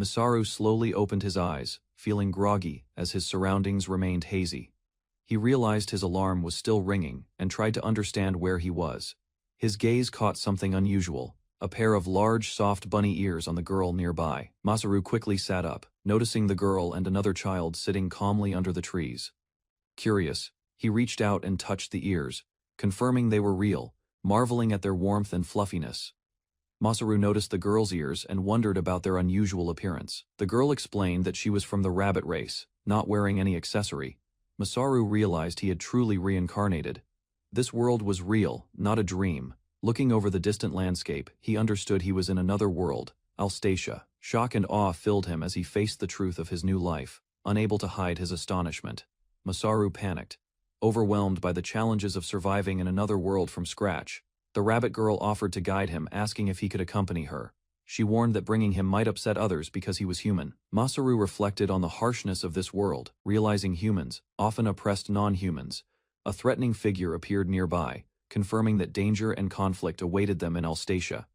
Masaru slowly opened his eyes, feeling groggy as his surroundings remained hazy. He realized his alarm was still ringing and tried to understand where he was. His gaze caught something unusual, a pair of large, soft bunny ears on the girl nearby. Masaru quickly sat up, noticing the girl and another child sitting calmly under the trees. Curious, he reached out and touched the ears, confirming they were real, marveling at their warmth and fluffiness. Masaru noticed the girl's ears and wondered about their unusual appearance. The girl explained that she was from the rabbit race, not wearing any accessory. Masaru realized he had truly reincarnated. This world was real, not a dream. Looking over the distant landscape, he understood he was in another world, Alstacia. Shock and awe filled him as he faced the truth of his new life, unable to hide his astonishment. Masaru panicked, overwhelmed by the challenges of surviving in another world from scratch. The rabbit girl offered to guide him, asking if he could accompany her. She warned that bringing him might upset others because he was human. Masaru reflected on the harshness of this world, realizing humans often oppressed non-humans. A threatening figure appeared nearby, confirming that danger and conflict awaited them in Alstacia.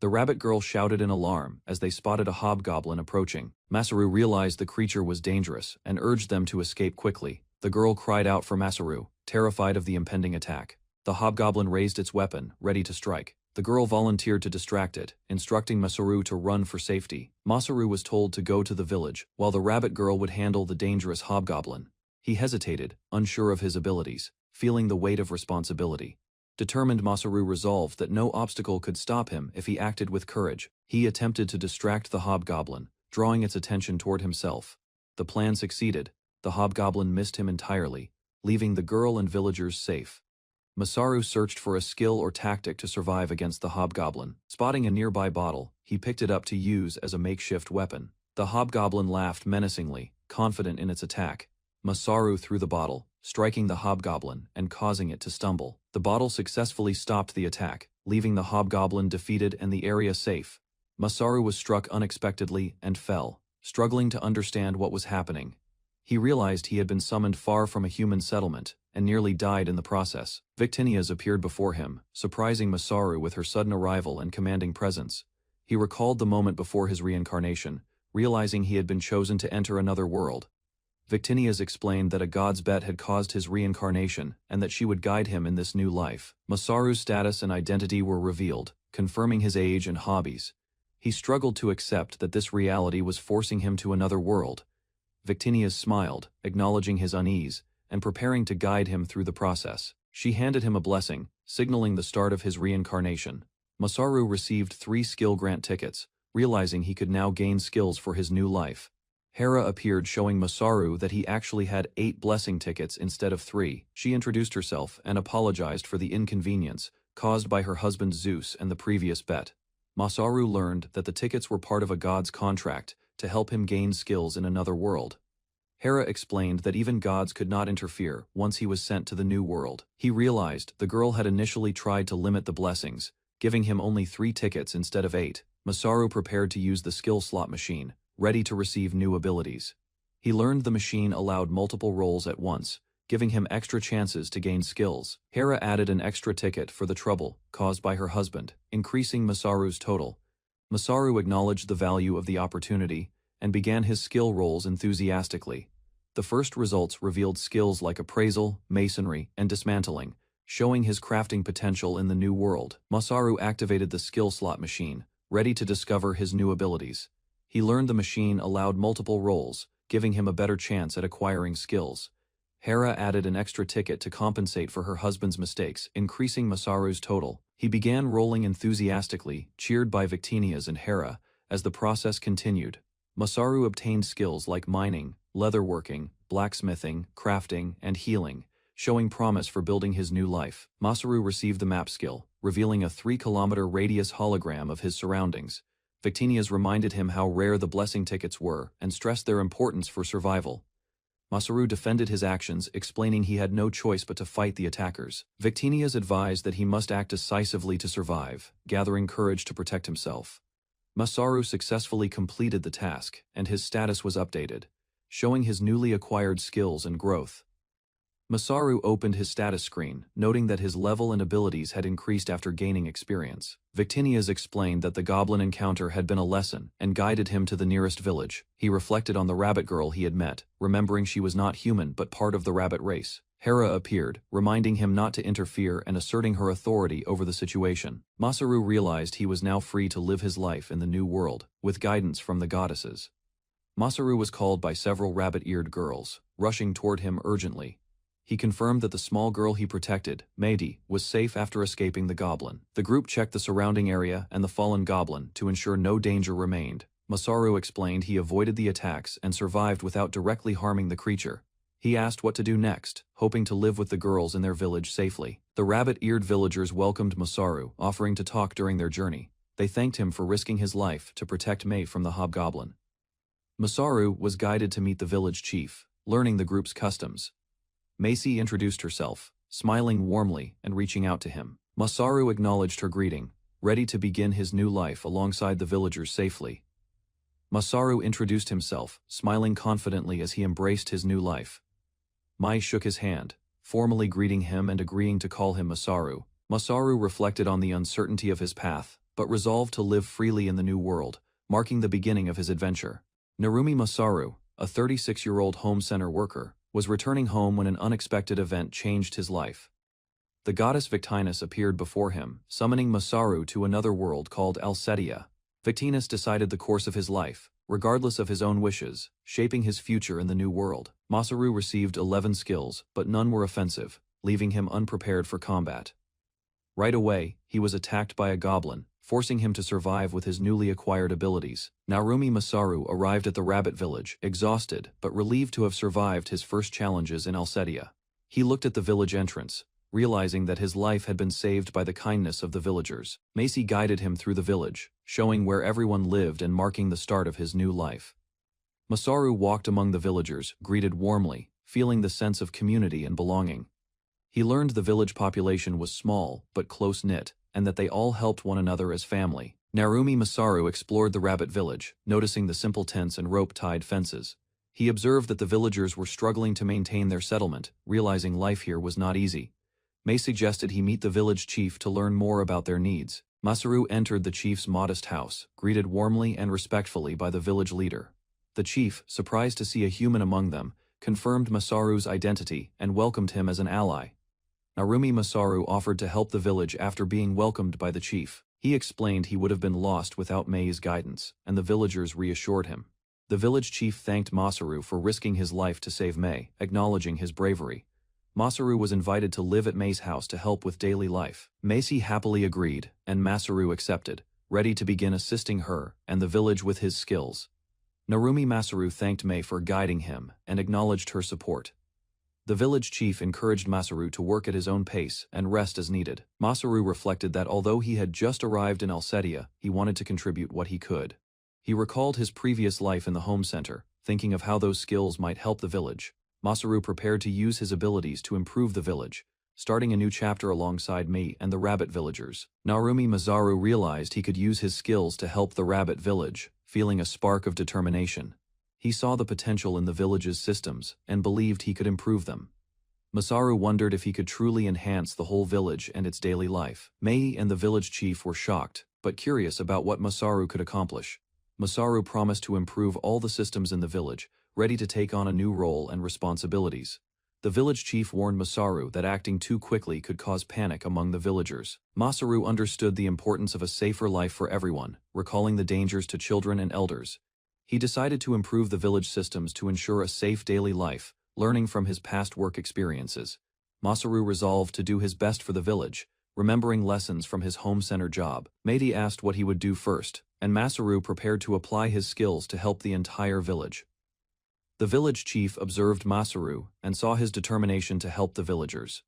The rabbit girl shouted in alarm as they spotted a hobgoblin approaching. Masaru realized the creature was dangerous and urged them to escape quickly. The girl cried out for Masaru, terrified of the impending attack. The hobgoblin raised its weapon, ready to strike. The girl volunteered to distract it, instructing Masaru to run for safety. Masaru was told to go to the village, while the rabbit girl would handle the dangerous hobgoblin. He hesitated, unsure of his abilities, feeling the weight of responsibility. Determined, Masaru resolved that no obstacle could stop him if he acted with courage. He attempted to distract the hobgoblin, drawing its attention toward himself. The plan succeeded. The hobgoblin missed him entirely, leaving the girl and villagers safe. Masaru searched for a skill or tactic to survive against the hobgoblin. Spotting a nearby bottle, he picked it up to use as a makeshift weapon. The hobgoblin laughed menacingly, confident in its attack. Masaru threw the bottle, striking the hobgoblin and causing it to stumble. The bottle successfully stopped the attack, leaving the hobgoblin defeated and the area safe. Masaru was struck unexpectedly and fell, struggling to understand what was happening. He realized he had been summoned far from a human settlement, and nearly died in the process. Victinias appeared before him, surprising Masaru with her sudden arrival and commanding presence. He recalled the moment before his reincarnation, realizing he had been chosen to enter another world. Victinias explained that a god's bet had caused his reincarnation, and that she would guide him in this new life. Masaru's status and identity were revealed, confirming his age and hobbies. He struggled to accept that this reality was forcing him to another world. Victinias smiled, acknowledging his unease, and preparing to guide him through the process. She handed him a blessing, signaling the start of his reincarnation. Masaru received 3 skill grant tickets, realizing he could now gain skills for his new life. Hera appeared, showing Masaru that he actually had 8 blessing tickets instead of 3. She introduced herself and apologized for the inconvenience caused by her husband Zeus and the previous bet. Masaru learned that the tickets were part of a god's contract to help him gain skills in another world. Hera explained that even gods could not interfere once he was sent to the new world. He realized the girl had initially tried to limit the blessings, giving him only 3 tickets instead of 8. Masaru prepared to use the skill slot machine, ready to receive new abilities. He learned the machine allowed multiple rolls at once, giving him extra chances to gain skills. Hera added an extra ticket for the trouble caused by her husband, increasing Masaru's total. Masaru acknowledged the value of the opportunity and began his skill rolls enthusiastically. The first results revealed skills like appraisal, masonry, and dismantling, showing his crafting potential in the new world. Masaru activated the skill slot machine, ready to discover his new abilities. He learned the machine allowed multiple rolls, giving him a better chance at acquiring skills. Hera added an extra ticket to compensate for her husband's mistakes, increasing Masaru's total. He began rolling enthusiastically, cheered by Victinias and Hera, as the process continued. Masaru obtained skills like mining, leatherworking, blacksmithing, crafting, and healing, showing promise for building his new life. Masaru received the map skill, revealing a 3-kilometer radius hologram of his surroundings. Victinias reminded him how rare the blessing tickets were and stressed their importance for survival. Masaru defended his actions, explaining he had no choice but to fight the attackers. Victinias advised that he must act decisively to survive, gathering courage to protect himself. Masaru successfully completed the task, and his status was updated, showing his newly acquired skills and growth. Masaru opened his status screen, noting that his level and abilities had increased after gaining experience. Victinias explained that the goblin encounter had been a lesson and guided him to the nearest village. He reflected on the rabbit girl he had met, remembering she was not human but part of the rabbit race. Hera appeared, reminding him not to interfere and asserting her authority over the situation. Masaru realized he was now free to live his life in the new world, with guidance from the goddesses. Masaru was called by several rabbit-eared girls, rushing toward him urgently. He confirmed that the small girl he protected, Meidi, was safe after escaping the goblin. The group checked the surrounding area and the fallen goblin to ensure no danger remained. Masaru explained he avoided the attacks and survived without directly harming the creature. He asked what to do next, hoping to live with the girls in their village safely. The rabbit-eared villagers welcomed Masaru, offering to talk during their journey. They thanked him for risking his life to protect Mei from the hobgoblin. Masaru was guided to meet the village chief, learning the group's customs. Macy introduced herself, smiling warmly and reaching out to him. Masaru acknowledged her greeting, ready to begin his new life alongside the villagers safely. Masaru introduced himself, smiling confidently as he embraced his new life. Mai shook his hand, formally greeting him and agreeing to call him Masaru. Masaru reflected on the uncertainty of his path, but resolved to live freely in the new world, marking the beginning of his adventure. Narumi Masaru, a 36-year-old home center worker, was returning home when an unexpected event changed his life. The goddess Victinus appeared before him, summoning Masaru to another world called Alcetia. Victinus decided the course of his life, regardless of his own wishes, shaping his future in the new world. Masaru received 11 skills, but none were offensive, leaving him unprepared for combat. Right away, he was attacked by a goblin, forcing him to survive with his newly acquired abilities. Narumi Masaru arrived at the rabbit village, exhausted but relieved to have survived his first challenges in Alcetia. He looked at the village entrance, realizing that his life had been saved by the kindness of the villagers. Macy guided him through the village, showing where everyone lived and marking the start of his new life. Masaru walked among the villagers, greeted warmly, feeling the sense of community and belonging. He learned the village population was small but close-knit, and that they all helped one another as family. Narumi Masaru explored the rabbit village, noticing the simple tents and rope-tied fences. He observed that the villagers were struggling to maintain their settlement, realizing life here was not easy. May suggested he meet the village chief to learn more about their needs. Masaru entered the chief's modest house, greeted warmly and respectfully by the village leader. The chief, surprised to see a human among them, confirmed Masaru's identity and welcomed him as an ally. Narumi Masaru offered to help the village after being welcomed by the chief. He explained he would have been lost without Mei's guidance, and the villagers reassured him. The village chief thanked Masaru for risking his life to save Mei, acknowledging his bravery. Masaru was invited to live at Mei's house to help with daily life. Macy happily agreed, and Masaru accepted, ready to begin assisting her and the village with his skills. Narumi Masaru thanked Mei for guiding him and acknowledged her support. The village chief encouraged Masaru to work at his own pace and rest as needed. Masaru reflected that although he had just arrived in Alcetia, he wanted to contribute what he could. He recalled his previous life in the home center, thinking of how those skills might help the village. Masaru prepared to use his abilities to improve the village, starting a new chapter alongside Mei and the rabbit villagers. Narumi Masaru realized he could use his skills to help the rabbit village, feeling a spark of determination. He saw the potential in the village's systems and believed he could improve them. Masaru wondered if he could truly enhance the whole village and its daily life. Mei and the village chief were shocked, but curious about what Masaru could accomplish. Masaru promised to improve all the systems in the village, ready to take on a new role and responsibilities. The village chief warned Masaru that acting too quickly could cause panic among the villagers. Masaru understood the importance of a safer life for everyone, recalling the dangers to children and elders. He decided to improve the village systems to ensure a safe daily life, learning from his past work experiences. Masaru resolved to do his best for the village, remembering lessons from his home center job. Meidi asked what he would do first, and Masaru prepared to apply his skills to help the entire village. The village chief observed Masaru and saw his determination to help the villagers.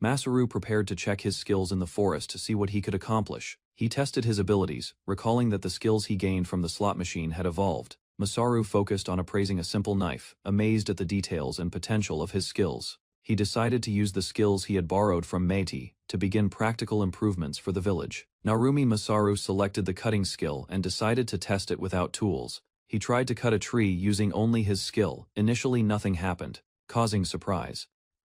Masaru prepared to check his skills in the forest to see what he could accomplish. He tested his abilities, recalling that the skills he gained from the slot machine had evolved. Masaru focused on appraising a simple knife, amazed at the details and potential of his skills. He decided to use the skills he had borrowed from Meiti to begin practical improvements for the village. Narumi Masaru selected the cutting skill and decided to test it without tools. He tried to cut a tree using only his skill. Initially nothing happened, causing surprise.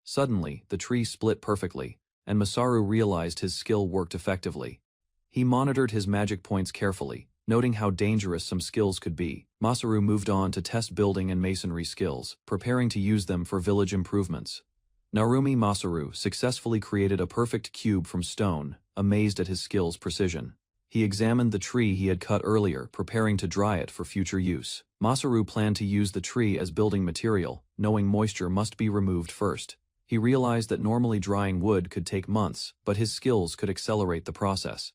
Suddenly, the tree split perfectly, and Masaru realized his skill worked effectively. He monitored his magic points carefully, noting how dangerous some skills could be. Masaru moved on to test building and masonry skills, preparing to use them for village improvements. Narumi Masaru successfully created a perfect cube from stone, amazed at his skill's precision. He examined the tree he had cut earlier, preparing to dry it for future use. Masaru planned to use the tree as building material, knowing moisture must be removed first. He realized that normally drying wood could take months, but his skills could accelerate the process.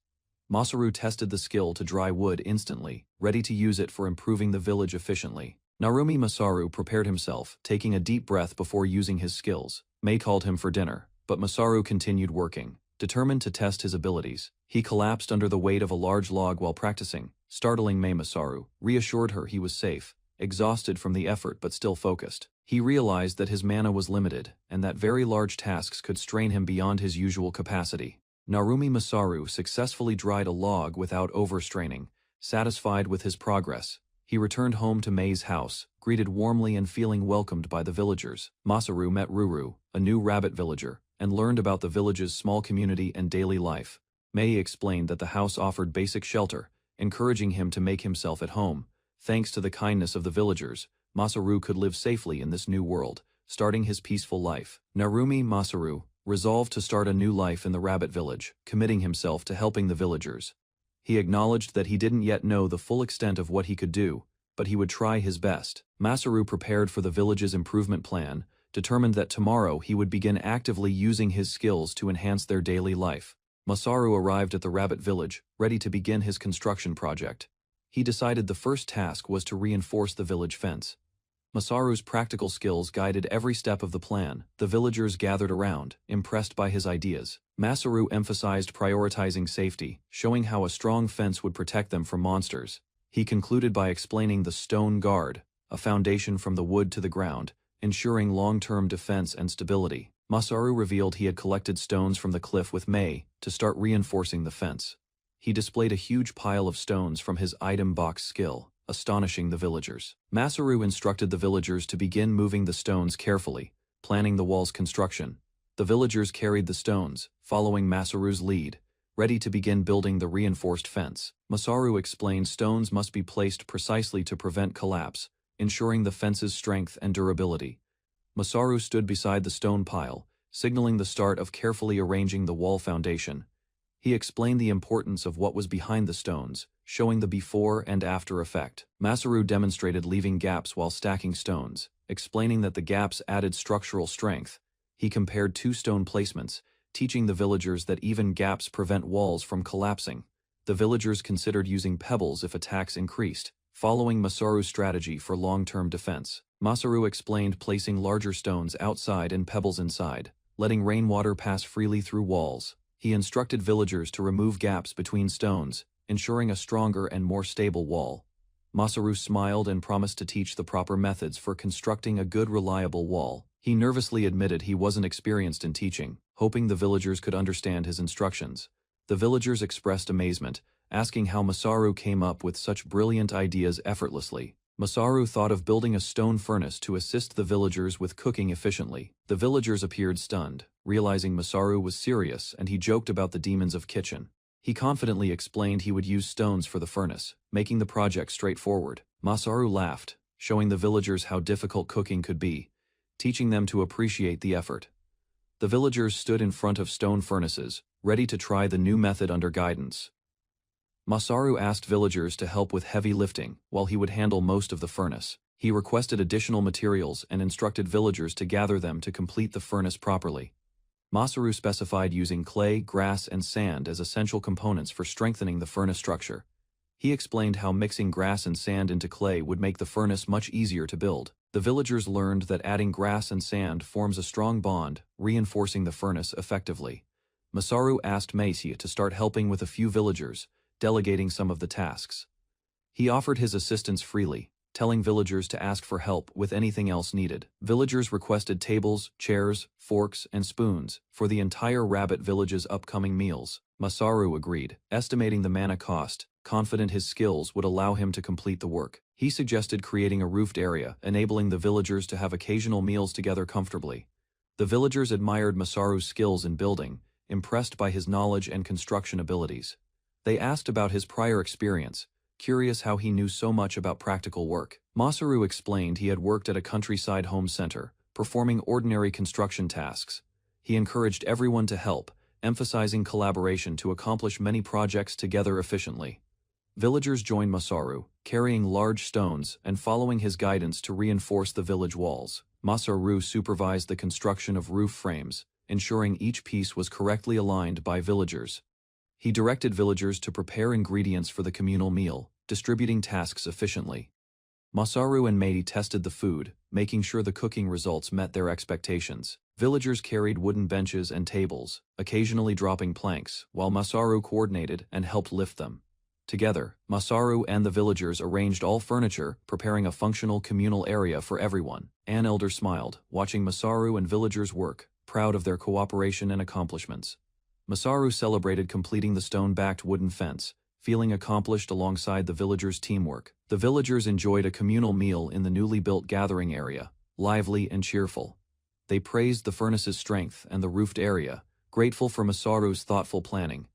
Masaru tested the skill to dry wood instantly, ready to use it for improving the village efficiently. Narumi Masaru prepared himself, taking a deep breath before using his skills. Mei called him for dinner, but Masaru continued working, determined to test his abilities. He collapsed under the weight of a large log while practicing, startling Mei. Masaru reassured her he was safe, exhausted from the effort but still focused. He realized that his mana was limited, and that very large tasks could strain him beyond his usual capacity. Narumi Masaru successfully dried a log without overstraining. Satisfied with his progress, he returned home to Mei's house, greeted warmly and feeling welcomed by the villagers. Masaru met Ruru, a new rabbit villager, and learned about the village's small community and daily life. Mei explained that the house offered basic shelter, encouraging him to make himself at home. Thanks to the kindness of the villagers, Masaru could live safely in this new world, starting his peaceful life. Narumi Masaru resolved to start a new life in the rabbit village, committing himself to helping the villagers. He acknowledged that he didn't yet know the full extent of what he could do, but he would try his best. Masaru prepared for the village's improvement plan, determined that tomorrow he would begin actively using his skills to enhance their daily life. Masaru arrived at the rabbit village, ready to begin his construction project. He decided the first task was to reinforce the village fence. Masaru's practical skills guided every step of the plan. The villagers gathered around, impressed by his ideas. Masaru emphasized prioritizing safety, showing how a strong fence would protect them from monsters. He concluded by explaining the stone guard, a foundation from the wood to the ground, ensuring long-term defense and stability. Masaru revealed he had collected stones from the cliff with Mei to start reinforcing the fence. He displayed a huge pile of stones from his item box skill, astonishing the villagers. Masaru instructed the villagers to begin moving the stones carefully, planning the wall's construction. The villagers carried the stones, following Masaru's lead, ready to begin building the reinforced fence. Masaru explained stones must be placed precisely to prevent collapse, ensuring the fence's strength and durability. Masaru stood beside the stone pile, signaling the start of carefully arranging the wall foundation. He explained the importance of what was behind the stones, showing the before and after effect. Masaru demonstrated leaving gaps while stacking stones, explaining that the gaps added structural strength. He compared two stone placements, teaching the villagers that even gaps prevent walls from collapsing. The villagers considered using pebbles if attacks increased, following Masaru's strategy for long-term defense. Masaru explained placing larger stones outside and pebbles inside, letting rainwater pass freely through walls. He instructed villagers to remove gaps between stones, ensuring a stronger and more stable wall. Masaru smiled and promised to teach the proper methods for constructing a good, reliable wall. He nervously admitted he wasn't experienced in teaching, hoping the villagers could understand his instructions. The villagers expressed amazement, asking how Masaru came up with such brilliant ideas effortlessly. Masaru thought of building a stone furnace to assist the villagers with cooking efficiently. The villagers appeared stunned, realizing Masaru was serious, and he joked about the demons of kitchen. He confidently explained he would use stones for the furnace, making the project straightforward. Masaru laughed, showing the villagers how difficult cooking could be, teaching them to appreciate the effort. The villagers stood in front of stone furnaces, ready to try the new method under guidance. Masaru asked villagers to help with heavy lifting, while he would handle most of the furnace. He requested additional materials and instructed villagers to gather them to complete the furnace properly. Masaru specified using clay, grass, and sand as essential components for strengthening the furnace structure. He explained how mixing grass and sand into clay would make the furnace much easier to build. The villagers learned that adding grass and sand forms a strong bond, reinforcing the furnace effectively. Masaru asked Meisi to start helping with a few villagers, delegating some of the tasks. He offered his assistance freely, telling villagers to ask for help with anything else needed. Villagers requested tables, chairs, forks, and spoons for the entire rabbit village's upcoming meals. Masaru agreed, estimating the mana cost, confident his skills would allow him to complete the work. He suggested creating a roofed area, enabling the villagers to have occasional meals together comfortably. The villagers admired Masaru's skills in building, impressed by his knowledge and construction abilities. They asked about his prior experience, curious how he knew so much about practical work. Masaru explained he had worked at a countryside home center, performing ordinary construction tasks. He encouraged everyone to help, emphasizing collaboration to accomplish many projects together efficiently. Villagers joined Masaru, carrying large stones and following his guidance to reinforce the village walls. Masaru supervised the construction of roof frames, ensuring each piece was correctly aligned by villagers. He directed villagers to prepare ingredients for the communal meal, distributing tasks efficiently. Masaru and Meidi tested the food, making sure the cooking results met their expectations. Villagers carried wooden benches and tables, occasionally dropping planks, while Masaru coordinated and helped lift them. Together, Masaru and the villagers arranged all furniture, preparing a functional communal area for everyone. An elder smiled, watching Masaru and villagers work, proud of their cooperation and accomplishments. Masaru celebrated completing the stone-backed wooden fence, feeling accomplished alongside the villagers' teamwork. The villagers enjoyed a communal meal in the newly built gathering area, lively and cheerful. They praised the furnace's strength and the roofed area, grateful for Masaru's thoughtful planning.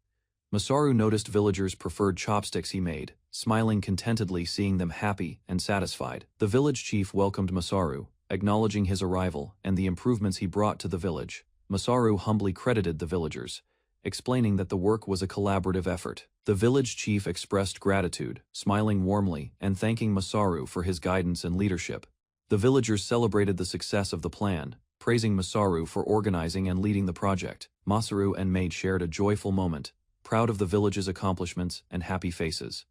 Masaru noticed villagers preferred chopsticks he made, smiling contentedly seeing them happy and satisfied. The village chief welcomed Masaru, acknowledging his arrival and the improvements he brought to the village. Masaru humbly credited the villagers, explaining that the work was a collaborative effort. The village chief expressed gratitude, smiling warmly and thanking Masaru for his guidance and leadership. The villagers celebrated the success of the plan, praising Masaru for organizing and leading the project. Masaru and Maid shared a joyful moment, proud of the village's accomplishments and happy faces.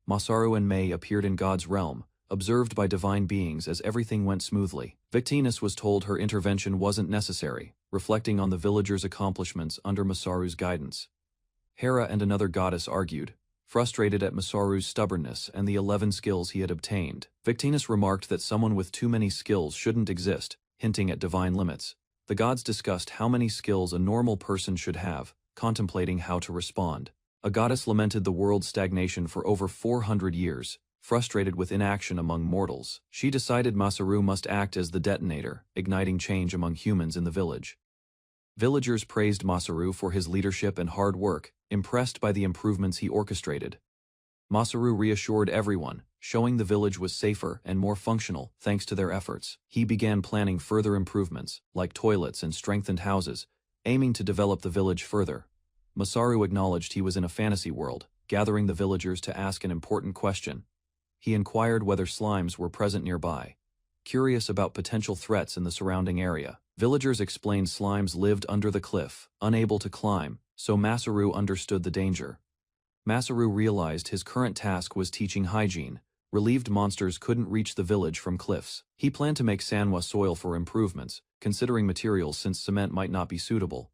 Masaru and Mei appeared in God's realm, observed by divine beings as everything went smoothly. Victinus was told her intervention wasn't necessary, reflecting on the villagers' accomplishments under Masaru's guidance. Hera and another goddess argued, frustrated at Masaru's stubbornness and the 11 skills he had obtained. Victinus remarked that someone with too many skills shouldn't exist, hinting at divine limits. The gods discussed how many skills a normal person should have, contemplating how to respond. A goddess lamented the world's stagnation for over 400 years, frustrated with inaction among mortals. She decided Masaru must act as the detonator, igniting change among humans in the village. Villagers praised Masaru for his leadership and hard work, impressed by the improvements he orchestrated. Masaru reassured everyone, showing the village was safer and more functional thanks to their efforts. He began planning further improvements, like toilets and strengthened houses, aiming to develop the village further. Masaru acknowledged he was in a fantasy world, gathering the villagers to ask an important question. He inquired whether slimes were present nearby. Curious about potential threats in the surrounding area, villagers explained slimes lived under the cliff, unable to climb, so Masaru understood the danger. Masaru realized his current task was teaching hygiene. Relieved monsters couldn't reach the village from cliffs. He planned to make Sanhwa soil for improvements, considering materials since cement might not be suitable.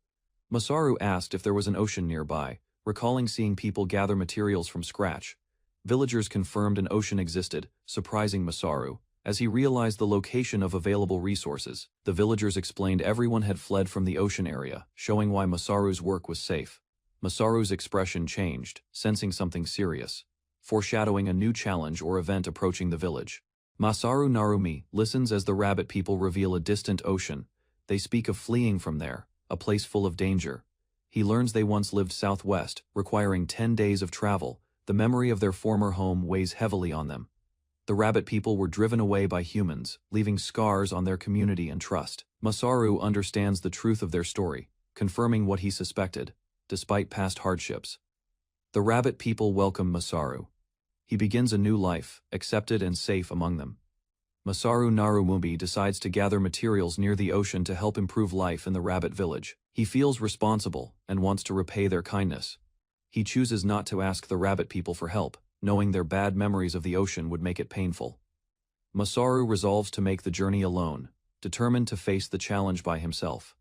Masaru asked if there was an ocean nearby, recalling seeing people gather materials from scratch. Villagers confirmed an ocean existed, surprising Masaru, as he realized the location of available resources. The villagers explained everyone had fled from the ocean area, showing why Masaru's work was safe. Masaru's expression changed, sensing something serious, foreshadowing a new challenge or event approaching the village. Masaru Narumi listens as the rabbit people reveal a distant ocean. They speak of fleeing from there, a place full of danger. He learns they once lived southwest, requiring 10 days of travel. The memory of their former home weighs heavily on them. The rabbit people were driven away by humans, leaving scars on their community and trust. Masaru understands the truth of their story, confirming what he suspected, despite past hardships. The rabbit people welcome Masaru. He begins a new life, accepted and safe among them. Masaru Narumumi decides to gather materials near the ocean to help improve life in the rabbit village. He feels responsible and wants to repay their kindness. He chooses not to ask the rabbit people for help, knowing their bad memories of the ocean would make it painful. Masaru resolves to make the journey alone, determined to face the challenge by himself.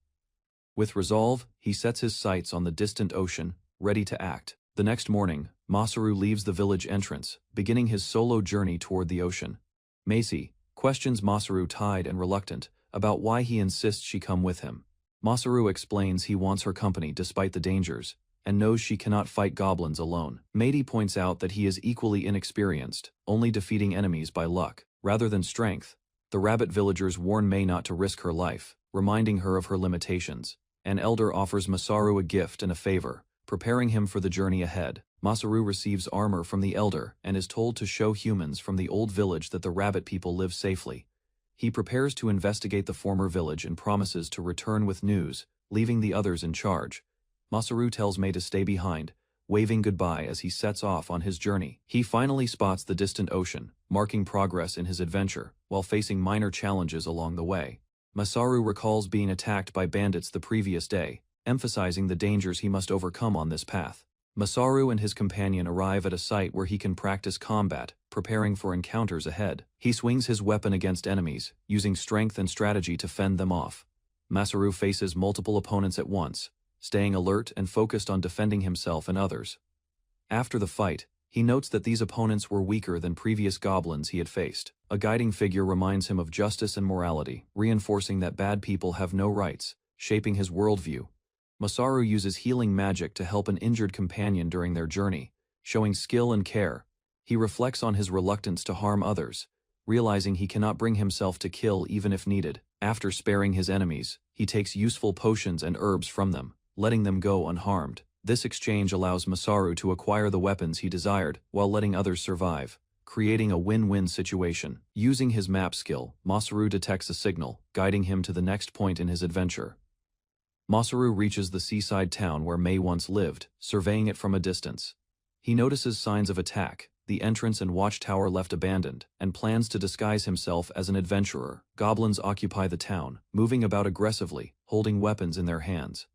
With resolve, he sets his sights on the distant ocean, ready to act. The next morning, Masaru leaves the village entrance, beginning his solo journey toward the ocean. Macy questions Masaru, tired and reluctant, about why he insists she come with him. Masaru explains he wants her company despite the dangers, and knows she cannot fight goblins alone. Meidi points out that he is equally inexperienced, only defeating enemies by luck, rather than strength. The rabbit villagers warn Mei not to risk her life, reminding her of her limitations. An elder offers Masaru a gift and a favor, preparing him for the journey ahead. Masaru receives armor from the elder and is told to show humans from the old village that the rabbit people live safely. He prepares to investigate the former village and promises to return with news, leaving the others in charge. Masaru tells Mei to stay behind, waving goodbye as he sets off on his journey. He finally spots the distant ocean, marking progress in his adventure, while facing minor challenges along the way. Masaru recalls being attacked by bandits the previous day, emphasizing the dangers he must overcome on this path. Masaru and his companion arrive at a site where he can practice combat, preparing for encounters ahead. He swings his weapon against enemies, using strength and strategy to fend them off. Masaru faces multiple opponents at once, staying alert and focused on defending himself and others. After the fight, he notes that these opponents were weaker than previous goblins he had faced. A guiding figure reminds him of justice and morality, reinforcing that bad people have no rights, shaping his worldview. Masaru uses healing magic to help an injured companion during their journey, showing skill and care. He reflects on his reluctance to harm others, realizing he cannot bring himself to kill even if needed. After sparing his enemies, he takes useful potions and herbs from them, letting them go unharmed. This exchange allows Masaru to acquire the weapons he desired while letting others survive, creating a win-win situation. Using his map skill, Masaru detects a signal, guiding him to the next point in his adventure. Masaru reaches the seaside town where Mei once lived, surveying it from a distance. He notices signs of attack, the entrance and watchtower left abandoned, and plans to disguise himself as an adventurer. Goblins occupy the town, moving about aggressively, holding weapons in their hands.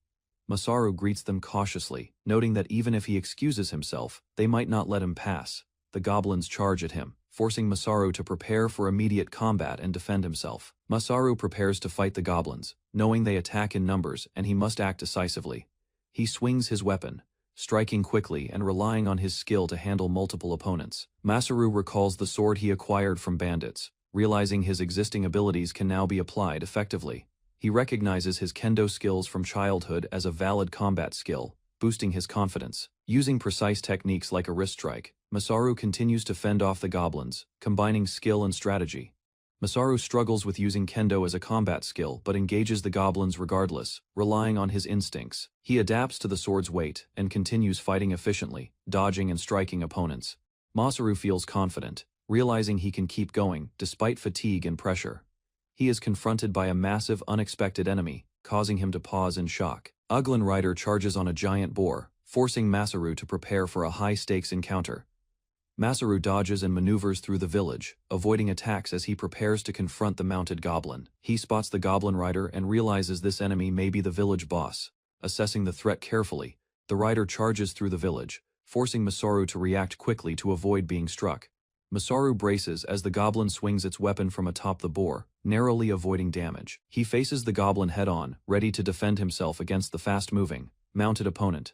Masaru greets them cautiously, noting that even if he excuses himself, they might not let him pass. The goblins charge at him, forcing Masaru to prepare for immediate combat and defend himself. Masaru prepares to fight the goblins, knowing they attack in numbers and he must act decisively. He swings his weapon, striking quickly and relying on his skill to handle multiple opponents. Masaru recalls the sword he acquired from bandits, realizing his existing abilities can now be applied effectively. He recognizes his kendo skills from childhood as a valid combat skill, boosting his confidence. Using precise techniques like a wrist strike, Masaru continues to fend off the goblins, combining skill and strategy. Masaru struggles with using kendo as a combat skill but engages the goblins regardless, relying on his instincts. He adapts to the sword's weight and continues fighting efficiently, dodging and striking opponents. Masaru feels confident, realizing he can keep going despite fatigue and pressure. He is confronted by a massive unexpected enemy, causing him to pause in shock. Uglin Rider charges on a giant boar, forcing Masaru to prepare for a high-stakes encounter. Masaru dodges and maneuvers through the village, avoiding attacks as he prepares to confront the mounted goblin. He spots the Goblin Rider and realizes this enemy may be the village boss. Assessing the threat carefully, the rider charges through the village, forcing Masaru to react quickly to avoid being struck. Masaru braces as the goblin swings its weapon from atop the boar, narrowly avoiding damage. He faces the goblin head-on, ready to defend himself against the fast-moving, mounted opponent.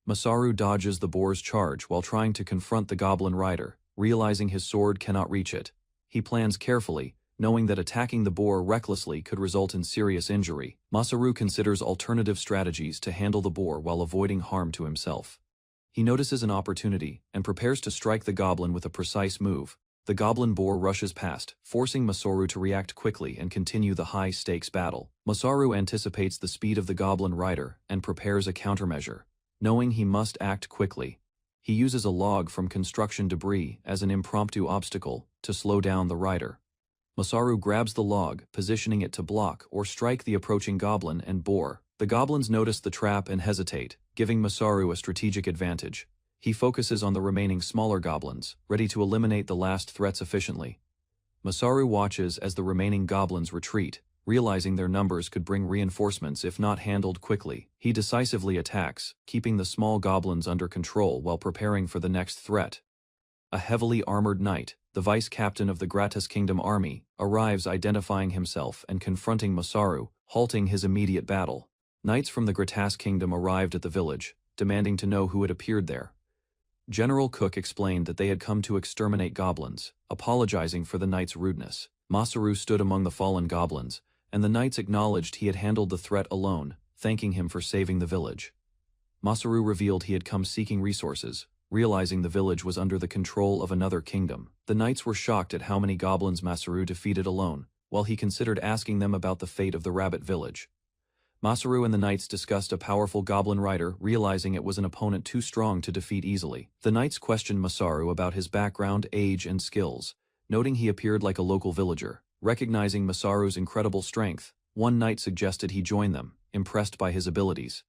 Masaru dodges the boar's charge while trying to confront the Goblin Rider, realizing his sword cannot reach it. He plans carefully, knowing that attacking the boar recklessly could result in serious injury. Masaru considers alternative strategies to handle the boar while avoiding harm to himself. He notices an opportunity and prepares to strike the goblin with a precise move. The goblin boar rushes past, forcing Masaru to react quickly and continue the high-stakes battle. Masaru anticipates the speed of the Goblin Rider and prepares a countermeasure. Knowing he must act quickly, he uses a log from construction debris as an impromptu obstacle to slow down the rider. Masaru grabs the log, positioning it to block or strike the approaching goblin and boar. The goblins notice the trap and hesitate, giving Masaru a strategic advantage. He focuses on the remaining smaller goblins, ready to eliminate the last threats efficiently. Masaru watches as the remaining goblins retreat, realizing their numbers could bring reinforcements if not handled quickly. He decisively attacks, keeping the small goblins under control while preparing for the next threat. A heavily armored knight, the vice-captain of the Gratis Kingdom army, arrives identifying himself and confronting Masaru, halting his immediate battle. Knights from the Gratis Kingdom arrived at the village, demanding to know who had appeared there. General Cook explained that they had come to exterminate goblins, apologizing for the knight's rudeness. Masaru stood among the fallen goblins, and the knights acknowledged he had handled the threat alone, thanking him for saving the village. Masaru revealed he had come seeking resources, realizing the village was under the control of another kingdom. The knights were shocked at how many goblins Masaru defeated alone, while he considered asking them about the fate of the rabbit village. Masaru and the knights discussed a powerful goblin rider, realizing it was an opponent too strong to defeat easily. The knights questioned Masaru about his background, age, and skills, noting he appeared like a local villager. Recognizing Masaru's incredible strength, one knight suggested he join them, impressed by his abilities.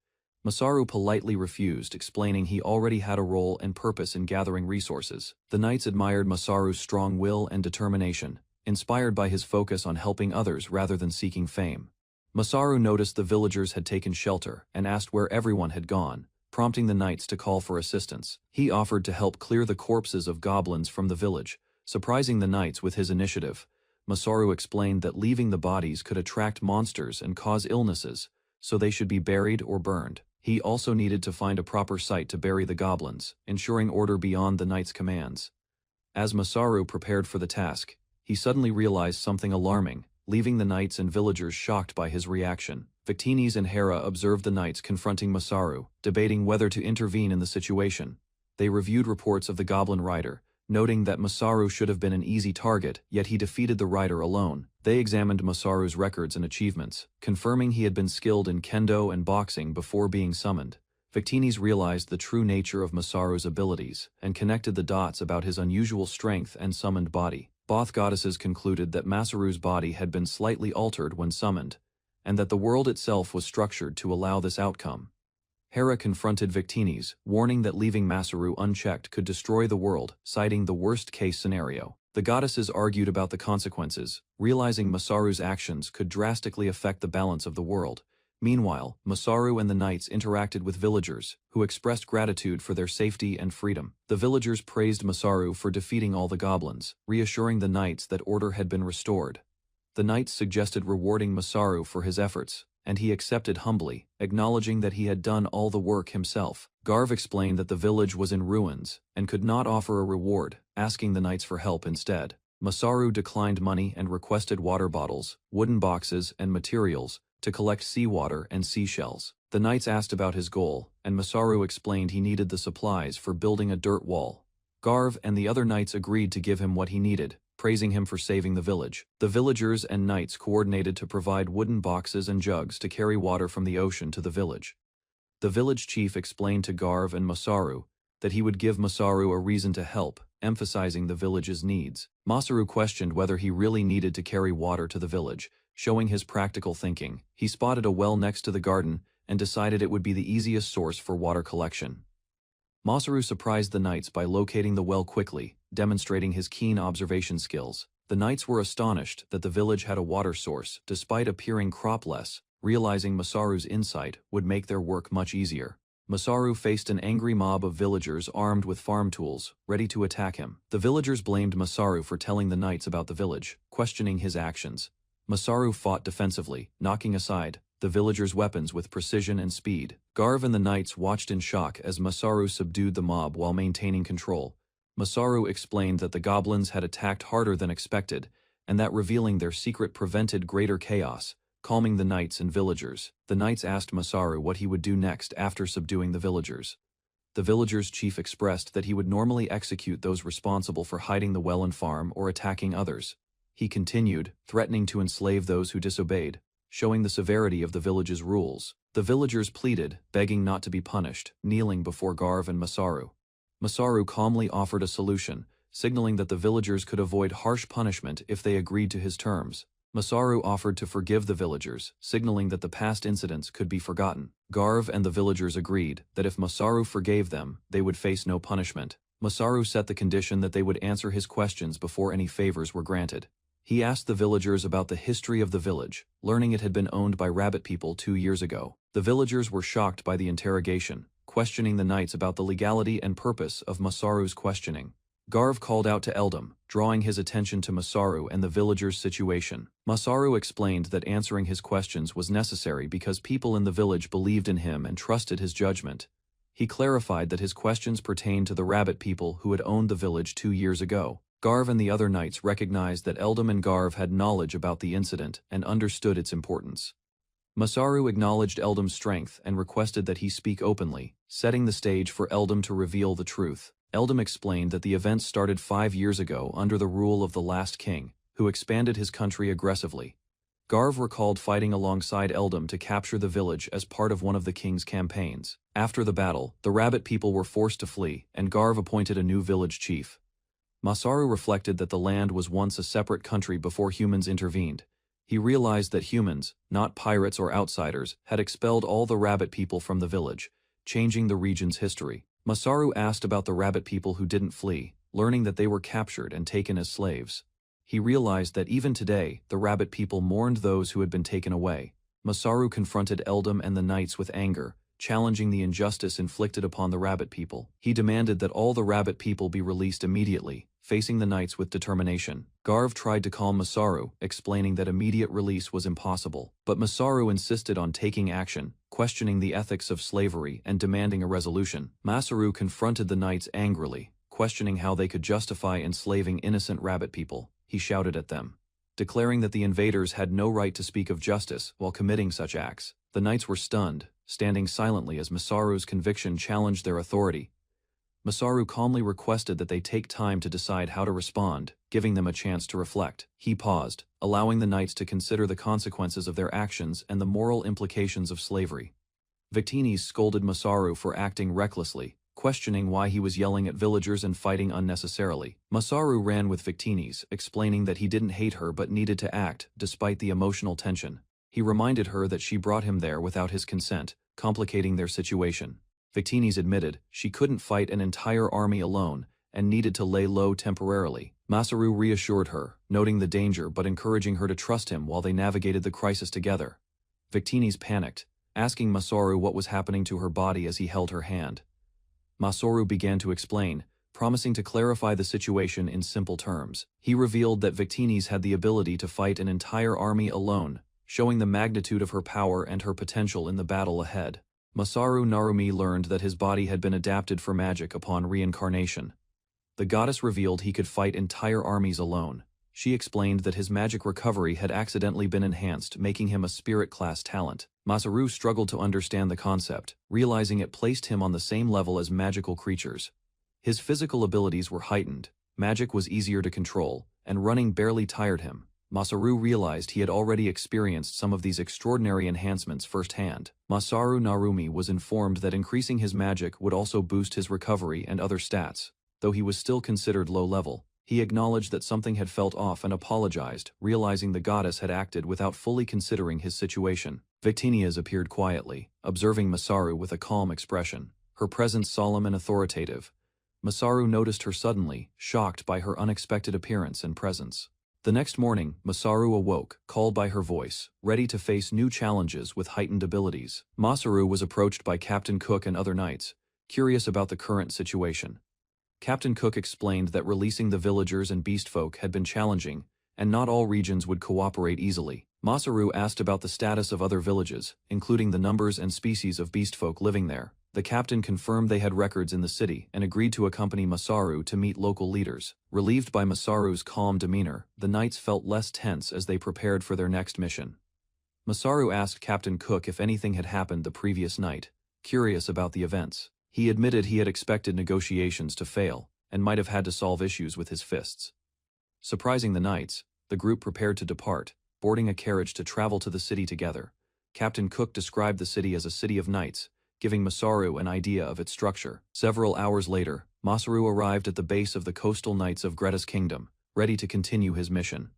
Masaru politely refused, explaining he already had a role and purpose in gathering resources. The knights admired Masaru's strong will and determination, inspired by his focus on helping others rather than seeking fame. Masaru noticed the villagers had taken shelter and asked where everyone had gone, prompting the knights to call for assistance. He offered to help clear the corpses of goblins from the village, surprising the knights with his initiative. Masaru explained that leaving the bodies could attract monsters and cause illnesses, so they should be buried or burned. He also needed to find a proper site to bury the goblins, ensuring order beyond the knights' commands. As Masaru prepared for the task, he suddenly realized something alarming, leaving the knights and villagers shocked by his reaction. Victinis and Hera observed the knights confronting Masaru, debating whether to intervene in the situation. They reviewed reports of the goblin rider, noting that Masaru should have been an easy target, yet he defeated the rider alone. They examined Masaru's records and achievements, confirming he had been skilled in kendo and boxing before being summoned. Victinis realized the true nature of Masaru's abilities and connected the dots about his unusual strength and summoned body. Both goddesses concluded that Masaru's body had been slightly altered when summoned, and that the world itself was structured to allow this outcome. Hera confronted Victinis, warning that leaving Masaru unchecked could destroy the world, citing the worst-case scenario. The goddesses argued about the consequences, realizing Masaru's actions could drastically affect the balance of the world. Meanwhile, Masaru and the knights interacted with villagers, who expressed gratitude for their safety and freedom. The villagers praised Masaru for defeating all the goblins, reassuring the knights that order had been restored. The knights suggested rewarding Masaru for his efforts, and he accepted humbly, acknowledging that he had done all the work himself. Garv explained that the village was in ruins and could not offer a reward, asking the knights for help instead. Masaru declined money and requested water bottles, wooden boxes, and materials to collect seawater and seashells. The knights asked about his goal, and Masaru explained he needed the supplies for building a dirt wall. Garv and the other knights agreed to give him what he needed, praising him for saving the village. The villagers and knights coordinated to provide wooden boxes and jugs to carry water from the ocean to the village. The village chief explained to Garv and Masaru that he would give Masaru a reason to help, emphasizing the village's needs. Masaru questioned whether he really needed to carry water to the village, showing his practical thinking. He spotted a well next to the garden and decided it would be the easiest source for water collection. Masaru surprised the knights by locating the well quickly, demonstrating his keen observation skills. The knights were astonished that the village had a water source, despite appearing cropless, realizing Masaru's insight would make their work much easier. Masaru faced an angry mob of villagers armed with farm tools, ready to attack him. The villagers blamed Masaru for telling the knights about the village, questioning his actions. Masaru fought defensively, knocking aside the villagers' weapons with precision and speed. Garv and the knights watched in shock as Masaru subdued the mob while maintaining control. Masaru explained that the goblins had attacked harder than expected, and that revealing their secret prevented greater chaos, calming the knights and villagers. The knights asked Masaru what he would do next after subduing the villagers. The villagers' chief expressed that he would normally execute those responsible for hiding the well and farm or attacking others. He continued, threatening to enslave those who disobeyed, showing the severity of the village's rules. The villagers pleaded, begging not to be punished, kneeling before Garv and Masaru. Masaru calmly offered a solution, signaling that the villagers could avoid harsh punishment if they agreed to his terms. Masaru offered to forgive the villagers, signaling that the past incidents could be forgotten. Garv and the villagers agreed that if Masaru forgave them, they would face no punishment. Masaru set the condition that they would answer his questions before any favors were granted. He asked the villagers about the history of the village, learning it had been owned by rabbit people 2 years ago. The villagers were shocked by the interrogation, questioning the knights about the legality and purpose of Masaru's questioning. Garv called out to Eldam, drawing his attention to Masaru and the villagers' situation. Masaru explained that answering his questions was necessary because people in the village believed in him and trusted his judgment. He clarified that his questions pertained to the rabbit people who had owned the village 2 years ago. Garv and the other knights recognized that Eldam and Garv had knowledge about the incident and understood its importance. Masaru acknowledged Eldam's strength and requested that he speak openly, setting the stage for Eldam to reveal the truth. Eldam explained that the events started 5 years ago under the rule of the last king, who expanded his country aggressively. Garv recalled fighting alongside Eldam to capture the village as part of one of the king's campaigns. After the battle, the rabbit people were forced to flee, and Garv appointed a new village chief. Masaru reflected that the land was once a separate country before humans intervened. He realized that humans, not pirates or outsiders, had expelled all the rabbit people from the village, changing the region's history. Masaru asked about the rabbit people who didn't flee, learning that they were captured and taken as slaves. He realized that even today, the rabbit people mourned those who had been taken away. Masaru confronted Eldam and the knights with anger, challenging the injustice inflicted upon the rabbit people. He demanded that all the rabbit people be released immediately, facing the knights with determination. Garv tried to calm Masaru, explaining that immediate release was impossible. But Masaru insisted on taking action, questioning the ethics of slavery and demanding a resolution. Masaru confronted the knights angrily, questioning how they could justify enslaving innocent rabbit people. He shouted at them, declaring that the invaders had no right to speak of justice while committing such acts. The knights were stunned, standing silently as Masaru's conviction challenged their authority. Masaru calmly requested that they take time to decide how to respond, giving them a chance to reflect. He paused, allowing the knights to consider the consequences of their actions and the moral implications of slavery. Victines scolded Masaru for acting recklessly, questioning why he was yelling at villagers and fighting unnecessarily. Masaru ran with Victines, explaining that he didn't hate her but needed to act, despite the emotional tension. He reminded her that she brought him there without his consent, complicating their situation. Victines admitted she couldn't fight an entire army alone and needed to lay low temporarily. Masaru reassured her, noting the danger but encouraging her to trust him while they navigated the crisis together. Victines panicked, asking Masaru what was happening to her body as he held her hand. Masaru began to explain, promising to clarify the situation in simple terms. He revealed that Victines had the ability to fight an entire army alone, showing the magnitude of her power and her potential in the battle ahead. Masaru Narumi learned that his body had been adapted for magic upon reincarnation. The goddess revealed he could fight entire armies alone. She explained that his magic recovery had accidentally been enhanced, making him a spirit-class talent. Masaru struggled to understand the concept, realizing it placed him on the same level as magical creatures. His physical abilities were heightened, magic was easier to control, and running barely tired him. Masaru realized he had already experienced some of these extraordinary enhancements firsthand. Masaru Narumi was informed that increasing his magic would also boost his recovery and other stats. Though he was still considered low-level, he acknowledged that something had felt off and apologized, realizing the goddess had acted without fully considering his situation. Victinias appeared quietly, observing Masaru with a calm expression, her presence solemn and authoritative. Masaru noticed her suddenly, shocked by her unexpected appearance and presence. The next morning, Masaru awoke, called by her voice, ready to face new challenges with heightened abilities. Masaru was approached by Captain Cook and other knights, curious about the current situation. Captain Cook explained that releasing the villagers and beastfolk had been challenging, and not all regions would cooperate easily. Masaru asked about the status of other villages, including the numbers and species of beastfolk living there. The captain confirmed they had records in the city and agreed to accompany Masaru to meet local leaders. Relieved by Masaru's calm demeanor, the knights felt less tense as they prepared for their next mission. Masaru asked Captain Cook if anything had happened the previous night, curious about the events. He admitted he had expected negotiations to fail, and might have had to solve issues with his fists. Surprising the knights, the group prepared to depart, boarding a carriage to travel to the city together. Captain Cook described the city as a city of knights, giving Masaru an idea of its structure. Several hours later, Masaru arrived at the base of the coastal knights of Greta's kingdom, ready to continue his mission.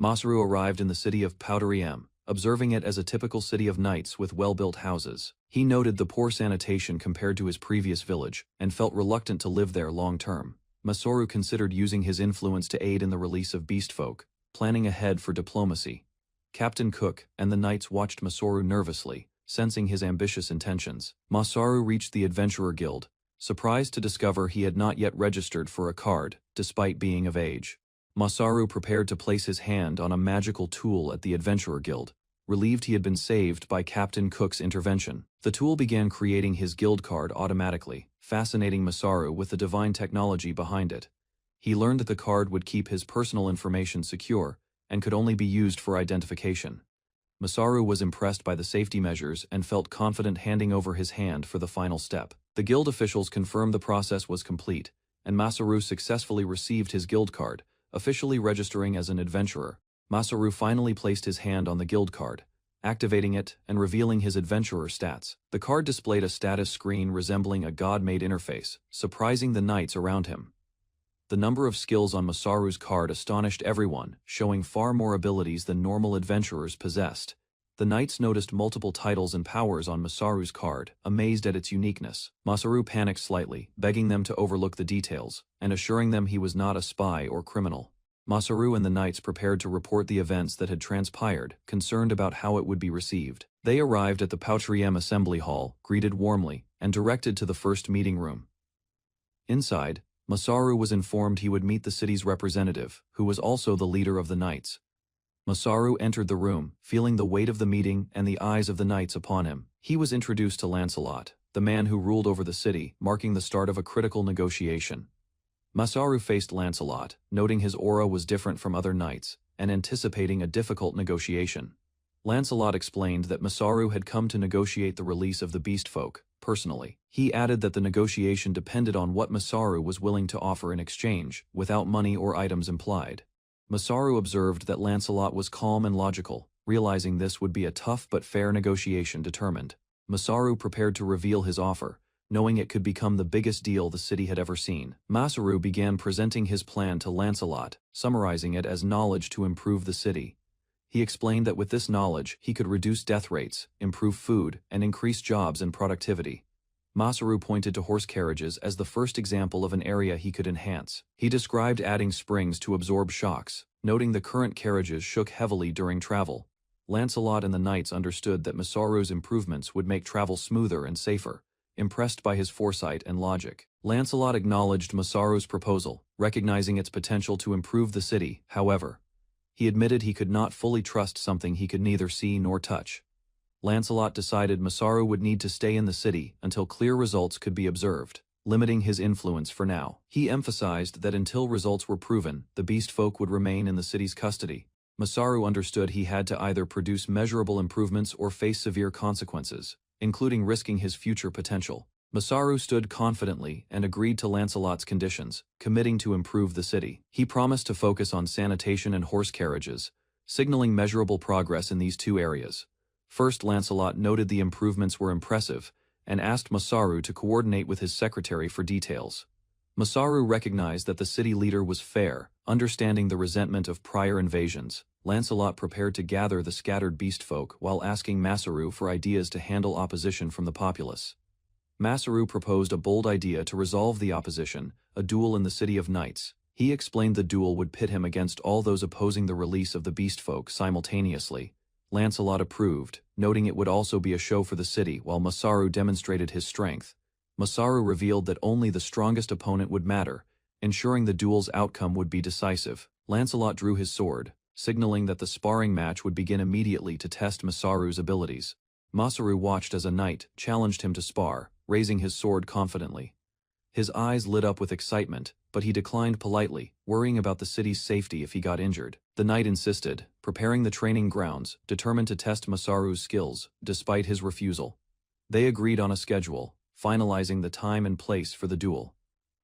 Masaru arrived in the city of Powderiem, observing it as a typical city of knights with well-built houses. He noted the poor sanitation compared to his previous village, and felt reluctant to live there long-term. Masaru considered using his influence to aid in the release of beastfolk, planning ahead for diplomacy. Captain Cook and the knights watched Masaru nervously, sensing his ambitious intentions. Masaru reached the Adventurer Guild, surprised to discover he had not yet registered for a card, despite being of age. Masaru prepared to place his hand on a magical tool at the Adventurer Guild, relieved he had been saved by Captain Cook's intervention. The tool began creating his guild card automatically, fascinating Masaru with the divine technology behind it. He learned that the card would keep his personal information secure and could only be used for identification. Masaru was impressed by the safety measures and felt confident handing over his hand for the final step. The guild officials confirmed the process was complete, and Masaru successfully received his guild card, officially registering as an adventurer. Masaru finally placed his hand on the guild card, activating it and revealing his adventurer stats. The card displayed a status screen resembling a god-made interface, surprising the knights around him. The number of skills on Masaru's card astonished everyone, showing far more abilities than normal adventurers possessed. The knights noticed multiple titles and powers on Masaru's card, amazed at its uniqueness. Masaru panicked slightly, begging them to overlook the details, and assuring them he was not a spy or criminal. Masaru and the knights prepared to report the events that had transpired, concerned about how it would be received. They arrived at the Poutriem Assembly Hall, greeted warmly, and directed to the first meeting room. Inside, Masaru was informed he would meet the city's representative, who was also the leader of the knights. Masaru entered the room, feeling the weight of the meeting and the eyes of the knights upon him. He was introduced to Lancelot, the man who ruled over the city, marking the start of a critical negotiation. Masaru faced Lancelot, noting his aura was different from other knights, and anticipating a difficult negotiation. Lancelot explained that Masaru had come to negotiate the release of the beast folk, personally. He added that the negotiation depended on what Masaru was willing to offer in exchange, without money or items implied. Masaru observed that Lancelot was calm and logical, realizing this would be a tough but fair negotiation determined. Masaru prepared to reveal his offer, knowing it could become the biggest deal the city had ever seen. Masaru began presenting his plan to Lancelot, summarizing it as knowledge to improve the city. He explained that with this knowledge, he could reduce death rates, improve food, and increase jobs and productivity. Masaru pointed to horse carriages as the first example of an area he could enhance. He described adding springs to absorb shocks, noting the current carriages shook heavily during travel. Lancelot and the knights understood that Masaru's improvements would make travel smoother and safer, impressed by his foresight and logic. Lancelot acknowledged Masaru's proposal, recognizing its potential to improve the city. However, he admitted he could not fully trust something he could neither see nor touch. Lancelot decided Masaru would need to stay in the city until clear results could be observed, limiting his influence for now. He emphasized that until results were proven, the beast folk would remain in the city's custody. Masaru understood he had to either produce measurable improvements or face severe consequences, including risking his future potential. Masaru stood confidently and agreed to Lancelot's conditions, committing to improve the city. He promised to focus on sanitation and horse carriages, signaling measurable progress in these two areas. First, Lancelot noted the improvements were impressive and asked Masaru to coordinate with his secretary for details. Masaru recognized that the city leader was fair, understanding the resentment of prior invasions. Lancelot prepared to gather the scattered beast folk while asking Masaru for ideas to handle opposition from the populace. Masaru proposed a bold idea to resolve the opposition, a duel in the City of Knights. He explained the duel would pit him against all those opposing the release of the beast folk simultaneously. Lancelot approved, noting it would also be a show for the city while Masaru demonstrated his strength. Masaru revealed that only the strongest opponent would matter, ensuring the duel's outcome would be decisive. Lancelot drew his sword, signaling that the sparring match would begin immediately to test Masaru's abilities. Masaru watched as a knight challenged him to spar, raising his sword confidently. His eyes lit up with excitement, but he declined politely, worrying about the city's safety if he got injured. The knight insisted, preparing the training grounds, determined to test Masaru's skills, despite his refusal. They agreed on a schedule, finalizing the time and place for the duel.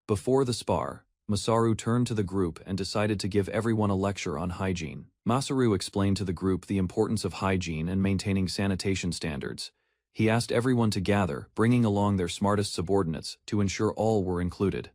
Before the spar, Masaru turned to the group and decided to give everyone a lecture on hygiene. Masaru explained to the group the importance of hygiene and maintaining sanitation standards. He asked everyone to gather, bringing along their smartest subordinates to ensure all were included.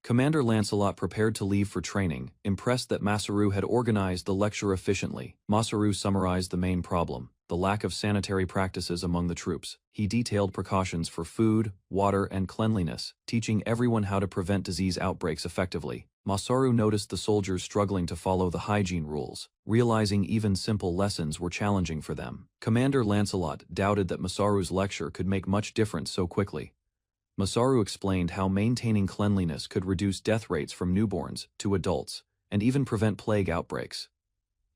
Commander Lancelot prepared to leave for training, impressed that Masaru had organized the lecture efficiently. Masaru summarized the main problem, the lack of sanitary practices among the troops. He detailed precautions for food, water, and cleanliness, teaching everyone how to prevent disease outbreaks effectively. Masaru noticed the soldiers struggling to follow the hygiene rules, realizing even simple lessons were challenging for them. Commander Lancelot doubted that Masaru's lecture could make much difference so quickly. Masaru explained how maintaining cleanliness could reduce death rates from newborns to adults, and even prevent plague outbreaks.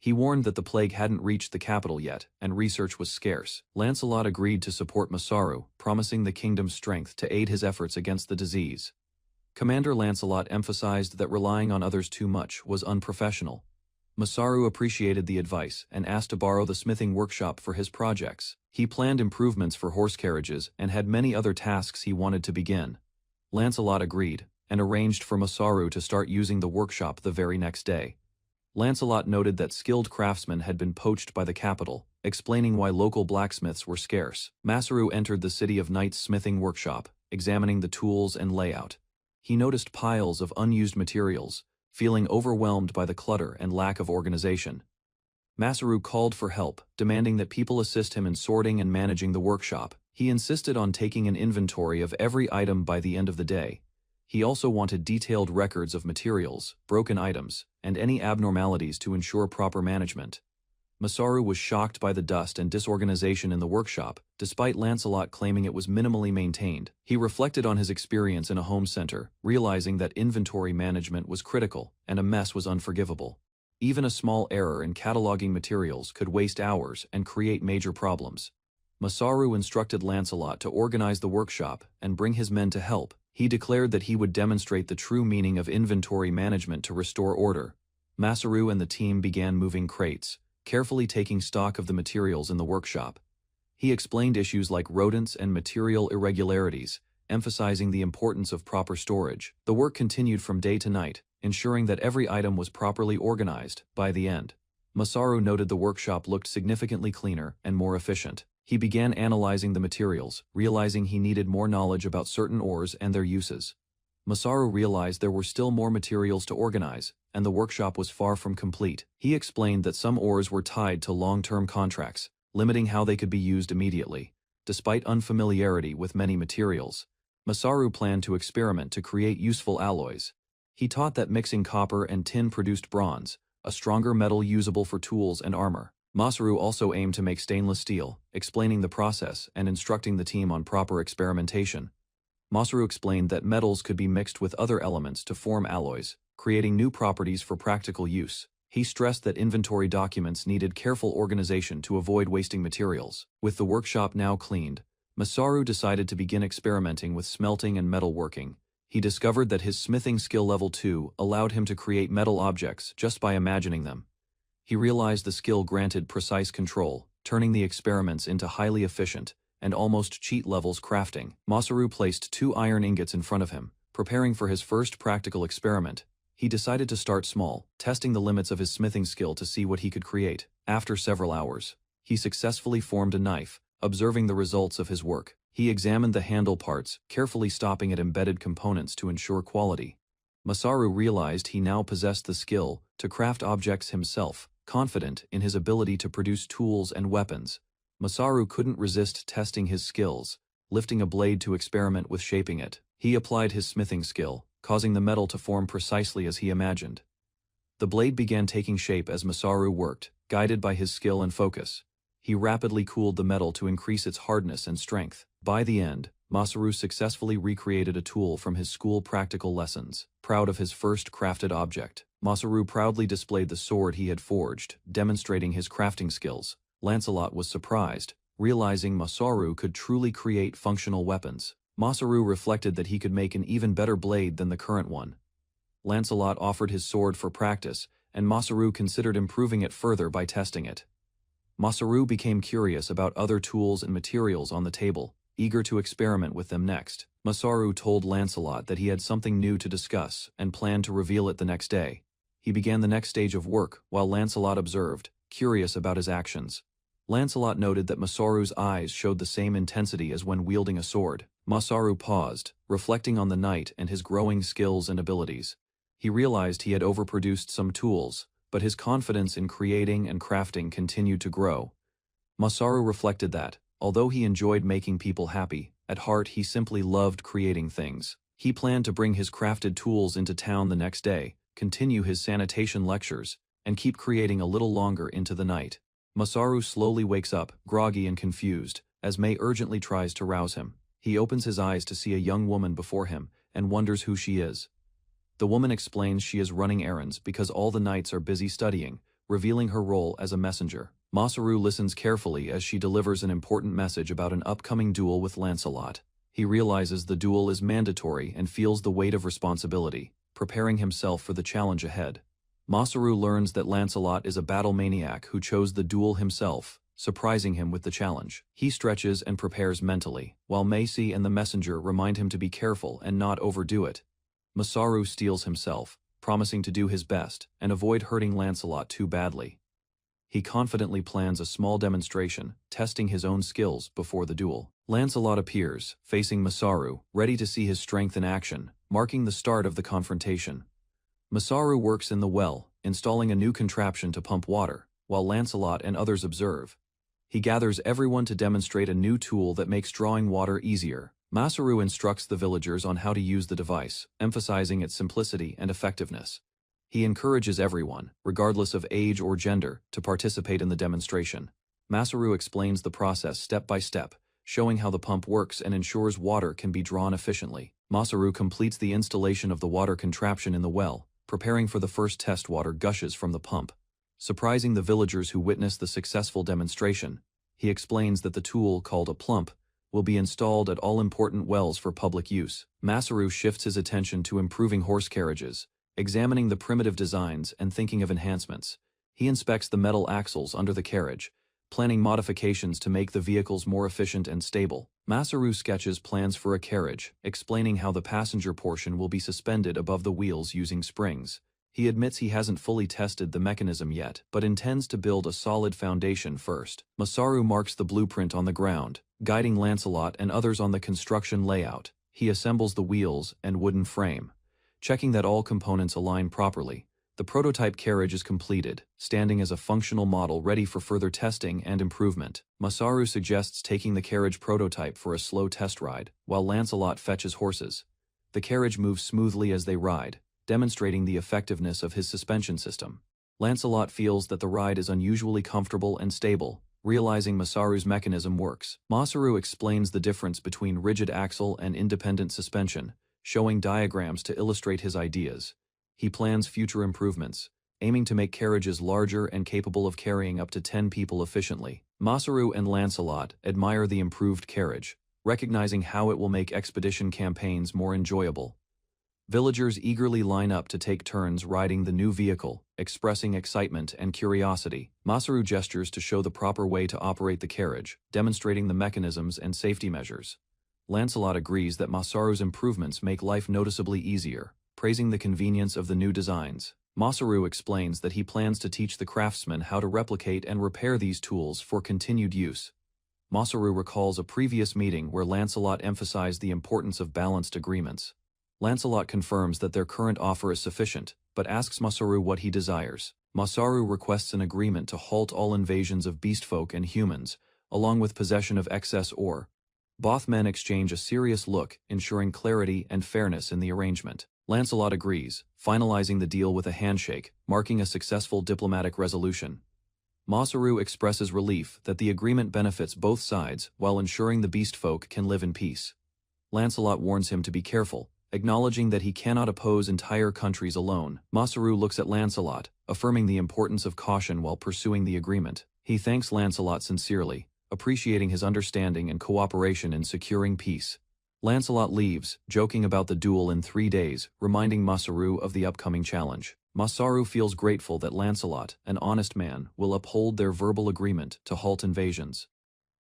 He warned that the plague hadn't reached the capital yet, and research was scarce. Lancelot agreed to support Masaru, promising the kingdom's strength to aid his efforts against the disease. Commander Lancelot emphasized that relying on others too much was unprofessional. Masaru appreciated the advice and asked to borrow the smithing workshop for his projects. He planned improvements for horse carriages and had many other tasks he wanted to begin. Lancelot agreed, and arranged for Masaru to start using the workshop the very next day. Lancelot noted that skilled craftsmen had been poached by the capital, explaining why local blacksmiths were scarce. Masaru entered the City of Knight's smithing workshop, examining the tools and layout. He noticed piles of unused materials, feeling overwhelmed by the clutter and lack of organization. Masaru called for help, demanding that people assist him in sorting and managing the workshop. He insisted on taking an inventory of every item by the end of the day. He also wanted detailed records of materials, broken items, and any abnormalities to ensure proper management. Masaru was shocked by the dust and disorganization in the workshop, despite Lancelot claiming it was minimally maintained. He reflected on his experience in a home center, realizing that inventory management was critical, and a mess was unforgivable. Even a small error in cataloging materials could waste hours and create major problems. Masaru instructed Lancelot to organize the workshop and bring his men to help. He declared that he would demonstrate the true meaning of inventory management to restore order. Masaru and the team began moving crates, carefully taking stock of the materials in the workshop. He explained issues like rodents and material irregularities, emphasizing the importance of proper storage. The work continued from day to night, ensuring that every item was properly organized. By the end, Masaru noted the workshop looked significantly cleaner and more efficient. He began analyzing the materials, realizing he needed more knowledge about certain ores and their uses. Masaru realized there were still more materials to organize, and the workshop was far from complete. He explained that some ores were tied to long-term contracts, limiting how they could be used immediately. Despite unfamiliarity with many materials, Masaru planned to experiment to create useful alloys. He taught that mixing copper and tin produced bronze, a stronger metal usable for tools and armor. Masaru also aimed to make stainless steel, explaining the process and instructing the team on proper experimentation. Masaru explained that metals could be mixed with other elements to form alloys, creating new properties for practical use. He stressed that inventory documents needed careful organization to avoid wasting materials. With the workshop now cleaned, Masaru decided to begin experimenting with smelting and metalworking. He discovered that his smithing skill level 2 allowed him to create metal objects just by imagining them. He realized the skill granted precise control, turning the experiments into highly efficient and almost cheat levels crafting. Masaru placed 2 iron ingots in front of him, preparing for his first practical experiment. He decided to start small, testing the limits of his smithing skill to see what he could create. After several hours, he successfully formed a knife. Observing the results of his work, he examined the handle parts, carefully stopping at embedded components to ensure quality. Masaru realized he now possessed the skill to craft objects himself. Confident in his ability to produce tools and weapons, Masaru couldn't resist testing his skills, lifting a blade to experiment with shaping it. He applied his smithing skill, causing the metal to form precisely as he imagined. The blade began taking shape as Masaru worked, guided by his skill and focus. He rapidly cooled the metal to increase its hardness and strength. By the end, Masaru successfully recreated a tool from his school practical lessons. Proud of his first crafted object, Masaru proudly displayed the sword he had forged, demonstrating his crafting skills. Lancelot was surprised, realizing Masaru could truly create functional weapons. Masaru reflected that he could make an even better blade than the current one. Lancelot offered his sword for practice, and Masaru considered improving it further by testing it. Masaru became curious about other tools and materials on the table, eager to experiment with them next. Masaru told Lancelot that he had something new to discuss and planned to reveal it the next day. He began the next stage of work while Lancelot observed, curious about his actions. Lancelot noted that Masaru's eyes showed the same intensity as when wielding a sword. Masaru paused, reflecting on the knight and his growing skills and abilities. He realized he had overproduced some tools, but his confidence in creating and crafting continued to grow. Masaru reflected that, although he enjoyed making people happy, at heart he simply loved creating things. He planned to bring his crafted tools into town the next day, continue his sanitation lectures, and keep creating a little longer into the night. Masaru slowly wakes up, groggy and confused, as May urgently tries to rouse him. He opens his eyes to see a young woman before him, and wonders who she is. The woman explains she is running errands because all the knights are busy studying, revealing her role as a messenger. Masaru listens carefully as she delivers an important message about an upcoming duel with Lancelot. He realizes the duel is mandatory and feels the weight of responsibility, preparing himself for the challenge ahead. Masaru learns that Lancelot is a battle maniac who chose the duel himself, surprising him with the challenge. He stretches and prepares mentally, while Macy and the messenger remind him to be careful and not overdo it. Masaru steels himself, promising to do his best and avoid hurting Lancelot too badly. He confidently plans a small demonstration, testing his own skills before the duel. Lancelot appears, facing Masaru, ready to see his strength in action, marking the start of the confrontation. Masaru works in the well, installing a new contraption to pump water, while Lancelot and others observe. He gathers everyone to demonstrate a new tool that makes drawing water easier. Masaru instructs the villagers on how to use the device, emphasizing its simplicity and effectiveness. He encourages everyone, regardless of age or gender, to participate in the demonstration. Masaru explains the process step by step, showing how the pump works and ensures water can be drawn efficiently. Masaru completes the installation of the water contraption in the well, preparing for the first test. Water gushes from the pump. Surprising the villagers who witness the successful demonstration, he explains that the tool, called a plump, will be installed at all important wells for public use. Masaru shifts his attention to improving horse carriages, examining the primitive designs and thinking of enhancements. He inspects the metal axles under the carriage, planning modifications to make the vehicles more efficient and stable. Masaru sketches plans for a carriage, explaining how the passenger portion will be suspended above the wheels using springs. He admits he hasn't fully tested the mechanism yet, but intends to build a solid foundation first. Masaru marks the blueprint on the ground, guiding Lancelot and others on the construction layout. He assembles the wheels and wooden frame, checking that all components align properly. The prototype carriage is completed, standing as a functional model ready for further testing and improvement. Masaru suggests taking the carriage prototype for a slow test ride, while Lancelot fetches horses. The carriage moves smoothly as they ride, demonstrating the effectiveness of his suspension system. Lancelot feels that the ride is unusually comfortable and stable, realizing Masaru's mechanism works. Masaru explains the difference between rigid axle and independent suspension, showing diagrams to illustrate his ideas. He plans future improvements, aiming to make carriages larger and capable of carrying up to 10 people efficiently. Masaru and Lancelot admire the improved carriage, recognizing how it will make expedition campaigns more enjoyable. Villagers eagerly line up to take turns riding the new vehicle, expressing excitement and curiosity. Masaru gestures to show the proper way to operate the carriage, demonstrating the mechanisms and safety measures. Lancelot agrees that Masaru's improvements make life noticeably easier, praising the convenience of the new designs. Masaru explains that he plans to teach the craftsmen how to replicate and repair these tools for continued use. Masaru recalls a previous meeting where Lancelot emphasized the importance of balanced agreements. Lancelot confirms that their current offer is sufficient, but asks Masaru what he desires. Masaru requests an agreement to halt all invasions of beastfolk and humans, along with possession of excess ore. Both men exchange a serious look, ensuring clarity and fairness in the arrangement. Lancelot agrees, finalizing the deal with a handshake, marking a successful diplomatic resolution. Masaru expresses relief that the agreement benefits both sides while ensuring the beastfolk can live in peace. Lancelot warns him to be careful, acknowledging that he cannot oppose entire countries alone. Masaru looks at Lancelot, affirming the importance of caution while pursuing the agreement. He thanks Lancelot sincerely, appreciating his understanding and cooperation in securing peace. Lancelot leaves, joking about the duel in 3 days, reminding Masaru of the upcoming challenge. Masaru feels grateful that Lancelot, an honest man, will uphold their verbal agreement to halt invasions.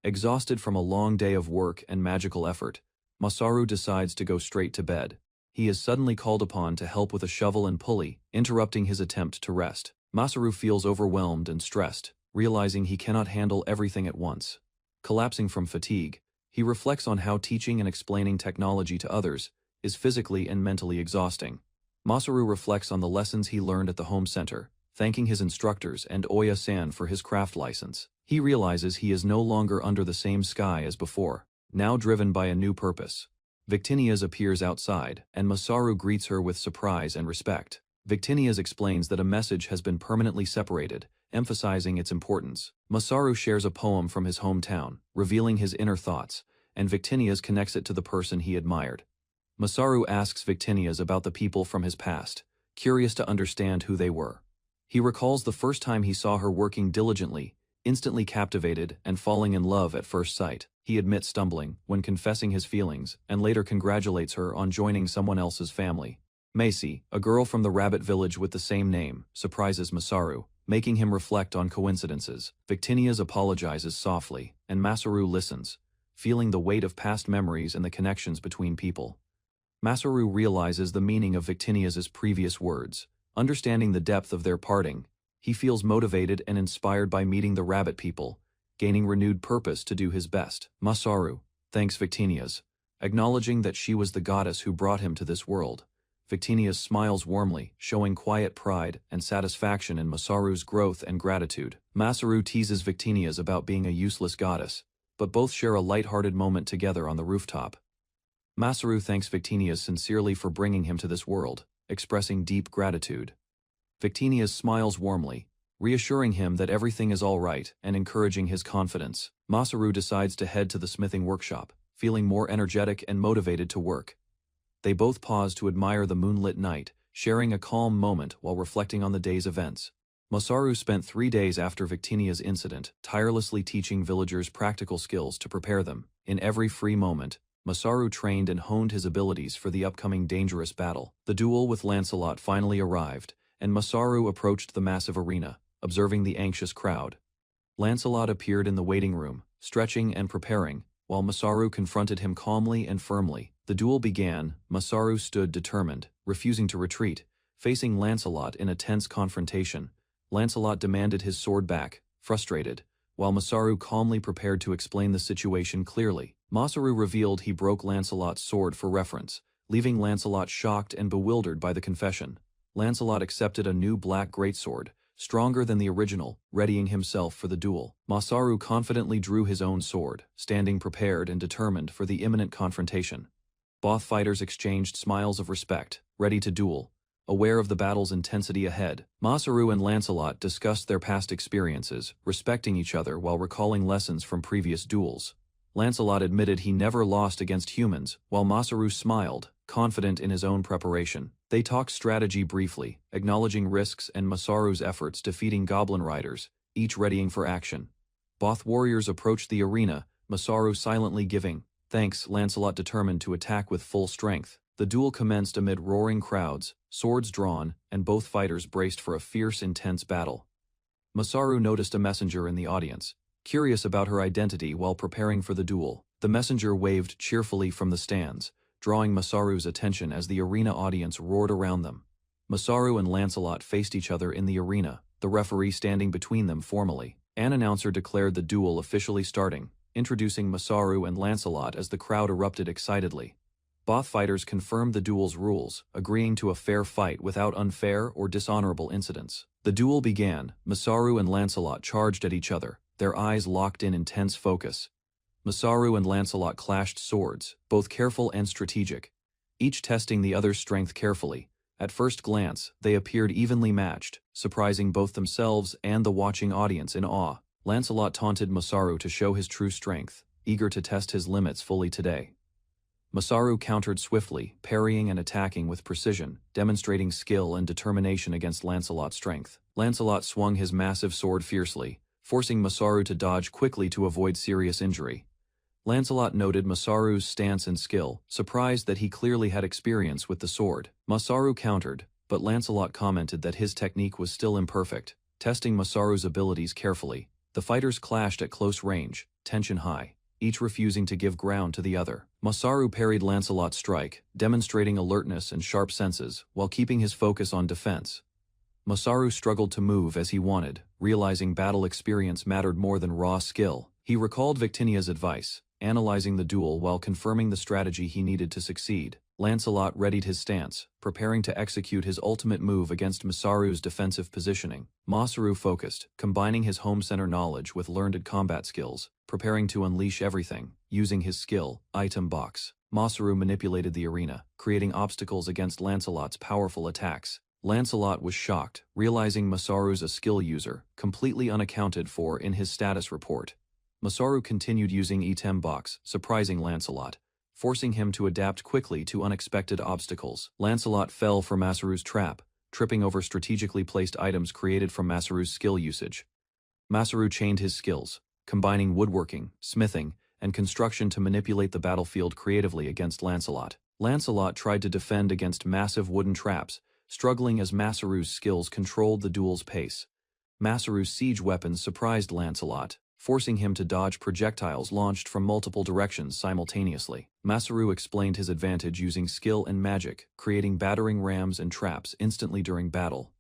Exhausted from a long day of work and magical effort, Masaru decides to go straight to bed. He is suddenly called upon to help with a shovel and pulley, interrupting his attempt to rest. Masaru feels overwhelmed and stressed, realizing he cannot handle everything at once. Collapsing from fatigue, he reflects on how teaching and explaining technology to others is physically and mentally exhausting. Masaru reflects on the lessons he learned at the home center, thanking his instructors and Oya-san for his craft license. He realizes he is no longer under the same sky as before, now driven by a new purpose. Victinias appears outside, and Masaru greets her with surprise and respect. Victinias explains that a message has been permanently separated, emphasizing its importance. Masaru shares a poem from his hometown, revealing his inner thoughts, and Victinias connects it to the person he admired. Masaru asks Victinias about the people from his past, curious to understand who they were. He recalls the first time he saw her working diligently, instantly captivated and falling in love at first sight. He admits stumbling when confessing his feelings and later congratulates her on joining someone else's family. Macy, a girl from the rabbit village with the same name, surprises Masaru, making him reflect on coincidences. Victinias apologizes softly, and Masaru listens, feeling the weight of past memories and the connections between people. Masaru realizes the meaning of Victinia's previous words. Understanding the depth of their parting, he feels motivated and inspired by meeting the rabbit people, gaining renewed purpose to do his best. Masaru thanks Victinia's, acknowledging that she was the goddess who brought him to this world. Victinia smiles warmly, showing quiet pride and satisfaction in Masaru's growth and gratitude. Masaru teases Victinia's about being a useless goddess, but both share a light-hearted moment together on the rooftop. Masaru thanks Victinia's sincerely for bringing him to this world, expressing deep gratitude. Victinia's smiles warmly, reassuring him that everything is all right and encouraging his confidence. Masaru decides to head to the smithing workshop, feeling more energetic and motivated to work. They both pause to admire the moonlit night, sharing a calm moment while reflecting on the day's events. Masaru spent 3 days after Victinia's incident, tirelessly teaching villagers practical skills to prepare them. In every free moment, Masaru trained and honed his abilities for the upcoming dangerous battle. The duel with Lancelot finally arrived, and Masaru approached the massive arena, observing the anxious crowd. Lancelot appeared in the waiting room, stretching and preparing, while Masaru confronted him calmly and firmly. The duel began. Masaru stood determined, refusing to retreat, facing Lancelot in a tense confrontation. Lancelot demanded his sword back, frustrated, while Masaru calmly prepared to explain the situation clearly. Masaru revealed he broke Lancelot's sword for reference, leaving Lancelot shocked and bewildered by the confession. Lancelot accepted a new black greatsword, stronger than the original, readying himself for the duel. Masaru confidently drew his own sword, standing prepared and determined for the imminent confrontation. Both fighters exchanged smiles of respect, ready to duel, aware of the battle's intensity ahead. Masaru and Lancelot discussed their past experiences, respecting each other while recalling lessons from previous duels. Lancelot admitted he never lost against humans, while Masaru smiled, confident in his own preparation. They talked strategy briefly, acknowledging risks and Masaru's efforts defeating goblin riders, each readying for action. Both warriors approached the arena, Masaru silently giving thanks. Lancelot determined to attack with full strength. The duel commenced amid roaring crowds, swords drawn, and both fighters braced for a fierce, intense battle. Masaru noticed a messenger in the audience, curious about her identity while preparing for the duel. The messenger waved cheerfully from the stands, drawing Masaru's attention as the arena audience roared around them. Masaru and Lancelot faced each other in the arena, the referee standing between them formally. An announcer declared the duel officially starting, introducing Masaru and Lancelot as the crowd erupted excitedly. Both fighters confirmed the duel's rules, agreeing to a fair fight without unfair or dishonorable incidents. The duel began. Masaru and Lancelot charged at each other, their eyes locked in intense focus. Masaru and Lancelot clashed swords, both careful and strategic, each testing the other's strength carefully. At first glance, they appeared evenly matched, surprising both themselves and the watching audience in awe. Lancelot taunted Masaru to show his true strength, eager to test his limits fully today. Masaru countered swiftly, parrying and attacking with precision, demonstrating skill and determination against Lancelot's strength. Lancelot swung his massive sword fiercely, forcing Masaru to dodge quickly to avoid serious injury. Lancelot noted Masaru's stance and skill, surprised that he clearly had experience with the sword. Masaru countered, but Lancelot commented that his technique was still imperfect, testing Masaru's abilities carefully. The fighters clashed at close range, tension high, each refusing to give ground to the other. Masaru parried Lancelot's strike, demonstrating alertness and sharp senses, while keeping his focus on defense. Masaru struggled to move as he wanted, realizing battle experience mattered more than raw skill. He recalled Victinia's advice, analyzing the duel while confirming the strategy he needed to succeed. Lancelot readied his stance, preparing to execute his ultimate move against Masaru's defensive positioning. Masaru focused, combining his home center knowledge with learned combat skills, preparing to unleash everything. Using his skill, item box, Masaru manipulated the arena, creating obstacles against Lancelot's powerful attacks. Lancelot was shocked, realizing Masaru's a skill user, completely unaccounted for in his status report. Masaru continued using item box, surprising Lancelot, forcing him to adapt quickly to unexpected obstacles. Lancelot fell for Masaru's trap, tripping over strategically placed items created from Masaru's skill usage. Masaru chained his skills, combining woodworking, smithing, and construction to manipulate the battlefield creatively against Lancelot. Lancelot tried to defend against massive wooden traps, struggling as Masaru's skills controlled the duel's pace. Masaru's siege weapons surprised Lancelot, forcing him to dodge projectiles launched from multiple directions simultaneously. Masaru explained his advantage using skill and magic, creating battering rams and traps instantly during battle.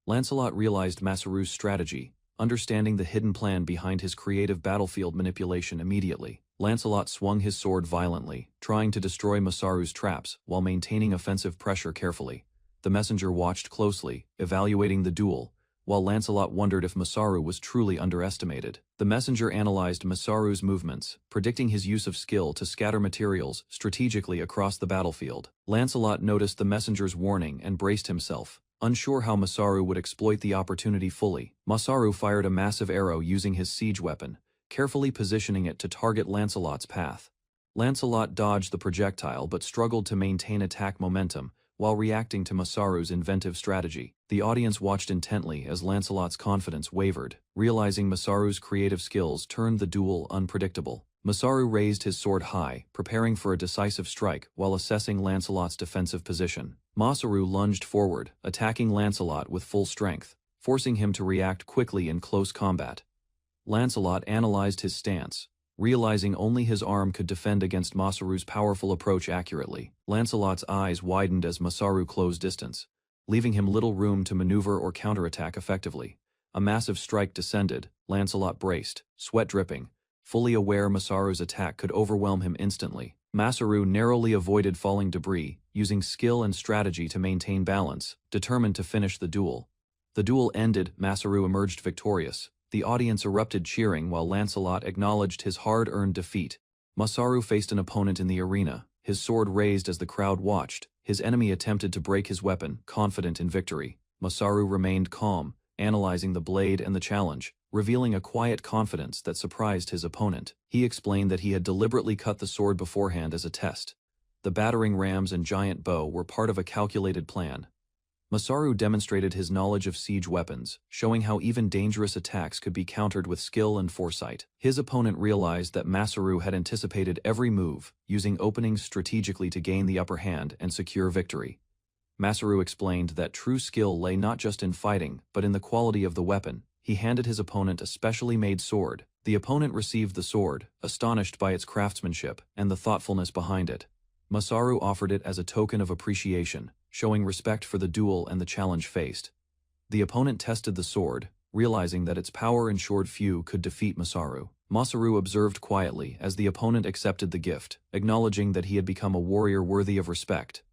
Lancelot realized Masaru's strategy, understanding the hidden plan behind his creative battlefield manipulation immediately. Lancelot swung his sword violently, trying to destroy Masaru's traps while maintaining offensive pressure carefully. The messenger watched closely, evaluating the duel, while Lancelot wondered if Masaru was truly underestimated. The messenger analyzed Masaru's movements, predicting his use of skill to scatter materials strategically across the battlefield. Lancelot noticed the messenger's warning and braced himself, unsure how Masaru would exploit the opportunity fully. Masaru fired a massive arrow using his siege weapon, carefully positioning it to target Lancelot's path. Lancelot dodged the projectile but struggled to maintain attack momentum while reacting to Masaru's inventive strategy. The audience watched intently as Lancelot's confidence wavered, realizing Masaru's creative skills turned the duel unpredictable. Masaru raised his sword high, preparing for a decisive strike while assessing Lancelot's defensive position. Masaru lunged forward, attacking Lancelot with full strength, forcing him to react quickly in close combat. Lancelot analyzed his stance, realizing only his arm could defend against Masaru's powerful approach accurately. Lancelot's eyes widened as Masaru closed distance, leaving him little room to maneuver or counterattack effectively. A massive strike descended. Lancelot braced, sweat dripping, fully aware Masaru's attack could overwhelm him instantly. Masaru narrowly avoided falling debris, using skill and strategy to maintain balance, determined to finish the duel. The duel ended. Masaru emerged victorious. The audience erupted cheering while Lancelot acknowledged his hard-earned defeat. Masaru faced an opponent in the arena, his sword raised as the crowd watched. His enemy attempted to break his weapon, confident in victory. Masaru remained calm, analyzing the blade and the challenge, revealing a quiet confidence that surprised his opponent. He explained that he had deliberately cut the sword beforehand as a test. The battering rams and giant bow were part of a calculated plan. Masaru demonstrated his knowledge of siege weapons, showing how even dangerous attacks could be countered with skill and foresight. His opponent realized that Masaru had anticipated every move, using openings strategically to gain the upper hand and secure victory. Masaru explained that true skill lay not just in fighting, but in the quality of the weapon. He handed his opponent a specially made sword. The opponent received the sword, astonished by its craftsmanship and the thoughtfulness behind it. Masaru offered it as a token of appreciation, showing respect for the duel and the challenge faced. The opponent tested the sword, realizing that its power ensured few could defeat Masaru. Masaru observed quietly as the opponent accepted the gift, acknowledging that he had become a warrior worthy of respect.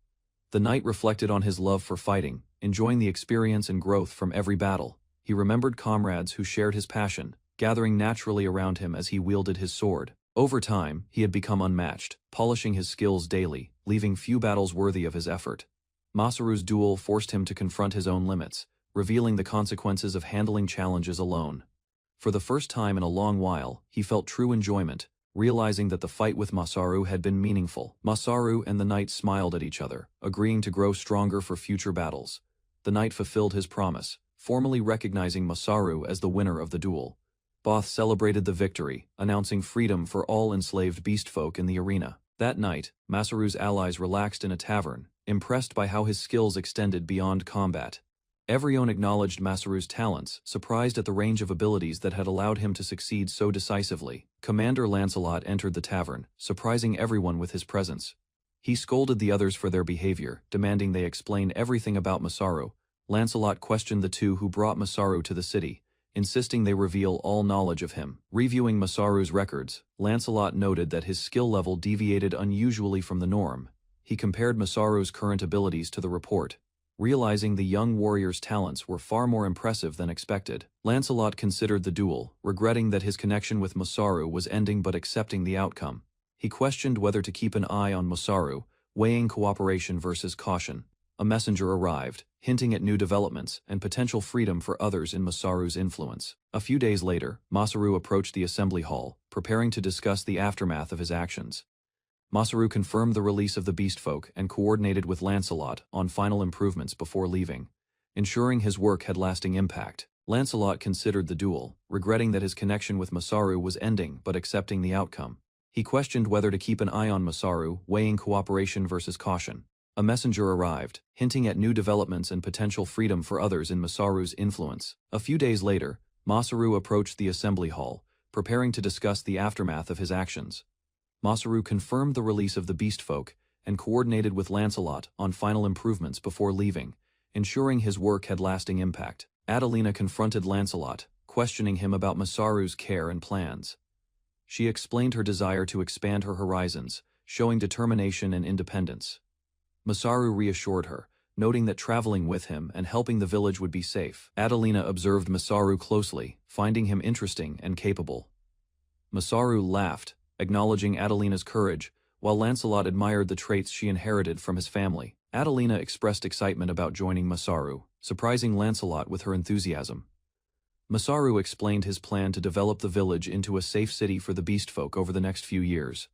The knight reflected on his love for fighting, enjoying the experience and growth from every battle. He remembered comrades who shared his passion, gathering naturally around him as he wielded his sword. Over time, he had become unmatched, polishing his skills daily, leaving few battles worthy of his effort. Masaru's duel forced him to confront his own limits, revealing the consequences of handling challenges alone. For the first time in a long while, he felt true enjoyment, realizing that the fight with Masaru had been meaningful. Masaru and the knight smiled at each other, agreeing to grow stronger for future battles. The knight fulfilled his promise, formally recognizing Masaru as the winner of the duel. Both celebrated the victory, announcing freedom for all enslaved beastfolk in the arena. That night, Masaru's allies relaxed in a tavern, impressed by how his skills extended beyond combat. Everyone acknowledged Masaru's talents, surprised at the range of abilities that had allowed him to succeed so decisively. Commander Lancelot entered the tavern, surprising everyone with his presence. He scolded the others for their behavior, demanding they explain everything about Masaru. Lancelot questioned the two who brought Masaru to the city, insisting they reveal all knowledge of him. Reviewing Masaru's records, Lancelot noted that his skill level deviated unusually from the norm. He compared Masaru's current abilities to the report, realizing the young warrior's talents were far more impressive than expected. Lancelot considered the duel, regretting that his connection with Masaru was ending but accepting the outcome. He questioned whether to keep an eye on Masaru, weighing cooperation versus caution. A messenger arrived, hinting at new developments and potential freedom for others in Masaru's influence. A few days later, Masaru approached the assembly hall, preparing to discuss the aftermath of his actions. Masaru confirmed the release of the beastfolk and coordinated with Lancelot on final improvements before leaving, ensuring his work had lasting impact. Lancelot considered the duel, regretting that his connection with Masaru was ending but accepting the outcome. He questioned whether to keep an eye on Masaru, weighing cooperation versus caution. A messenger arrived, hinting at new developments and potential freedom for others in Masaru's influence. A few days later, Masaru approached the assembly hall, preparing to discuss the aftermath of his actions. Masaru confirmed the release of the beast folk and coordinated with Lancelot on final improvements before leaving, ensuring his work had lasting impact. Adelina confronted Lancelot, questioning him about Masaru's care and plans. She explained her desire to expand her horizons, showing determination and independence. Masaru reassured her, noting that traveling with him and helping the village would be safe. Adelina observed Masaru closely, finding him interesting and capable. Masaru laughed, acknowledging Adelina's courage, while Lancelot admired the traits she inherited from his family. Adelina expressed excitement about joining Masaru, surprising Lancelot with her enthusiasm. Masaru explained his plan to develop the village into a safe city for the beastfolk over the next few years.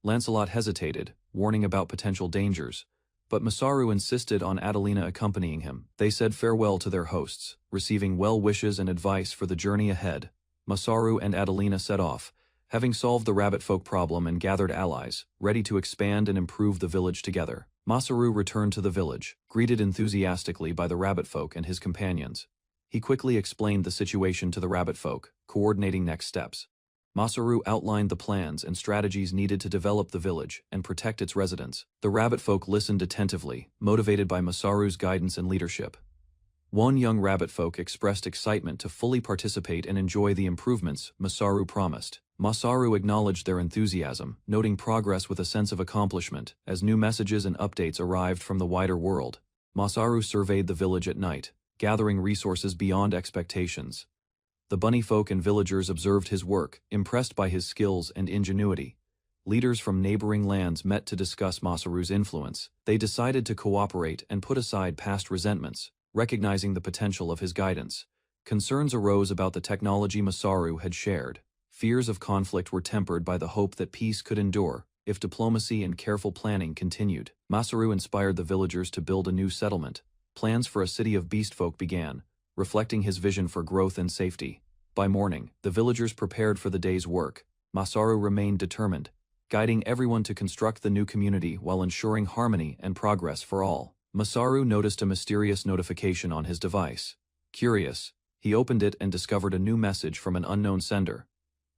Lancelot hesitated, warning about potential dangers, but Masaru insisted on Adelina accompanying him. They said farewell to their hosts, receiving well wishes and advice for the journey ahead. Masaru and Adelina set off, having solved the rabbit folk problem and gathered allies, ready to expand and improve the village together. Masaru returned to the village, greeted enthusiastically by the rabbit folk and his companions. He quickly explained the situation to the rabbit folk, coordinating next steps. Masaru outlined the plans and strategies needed to develop the village and protect its residents. The rabbit folk listened attentively, motivated by Masaru's guidance and leadership. One young rabbit folk expressed excitement to fully participate and enjoy the improvements Masaru promised. Masaru acknowledged their enthusiasm, noting progress with a sense of accomplishment as new messages and updates arrived from the wider world. Masaru surveyed the village at night, gathering resources beyond expectations. The bunny folk and villagers observed his work, impressed by his skills and ingenuity. Leaders from neighboring lands met to discuss Masaru's influence. They decided to cooperate and put aside past resentments, recognizing the potential of his guidance. Concerns arose about the technology Masaru had shared. Fears of conflict were tempered by the hope that peace could endure if diplomacy and careful planning continued. Masaru inspired the villagers to build a new settlement. Plans for a city of beastfolk began, reflecting his vision for growth and safety. By morning, the villagers prepared for the day's work. Masaru remained determined, guiding everyone to construct the new community while ensuring harmony and progress for all. Masaru noticed a mysterious notification on his device. Curious, he opened it and discovered a new message from an unknown sender.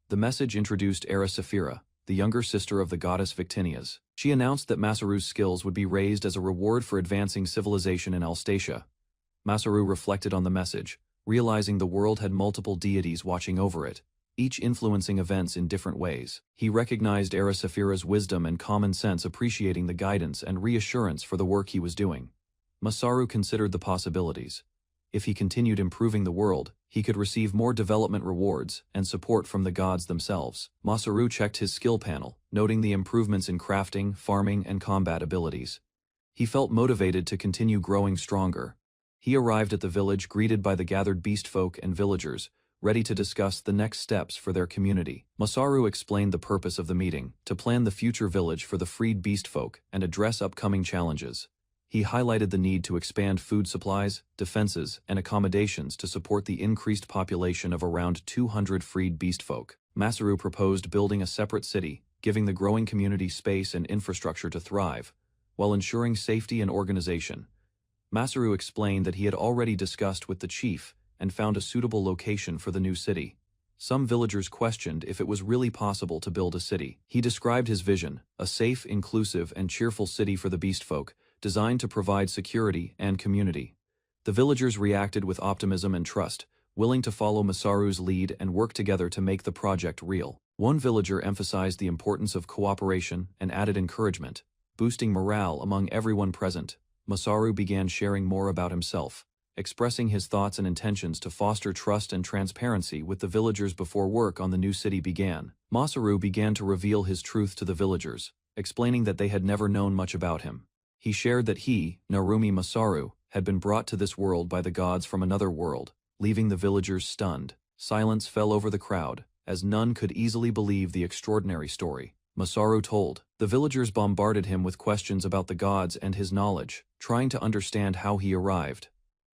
The message introduced Saphira, the younger sister of the goddess Victinias. She announced that Masaru's skills would be raised as a reward for advancing civilization in Alstatia. Masaru reflected on the message, realizing the world had multiple deities watching over it, each influencing events in different ways. He recognized Saphira's wisdom and common sense, appreciating the guidance and reassurance for the work he was doing. Masaru considered the possibilities. If he continued improving the world, he could receive more development rewards and support from the gods themselves. Masaru checked his skill panel, noting the improvements in crafting, farming, and combat abilities. He felt motivated to continue growing stronger. He arrived at the village greeted by the gathered beastfolk and villagers, ready to discuss the next steps for their community. Masaru explained the purpose of the meeting, to plan the future village for the freed beastfolk and address upcoming challenges. He highlighted the need to expand food supplies, defenses, and accommodations to support the increased population of around 200 freed beastfolk. Masaru proposed building a separate city, giving the growing community space and infrastructure to thrive, while ensuring safety and organization. Masaru explained that he had already discussed with the chief and found a suitable location for the new city. Some villagers questioned if it was really possible to build a city. He described his vision, a safe, inclusive, and cheerful city for the beastfolk, designed to provide security and community. The villagers reacted with optimism and trust, willing to follow Masaru's lead and work together to make the project real. One villager emphasized the importance of cooperation and added encouragement, boosting morale among everyone present. Masaru began sharing more about himself, expressing his thoughts and intentions to foster trust and transparency with the villagers before work on the new city began. Masaru began to reveal his truth to the villagers, explaining that they had never known much about him. He shared that he, Narumi Masaru, had been brought to this world by the gods from another world, leaving the villagers stunned. Silence fell over the crowd, as none could easily believe the extraordinary story Masaru told. The villagers bombarded him with questions about the gods and his knowledge, trying to understand how he arrived.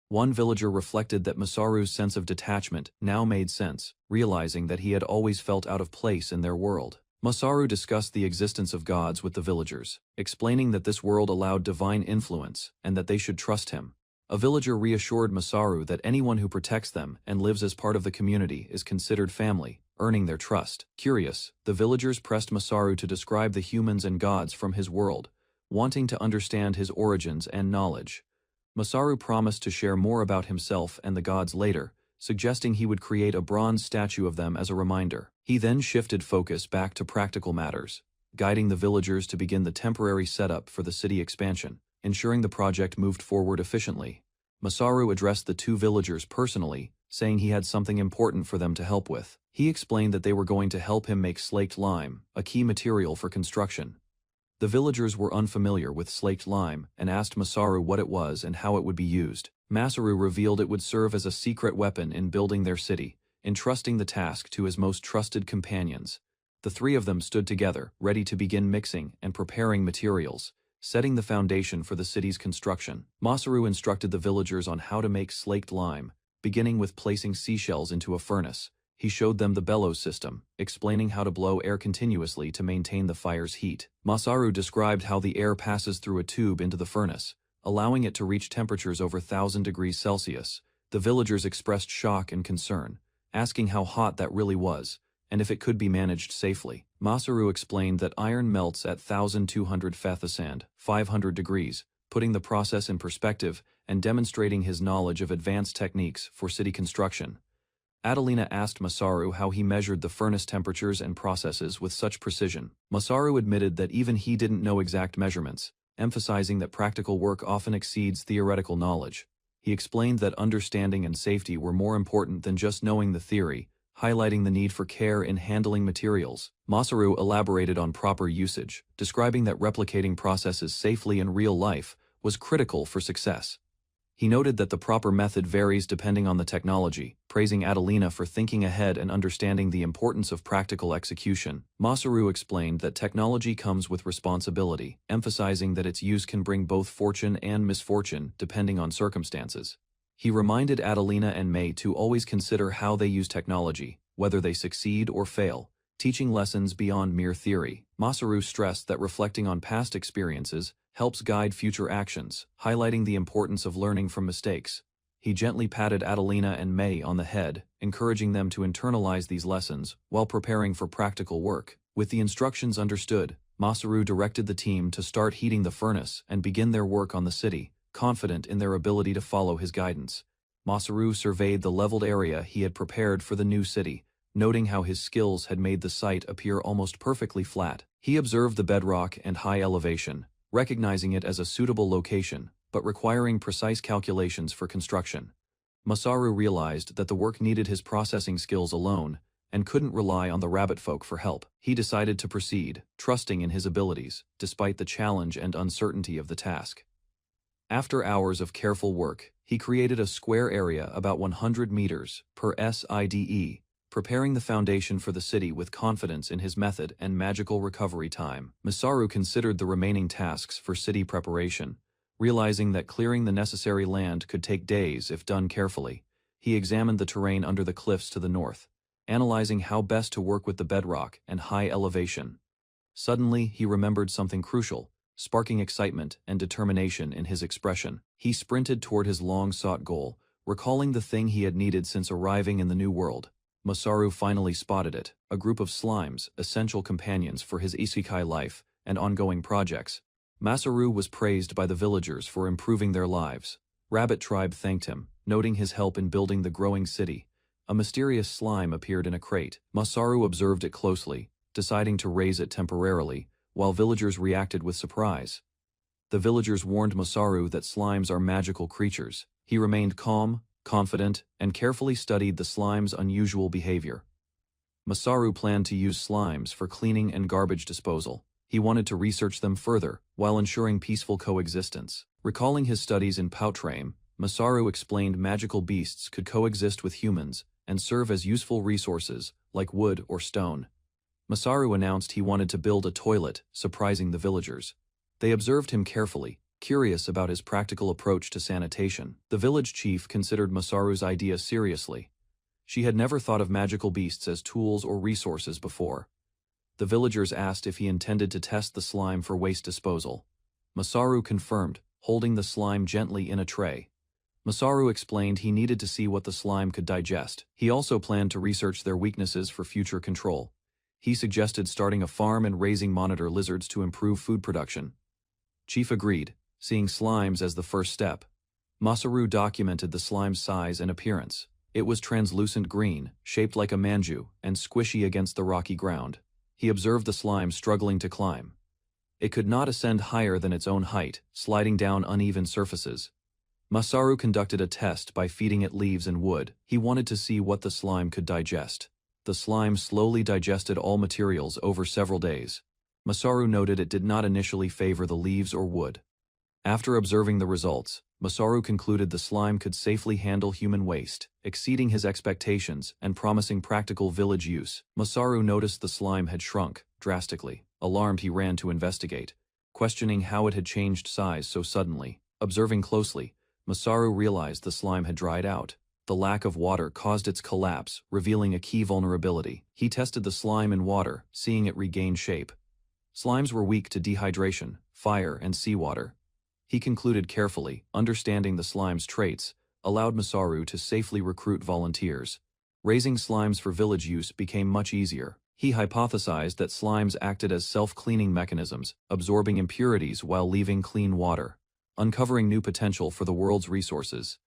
One villager reflected that Masaru's sense of detachment now made sense, realizing that he had always felt out of place in their world. Masaru discussed the existence of gods with the villagers, explaining that this world allowed divine influence and that they should trust him. A villager reassured Masaru that anyone who protects them and lives as part of the community is considered family, earning their trust. Curious, the villagers pressed Masaru to describe the humans and gods from his world, wanting to understand his origins and knowledge. Masaru promised to share more about himself and the gods later, suggesting he would create a bronze statue of them as a reminder. He then shifted focus back to practical matters, guiding the villagers to begin the temporary setup for the city expansion, ensuring the project moved forward efficiently. Masaru addressed the two villagers personally, saying he had something important for them to help with. He explained that they were going to help him make slaked lime, a key material for construction. The villagers were unfamiliar with slaked lime and asked Masaru what it was and how it would be used. Masaru revealed it would serve as a secret weapon in building their city, entrusting the task to his most trusted companions. The three of them stood together, ready to begin mixing and preparing materials, setting the foundation for the city's construction. Masaru instructed the villagers on how to make slaked lime, beginning with placing seashells into a furnace. He showed them the bellows system, explaining how to blow air continuously to maintain the fire's heat. Masaru described how the air passes through a tube into the furnace, allowing it to reach temperatures over 1,000 degrees Celsius. The villagers expressed shock and concern, asking how hot that really was, and if it could be managed safely. Masaru explained that iron melts at 1,200 Fathasand, 500 degrees, putting the process in perspective and demonstrating his knowledge of advanced techniques for city construction. Adelina asked Masaru how he measured the furnace temperatures and processes with such precision. Masaru admitted that even he didn't know exact measurements, emphasizing that practical work often exceeds theoretical knowledge. He explained that understanding and safety were more important than just knowing the theory, highlighting the need for care in handling materials. Masaru elaborated on proper usage, describing that replicating processes safely in real life was critical for success. He noted that the proper method varies depending on the technology, praising Adelina for thinking ahead and understanding the importance of practical execution. Masaru explained that technology comes with responsibility, emphasizing that its use can bring both fortune and misfortune depending on circumstances. He reminded Adelina and May to always consider how they use technology, whether they succeed or fail, teaching lessons beyond mere theory. Masaru stressed that reflecting on past experiences helps guide future actions, highlighting the importance of learning from mistakes. He gently patted Adelina and May on the head, encouraging them to internalize these lessons while preparing for practical work. With the instructions understood, Masaru directed the team to start heating the furnace and begin their work on the city, confident in their ability to follow his guidance. Masaru surveyed the leveled area he had prepared for the new city, noting how his skills had made the site appear almost perfectly flat. He observed the bedrock and high elevation, recognizing it as a suitable location, but requiring precise calculations for construction. Masaru realized that the work needed his processing skills alone, and couldn't rely on the rabbit folk for help. He decided to proceed, trusting in his abilities, despite the challenge and uncertainty of the task. After hours of careful work, he created a square area about 100 meters per SIDE, preparing the foundation for the city with confidence in his method and magical recovery time. Masaru considered the remaining tasks for city preparation, realizing that clearing the necessary land could take days if done carefully. He examined the terrain under the cliffs to the north, analyzing how best to work with the bedrock and high elevation. Suddenly, he remembered something crucial, sparking excitement and determination in his expression. He sprinted toward his long-sought goal, recalling the thing he had needed since arriving in the new world. Masaru finally spotted it, a group of slimes, essential companions for his Isekai life and ongoing projects. Masaru was praised by the villagers for improving their lives. Rabbit Tribe thanked him, noting his help in building the growing city. A mysterious slime appeared in a crate. Masaru observed it closely, deciding to raise it temporarily, while villagers reacted with surprise. The villagers warned Masaru that slimes are magical creatures. He remained calm, confident, and carefully studied the slime's unusual behavior. Masaru planned to use slimes for cleaning and garbage disposal. He wanted to research them further, while ensuring peaceful coexistence. Recalling his studies in Poutrame, Masaru explained magical beasts could coexist with humans and serve as useful resources, like wood or stone. Masaru announced he wanted to build a toilet, surprising the villagers. They observed him carefully, curious about his practical approach to sanitation. The village chief considered Masaru's idea seriously. She had never thought of magical beasts as tools or resources before. The villagers asked if he intended to test the slime for waste disposal. Masaru confirmed, holding the slime gently in a tray. Masaru explained he needed to see what the slime could digest. He also planned to research their weaknesses for future control. He suggested starting a farm and raising monitor lizards to improve food production. Chief agreed, seeing slimes as the first step. Masaru documented the slime's size and appearance. It was translucent green, shaped like a manju, and squishy against the rocky ground. He observed the slime struggling to climb. It could not ascend higher than its own height, sliding down uneven surfaces. Masaru conducted a test by feeding it leaves and wood. He wanted to see what the slime could digest. The slime slowly digested all materials over several days. Masaru noted it did not initially favor the leaves or wood. After observing the results, Masaru concluded the slime could safely handle human waste, exceeding his expectations and promising practical village use. Masaru noticed the slime had shrunk drastically. Alarmed, he ran to investigate, questioning how it had changed size so suddenly. Observing closely, Masaru realized the slime had dried out. The lack of water caused its collapse, revealing a key vulnerability. He tested the slime in water, seeing it regain shape. Slimes were weak to dehydration, fire, and seawater. He concluded carefully, understanding the slime's traits, allowed Masaru to safely recruit volunteers. Raising slimes for village use became much easier. He hypothesized that slimes acted as self-cleaning mechanisms, absorbing impurities while leaving clean water, uncovering new potential for the world's resources.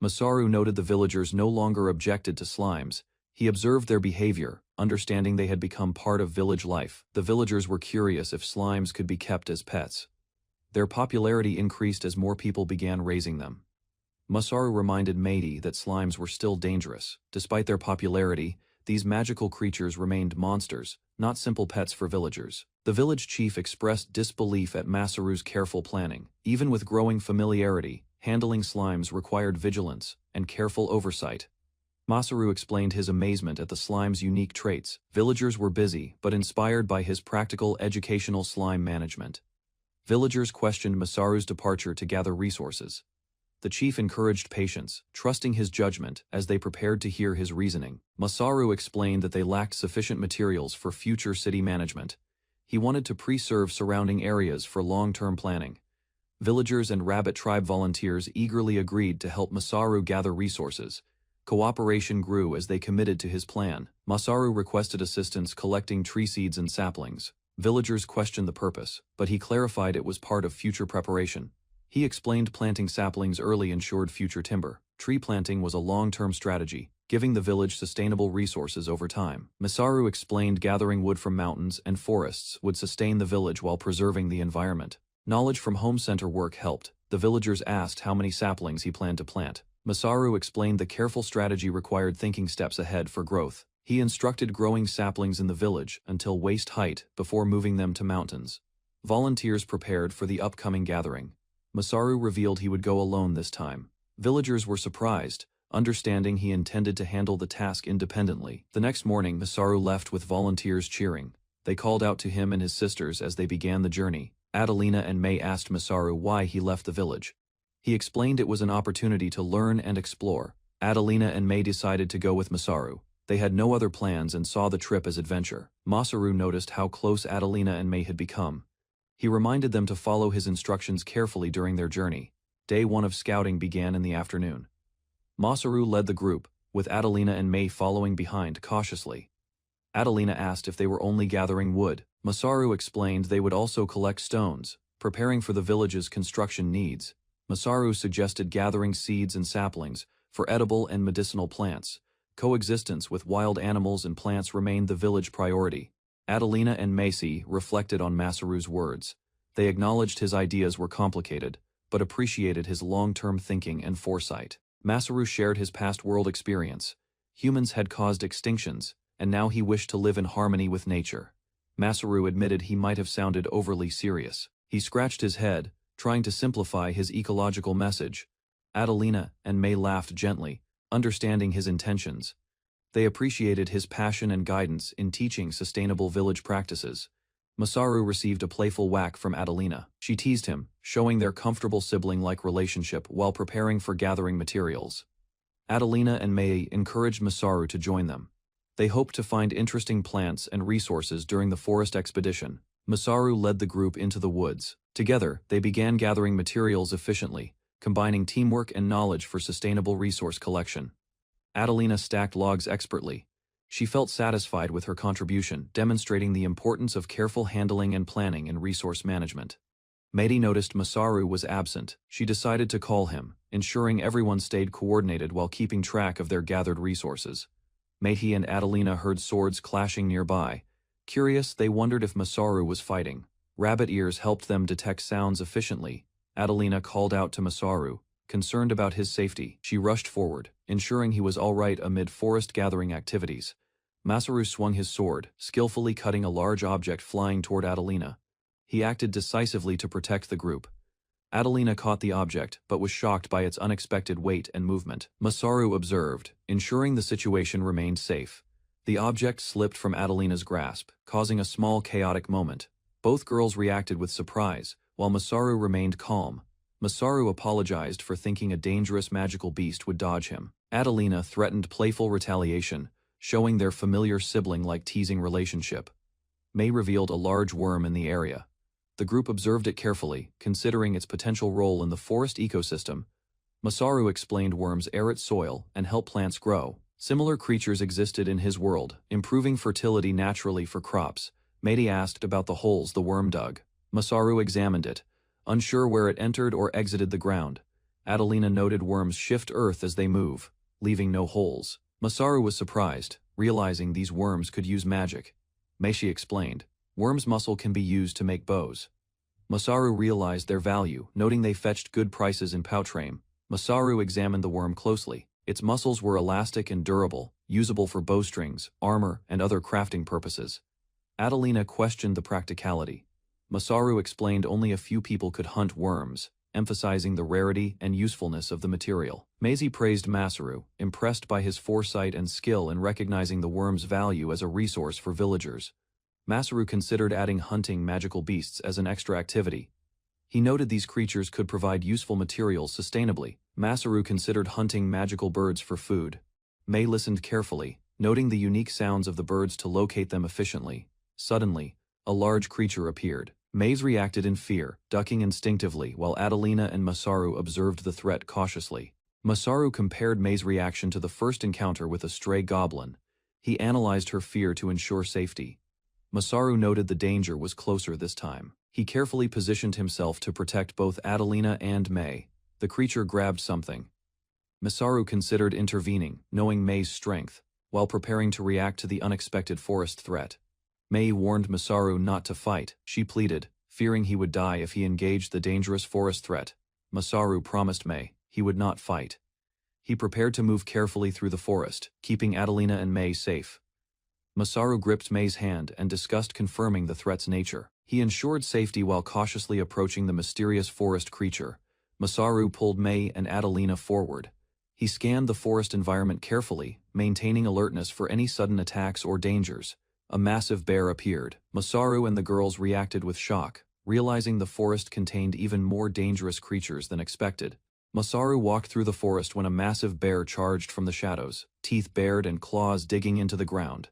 Masaru noted the villagers no longer objected to slimes. He observed their behavior, understanding they had become part of village life. The villagers were curious if slimes could be kept as pets. Their popularity increased as more people began raising them. Masaru reminded Meidi that slimes were still dangerous. Despite their popularity, these magical creatures remained monsters, not simple pets for villagers. The village chief expressed disbelief at Masaru's careful planning. Even with growing familiarity, handling slimes required vigilance and careful oversight. Masaru explained his amazement at the slime's unique traits. Villagers were busy, but inspired by his practical educational slime management. Villagers questioned Masaru's departure to gather resources. The chief encouraged patience, trusting his judgment as they prepared to hear his reasoning. Masaru explained that they lacked sufficient materials for future city management. He wanted to preserve surrounding areas for long-term planning. Villagers and rabbit tribe volunteers eagerly agreed to help Masaru gather resources. Cooperation grew as they committed to his plan. Masaru requested assistance collecting tree seeds and saplings. Villagers questioned the purpose, but he clarified it was part of future preparation. He explained planting saplings early ensured future timber. Tree planting was a long-term strategy, giving the village sustainable resources over time. Masaru explained gathering wood from mountains and forests would sustain the village while preserving the environment. Knowledge from home center work helped. The villagers asked how many saplings he planned to plant. Masaru explained the careful strategy required thinking steps ahead for growth. He instructed growing saplings in the village until waist height before moving them to mountains. Volunteers prepared for the upcoming gathering. Masaru revealed he would go alone this time. Villagers were surprised, understanding he intended to handle the task independently. The next morning, Masaru left with volunteers cheering. They called out to him and his sisters as they began the journey. Adelina and May asked Masaru why he left the village. He explained it was an opportunity to learn and explore. Adelina and May decided to go with Masaru. They had no other plans and saw the trip as adventure. Masaru noticed how close Adelina and May had become. He reminded them to follow his instructions carefully during their journey. Day 1 of scouting began in the afternoon. Masaru led the group, with Adelina and May following behind cautiously. Adelina asked if they were only gathering wood. Masaru explained they would also collect stones, preparing for the village's construction needs. Masaru suggested gathering seeds and saplings for edible and medicinal plants. Coexistence with wild animals and plants remained the village priority. Adelina and Macy reflected on Masaru's words. They acknowledged his ideas were complicated, but appreciated his long-term thinking and foresight. Masaru shared his past world experience. Humans had caused extinctions, and now he wished to live in harmony with nature. Masaru admitted he might have sounded overly serious. He scratched his head, trying to simplify his ecological message. Adelina and May laughed gently, understanding his intentions. They appreciated his passion and guidance in teaching sustainable village practices. Masaru received a playful whack from Adelina. She teased him, showing their comfortable sibling-like relationship while preparing for gathering materials. Adelina and May encouraged Masaru to join them. They hoped to find interesting plants and resources during the forest expedition. Masaru led the group into the woods. Together, they began gathering materials efficiently, combining teamwork and knowledge for sustainable resource collection. Adelina stacked logs expertly. She felt satisfied with her contribution, demonstrating the importance of careful handling and planning in resource management. Mei noticed Masaru was absent. She decided to call him, ensuring everyone stayed coordinated while keeping track of their gathered resources. Mei and Adelina heard swords clashing nearby. Curious, they wondered if Masaru was fighting. Rabbit ears helped them detect sounds efficiently. Adelina called out to Masaru, concerned about his safety. She rushed forward, ensuring he was all right amid forest gathering activities. Masaru swung his sword, skillfully cutting a large object flying toward Adelina. He acted decisively to protect the group. Adelina caught the object, but was shocked by its unexpected weight and movement. Masaru observed, ensuring the situation remained safe. The object slipped from Adelina's grasp, causing a small chaotic moment. Both girls reacted with surprise, while Masaru remained calm. Masaru apologized for thinking a dangerous magical beast would dodge him. Adelina threatened playful retaliation, showing their familiar sibling-like teasing relationship. Mei revealed a large worm in the area. The group observed it carefully, considering its potential role in the forest ecosystem. Masaru explained worms aerate soil and help plants grow. Similar creatures existed in his world, improving fertility naturally for crops. Mei asked about the holes the worm dug. Masaru examined it, unsure where it entered or exited the ground. Adelina noted worms shift earth as they move, leaving no holes. Masaru was surprised, realizing these worms could use magic. Mei explained, worms' muscle can be used to make bows. Masaru realized their value, noting they fetched good prices in pouchframe. Masaru examined the worm closely. Its muscles were elastic and durable, usable for bowstrings, armor, and other crafting purposes. Adelina questioned the practicality. Masaru explained only a few people could hunt worms, emphasizing the rarity and usefulness of the material. Mei praised Masaru, impressed by his foresight and skill in recognizing the worm's value as a resource for villagers. Masaru considered adding hunting magical beasts as an extra activity. He noted these creatures could provide useful materials sustainably. Masaru considered hunting magical birds for food. Mei listened carefully, noting the unique sounds of the birds to locate them efficiently. Suddenly, a large creature appeared. Mei reacted in fear, ducking instinctively while Adelina and Masaru observed the threat cautiously. Masaru compared Mei's reaction to the first encounter with a stray goblin. He analyzed her fear to ensure safety. Masaru noted the danger was closer this time. He carefully positioned himself to protect both Adelina and Mei. The creature grabbed something. Masaru considered intervening, knowing Mei's strength, while preparing to react to the unexpected forest threat. Mei warned Masaru not to fight. She pleaded, fearing he would die if he engaged the dangerous forest threat. Masaru promised Mei he would not fight. He prepared to move carefully through the forest, keeping Adelina and Mei safe. Masaru gripped Mei's hand and discussed confirming the threat's nature. He ensured safety while cautiously approaching the mysterious forest creature. Masaru pulled Mei and Adelina forward. He scanned the forest environment carefully, maintaining alertness for any sudden attacks or dangers. A massive bear appeared. Masaru and the girls reacted with shock, realizing the forest contained even more dangerous creatures than expected. Masaru walked through the forest when a massive bear charged from the shadows, teeth bared and claws digging into the ground.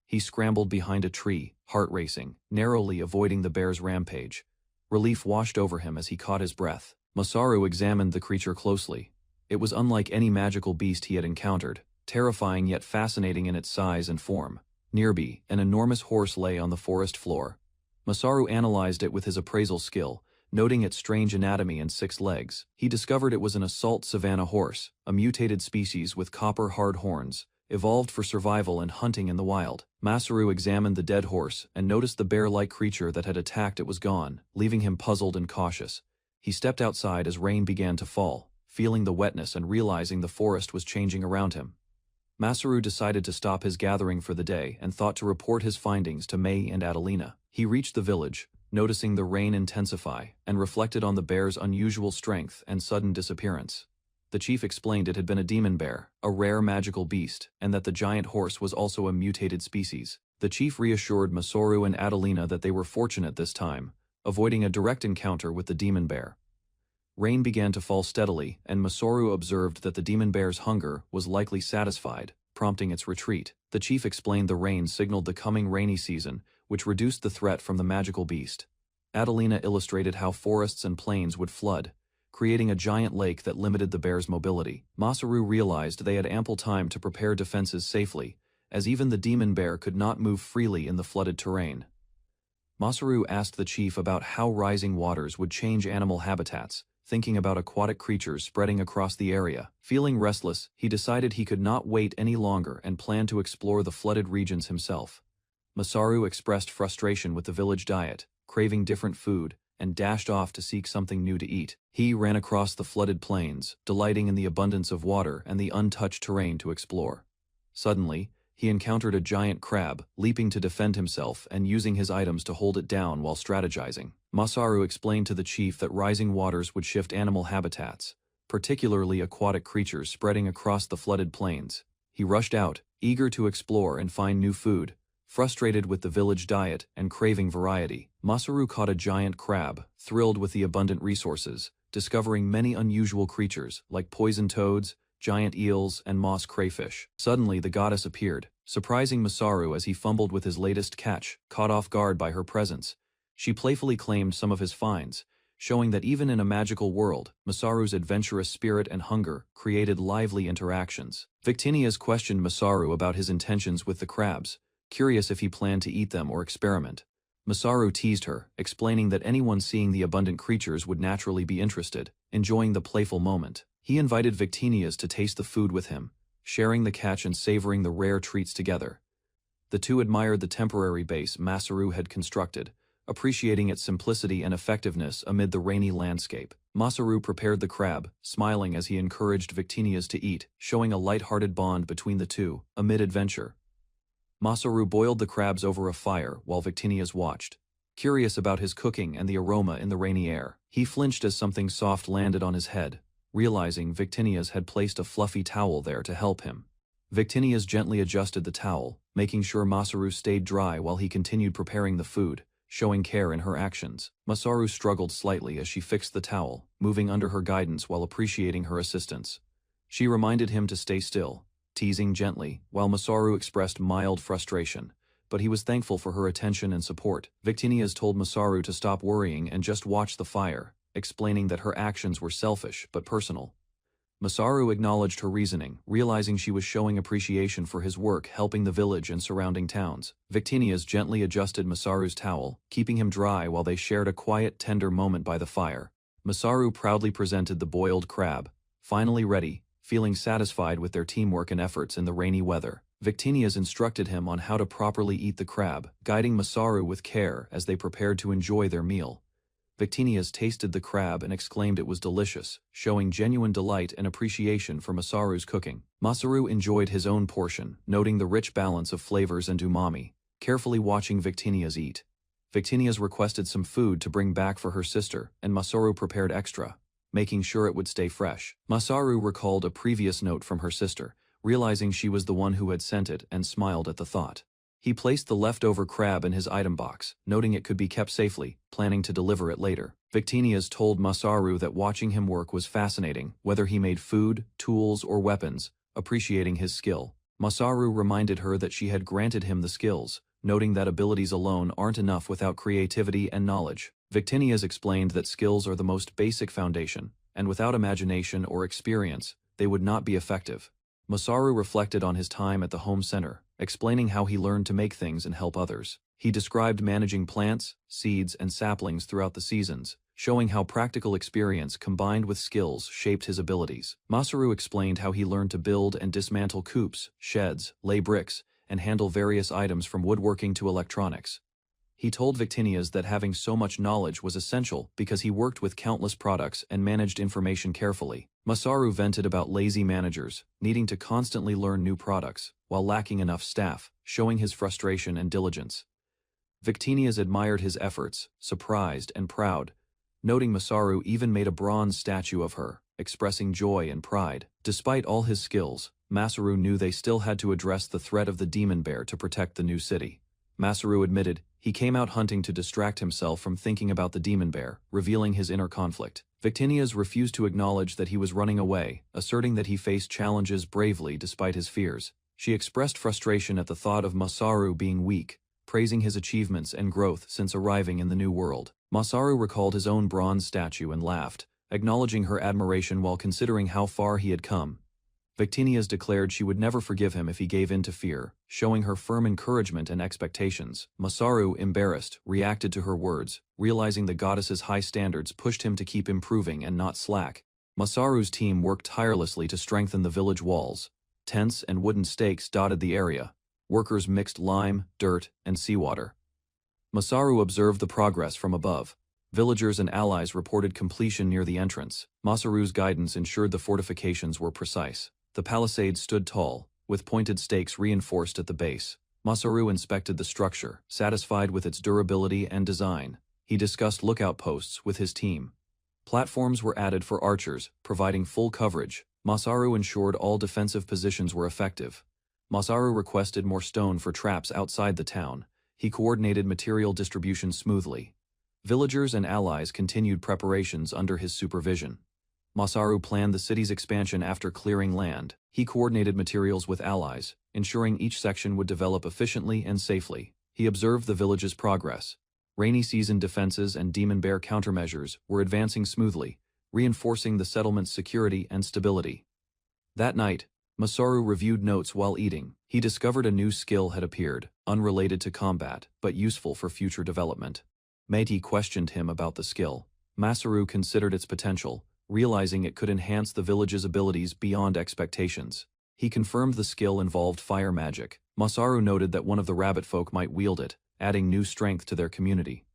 He scrambled behind a tree, heart racing, narrowly avoiding the bear's rampage. Relief washed over him as he caught his breath. Masaru examined the creature closely. It was unlike any magical beast he had encountered, terrifying yet fascinating in its size and form. Nearby, an enormous horse lay on the forest floor. Masaru analyzed it with his appraisal skill, noting its strange anatomy and 6 legs. He discovered it was an assault savanna horse, a mutated species with copper-hard horns, evolved for survival and hunting in the wild. Masaru examined the dead horse and noticed the bear-like creature that had attacked it was gone, leaving him puzzled and cautious. He stepped outside as rain began to fall, feeling the wetness and realizing the forest was changing around him. Masaru decided to stop his gathering for the day and thought to report his findings to Mei and Adelina. He reached the village, noticing the rain intensify, and reflected on the bear's unusual strength and sudden disappearance. The chief explained it had been a demon bear, a rare magical beast, and that the giant horse was also a mutated species. The chief reassured Masaru and Adelina that they were fortunate this time, avoiding a direct encounter with the demon bear. Rain began to fall steadily, and Masaru observed that the demon bear's hunger was likely satisfied, prompting its retreat. The chief explained the rain signaled the coming rainy season, which reduced the threat from the magical beast. Adelina illustrated how forests and plains would flood, creating a giant lake that limited the bear's mobility. Masaru realized they had ample time to prepare defenses safely, as even the demon bear could not move freely in the flooded terrain. Masaru asked the chief about how rising waters would change animal habitats, thinking about aquatic creatures spreading across the area. Feeling restless, he decided he could not wait any longer and planned to explore the flooded regions himself. Masaru expressed frustration with the village diet, craving different food, and dashed off to seek something new to eat. He ran across the flooded plains, delighting in the abundance of water and the untouched terrain to explore. Suddenly, he encountered a giant crab, leaping to defend himself and using his items to hold it down while strategizing. Masaru explained to the chief that rising waters would shift animal habitats, particularly aquatic creatures spreading across the flooded plains. He rushed out, eager to explore and find new food. Frustrated with the village diet and craving variety, Masaru caught a giant crab, thrilled with the abundant resources, discovering many unusual creatures like poison toads, giant eels, and moss crayfish. Suddenly the goddess appeared, surprising Masaru as he fumbled with his latest catch, caught off guard by her presence. She playfully claimed some of his finds, showing that even in a magical world, Masaru's adventurous spirit and hunger created lively interactions. Victinias questioned Masaru about his intentions with the crabs, curious if he planned to eat them or experiment. Masaru teased her, explaining that anyone seeing the abundant creatures would naturally be interested, enjoying the playful moment. He invited Victinias to taste the food with him, sharing the catch and savoring the rare treats together. The two admired the temporary base Masaru had constructed, appreciating its simplicity and effectiveness amid the rainy landscape. Masaru prepared the crab, smiling as he encouraged Victinias to eat, showing a light-hearted bond between the two, amid adventure. Masaru boiled the crabs over a fire while Victinias watched, curious about his cooking and the aroma in the rainy air. He flinched as something soft landed on his head, realizing Victinias had placed a fluffy towel there to help him. Victinias gently adjusted the towel, making sure Masaru stayed dry while he continued preparing the food, showing care in her actions. Masaru struggled slightly as she fixed the towel, moving under her guidance while appreciating her assistance. She reminded him to stay still, teasing gently, while Masaru expressed mild frustration, but he was thankful for her attention and support. Victinias told Masaru to stop worrying and just watch the fire, explaining that her actions were selfish but personal. Masaru acknowledged her reasoning, realizing she was showing appreciation for his work helping the village and surrounding towns. Victinias gently adjusted Masaru's towel, keeping him dry while they shared a quiet, tender moment by the fire. Masaru proudly presented the boiled crab, finally ready, feeling satisfied with their teamwork and efforts in the rainy weather. Victinias instructed him on how to properly eat the crab, guiding Masaru with care as they prepared to enjoy their meal. Victinias tasted the crab and exclaimed it was delicious, showing genuine delight and appreciation for Masaru's cooking. Masaru enjoyed his own portion, noting the rich balance of flavors and umami, carefully watching Victinias eat. Victinias requested some food to bring back for her sister, and Masaru prepared extra, making sure it would stay fresh. Masaru recalled a previous note from her sister, realizing she was the one who had sent it, and smiled at the thought. He placed the leftover crab in his item box, noting it could be kept safely, planning to deliver it later. Victinias told Masaru that watching him work was fascinating, whether he made food, tools, or weapons, appreciating his skill. Masaru reminded her that she had granted him the skills, noting that abilities alone aren't enough without creativity and knowledge. Victinias explained that skills are the most basic foundation, and without imagination or experience, they would not be effective. Masaru reflected on his time at the home center, explaining how he learned to make things and help others. He described managing plants, seeds, and saplings throughout the seasons, showing how practical experience combined with skills shaped his abilities. Masaru explained how he learned to build and dismantle coops, sheds, lay bricks, and handle various items from woodworking to electronics. He told Victinias that having so much knowledge was essential because he worked with countless products and managed information carefully. Masaru vented about lazy managers, needing to constantly learn new products, while lacking enough staff, showing his frustration and diligence. Victinias admired his efforts, surprised and proud, noting Masaru even made a bronze statue of her, expressing joy and pride. Despite all his skills, Masaru knew they still had to address the threat of the demon bear to protect the new city. Masaru admitted he came out hunting to distract himself from thinking about the demon bear, revealing his inner conflict. Victinias refused to acknowledge that he was running away, asserting that he faced challenges bravely despite his fears. She expressed frustration at the thought of Masaru being weak, praising his achievements and growth since arriving in the new world. Masaru recalled his own bronze statue and laughed, acknowledging her admiration while considering how far he had come. Victinias declared she would never forgive him if he gave in to fear, showing her firm encouragement and expectations. Masaru, embarrassed, reacted to her words, realizing the goddess's high standards pushed him to keep improving and not slack. Masaru's team worked tirelessly to strengthen the village walls. Tents and wooden stakes dotted the area. Workers mixed lime, dirt, and seawater. Masaru observed the progress from above. Villagers and allies reported completion near the entrance. Masaru's guidance ensured the fortifications were precise. The palisade stood tall, with pointed stakes reinforced at the base. Masaru inspected the structure, satisfied with its durability and design. He discussed lookout posts with his team. Platforms were added for archers, providing full coverage. Masaru ensured all defensive positions were effective. Masaru requested more stone for traps outside the town. He coordinated material distribution smoothly. Villagers and allies continued preparations under his supervision. Masaru planned the city's expansion after clearing land. He coordinated materials with allies, ensuring each section would develop efficiently and safely. He observed the village's progress. Rainy season defenses and demon bear countermeasures were advancing smoothly, reinforcing the settlement's security and stability. That night, Masaru reviewed notes while eating. He discovered a new skill had appeared, unrelated to combat, but useful for future development. Meiti questioned him about the skill. Masaru considered its potential, realizing it could enhance the village's abilities beyond expectations. He confirmed the skill involved fire magic. Masaru noted that one of the rabbit folk might wield it, adding new strength to their community.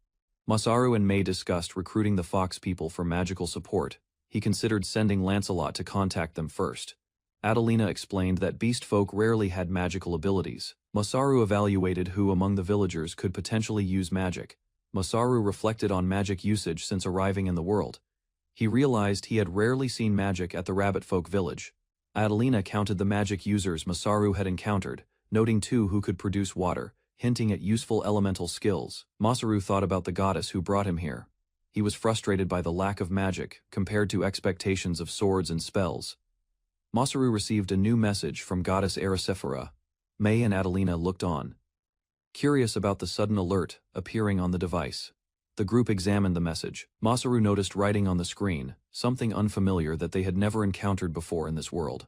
Masaru and Mei discussed recruiting the fox people for magical support. He considered sending Lancelot to contact them first. Adelina explained that beast folk rarely had magical abilities. Masaru evaluated who among the villagers could potentially use magic. Masaru reflected on magic usage since arriving in the world. He realized he had rarely seen magic at the rabbit folk village. Adelina counted the magic users Masaru had encountered, noting two who could produce water, hinting at useful elemental skills. Masaru thought about the goddess who brought him here. He was frustrated by the lack of magic compared to expectations of swords and spells. Masaru received a new message from goddess Ericephora. Mei and Adelina looked on, curious about the sudden alert appearing on the device. The group examined the message. Masaru noticed writing on the screen, something unfamiliar that they had never encountered before in this world.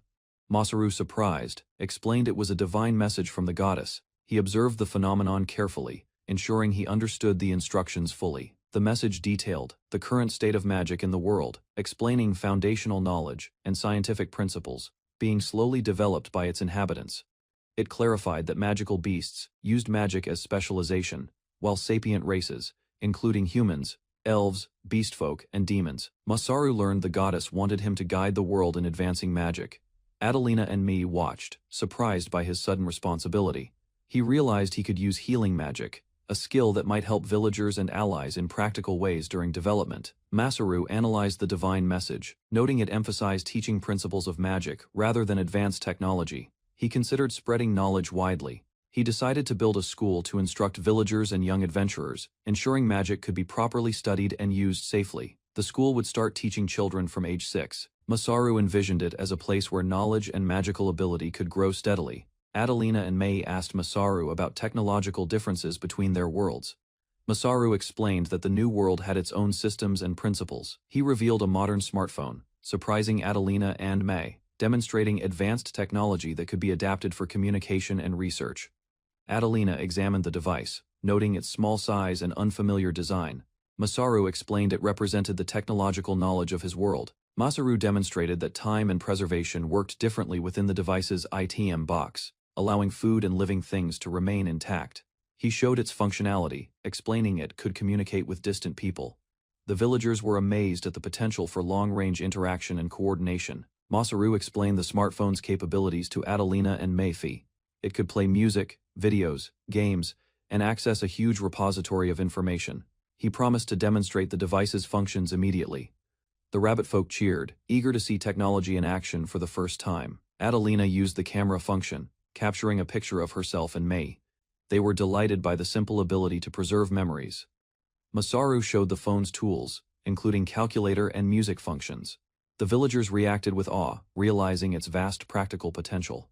Masaru, surprised, explained it was a divine message from the goddess. He observed the phenomenon carefully, ensuring he understood the instructions fully. The message detailed the current state of magic in the world, explaining foundational knowledge and scientific principles being slowly developed by its inhabitants. It clarified that magical beasts used magic as specialization, while sapient races, including humans, elves, beastfolk, and demons. Masaru learned the goddess wanted him to guide the world in advancing magic. Adelina and Mei watched, surprised by his sudden responsibility. He realized he could use healing magic, a skill that might help villagers and allies in practical ways during development. Masaru analyzed the divine message, noting it emphasized teaching principles of magic rather than advanced technology. He considered spreading knowledge widely. He decided to build a school to instruct villagers and young adventurers, ensuring magic could be properly studied and used safely. The school would start teaching children from age 6. Masaru envisioned it as a place where knowledge and magical ability could grow steadily. Adelina and Mei asked Masaru about technological differences between their worlds. Masaru explained that the new world had its own systems and principles. He revealed a modern smartphone, surprising Adelina and Mei, demonstrating advanced technology that could be adapted for communication and research. Adelina examined the device, noting its small size and unfamiliar design. Masaru explained it represented the technological knowledge of his world. Masaru demonstrated that time and preservation worked differently within the device's ITM box, allowing food and living things to remain intact. He showed its functionality, explaining it could communicate with distant people. The villagers were amazed at the potential for long-range interaction and coordination. Masaru explained the smartphone's capabilities to Adelina and Mei. It could play music, videos, games, and access a huge repository of information. He promised to demonstrate the device's functions immediately. The rabbit folk cheered, eager to see technology in action for the first time. Adelina used the camera function, capturing a picture of herself and Mei. They were delighted by the simple ability to preserve memories. Masaru showed the phone's tools, including calculator and music functions. The villagers reacted with awe, realizing its vast practical potential.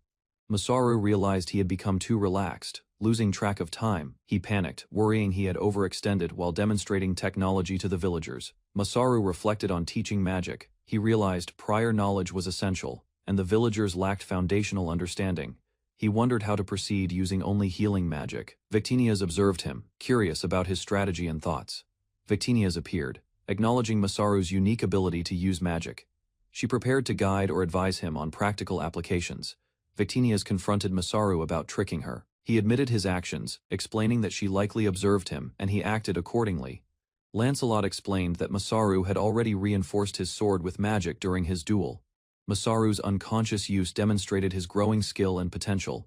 Masaru realized he had become too relaxed, Losing track of time, he panicked, worrying he had overextended while demonstrating technology to the villagers. Masaru reflected on teaching magic. He realized prior knowledge was essential, and the villagers lacked foundational understanding. He wondered how to proceed using only healing magic. Victinias observed him, curious about his strategy and thoughts. Victinias appeared, acknowledging Masaru's unique ability to use magic. She prepared to guide or advise him on practical applications. Victinias confronted Masaru about tricking her. He admitted his actions, explaining that she likely observed him, and he acted accordingly. Lancelot explained that Masaru had already reinforced his sword with magic during his duel. Masaru's unconscious use demonstrated his growing skill and potential.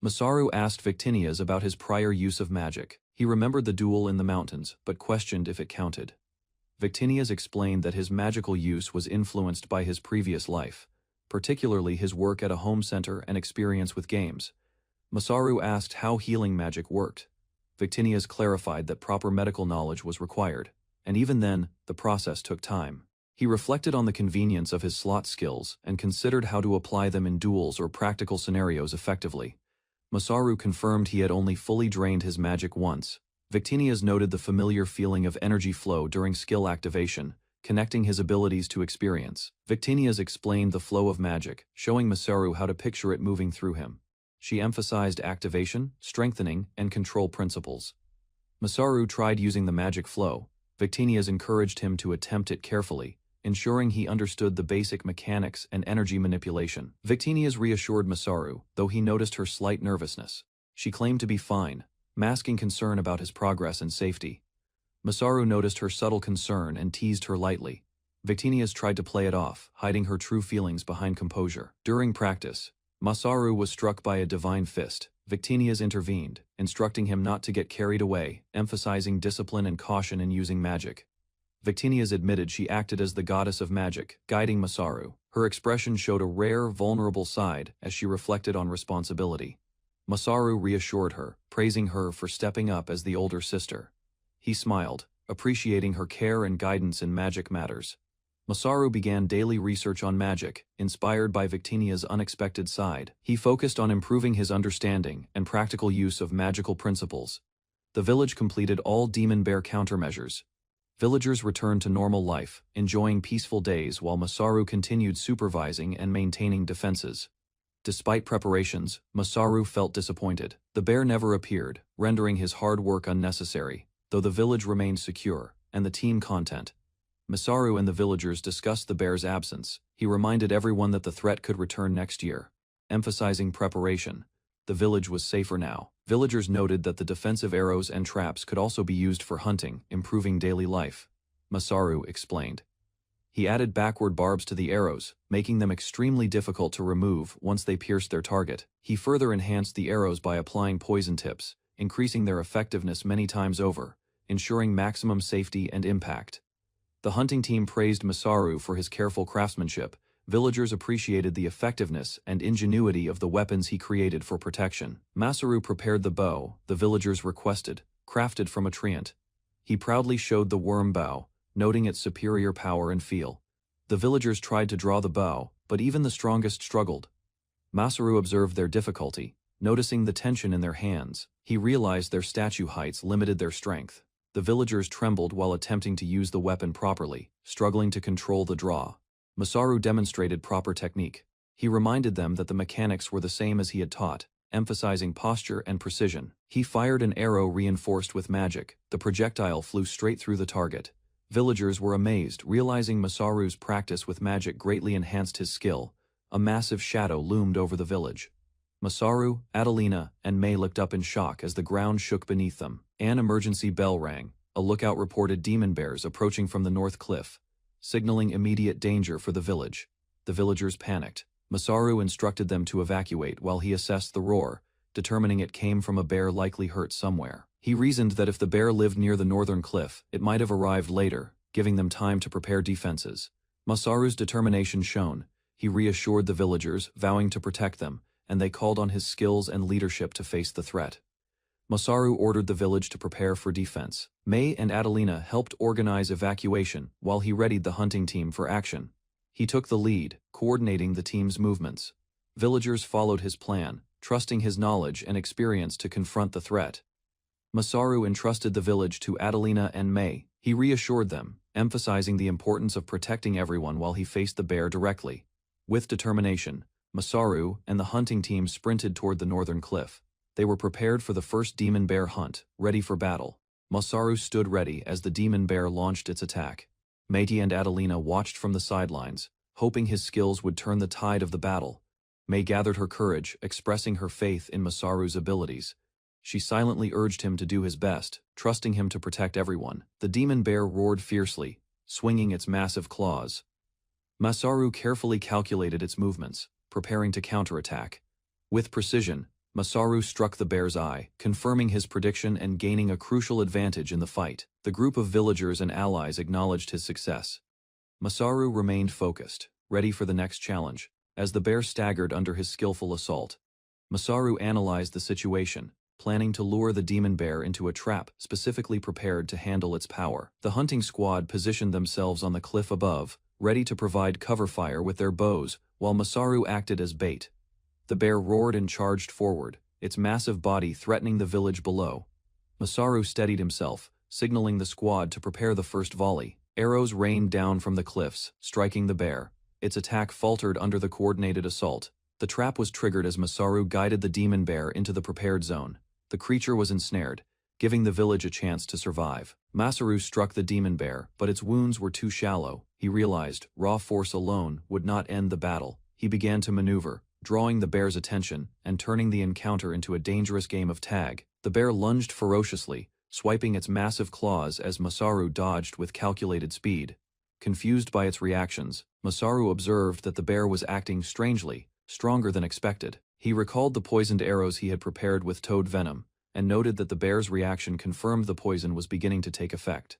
Masaru asked Victinias about his prior use of magic. He remembered the duel in the mountains, but questioned if it counted. Victinias explained that his magical use was influenced by his previous life, particularly his work at a home center and experience with games. Masaru asked how healing magic worked. Victinias clarified that proper medical knowledge was required, and even then, the process took time. He reflected on the convenience of his slot skills and considered how to apply them in duels or practical scenarios effectively. Masaru confirmed he had only fully drained his magic once. Victinias noted the familiar feeling of energy flow during skill activation, connecting his abilities to experience. Victinias explained the flow of magic, showing Masaru how to picture it moving through him. She emphasized activation, strengthening, and control principles. Masaru tried using the magic flow. Victinias encouraged him to attempt it carefully, ensuring he understood the basic mechanics and energy manipulation. Victinias reassured Masaru, though he noticed her slight nervousness. She claimed to be fine, masking concern about his progress and safety. Masaru noticed her subtle concern and teased her lightly. Victinias tried to play it off, hiding her true feelings behind composure. During practice, Masaru was struck by a divine fist. Victinias intervened, instructing him not to get carried away, emphasizing discipline and caution in using magic. Victinias admitted she acted as the goddess of magic, guiding Masaru. Her expression showed a rare, vulnerable side as she reflected on responsibility. Masaru reassured her, praising her for stepping up as the older sister. He smiled, appreciating her care and guidance in magic matters. Masaru began daily research on magic, inspired by Victinia's unexpected side. He focused on improving his understanding and practical use of magical principles. The village completed all demon bear countermeasures. Villagers returned to normal life, enjoying peaceful days while Masaru continued supervising and maintaining defenses. Despite preparations, Masaru felt disappointed. The bear never appeared, rendering his hard work unnecessary, though the village remained secure, and the team content. Masaru and the villagers discussed the bear's absence. He reminded everyone that the threat could return next year. Emphasizing preparation, the village was safer now. Villagers noted that the defensive arrows and traps could also be used for hunting, improving daily life. Masaru explained. He added backward barbs to the arrows, making them extremely difficult to remove once they pierced their target. He further enhanced the arrows by applying poison tips, increasing their effectiveness many times over, ensuring maximum safety and impact. The hunting team praised Masaru for his careful craftsmanship. Villagers appreciated the effectiveness and ingenuity of the weapons he created for protection. Masaru prepared the bow the villagers requested, crafted from a treant. He proudly showed the worm bow, noting its superior power and feel. The villagers tried to draw the bow, but even the strongest struggled. Masaru observed their difficulty, noticing the tension in their hands. He realized their statue heights limited their strength. The villagers trembled while attempting to use the weapon properly, struggling to control the draw. Masaru demonstrated proper technique. He reminded them that the mechanics were the same as he had taught, emphasizing posture and precision. He fired an arrow reinforced with magic. The projectile flew straight through the target. Villagers were amazed, realizing Masaru's practice with magic greatly enhanced his skill. A massive shadow loomed over the village. Masaru, Adelina, and May looked up in shock as the ground shook beneath them. An emergency bell rang. A lookout reported demon bears approaching from the north cliff, signaling immediate danger for the village. The villagers panicked. Masaru instructed them to evacuate while he assessed the roar, determining it came from a bear likely hurt somewhere. He reasoned that if the bear lived near the northern cliff, it might have arrived later, giving them time to prepare defenses. Masaru's determination shone. He reassured the villagers, vowing to protect them, and they called on his skills and leadership to face the threat. Masaru ordered the village to prepare for defense. May and Adelina helped organize evacuation while he readied the hunting team for action. He took the lead, coordinating the team's movements. Villagers followed his plan, trusting his knowledge and experience to confront the threat. Masaru entrusted the village to Adelina and May. He reassured them, emphasizing the importance of protecting everyone while he faced the bear directly. With determination, Masaru and the hunting team sprinted toward the northern cliff. They were prepared for the first demon bear hunt, ready for battle. Masaru stood ready as the demon bear launched its attack. Meiji and Adelina watched from the sidelines, hoping his skills would turn the tide of the battle. May gathered her courage, expressing her faith in Masaru's abilities. She silently urged him to do his best, trusting him to protect everyone. The demon bear roared fiercely, swinging its massive claws. Masaru carefully calculated its movements, preparing to counterattack. With precision, Masaru struck the bear's eye, confirming his prediction and gaining a crucial advantage in the fight. The group of villagers and allies acknowledged his success. Masaru remained focused, ready for the next challenge, as the bear staggered under his skillful assault. Masaru analyzed the situation, planning to lure the demon bear into a trap specifically prepared to handle its power. The hunting squad positioned themselves on the cliff above, ready to provide cover fire with their bows, while Masaru acted as bait. The bear roared and charged forward, its massive body threatening the village below. Masaru steadied himself, signaling the squad to prepare the first volley. Arrows rained down from the cliffs, striking the bear. Its attack faltered under the coordinated assault. The trap was triggered as Masaru guided the demon bear into the prepared zone. The creature was ensnared, giving the village a chance to survive. Masaru struck the demon bear, but its wounds were too shallow. He realized raw force alone would not end the battle. He began to maneuver, drawing the bear's attention and turning the encounter into a dangerous game of tag. The bear lunged ferociously, swiping its massive claws as Masaru dodged with calculated speed. Confused by its reactions, Masaru observed that the bear was acting strangely, stronger than expected. He recalled the poisoned arrows he had prepared with toad venom, and noted that the bear's reaction confirmed the poison was beginning to take effect.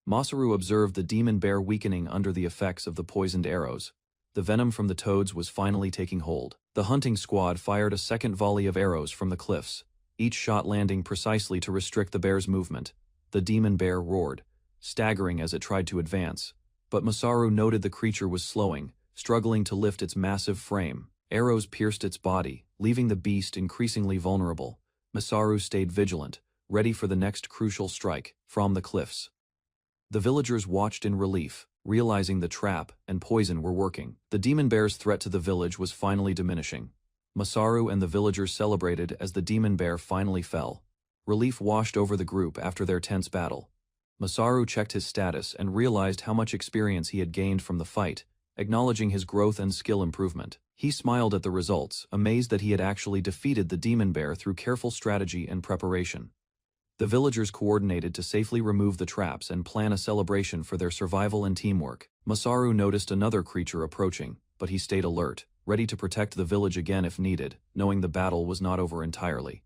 Masaru observed the demon bear weakening under the effects of the poisoned arrows. The venom from the toads was finally taking hold. The hunting squad fired a second volley of arrows from the cliffs, each shot landing precisely to restrict the bear's movement. The demon bear roared, staggering as it tried to advance. But Masaru noted the creature was slowing, struggling to lift its massive frame. Arrows pierced its body, leaving the beast increasingly vulnerable. Masaru stayed vigilant, ready for the next crucial strike from the cliffs. The villagers watched in relief, realizing the trap and poison were working. The demon bear's threat to the village was finally diminishing. Masaru and the villagers celebrated as the demon bear finally fell. Relief washed over the group after their tense battle. Masaru checked his status and realized how much experience he had gained from the fight, acknowledging his growth and skill improvement. He smiled at the results, amazed that he had actually defeated the demon bear through careful strategy and preparation. The villagers coordinated to safely remove the traps and plan a celebration for their survival and teamwork. Masaru noticed another creature approaching, but he stayed alert, ready to protect the village again if needed, knowing the battle was not over entirely.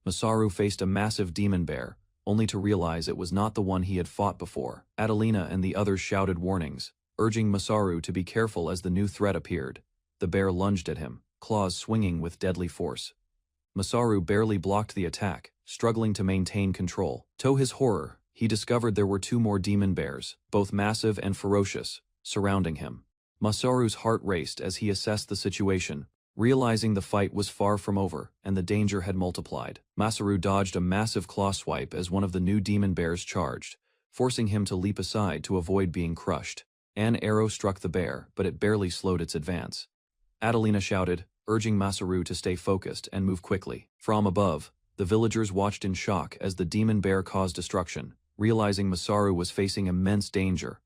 Masaru faced a massive demon bear, only to realize it was not the one he had fought before. Adelina and the others shouted warnings, urging Masaru to be careful as the new threat appeared. The bear lunged at him, claws swinging with deadly force. Masaru barely blocked the attack, struggling to maintain control. To his horror, he discovered there were two more demon bears, both massive and ferocious, surrounding him. Masaru's heart raced as he assessed the situation, realizing the fight was far from over and the danger had multiplied. Masaru dodged a massive claw swipe as one of the new demon bears charged, forcing him to leap aside to avoid being crushed. An arrow struck the bear, but it barely slowed its advance. Adelina shouted, urging Masaru to stay focused and move quickly. From above, the villagers watched in shock as the demon bear caused destruction, realizing Masaru was facing immense danger.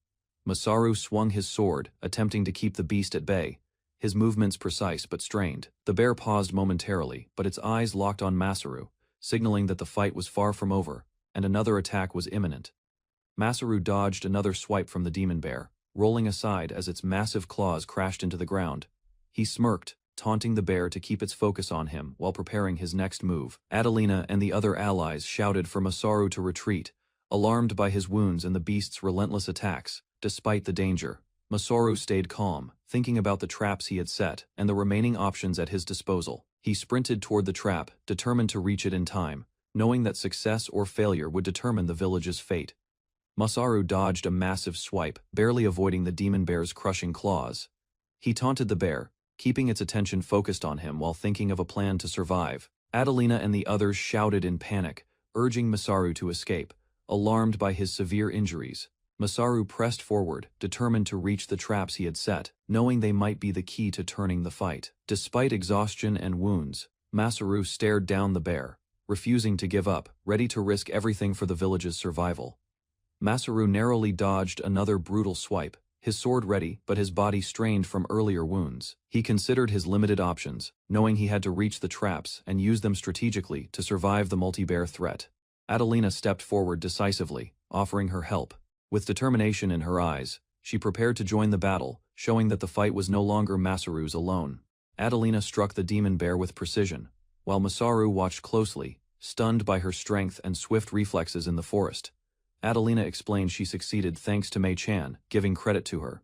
Masaru swung his sword, attempting to keep the beast at bay, his movements precise but strained. The bear paused momentarily, but its eyes locked on Masaru, signaling that the fight was far from over, and another attack was imminent. Masaru dodged another swipe from the demon bear, rolling aside as its massive claws crashed into the ground. He smirked, taunting the bear to keep its focus on him while preparing his next move. Adelina and the other allies shouted for Masaru to retreat, alarmed by his wounds and the beast's relentless attacks. Despite the danger, Masaru stayed calm, thinking about the traps he had set and the remaining options at his disposal. He sprinted toward the trap, determined to reach it in time, knowing that success or failure would determine the village's fate. Masaru dodged a massive swipe, barely avoiding the demon bear's crushing claws. He taunted the bear, keeping its attention focused on him while thinking of a plan to survive. Adelina and the others shouted in panic, urging Masaru to escape, alarmed by his severe injuries. Masaru pressed forward, determined to reach the traps he had set, knowing they might be the key to turning the fight. Despite exhaustion and wounds, Masaru stared down the bear, refusing to give up, ready to risk everything for the village's survival. Masaru narrowly dodged another brutal swipe, his sword ready but his body strained from earlier wounds. He considered his limited options, knowing he had to reach the traps and use them strategically to survive the multi-bear threat. Adelina stepped forward decisively, offering her help. With determination in her eyes, she prepared to join the battle, showing that the fight was no longer Masaru's alone. Adelina struck the demon bear with precision, while Masaru watched closely, stunned by her strength and swift reflexes in the forest. Adelina explained she succeeded thanks to Mei-chan, giving credit to her.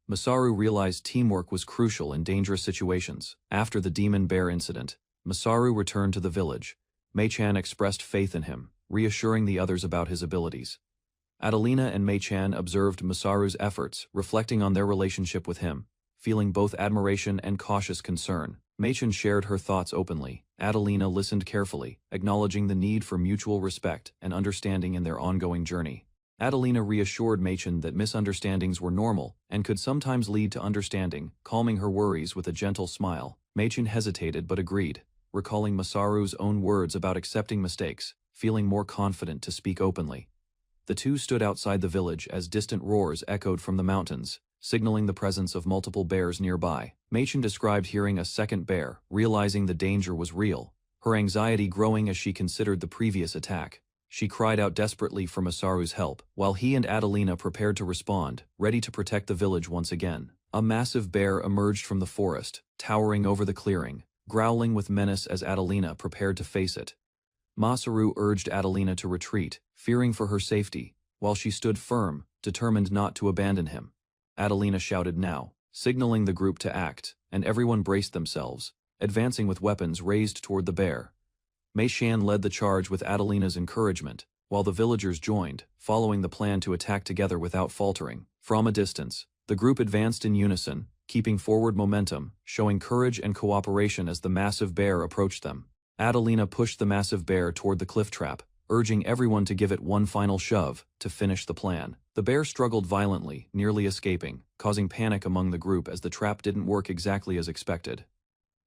Masaru realized teamwork was crucial in dangerous situations. After the demon bear incident, Masaru returned to the village. Mei-chan expressed faith in him, reassuring the others about his abilities. Adelina and Mei-chan observed Masaru's efforts, reflecting on their relationship with him, feeling both admiration and cautious concern. Mei-chan shared her thoughts openly. Adelina listened carefully, acknowledging the need for mutual respect and understanding in their ongoing journey. Adelina reassured Mei-chan that misunderstandings were normal and could sometimes lead to understanding, calming her worries with a gentle smile. Mei-chan hesitated but agreed, recalling Masaru's own words about accepting mistakes, feeling more confident to speak openly. The two stood outside the village as distant roars echoed from the mountains, signaling the presence of multiple bears nearby. Mei-chan described hearing a second bear, realizing the danger was real, her anxiety growing as she considered the previous attack. She cried out desperately for Masaru's help, while he and Adelina prepared to respond, ready to protect the village once again. A massive bear emerged from the forest, towering over the clearing, growling with menace as Adelina prepared to face it. Masaru urged Adelina to retreat, fearing for her safety, while she stood firm, determined not to abandon him. Adelina shouted now, signaling the group to act, and everyone braced themselves, advancing with weapons raised toward the bear. Mei-chan led the charge with Adelina's encouragement, while the villagers joined, following the plan to attack together without faltering. From a distance, the group advanced in unison, keeping forward momentum, showing courage and cooperation as the massive bear approached them. Adelina pushed the massive bear toward the cliff trap, urging everyone to give it one final shove to finish the plan. The bear struggled violently, nearly escaping, causing panic among the group as the trap didn't work exactly as expected.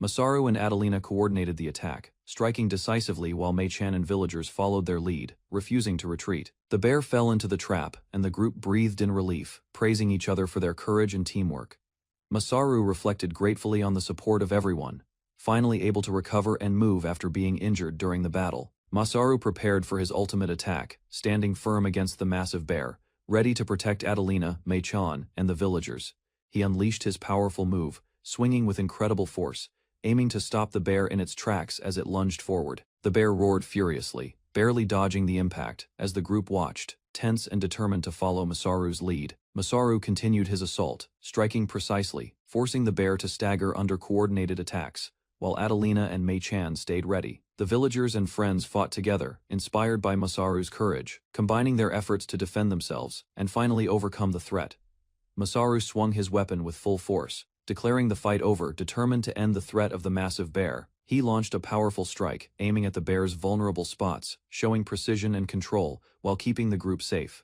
Masaru and Adelina coordinated the attack, striking decisively while Mei-chan and villagers followed their lead, refusing to retreat. The bear fell into the trap, and the group breathed in relief, praising each other for their courage and teamwork. Masaru reflected gratefully on the support of everyone, finally able to recover and move after being injured during the battle. Masaru prepared for his ultimate attack, standing firm against the massive bear, ready to protect Adelina, Mei-chan, and the villagers. He unleashed his powerful move, swinging with incredible force, aiming to stop the bear in its tracks as it lunged forward. The bear roared furiously, barely dodging the impact, as the group watched, tense and determined to follow Masaru's lead. Masaru continued his assault, striking precisely, forcing the bear to stagger under coordinated attacks, while Adelina and Mei-chan stayed ready. The villagers and friends fought together, inspired by Masaru's courage, combining their efforts to defend themselves and finally overcome the threat. Masaru swung his weapon with full force, declaring the fight over, determined to end the threat of the massive bear. He launched a powerful strike, aiming at the bear's vulnerable spots, showing precision and control while keeping the group safe.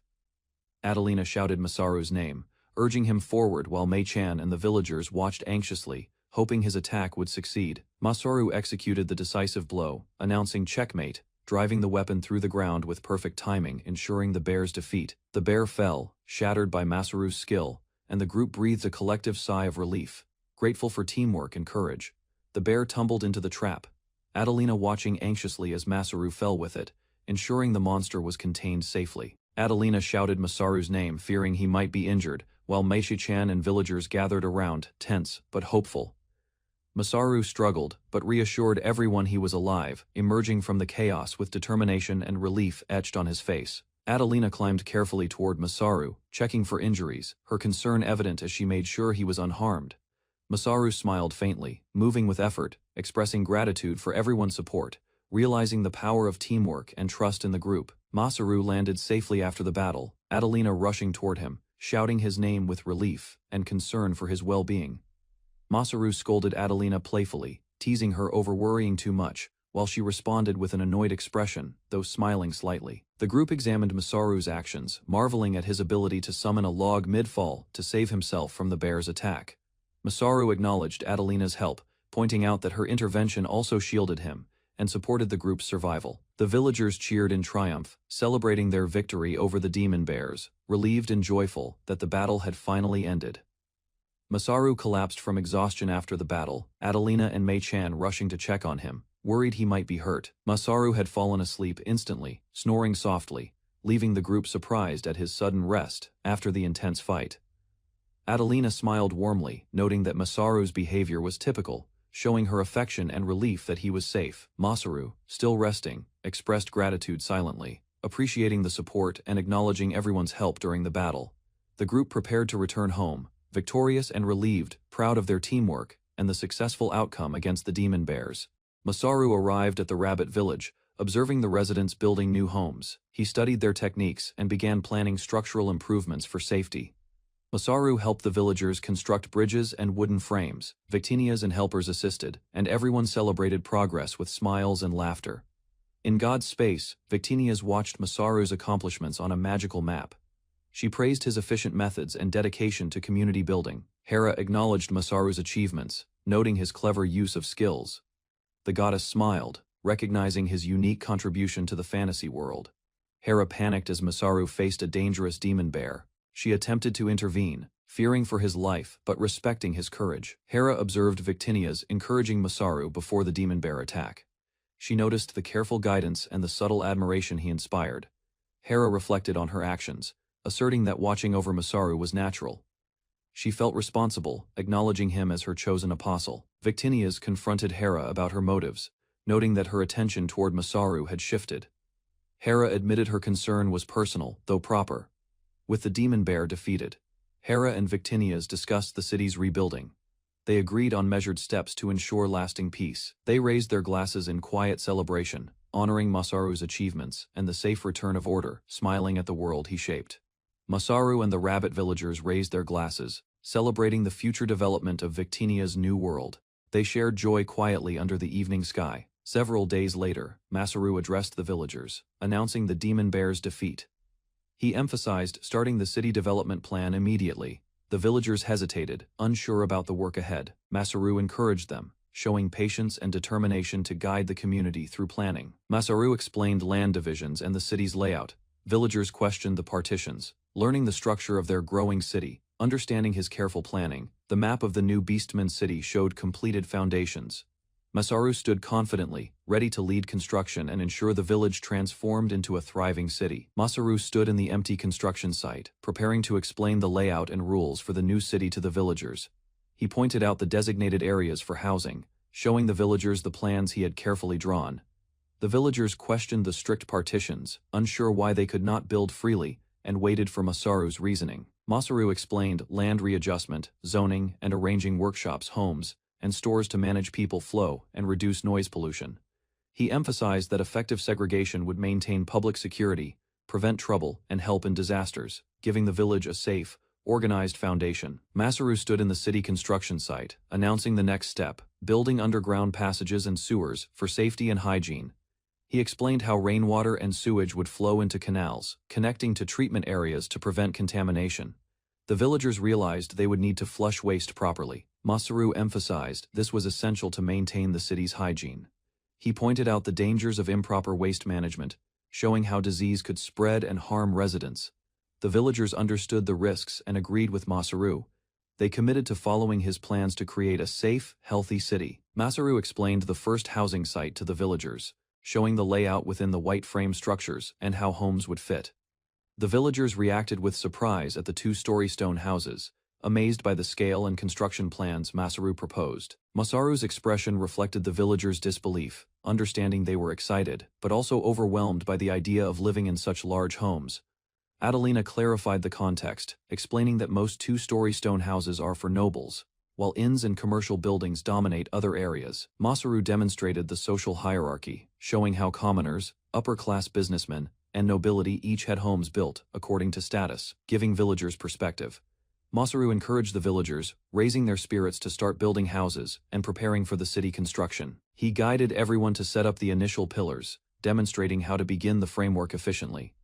Adelina shouted Masaru's name, urging him forward while Mei-chan and the villagers watched anxiously, hoping his attack would succeed. Masaru executed the decisive blow, announcing checkmate, driving the weapon through the ground with perfect timing, ensuring the bear's defeat. The bear fell, shattered by Masaru's skill, and the group breathed a collective sigh of relief, grateful for teamwork and courage. The bear tumbled into the trap, Adelina watching anxiously as Masaru fell with it, ensuring the monster was contained safely. Adelina shouted Masaru's name, fearing he might be injured, while Mei-chan and villagers gathered around, tense but hopeful. Masaru struggled, but reassured everyone he was alive, emerging from the chaos with determination and relief etched on his face. Adelina climbed carefully toward Masaru, checking for injuries, her concern evident as she made sure he was unharmed. Masaru smiled faintly, moving with effort, expressing gratitude for everyone's support, realizing the power of teamwork and trust in the group. Masaru landed safely after the battle, Adelina rushing toward him, shouting his name with relief and concern for his well-being. Masaru scolded Adelina playfully, teasing her over worrying too much, while she responded with an annoyed expression, though smiling slightly. The group examined Masaru's actions, marveling at his ability to summon a log mid-fall to save himself from the bear's attack. Masaru acknowledged Adelina's help, pointing out that her intervention also shielded him and supported the group's survival. The villagers cheered in triumph, celebrating their victory over the demon bears, relieved and joyful that the battle had finally ended. Masaru collapsed from exhaustion after the battle, Adelina and Mei-chan rushing to check on him, worried he might be hurt. Masaru had fallen asleep instantly, snoring softly, leaving the group surprised at his sudden rest after the intense fight. Adelina smiled warmly, noting that Masaru's behavior was typical, showing her affection and relief that he was safe. Masaru, still resting, expressed gratitude silently, appreciating the support and acknowledging everyone's help during the battle. The group prepared to return home, victorious and relieved, proud of their teamwork and the successful outcome against the demon bears. Masaru arrived at the rabbit village, observing the residents building new homes. He studied their techniques and began planning structural improvements for safety. Masaru helped the villagers construct bridges and wooden frames. Victinias and helpers assisted, and everyone celebrated progress with smiles and laughter. In God's space, Victinias watched Masaru's accomplishments on a magical map. She praised his efficient methods and dedication to community building. Hera acknowledged Masaru's achievements, noting his clever use of skills. The goddess smiled, recognizing his unique contribution to the fantasy world. Hera panicked as Masaru faced a dangerous demon bear. She attempted to intervene, fearing for his life but respecting his courage. Hera observed Victinias encouraging Masaru before the demon bear attack. She noticed the careful guidance and the subtle admiration he inspired. Hera reflected on her actions, asserting that watching over Masaru was natural. She felt responsible, acknowledging him as her chosen apostle. Victinias confronted Hera about her motives, noting that her attention toward Masaru had shifted. Hera admitted her concern was personal, though proper. With the demon bear defeated, Hera and Victinias discussed the city's rebuilding. They agreed on measured steps to ensure lasting peace. They raised their glasses in quiet celebration, honoring Masaru's achievements and the safe return of order, smiling at the world he shaped. Masaru and the rabbit villagers raised their glasses, celebrating the future development of Victinia's new world. They shared joy quietly under the evening sky. Several days later, Masaru addressed the villagers, announcing the demon bear's defeat. He emphasized starting the city development plan immediately. The villagers hesitated, unsure about the work ahead. Masaru encouraged them, showing patience and determination to guide the community through planning. Masaru explained land divisions and the city's layout. Villagers questioned the partitions, learning the structure of their growing city. Understanding his careful planning, the map of the new Beastman city showed completed foundations. Masaru stood confidently, ready to lead construction and ensure the village transformed into a thriving city. Masaru stood in the empty construction site, preparing to explain the layout and rules for the new city to the villagers. He pointed out the designated areas for housing, showing the villagers the plans he had carefully drawn. The villagers questioned the strict partitions, unsure why they could not build freely, and waited for Masaru's reasoning. Masaru explained land readjustment, zoning, and arranging workshops, homes, and stores to manage people flow and reduce noise pollution. He emphasized that effective segregation would maintain public security, prevent trouble, and help in disasters, giving the village a safe, organized foundation. Masaru stood in the city construction site, announcing the next step, building underground passages and sewers for safety and hygiene. He explained how rainwater and sewage would flow into canals, connecting to treatment areas to prevent contamination. The villagers realized they would need to flush waste properly. Masaru emphasized this was essential to maintain the city's hygiene. He pointed out the dangers of improper waste management, showing how disease could spread and harm residents. The villagers understood the risks and agreed with Masaru. They committed to following his plans to create a safe, healthy city. Masaru explained the first housing site to the villagers, showing the layout within the white frame structures and how homes would fit. The villagers reacted with surprise at the two-story stone houses, amazed by the scale and construction plans Masaru proposed. Masaru's expression reflected the villagers' disbelief, understanding they were excited, but also overwhelmed by the idea of living in such large homes. Adelina clarified the context, explaining that most two-story stone houses are for nobles, while inns and commercial buildings dominate other areas. Masaru demonstrated the social hierarchy, showing how commoners, upper-class businessmen, and nobility each had homes built according to status, giving villagers perspective. Masaru encouraged the villagers, raising their spirits to start building houses and preparing for the city construction. He guided everyone to set up the initial pillars, demonstrating how to begin the framework efficiently.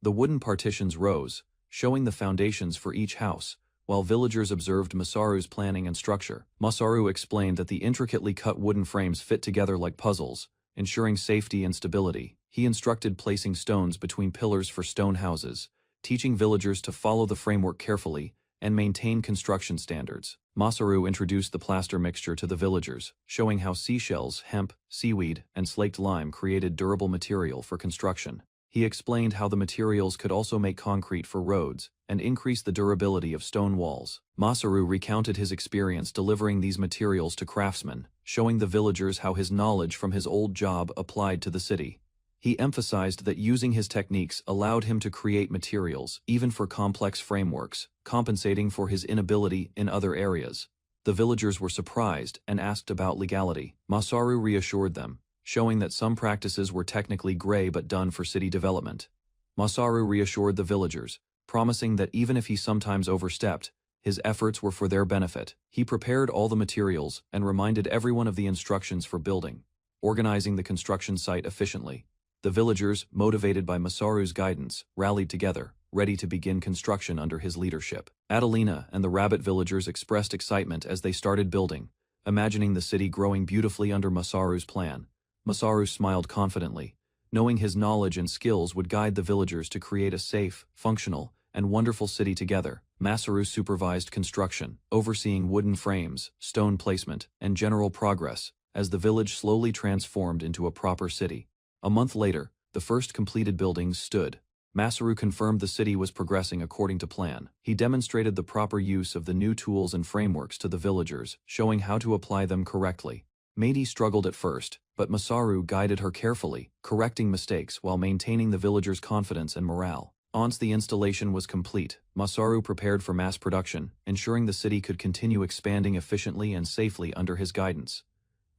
The wooden partitions rose, showing the foundations for each house, while villagers observed Masaru's planning and structure. Masaru explained that the intricately cut wooden frames fit together like puzzles, ensuring safety and stability. He instructed placing stones between pillars for stone houses, teaching villagers to follow the framework carefully and maintain construction standards. Masaru introduced the plaster mixture to the villagers, showing how seashells, hemp, seaweed, and slaked lime created durable material for construction. He explained how the materials could also make concrete for roads and increase the durability of stone walls. Masaru recounted his experience delivering these materials to craftsmen, showing the villagers how his knowledge from his old job applied to the city. He emphasized that using his techniques allowed him to create materials even for complex frameworks, compensating for his inability in other areas. The villagers were surprised and asked about legality. Masaru reassured them, showing that some practices were technically gray but done for city development. Masaru reassured the villagers, promising that even if he sometimes overstepped, his efforts were for their benefit. He prepared all the materials and reminded everyone of the instructions for building, organizing the construction site efficiently. The villagers, motivated by Masaru's guidance, rallied together, ready to begin construction under his leadership. Adelina and the rabbit villagers expressed excitement as they started building, imagining the city growing beautifully under Masaru's plan. Masaru smiled confidently, knowing his knowledge and skills would guide the villagers to create a safe, functional, and wonderful city together. Masaru supervised construction, overseeing wooden frames, stone placement, and general progress, as the village slowly transformed into a proper city. A month later, the first completed buildings stood. Masaru confirmed the city was progressing according to plan. He demonstrated the proper use of the new tools and frameworks to the villagers, showing how to apply them correctly. Meidi struggled at first, but Masaru guided her carefully, correcting mistakes while maintaining the villagers' confidence and morale. Once the installation was complete, Masaru prepared for mass production, ensuring the city could continue expanding efficiently and safely under his guidance.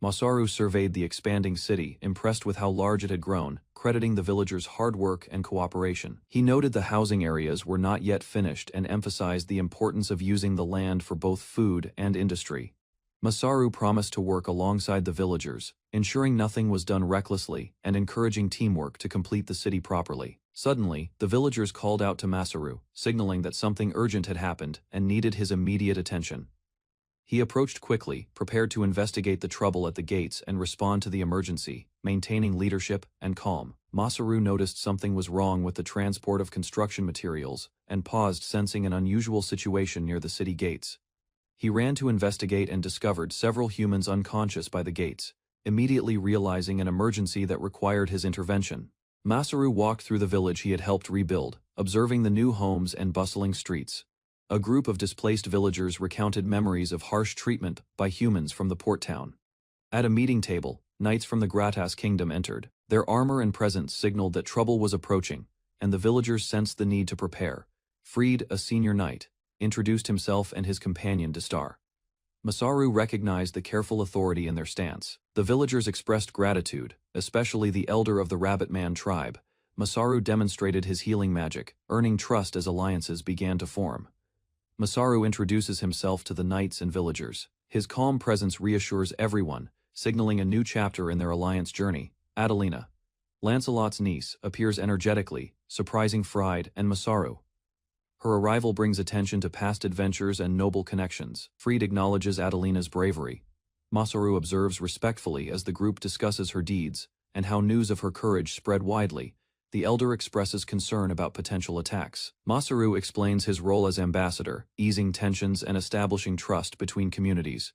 Masaru surveyed the expanding city, impressed with how large it had grown, crediting the villagers' hard work and cooperation. He noted the housing areas were not yet finished and emphasized the importance of using the land for both food and industry. Masaru promised to work alongside the villagers, ensuring nothing was done recklessly and encouraging teamwork to complete the city properly. Suddenly, the villagers called out to Masaru, signaling that something urgent had happened and needed his immediate attention. He approached quickly, prepared to investigate the trouble at the gates and respond to the emergency, maintaining leadership and calm. Masaru noticed something was wrong with the transport of construction materials and paused, sensing an unusual situation near the city gates. He ran to investigate and discovered several humans unconscious by the gates, immediately realizing an emergency that required his intervention. Masaru walked through the village he had helped rebuild, observing the new homes and bustling streets. A group of displaced villagers recounted memories of harsh treatment by humans from the port town. At a meeting table, knights from the Gratas kingdom entered. Their armor and presence signaled that trouble was approaching, and the villagers sensed the need to prepare. Freed, a senior knight, introduced himself and his companion Distar. Masaru recognized the careful authority in their stance. The villagers expressed gratitude, especially the elder of the Rabbit Man tribe. Masaru demonstrated his healing magic, earning trust as alliances began to form. Masaru introduces himself to the knights and villagers. His calm presence reassures everyone, signaling a new chapter in their alliance journey. Adelina, Lancelot's niece, appears energetically, surprising Fried and Masaru. Her arrival brings attention to past adventures and noble connections. Fried acknowledges Adelina's bravery. Masaru observes respectfully as the group discusses her deeds and how news of her courage spread widely. The elder expresses concern about potential attacks. Masaru explains his role as ambassador, easing tensions and establishing trust between communities.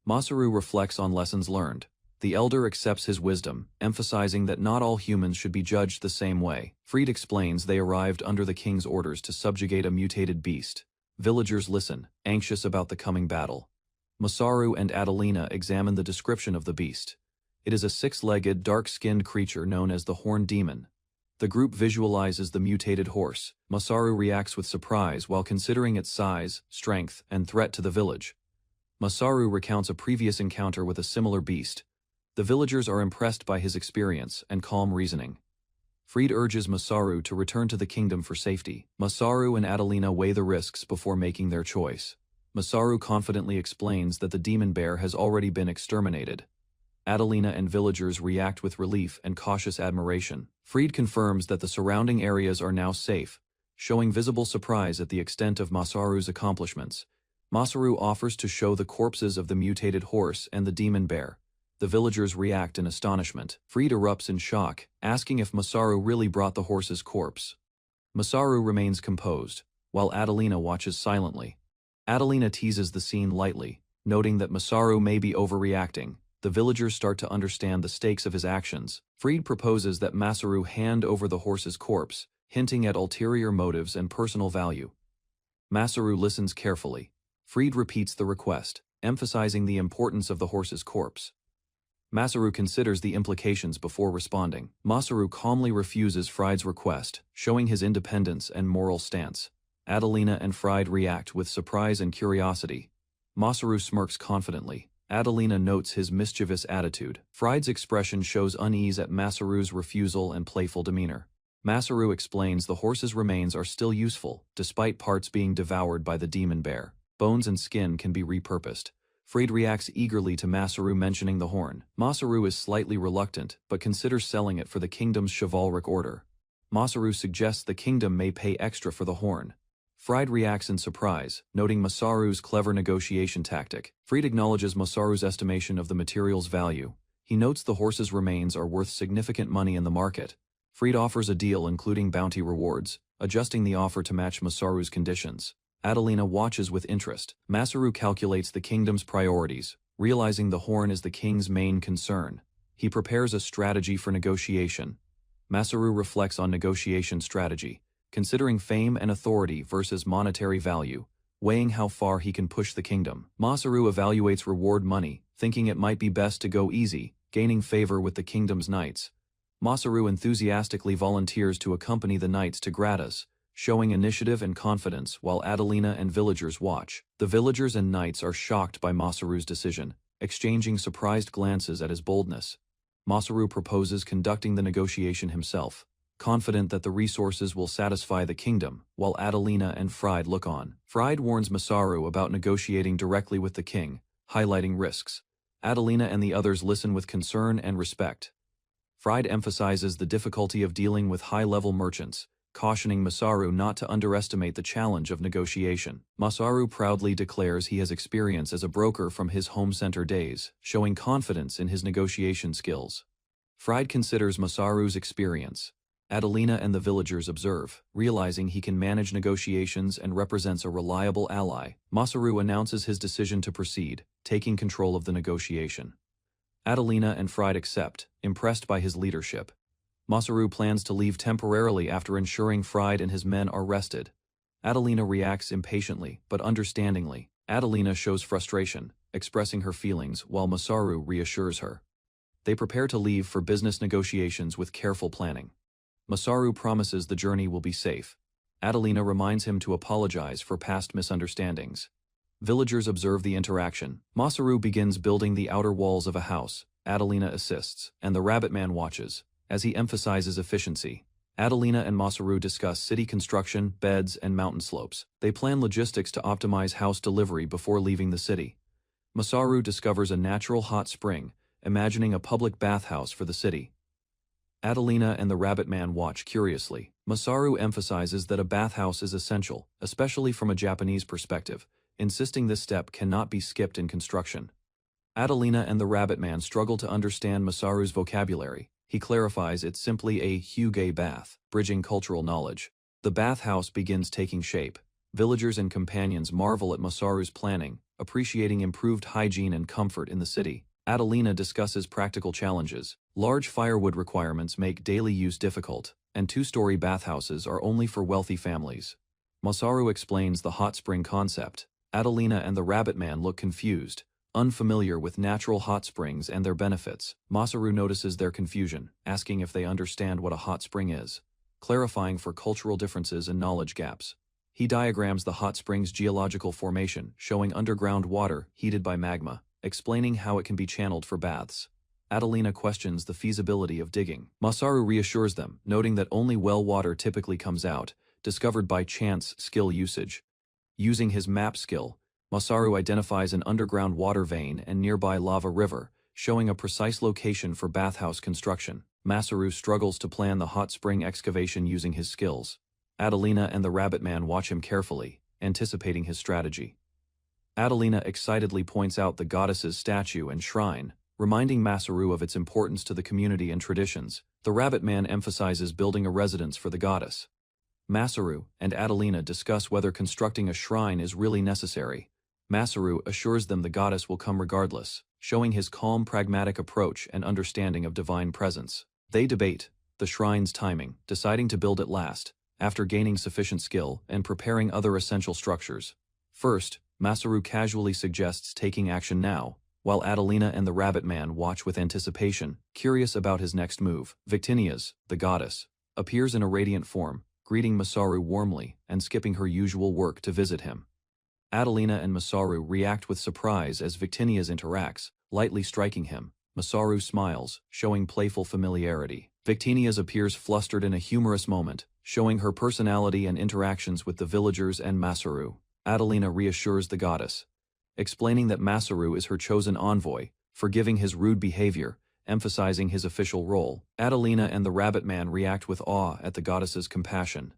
Masaru reflects on lessons learned. The elder accepts his wisdom, emphasizing that not all humans should be judged the same way. Fried explains they arrived under the king's orders to subjugate a mutated beast. Villagers listen, anxious about the coming battle. Masaru and Adelina examine the description of the beast. It is a six-legged, dark-skinned creature known as the Horned Demon. The group visualizes the mutated horse. Masaru reacts with surprise while considering its size, strength, and threat to the village. Masaru recounts a previous encounter with a similar beast. The villagers are impressed by his experience and calm reasoning. Fried urges Masaru to return to the kingdom for safety. Masaru and Adelina weigh the risks before making their choice. Masaru confidently explains that the demon bear has already been exterminated. Adelina and villagers react with relief and cautious admiration. Fried confirms that the surrounding areas are now safe, showing visible surprise at the extent of Masaru's accomplishments. Masaru offers to show the corpses of the mutated horse and the demon bear. The villagers react in astonishment. Fried erupts in shock, asking if Masaru really brought the horse's corpse. Masaru remains composed, while Adelina watches silently. Adelina teases the scene lightly, noting that Masaru may be overreacting. The villagers start to understand the stakes of his actions. Fried proposes that Masaru hand over the horse's corpse, hinting at ulterior motives and personal value. Masaru listens carefully. Fried repeats the request, emphasizing the importance of the horse's corpse. Masaru considers the implications before responding. Masaru calmly refuses Fried's request, showing his independence and moral stance. Adelina and Fried react with surprise and curiosity. Masaru smirks confidently. Adelina notes his mischievous attitude. Fried's expression shows unease at Masaru's refusal and playful demeanor. Masaru explains the horse's remains are still useful, despite parts being devoured by the demon bear. Bones and skin can be repurposed. Fried reacts eagerly to Masaru mentioning the horn. Masaru is slightly reluctant, but considers selling it for the kingdom's chivalric order. Masaru suggests the kingdom may pay extra for the horn. Fried reacts in surprise, noting Masaru's clever negotiation tactic. Fried acknowledges Masaru's estimation of the material's value. He notes the horse's remains are worth significant money in the market. Fried offers a deal including bounty rewards, adjusting the offer to match Masaru's conditions. Adelina watches with interest. Masaru calculates the kingdom's priorities, realizing the horn is the king's main concern. He prepares a strategy for negotiation. Masaru reflects on negotiation strategy, considering fame and authority versus monetary value, weighing how far he can push the kingdom. Masaru evaluates reward money, thinking it might be best to go easy, gaining favor with the kingdom's knights. Masaru enthusiastically volunteers to accompany the knights to Gratis, showing initiative and confidence while Adelina and villagers watch. The villagers and knights are shocked by Masaru's decision, exchanging surprised glances at his boldness. Masaru proposes conducting the negotiation himself, confident that the resources will satisfy the kingdom, while Adelina and Fried look on. Fried warns Masaru about negotiating directly with the king, highlighting risks. Adelina and the others listen with concern and respect. Fried emphasizes the difficulty of dealing with high-level merchants, cautioning Masaru not to underestimate the challenge of negotiation. Masaru proudly declares he has experience as a broker from his home center days, showing confidence in his negotiation skills. Fried considers Masaru's experience. Adelina and the villagers observe, realizing he can manage negotiations and represents a reliable ally. Masaru announces his decision to proceed, taking control of the negotiation. Adelina and Fried accept, impressed by his leadership. Masaru plans to leave temporarily after ensuring Fried and his men are rested. Adelina reacts impatiently, but understandingly. Adelina shows frustration, expressing her feelings while Masaru reassures her. They prepare to leave for business negotiations with careful planning. Masaru promises the journey will be safe. Adelina reminds him to apologize for past misunderstandings. Villagers observe the interaction. Masaru begins building the outer walls of a house. Adelina assists, and the rabbit man watches, as he emphasizes efficiency. Adelina and Masaru discuss city construction, beds, and mountain slopes. They plan logistics to optimize house delivery before leaving the city. Masaru discovers a natural hot spring, imagining a public bathhouse for the city. Adelina and the rabbit man watch curiously. Masaru emphasizes that a bathhouse is essential, especially from a Japanese perspective, insisting this step cannot be skipped in construction. Adelina and the rabbit man struggle to understand Masaru's vocabulary. He clarifies it's simply a hygge bath, bridging cultural knowledge. The bathhouse begins taking shape. Villagers and companions marvel at Masaru's planning, appreciating improved hygiene and comfort in the city. Adelina discusses practical challenges. Large firewood requirements make daily use difficult, and two-story bathhouses are only for wealthy families. Masaru explains the hot spring concept. Adelina and the rabbit man look confused, unfamiliar with natural hot springs and their benefits. Masaru notices their confusion, asking if they understand what a hot spring is, clarifying for cultural differences and knowledge gaps. He diagrams the hot spring's geological formation, showing underground water heated by magma, explaining how it can be channeled for baths. Adelina questions the feasibility of digging. Masaru reassures them, noting that only well water typically comes out, discovered by chance skill usage. Using his map skill, Masaru identifies an underground water vein and nearby lava river, showing a precise location for bathhouse construction. Masaru struggles to plan the hot spring excavation using his skills. Adelina and the Rabbit Man watch him carefully, anticipating his strategy. Adelina excitedly points out the goddess's statue and shrine, reminding Masaru of its importance to the community and traditions. The Rabbit Man emphasizes building a residence for the goddess. Masaru and Adelina discuss whether constructing a shrine is really necessary. Masaru assures them the goddess will come regardless, showing his calm, pragmatic approach and understanding of divine presence. They debate the shrine's timing, deciding to build it last, after gaining sufficient skill and preparing other essential structures. First, Masaru casually suggests taking action now, while Adelina and the Rabbit Man watch with anticipation, curious about his next move. Victinias, the goddess, appears in a radiant form, greeting Masaru warmly and skipping her usual work to visit him. Adelina and Masaru react with surprise as Victinias interacts, lightly striking him. Masaru smiles, showing playful familiarity. Victinias appears flustered in a humorous moment, showing her personality and interactions with the villagers and Masaru. Adelina reassures the goddess, explaining that Masaru is her chosen envoy, forgiving his rude behavior, emphasizing his official role. Adelina and the Rabbit Man react with awe at the goddess's compassion.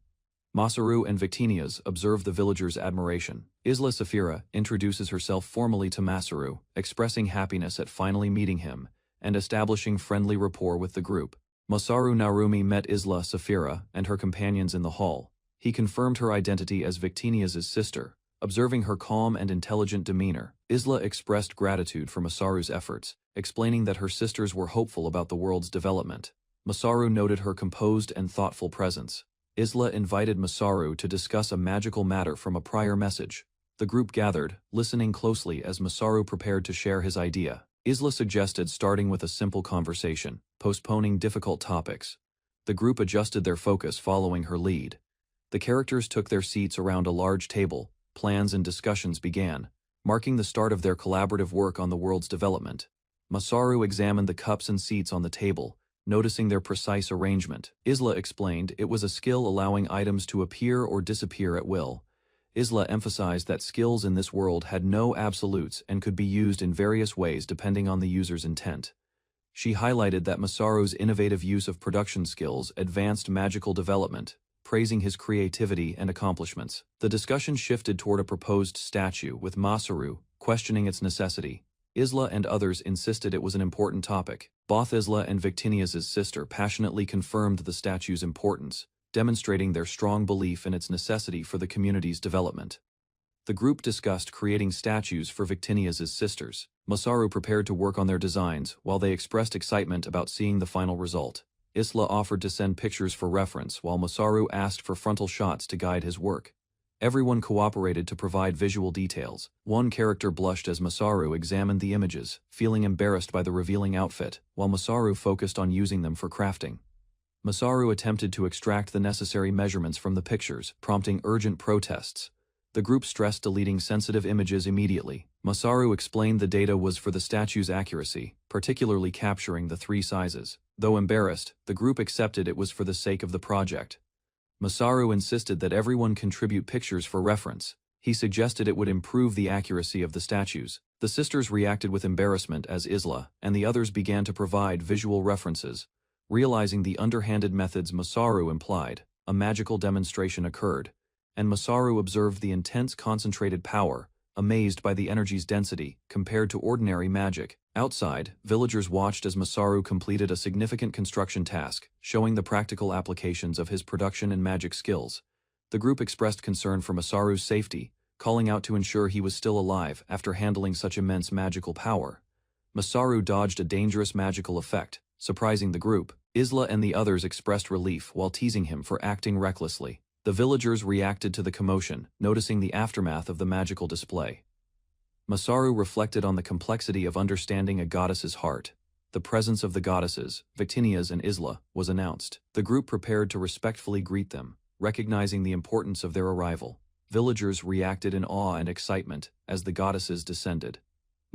Masaru and Victinias observe the villagers' admiration. Isla Safira introduces herself formally to Masaru, expressing happiness at finally meeting him and establishing friendly rapport with the group. Masaru Narumi met Isla Safira and her companions in the hall. He confirmed her identity as Victinias' sister. Observing her calm and intelligent demeanor, Isla expressed gratitude for Masaru's efforts, explaining that her sisters were hopeful about the world's development. Masaru noted her composed and thoughtful presence. Isla invited Masaru to discuss a magical matter from a prior message. The group gathered, listening closely as Masaru prepared to share his idea. Isla suggested starting with a simple conversation, postponing difficult topics. The group adjusted their focus following her lead. The characters took their seats around a large table. Plans and discussions began, marking the start of their collaborative work on the world's development. Masaru examined the cups and seats on the table, noticing their precise arrangement. Isla explained it was a skill allowing items to appear or disappear at will. Isla emphasized that skills in this world had no absolutes and could be used in various ways depending on the user's intent. She highlighted that Masaru's innovative use of production skills advanced magical development, praising his creativity and accomplishments. The discussion shifted toward a proposed statue, with Masaru questioning its necessity. Isla and others insisted it was an important topic. Both Isla and Victinias' sister passionately confirmed the statue's importance, demonstrating their strong belief in its necessity for the community's development. The group discussed creating statues for Victinias' sisters. Masaru prepared to work on their designs, while they expressed excitement about seeing the final result. Isla offered to send pictures for reference, while Masaru asked for frontal shots to guide his work. Everyone cooperated to provide visual details. One character blushed as Masaru examined the images, feeling embarrassed by the revealing outfit, while Masaru focused on using them for crafting. Masaru attempted to extract the necessary measurements from the pictures, prompting urgent protests. The group stressed deleting sensitive images immediately. Masaru explained the data was for the statue's accuracy, particularly capturing the 3 sizes. Though embarrassed, the group accepted it was for the sake of the project. Masaru insisted that everyone contribute pictures for reference. He suggested it would improve the accuracy of the statues. The sisters reacted with embarrassment as Isla and the others began to provide visual references. Realizing the underhanded methods Masaru implied, a magical demonstration occurred, and Masaru observed the intense concentrated power, amazed by the energy's density compared to ordinary magic. Outside, villagers watched as Masaru completed a significant construction task, showing the practical applications of his production and magic skills. The group expressed concern for Masaru's safety, calling out to ensure he was still alive after handling such immense magical power. Masaru dodged a dangerous magical effect, surprising the group. Isla and the others expressed relief while teasing him for acting recklessly. The villagers reacted to the commotion, noticing the aftermath of the magical display. Masaru reflected on the complexity of understanding a goddess's heart. The presence of the goddesses, Victinias and Isla, was announced. The group prepared to respectfully greet them, recognizing the importance of their arrival. Villagers reacted in awe and excitement as the goddesses descended.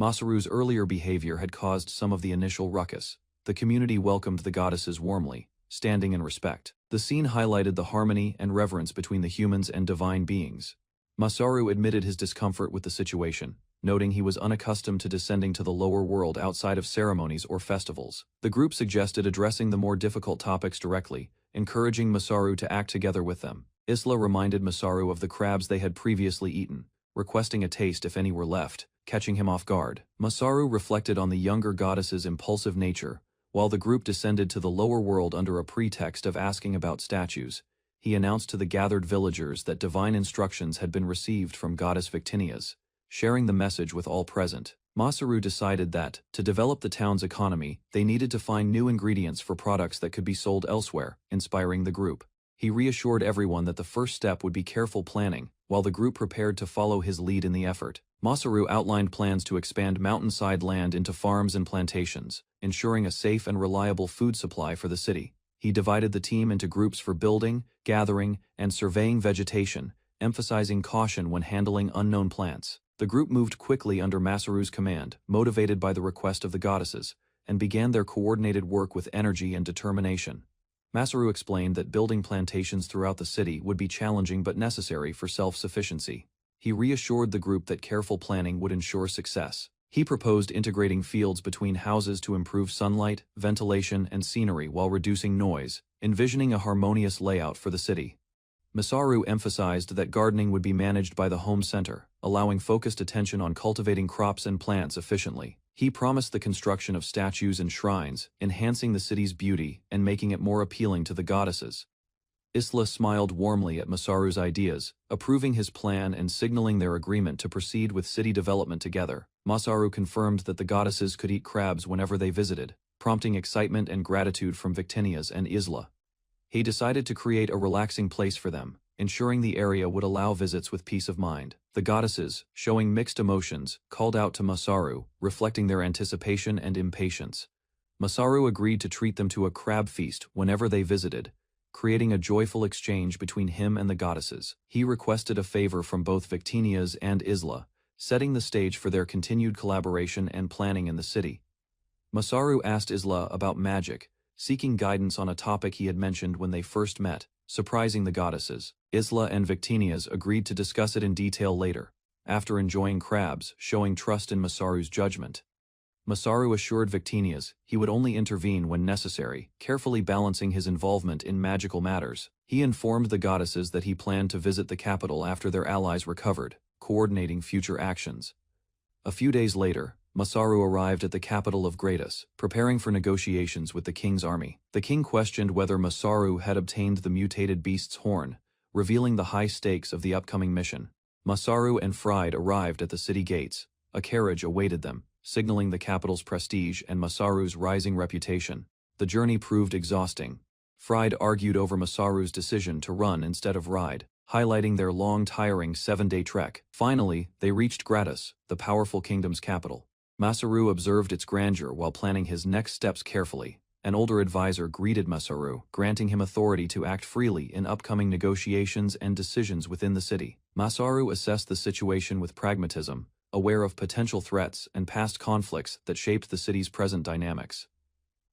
Masaru's earlier behavior had caused some of the initial ruckus. The community welcomed the goddesses warmly, standing in respect. The scene highlighted the harmony and reverence between the humans and divine beings. Masaru admitted his discomfort with the situation, noting he was unaccustomed to descending to the lower world outside of ceremonies or festivals. The group suggested addressing the more difficult topics directly, encouraging Masaru to act together with them. Isla reminded Masaru of the crabs they had previously eaten, requesting a taste if any were left, catching him off guard. Masaru reflected on the younger goddess's impulsive nature, while the group descended to the lower world under a pretext of asking about statues. He announced to the gathered villagers that divine instructions had been received from goddess Victinias, sharing the message with all present. Masaru decided that, to develop the town's economy, they needed to find new ingredients for products that could be sold elsewhere, inspiring the group. He reassured everyone that the first step would be careful planning, while the group prepared to follow his lead in the effort. Masaru outlined plans to expand mountainside land into farms and plantations, ensuring a safe and reliable food supply for the city. He divided the team into groups for building, gathering, and surveying vegetation, emphasizing caution when handling unknown plants. The group moved quickly under Masaru's command, motivated by the request of the goddesses, and began their coordinated work with energy and determination. Masaru explained that building plantations throughout the city would be challenging but necessary for self-sufficiency. He reassured the group that careful planning would ensure success. He proposed integrating fields between houses to improve sunlight, ventilation, and scenery while reducing noise, envisioning a harmonious layout for the city. Masaru emphasized that gardening would be managed by the home center, allowing focused attention on cultivating crops and plants efficiently. He promised the construction of statues and shrines, enhancing the city's beauty and making it more appealing to the goddesses. Isla smiled warmly at Masaru's ideas, approving his plan and signaling their agreement to proceed with city development together. Masaru confirmed that the goddesses could eat crabs whenever they visited, prompting excitement and gratitude from Victinias and Isla. He decided to create a relaxing place for them, ensuring the area would allow visits with peace of mind. The goddesses, showing mixed emotions, called out to Masaru, reflecting their anticipation and impatience. Masaru agreed to treat them to a crab feast whenever they visited, creating a joyful exchange between him and the goddesses. He requested a favor from both Victinias and Isla, setting the stage for their continued collaboration and planning in the city. Masaru asked Isla about magic, seeking guidance on a topic he had mentioned when they first met, surprising the goddesses. Isla and Victinias agreed to discuss it in detail later, after enjoying crabs, showing trust in Masaru's judgment. Masaru assured Victinias he would only intervene when necessary, carefully balancing his involvement in magical matters. He informed the goddesses that he planned to visit the capital after their allies recovered, coordinating future actions. A few days later, Masaru arrived at the capital of Gratus, preparing for negotiations with the king's army. The king questioned whether Masaru had obtained the mutated beast's horn, revealing the high stakes of the upcoming mission. Masaru and Fried arrived at the city gates. A carriage awaited them, signaling the capital's prestige and Masaru's rising reputation. The journey proved exhausting. Fried argued over Masaru's decision to run instead of ride, highlighting their long, tiring 7-day trek. Finally, they reached Gratus, the powerful kingdom's capital. Masaru observed its grandeur while planning his next steps carefully. An older advisor greeted Masaru, granting him authority to act freely in upcoming negotiations and decisions within the city. Masaru assessed the situation with pragmatism, aware of potential threats and past conflicts that shaped the city's present dynamics.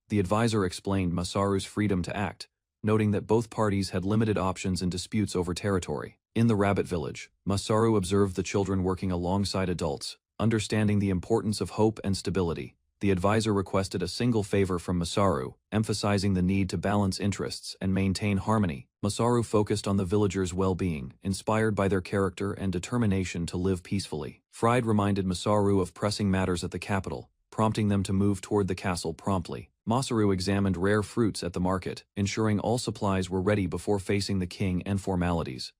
The advisor explained Masaru's freedom to act, noting that both parties had limited options in disputes over territory. In the rabbit village, Masaru observed the children working alongside adults, understanding the importance of hope and stability. The advisor requested a single favor from Masaru, emphasizing the need to balance interests and maintain harmony. Masaru focused on the villagers' well-being, inspired by their character and determination to live peacefully. Fried reminded Masaru of pressing matters at the capital, prompting them to move toward the castle promptly. Masaru examined rare fruits at the market, ensuring all supplies were ready before facing the king and formalities.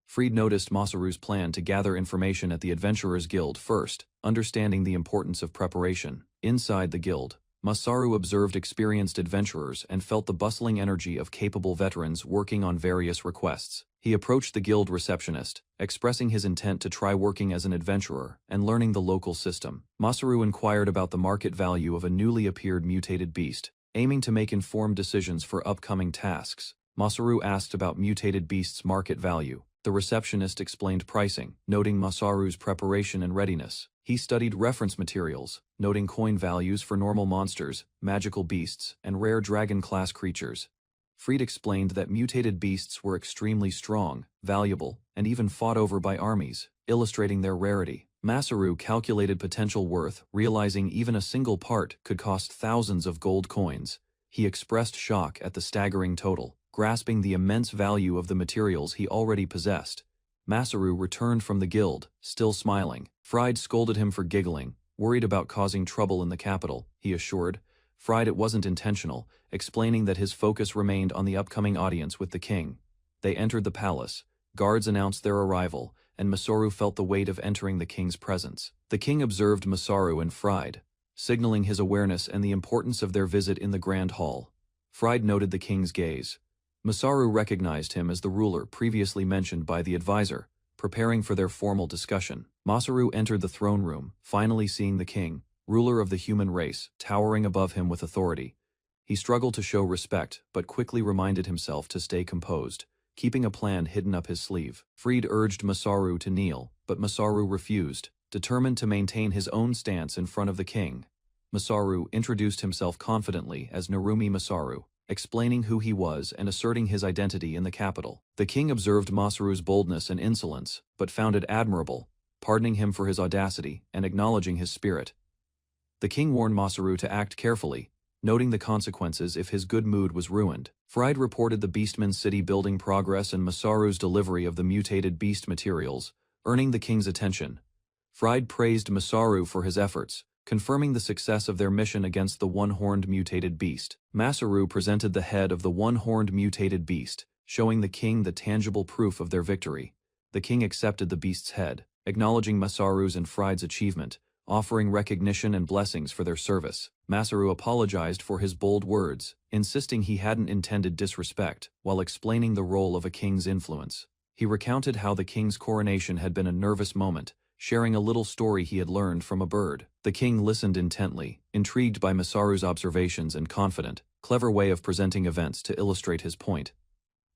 Fried noticed Masaru's plan to gather information at the Adventurers Guild first, understanding the importance of preparation. Inside the guild, Masaru observed experienced adventurers and felt the bustling energy of capable veterans working on various requests. He approached the guild receptionist, expressing his intent to try working as an adventurer and learning the local system. Masaru inquired about the market value of a newly appeared mutated beast, aiming to make informed decisions for upcoming tasks. Masaru asked about mutated beasts' market value, The receptionist explained pricing, noting Masaru's preparation and readiness. He studied reference materials, noting coin values for normal monsters, magical beasts, and rare dragon-class creatures. Fried explained that mutated beasts were extremely strong, valuable, and even fought over by armies, illustrating their rarity. Masaru calculated potential worth, realizing even a single part could cost thousands of gold coins. He expressed shock at the staggering total, grasping the immense value of the materials he already possessed. Masaru returned from the guild, still smiling. Fried scolded him for giggling, worried about causing trouble in the capital, he assured. Fried it wasn't intentional, explaining that his focus remained on the upcoming audience with the king. They entered the palace. Guards announced their arrival, and Masaru felt the weight of entering the king's presence. The king observed Masaru and Fried, signaling his awareness and the importance of their visit in the grand hall. Fried noted the king's gaze. Masaru recognized him as the ruler previously mentioned by the advisor, preparing for their formal discussion. Masaru entered the throne room, finally seeing the king, ruler of the human race, towering above him with authority. He struggled to show respect, but quickly reminded himself to stay composed, keeping a plan hidden up his sleeve. Fried urged Masaru to kneel, but Masaru refused, determined to maintain his own stance in front of the king. Masaru introduced himself confidently as Narumi Masaru, explaining who he was and asserting his identity in the capital. The king observed Masaru's boldness and insolence, but found it admirable, pardoning him for his audacity and acknowledging his spirit. The king warned Masaru to act carefully, noting the consequences if his good mood was ruined. Fried reported the Beastman's city building progress and Masaru's delivery of the mutated beast materials, earning the king's attention. Fried praised Masaru for his efforts, confirming the success of their mission against the one-horned mutated beast. Masaru presented the head of the one-horned mutated beast, showing the king the tangible proof of their victory. The king accepted the beast's head, acknowledging Masaru's and Fried's achievement, offering recognition and blessings for their service. Masaru apologized for his bold words, insisting he hadn't intended disrespect, while explaining the role of a king's influence. He recounted how the king's coronation had been a nervous moment, sharing a little story he had learned from a bird. The king listened intently, intrigued by Masaru's observations and confident, clever way of presenting events to illustrate his point.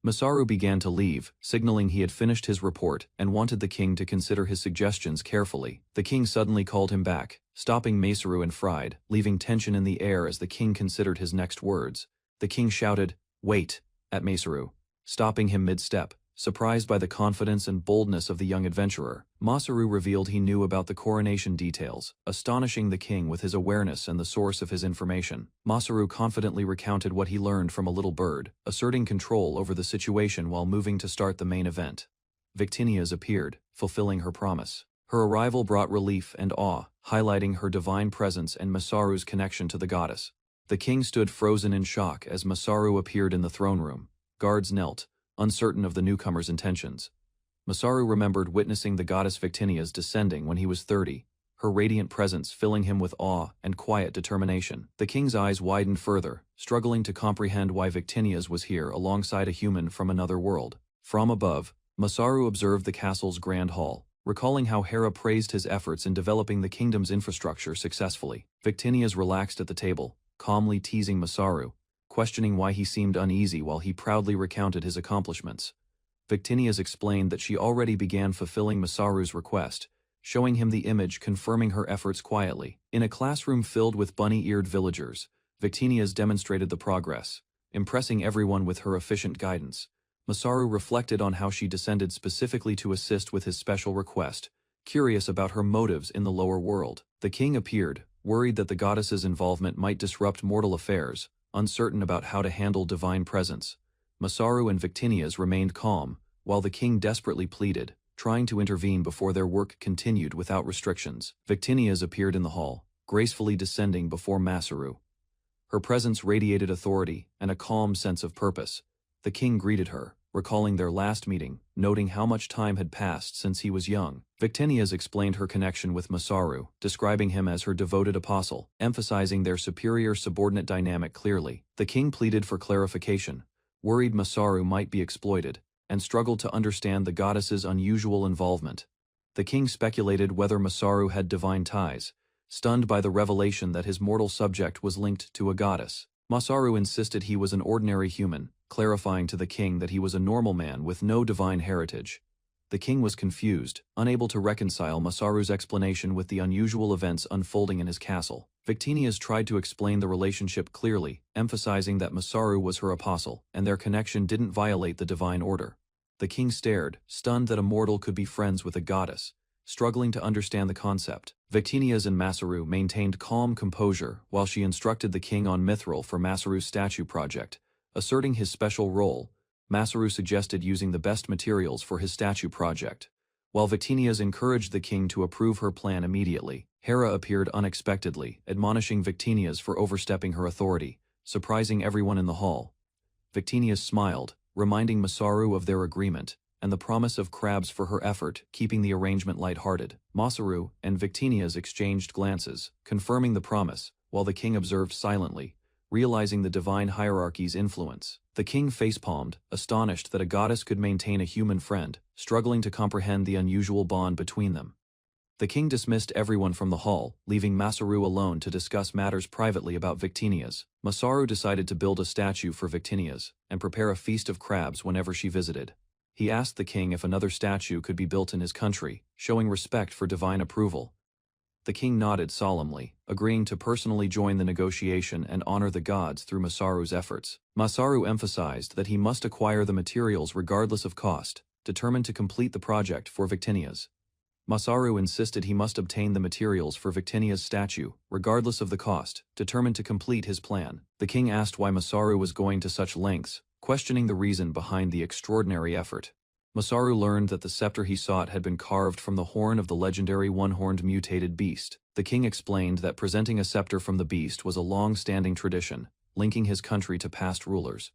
Masaru began to leave, signaling he had finished his report and wanted the king to consider his suggestions carefully. The king suddenly called him back, stopping Masaru and Fried, leaving tension in the air as the king considered his next words. The king shouted, "Wait," at Masaru, stopping him mid-step. Surprised by the confidence and boldness of the young adventurer, Masaru revealed he knew about the coronation details, astonishing the king with his awareness and the source of his information. Masaru confidently recounted what he learned from a little bird, asserting control over the situation while moving to start the main event. Victinia's appeared, fulfilling her promise. Her arrival brought relief and awe, highlighting her divine presence and Masaru's connection to the goddess. The king stood frozen in shock as Masaru appeared in the throne room. Guards knelt, uncertain of the newcomer's intentions. Masaru remembered witnessing the goddess Victinia's descending when he was 30, her radiant presence filling him with awe and quiet determination. The king's eyes widened further, struggling to comprehend why Victinia's was here alongside a human from another world. From above, Masaru observed the castle's grand hall, recalling how Hera praised his efforts in developing the kingdom's infrastructure successfully. Victinia's relaxed at the table, calmly teasing Masaru, questioning why he seemed uneasy while he proudly recounted his accomplishments. Victinia's explained that she already began fulfilling Masaru's request, showing him the image confirming her efforts quietly. In a classroom filled with bunny-eared villagers, Victinia's demonstrated the progress, impressing everyone with her efficient guidance. Masaru reflected on how she descended specifically to assist with his special request, curious about her motives in the lower world. The king appeared, worried that the goddess's involvement might disrupt mortal affairs, uncertain about how to handle divine presence. Masaru and Victinia's remained calm, while the king desperately pleaded, trying to intervene before their work continued without restrictions. Victinia's appeared in the hall, gracefully descending before Masaru. Her presence radiated authority and a calm sense of purpose. The king greeted her, recalling their last meeting, noting how much time had passed since he was young. Victinia's explained her connection with Masaru, describing him as her devoted apostle, emphasizing their superior-subordinate dynamic clearly. The king pleaded for clarification, worried Masaru might be exploited, and struggled to understand the goddess's unusual involvement. The king speculated whether Masaru had divine ties, stunned by the revelation that his mortal subject was linked to a goddess. Masaru insisted he was an ordinary human, clarifying to the king that he was a normal man with no divine heritage. The king was confused, unable to reconcile Masaru's explanation with the unusual events unfolding in his castle. Victinias tried to explain the relationship clearly, emphasizing that Masaru was her apostle, and their connection didn't violate the divine order. The king stared, stunned that a mortal could be friends with a goddess, struggling to understand the concept. Victinias and Masaru maintained calm composure while she instructed the king on mithril for Masaru's statue project. Asserting his special role, Masaru suggested using the best materials for his statue project, while Victinias encouraged the king to approve her plan immediately. Hera appeared unexpectedly, admonishing Victinias for overstepping her authority, surprising everyone in the hall. Victinias smiled, reminding Masaru of their agreement, and the promise of crabs for her effort, keeping the arrangement lighthearted. Masaru and Victinias exchanged glances, confirming the promise, while the king observed silently, realizing the divine hierarchy's influence. The king facepalmed, astonished that a goddess could maintain a human friend, struggling to comprehend the unusual bond between them. The king dismissed everyone from the hall, leaving Masaru alone to discuss matters privately about Victinias. Masaru decided to build a statue for Victinias, and prepare a feast of crabs whenever she visited. He asked the king if another statue could be built in his country, showing respect for divine approval. The king nodded solemnly, agreeing to personally join the negotiation and honor the gods through Masaru's efforts. Masaru emphasized that he must acquire the materials regardless of cost, determined to complete the project for Victinias. Masaru insisted he must obtain the materials for Victinia's statue, regardless of the cost, determined to complete his plan. The king asked why Masaru was going to such lengths, questioning the reason behind the extraordinary effort. Masaru learned that the scepter he sought had been carved from the horn of the legendary one-horned mutated beast. The king explained that presenting a scepter from the beast was a long-standing tradition, linking his country to past rulers.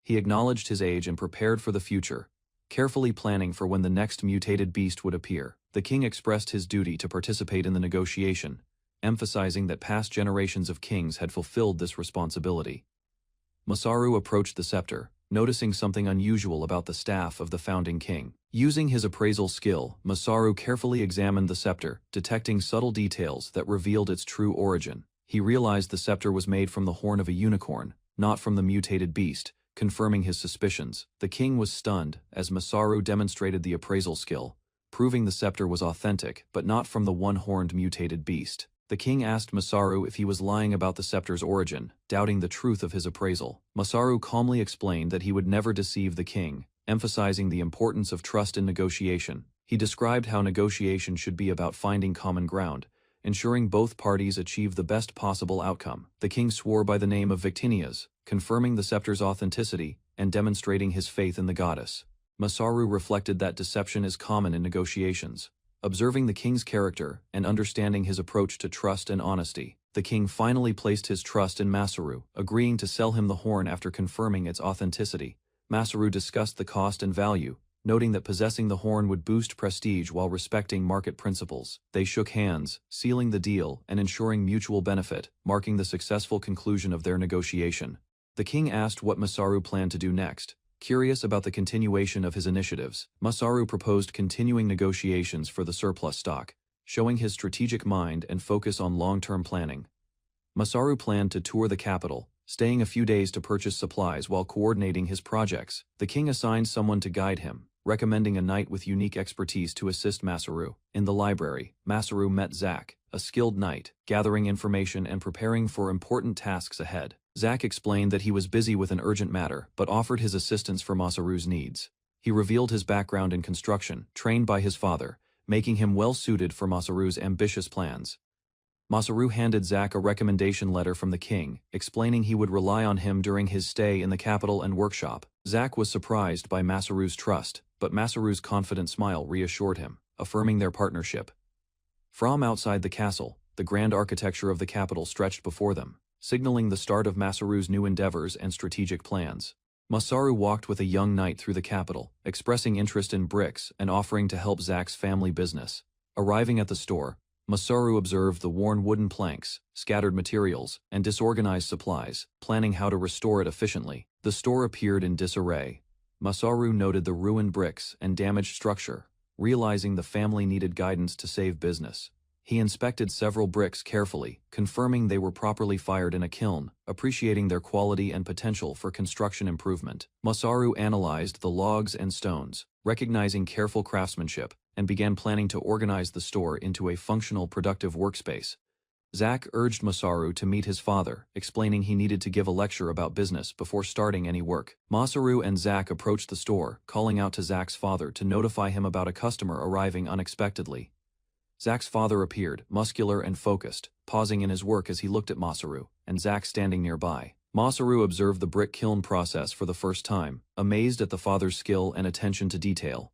He acknowledged his age and prepared for the future, carefully planning for when the next mutated beast would appear. The king expressed his duty to participate in the negotiation, emphasizing that past generations of kings had fulfilled this responsibility. Masaru approached the scepter, noticing something unusual about the staff of the founding king. Using his appraisal skill, Masaru carefully examined the scepter, detecting subtle details that revealed its true origin. He realized the scepter was made from the horn of a unicorn, not from the mutated beast, confirming his suspicions. The king was stunned as Masaru demonstrated the appraisal skill, proving the scepter was authentic, but not from the one-horned mutated beast. The king asked Masaru if he was lying about the scepter's origin, doubting the truth of his appraisal. Masaru calmly explained that he would never deceive the king, emphasizing the importance of trust in negotiation. He described how negotiation should be about finding common ground, ensuring both parties achieve the best possible outcome. The king swore by the name of Victinias, confirming the scepter's authenticity and demonstrating his faith in the goddess. Masaru reflected that deception is common in negotiations. Observing the king's character and understanding his approach to trust and honesty, the king finally placed his trust in Masaru, agreeing to sell him the horn after confirming its authenticity. Masaru discussed the cost and value, noting that possessing the horn would boost prestige while respecting market principles. They shook hands, sealing the deal and ensuring mutual benefit, marking the successful conclusion of their negotiation. The king asked what Masaru planned to do next. Curious about the continuation of his initiatives, Masaru proposed continuing negotiations for the surplus stock, showing his strategic mind and focus on long-term planning. Masaru planned to tour the capital, staying a few days to purchase supplies while coordinating his projects. The king assigned someone to guide him, recommending a knight with unique expertise to assist Masaru. In the library, Masaru met Zack, a skilled knight, gathering information and preparing for important tasks ahead. Zack explained that he was busy with an urgent matter, but offered his assistance for Masaru's needs. He revealed his background in construction, trained by his father, making him well-suited for Masaru's ambitious plans. Masaru handed Zack a recommendation letter from the king, explaining he would rely on him during his stay in the capital and workshop. Zack was surprised by Masaru's trust, but Masaru's confident smile reassured him, affirming their partnership. From outside the castle, the grand architecture of the capital stretched before them, signaling the start of Masaru's new endeavors and strategic plans. Masaru walked with a young knight through the capital, expressing interest in bricks and offering to help Zack's family business. Arriving at the store, Masaru observed the worn wooden planks, scattered materials, and disorganized supplies, planning how to restore it efficiently. The store appeared in disarray. Masaru noted the ruined bricks and damaged structure, realizing the family needed guidance to save business. He inspected several bricks carefully, confirming they were properly fired in a kiln, appreciating their quality and potential for construction improvement. Masaru analyzed the logs and stones, recognizing careful craftsmanship, and began planning to organize the store into a functional, productive workspace. Zack urged Masaru to meet his father, explaining he needed to give a lecture about business before starting any work. Masaru and Zack approached the store, calling out to Zack's father to notify him about a customer arriving unexpectedly. Zack's father appeared, muscular and focused, pausing in his work as he looked at Masaru, and Zack standing nearby. Masaru observed the brick kiln process for the first time, amazed at the father's skill and attention to detail.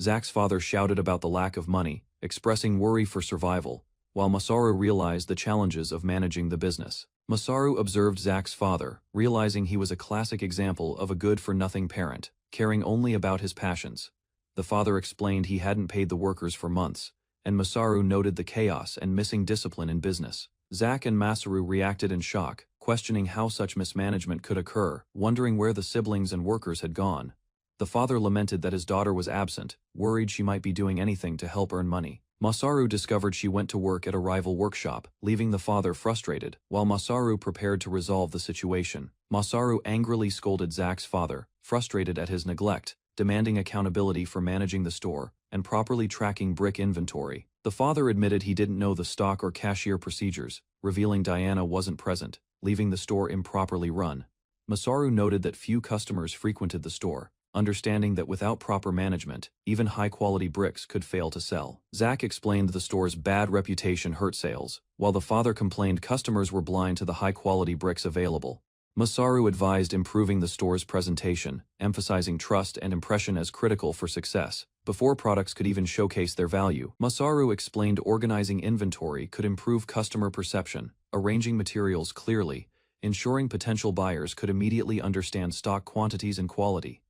Zack's father shouted about the lack of money, expressing worry for survival, while Masaru realized the challenges of managing the business. Masaru observed Zack's father, realizing he was a classic example of a good-for-nothing parent, caring only about his passions. The father explained he hadn't paid the workers for months, and Masaru noted the chaos and missing discipline in business. Zack and Masaru reacted in shock, questioning how such mismanagement could occur, wondering where the siblings and workers had gone. The father lamented that his daughter was absent, worried she might be doing anything to help earn money. Masaru discovered she went to work at a rival workshop, leaving the father frustrated. While Masaru prepared to resolve the situation, Masaru angrily scolded Zack's father, frustrated at his neglect, demanding accountability for managing the store and properly tracking brick inventory. The father admitted he didn't know the stock or cashier procedures, revealing Diana wasn't present, leaving the store improperly run. Masaru noted that few customers frequented the store, understanding that without proper management, even high-quality bricks could fail to sell. Zack explained the store's bad reputation hurt sales, while the father complained customers were blind to the high-quality bricks available. Masaru advised improving the store's presentation, emphasizing trust and impression as critical for success. Before products could even showcase their value, Masaru explained organizing inventory could improve customer perception, arranging materials clearly, ensuring potential buyers could immediately understand stock quantities and quality.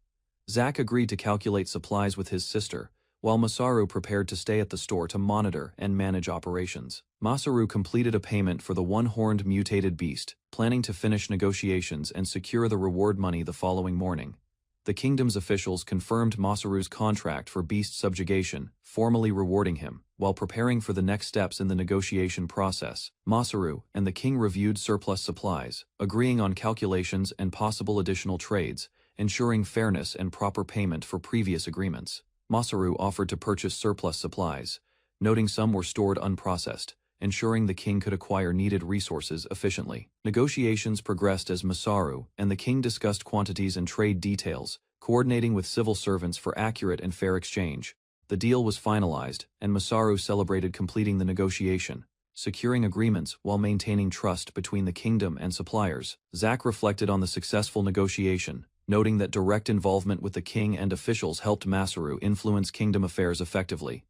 Zack agreed to calculate supplies with his sister, while Masaru prepared to stay at the store to monitor and manage operations. Masaru completed a payment for the one-horned mutated beast, planning to finish negotiations and secure the reward money the following morning. The kingdom's officials confirmed Masaru's contract for beast subjugation, formally rewarding him. While preparing for the next steps in the negotiation process, Masaru and the king reviewed surplus supplies, agreeing on calculations and possible additional trades, ensuring fairness and proper payment for previous agreements. Masaru offered to purchase surplus supplies, noting some were stored unprocessed, ensuring the king could acquire needed resources efficiently. Negotiations progressed as Masaru and the king discussed quantities and trade details, coordinating with civil servants for accurate and fair exchange. The deal was finalized, and Masaru celebrated completing the negotiation, securing agreements while maintaining trust between the kingdom and suppliers. Zack reflected on the successful negotiation, noting that direct involvement with the king and officials helped Masaru influence kingdom affairs effectively.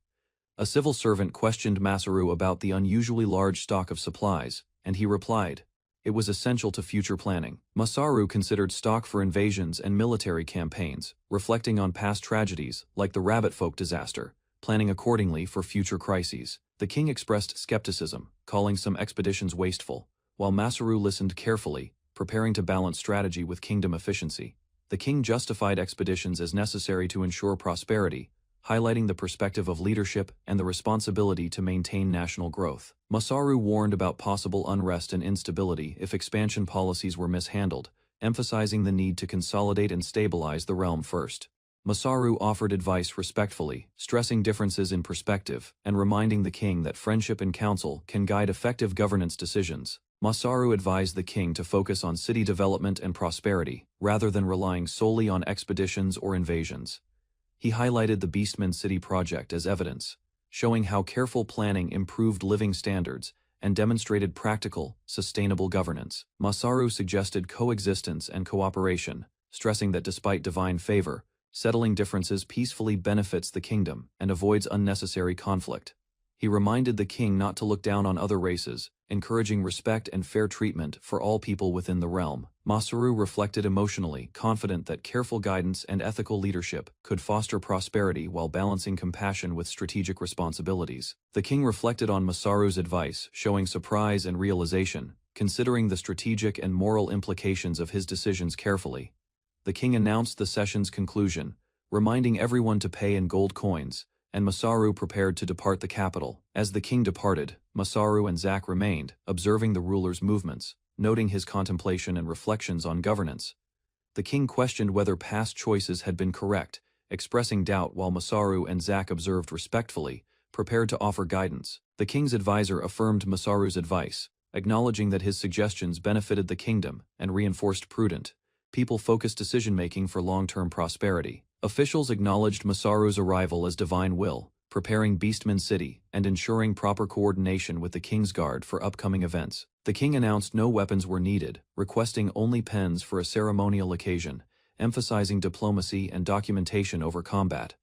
A civil servant questioned Masaru about the unusually large stock of supplies, and he replied, it was essential to future planning. Masaru considered stock for invasions and military campaigns, reflecting on past tragedies like the rabbit folk disaster, planning accordingly for future crises. The king expressed skepticism, calling some expeditions wasteful, while Masaru listened carefully, preparing to balance strategy with kingdom efficiency. The king justified expeditions as necessary to ensure prosperity, highlighting the perspective of leadership and the responsibility to maintain national growth. Masaru warned about possible unrest and instability if expansion policies were mishandled, emphasizing the need to consolidate and stabilize the realm first. Masaru offered advice respectfully, stressing differences in perspective and reminding the king that friendship and counsel can guide effective governance decisions. Masaru advised the king to focus on city development and prosperity, rather than relying solely on expeditions or invasions. He highlighted the Beastman City project as evidence, showing how careful planning improved living standards and demonstrated practical, sustainable governance. Masaru suggested coexistence and cooperation, stressing that despite divine favor, settling differences peacefully benefits the kingdom and avoids unnecessary conflict. He reminded the king not to look down on other races, encouraging respect and fair treatment for all people within the realm. Masaru reflected emotionally, confident that careful guidance and ethical leadership could foster prosperity while balancing compassion with strategic responsibilities. The king reflected on Masaru's advice, showing surprise and realization, considering the strategic and moral implications of his decisions carefully. The king announced the session's conclusion, reminding everyone to pay in gold coins, and Masaru prepared to depart the capital. As the king departed, Masaru and Zack remained, observing the ruler's movements, noting his contemplation and reflections on governance. The king questioned whether past choices had been correct, expressing doubt while Masaru and Zack observed respectfully, prepared to offer guidance. The king's advisor affirmed Masaru's advice, acknowledging that his suggestions benefited the kingdom and reinforced prudent, people-focused decision-making for long-term prosperity. Officials acknowledged Masaru's arrival as divine will, preparing Beastman City and ensuring proper coordination with the King's Guard for upcoming events. The king announced no weapons were needed, requesting only pens for a ceremonial occasion, emphasizing diplomacy and documentation over combat.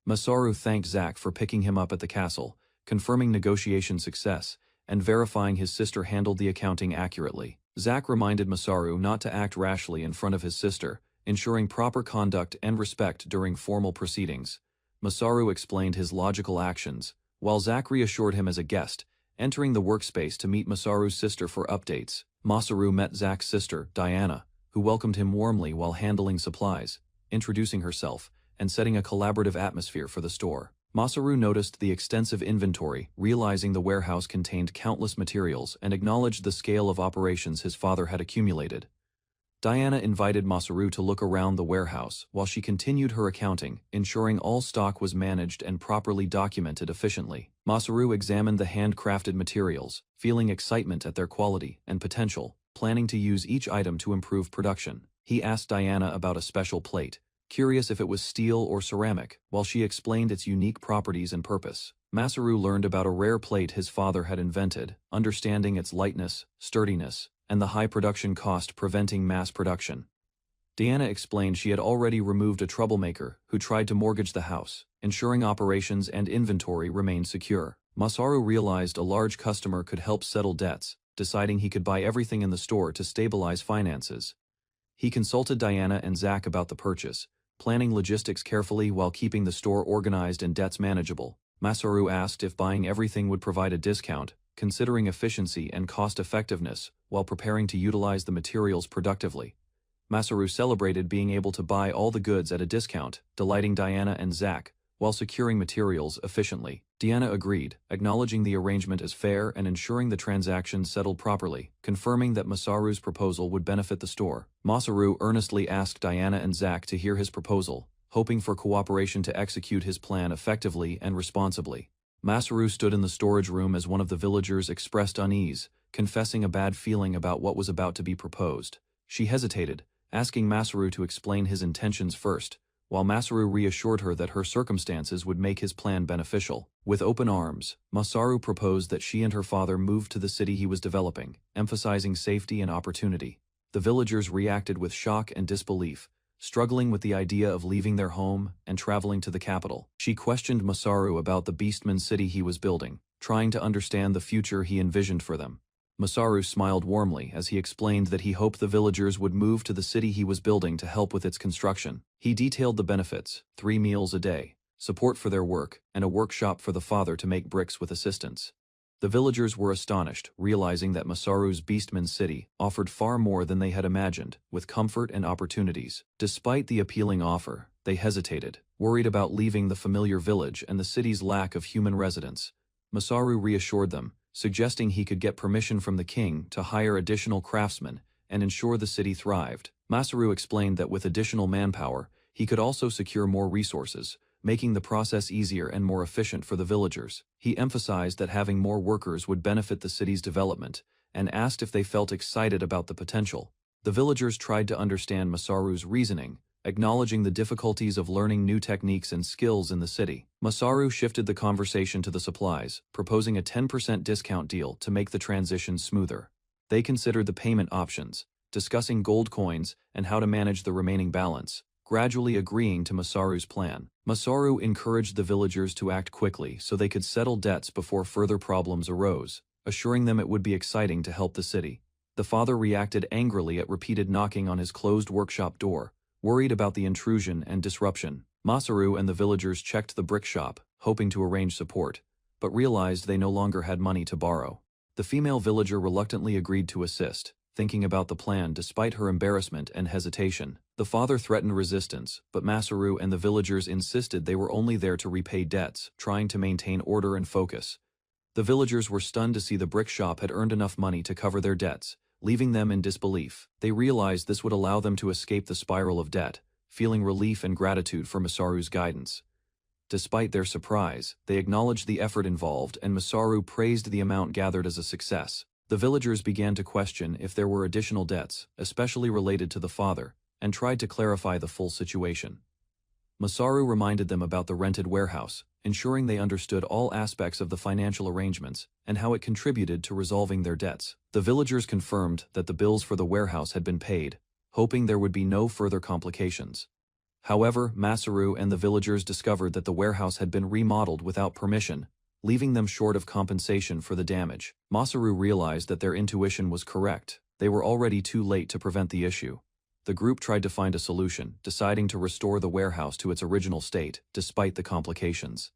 Masaru thanked Zack for picking him up at the castle, confirming negotiation success, and verifying his sister handled the accounting accurately. Zack reminded Masaru not to act rashly in front of his sister, ensuring proper conduct and respect during formal proceedings. Masaru explained his logical actions, while Zack reassured him as a guest, entering the workspace to meet Masaru's sister for updates. Masaru met Zack's sister, Diana, who welcomed him warmly while handling supplies, introducing herself, and setting a collaborative atmosphere for the store. Masaru noticed the extensive inventory, realizing the warehouse contained countless materials, and acknowledged the scale of operations his father had accumulated. Diana invited Masaru to look around the warehouse while she continued her accounting, ensuring all stock was managed and properly documented efficiently. Masaru examined the handcrafted materials, feeling excitement at their quality and potential, planning to use each item to improve production. He asked Diana about a special plate, curious if it was steel or ceramic, while she explained its unique properties and purpose. Masaru learned about a rare plate his father had invented, understanding its lightness, sturdiness, and the high production cost preventing mass production. Diana explained she had already removed a troublemaker who tried to mortgage the house, ensuring operations and inventory remained secure. Masaru realized a large customer could help settle debts, deciding he could buy everything in the store to stabilize finances. He consulted Diana and Zack about the purchase, planning logistics carefully while keeping the store organized and debts manageable. Masaru asked if buying everything would provide a discount, considering efficiency and cost-effectiveness while preparing to utilize the materials productively. Masaru celebrated being able to buy all the goods at a discount, delighting Diana and Zack, while securing materials efficiently. Diana agreed, acknowledging the arrangement as fair and ensuring the transaction settled properly, confirming that Masaru's proposal would benefit the store. Masaru earnestly asked Diana and Zack to hear his proposal, hoping for cooperation to execute his plan effectively and responsibly. Masaru stood in the storage room as one of the villagers expressed unease, confessing a bad feeling about what was about to be proposed. She hesitated, asking Masaru to explain his intentions first, while Masaru reassured her that her circumstances would make his plan beneficial. With open arms, Masaru proposed that she and her father move to the city he was developing, emphasizing safety and opportunity. The villagers reacted with shock and disbelief, struggling with the idea of leaving their home and traveling to the capital. She questioned Masaru about the Beastman City he was building, trying to understand the future he envisioned for them. Masaru smiled warmly as he explained that he hoped the villagers would move to the city he was building to help with its construction. He detailed the benefits: 3 meals a day, support for their work, and a workshop for the father to make bricks with assistance. The villagers were astonished, realizing that Masaru's Beastman City offered far more than they had imagined, with comfort and opportunities. Despite the appealing offer, they hesitated, worried about leaving the familiar village and the city's lack of human residents. Masaru reassured them, suggesting he could get permission from the king to hire additional craftsmen and ensure the city thrived. Masaru explained that with additional manpower, he could also secure more resources, making the process easier and more efficient for the villagers. He emphasized that having more workers would benefit the city's development, and asked if they felt excited about the potential. The villagers tried to understand Masaru's reasoning, acknowledging the difficulties of learning new techniques and skills in the city. Masaru shifted the conversation to the supplies, proposing a 10% discount deal to make the transition smoother. They considered the payment options, discussing gold coins and how to manage the remaining balance, gradually agreeing to Masaru's plan. Masaru encouraged the villagers to act quickly so they could settle debts before further problems arose, assuring them it would be exciting to help the city. The father reacted angrily at repeated knocking on his closed workshop door, worried about the intrusion and disruption. Masaru and the villagers checked the brick shop, hoping to arrange support, but realized they no longer had money to borrow. The female villager reluctantly agreed to assist, thinking about the plan despite her embarrassment and hesitation. The father threatened resistance, but Masaru and the villagers insisted they were only there to repay debts, trying to maintain order and focus. The villagers were stunned to see the brick shop had earned enough money to cover their debts, leaving them in disbelief. They realized this would allow them to escape the spiral of debt, feeling relief and gratitude for Masaru's guidance. Despite their surprise, they acknowledged the effort involved and Masaru praised the amount gathered as a success. The villagers began to question if there were additional debts, especially related to the father, and tried to clarify the full situation. Masaru reminded them about the rented warehouse, ensuring they understood all aspects of the financial arrangements and how it contributed to resolving their debts. The villagers confirmed that the bills for the warehouse had been paid, hoping there would be no further complications. However, Masaru and the villagers discovered that the warehouse had been remodeled without permission, leaving them short of compensation for the damage. Masaru realized that their intuition was correct. They were already too late to prevent the issue. The group tried to find a solution, deciding to restore the warehouse to its original state, despite the complications.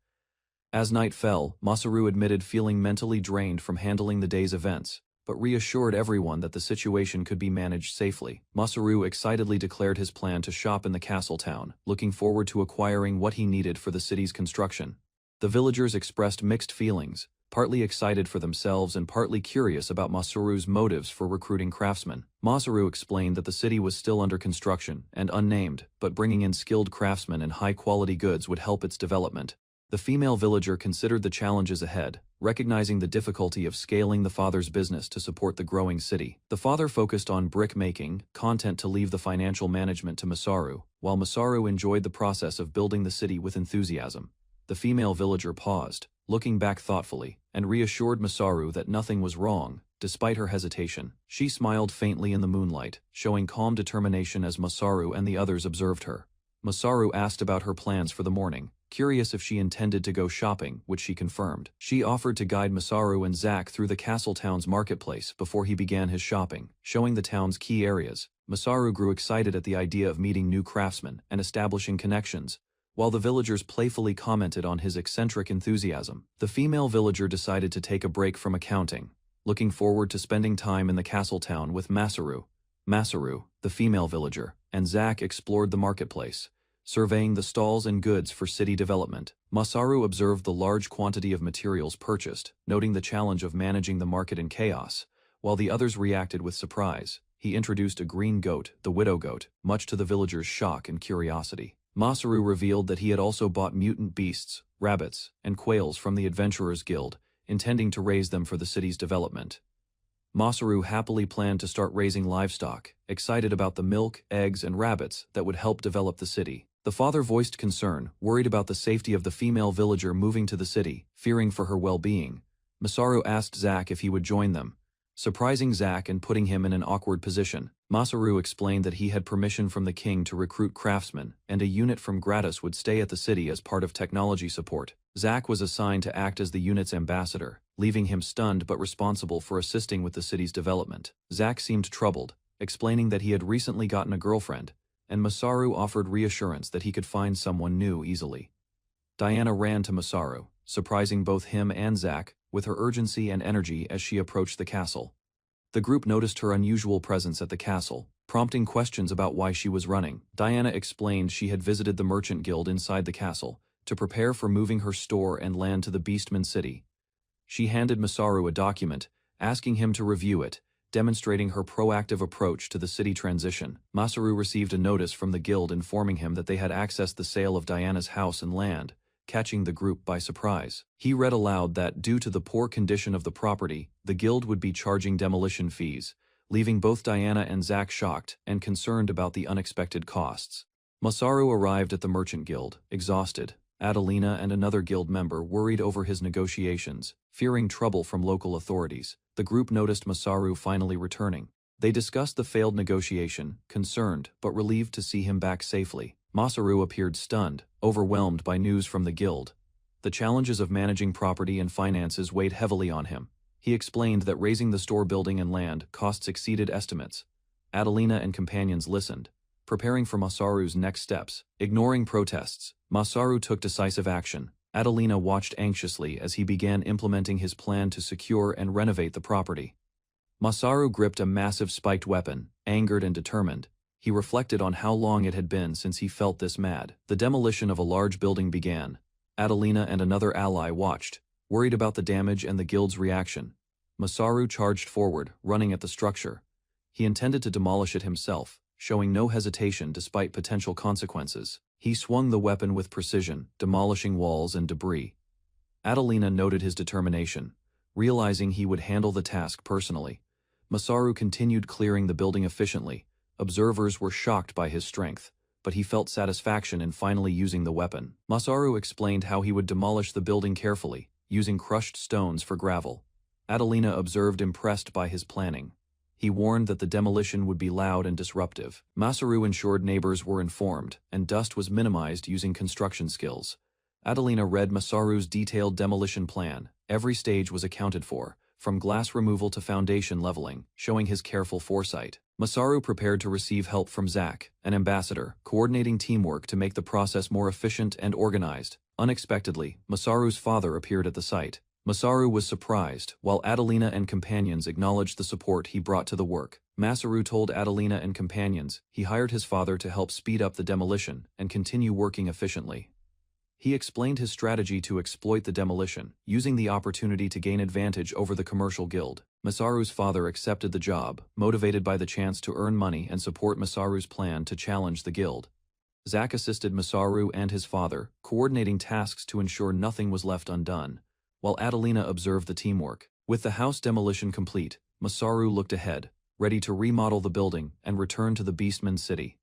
As night fell, Masaru admitted feeling mentally drained from handling the day's events, but reassured everyone that the situation could be managed safely. Masaru excitedly declared his plan to shop in the castle town, looking forward to acquiring what he needed for the city's construction. The villagers expressed mixed feelings, partly excited for themselves and partly curious about Masaru's motives for recruiting craftsmen. Masaru explained that the city was still under construction and unnamed, but bringing in skilled craftsmen and high-quality goods would help its development. The female villager considered the challenges ahead, recognizing the difficulty of scaling the father's business to support the growing city. The father focused on brick-making, content to leave the financial management to Masaru, while Masaru enjoyed the process of building the city with enthusiasm. The female villager paused, looking back thoughtfully, and reassured Masaru that nothing was wrong, despite her hesitation. She smiled faintly in the moonlight, showing calm determination as Masaru and the others observed her. Masaru asked about her plans for the morning, curious if she intended to go shopping, which she confirmed. She offered to guide Masaru and Zack through the castle town's marketplace before he began his shopping, showing the town's key areas. Masaru grew excited at the idea of meeting new craftsmen and establishing connections, while the villagers playfully commented on his eccentric enthusiasm. The female villager decided to take a break from accounting, looking forward to spending time in the castle town with Masaru. Masaru, the female villager, and Zack explored the marketplace, surveying the stalls and goods for city development. Masaru observed the large quantity of materials purchased, noting the challenge of managing the market in chaos, while the others reacted with surprise. He introduced a green goat, the widow goat, much to the villagers' shock and curiosity. Masaru revealed that he had also bought mutant beasts, rabbits, and quails from the Adventurers Guild, intending to raise them for the city's development. Masaru happily planned to start raising livestock, excited about the milk, eggs, and rabbits that would help develop the city. The father voiced concern, worried about the safety of the female villager moving to the city, fearing for her well-being. Masaru asked Zack if he would join them, surprising Zack and putting him in an awkward position. Masaru explained that he had permission from the king to recruit craftsmen, and a unit from Gratis would stay at the city as part of technology support. Zack was assigned to act as the unit's ambassador, leaving him stunned but responsible for assisting with the city's development. Zack seemed troubled, explaining that he had recently gotten a girlfriend, and Masaru offered reassurance that he could find someone new easily. Diana ran to Masaru, surprising both him and Zack with her urgency and energy as she approached the castle. The group noticed her unusual presence at the castle, prompting questions about why she was running. Diana explained she had visited the merchant guild inside the castle to prepare for moving her store and land to the Beastman City. She handed Masaru a document, asking him to review it, demonstrating her proactive approach to the city transition. Masaru received a notice from the guild informing him that they had accessed the sale of Diana's house and land, catching the group by surprise. He read aloud that, due to the poor condition of the property, the guild would be charging demolition fees, leaving both Diana and Zack shocked and concerned about the unexpected costs. Masaru arrived at the merchant guild, exhausted. Adelina and another guild member worried over his negotiations, fearing trouble from local authorities. The group noticed Masaru finally returning. They discussed the failed negotiation, concerned but relieved to see him back safely. Masaru appeared stunned, overwhelmed by news from the guild. The challenges of managing property and finances weighed heavily on him. He explained that raising the store building and land costs exceeded estimates. Adelina and companions listened, preparing for Masaru's next steps. Ignoring protests, Masaru took decisive action. Adelina watched anxiously as he began implementing his plan to secure and renovate the property. Masaru gripped a massive spiked weapon, angered and determined. He reflected on how long it had been since he felt this mad. The demolition of a large building began. Adelina and another ally watched, worried about the damage and the guild's reaction. Masaru charged forward, running at the structure. He intended to demolish it himself, showing no hesitation despite potential consequences. He swung the weapon with precision, demolishing walls and debris. Adelina noted his determination, realizing he would handle the task personally. Masaru continued clearing the building efficiently. Observers were shocked by his strength, but he felt satisfaction in finally using the weapon. Masaru explained how he would demolish the building carefully, using crushed stones for gravel. Adelina observed, impressed by his planning. He warned that the demolition would be loud and disruptive. Masaru ensured neighbors were informed, and dust was minimized using construction skills. Adelina read Masaru's detailed demolition plan. Every stage was accounted for, from glass removal to foundation leveling, showing his careful foresight. Masaru prepared to receive help from Zack, an ambassador, coordinating teamwork to make the process more efficient and organized. Unexpectedly, Masaru's father appeared at the site. Masaru was surprised, while Adelina and companions acknowledged the support he brought to the work. Masaru told Adelina and companions he hired his father to help speed up the demolition and continue working efficiently. He explained his strategy to exploit the demolition, using the opportunity to gain advantage over the commercial guild. Masaru's father accepted the job, motivated by the chance to earn money and support Masaru's plan to challenge the guild. Zack assisted Masaru and his father, coordinating tasks to ensure nothing was left undone, while Adelina observed the teamwork. With the house demolition complete, Masaru looked ahead, ready to remodel the building and return to the Beastman city.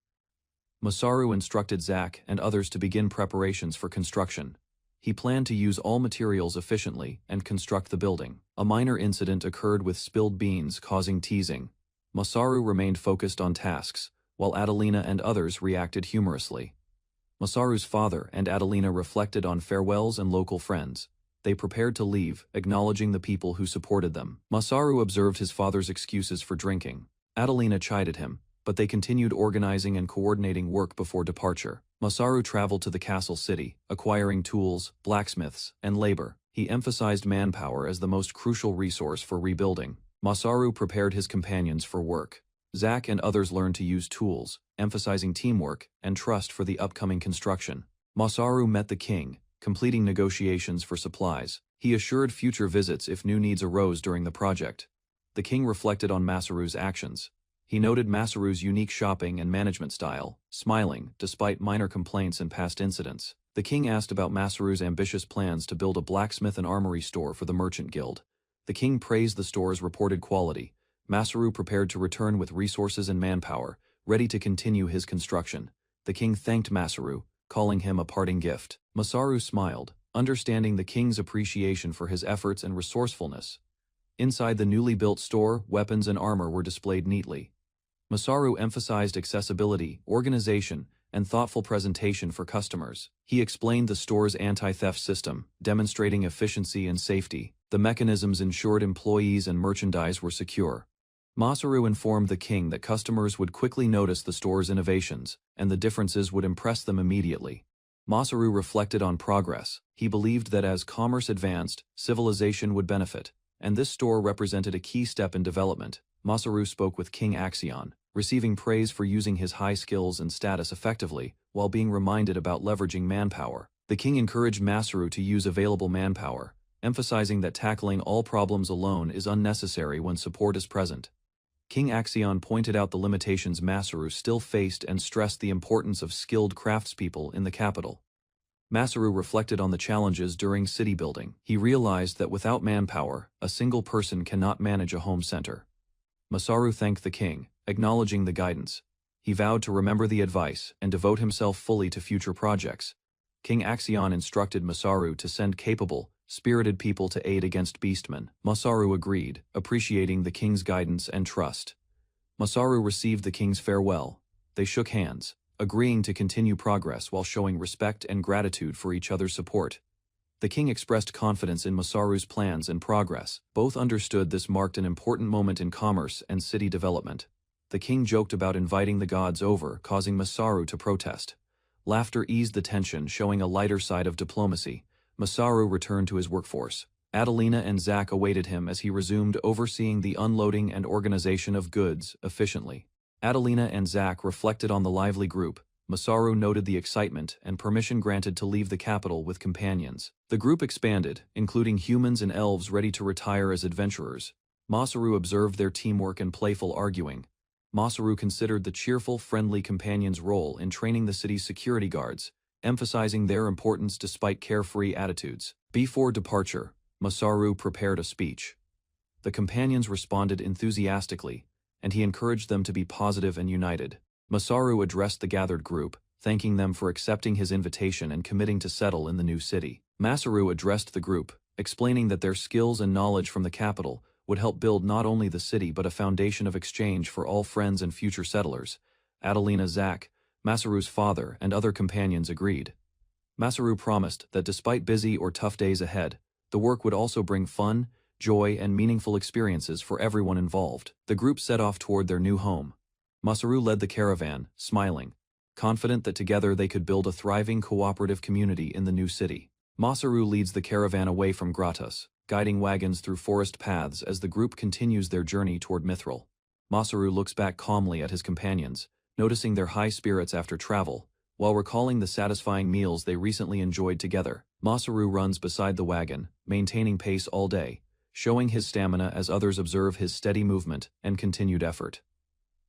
Masaru instructed Zack and others to begin preparations for construction. He planned to use all materials efficiently and construct the building. A minor incident occurred with spilled beans causing teasing. Masaru remained focused on tasks, while Adelina and others reacted humorously. Masaru's father and Adelina reflected on farewells and local friends. They prepared to leave, acknowledging the people who supported them. Masaru observed his father's excuses for drinking. Adelina chided him, but they continued organizing and coordinating work before departure. Masaru traveled to the castle city, acquiring tools, blacksmiths, and labor. He emphasized manpower as the most crucial resource for rebuilding. Masaru prepared his companions for work. Zack and others learned to use tools, emphasizing teamwork and trust for the upcoming construction. Masaru met the king, completing negotiations for supplies. He assured future visits if new needs arose during the project. The king reflected on Masaru's actions. He noted Masaru's unique shopping and management style, smiling despite minor complaints and past incidents. The king asked about Masaru's ambitious plans to build a blacksmith and armory store for the merchant guild. The king praised the store's reported quality. Masaru prepared to return with resources and manpower, ready to continue his construction. The king thanked Masaru, calling him a parting gift. Masaru smiled, understanding the king's appreciation for his efforts and resourcefulness. Inside the newly built store, weapons and armor were displayed neatly. Masaru emphasized accessibility, organization, and thoughtful presentation for customers. He explained the store's anti-theft system, demonstrating efficiency and safety. The mechanisms ensured employees and merchandise were secure. Masaru informed the king that customers would quickly notice the store's innovations, and the differences would impress them immediately. Masaru reflected on progress. He believed that as commerce advanced, civilization would benefit, and this store represented a key step in development. Masaru spoke with King Axion, receiving praise for using his high skills and status effectively, while being reminded about leveraging manpower. The king encouraged Masaru to use available manpower, emphasizing that tackling all problems alone is unnecessary when support is present. King Axion pointed out the limitations Masaru still faced and stressed the importance of skilled craftspeople in the capital. Masaru reflected on the challenges during city building. He realized that without manpower, a single person cannot manage a home center. Masaru thanked the king, acknowledging the guidance. He vowed to remember the advice and devote himself fully to future projects. King Axion instructed Masaru to send capable, spirited people to aid against beastmen. Masaru agreed, appreciating the king's guidance and trust. Masaru received the king's farewell. They shook hands, agreeing to continue progress while showing respect and gratitude for each other's support. The king expressed confidence in Masaru's plans and progress. Both understood this marked an important moment in commerce and city development. The king joked about inviting the gods over, causing Masaru to protest. Laughter eased the tension, showing a lighter side of diplomacy. Masaru returned to his workforce. Adelina and Zack awaited him as he resumed overseeing the unloading and organization of goods efficiently. Adelina and Zack reflected on the lively group. Masaru noted the excitement and permission granted to leave the capital with companions. The group expanded, including humans and elves ready to retire as adventurers. Masaru observed their teamwork and playful arguing. Masaru considered the cheerful, friendly companion's role in training the city's security guards, emphasizing their importance despite carefree attitudes. Before departure, Masaru prepared a speech. The companions responded enthusiastically, and he encouraged them to be positive and united. Masaru addressed the gathered group, thanking them for accepting his invitation and committing to settle in the new city. Masaru addressed the group, explaining that their skills and knowledge from the capital would help build not only the city but a foundation of exchange for all friends and future settlers. Adelina, Zack, Masaru's father, and other companions agreed. Masaru promised that despite busy or tough days ahead, the work would also bring fun, joy, and meaningful experiences for everyone involved. The group set off toward their new home. Masaru led the caravan, smiling, confident that together they could build a thriving cooperative community in the new city. Masaru leads the caravan away from Gratus, guiding wagons through forest paths as the group continues their journey toward Mithril. Masaru looks back calmly at his companions, noticing their high spirits after travel, while recalling the satisfying meals they recently enjoyed together. Masaru runs beside the wagon, maintaining pace all day, showing his stamina as others observe his steady movement and continued effort.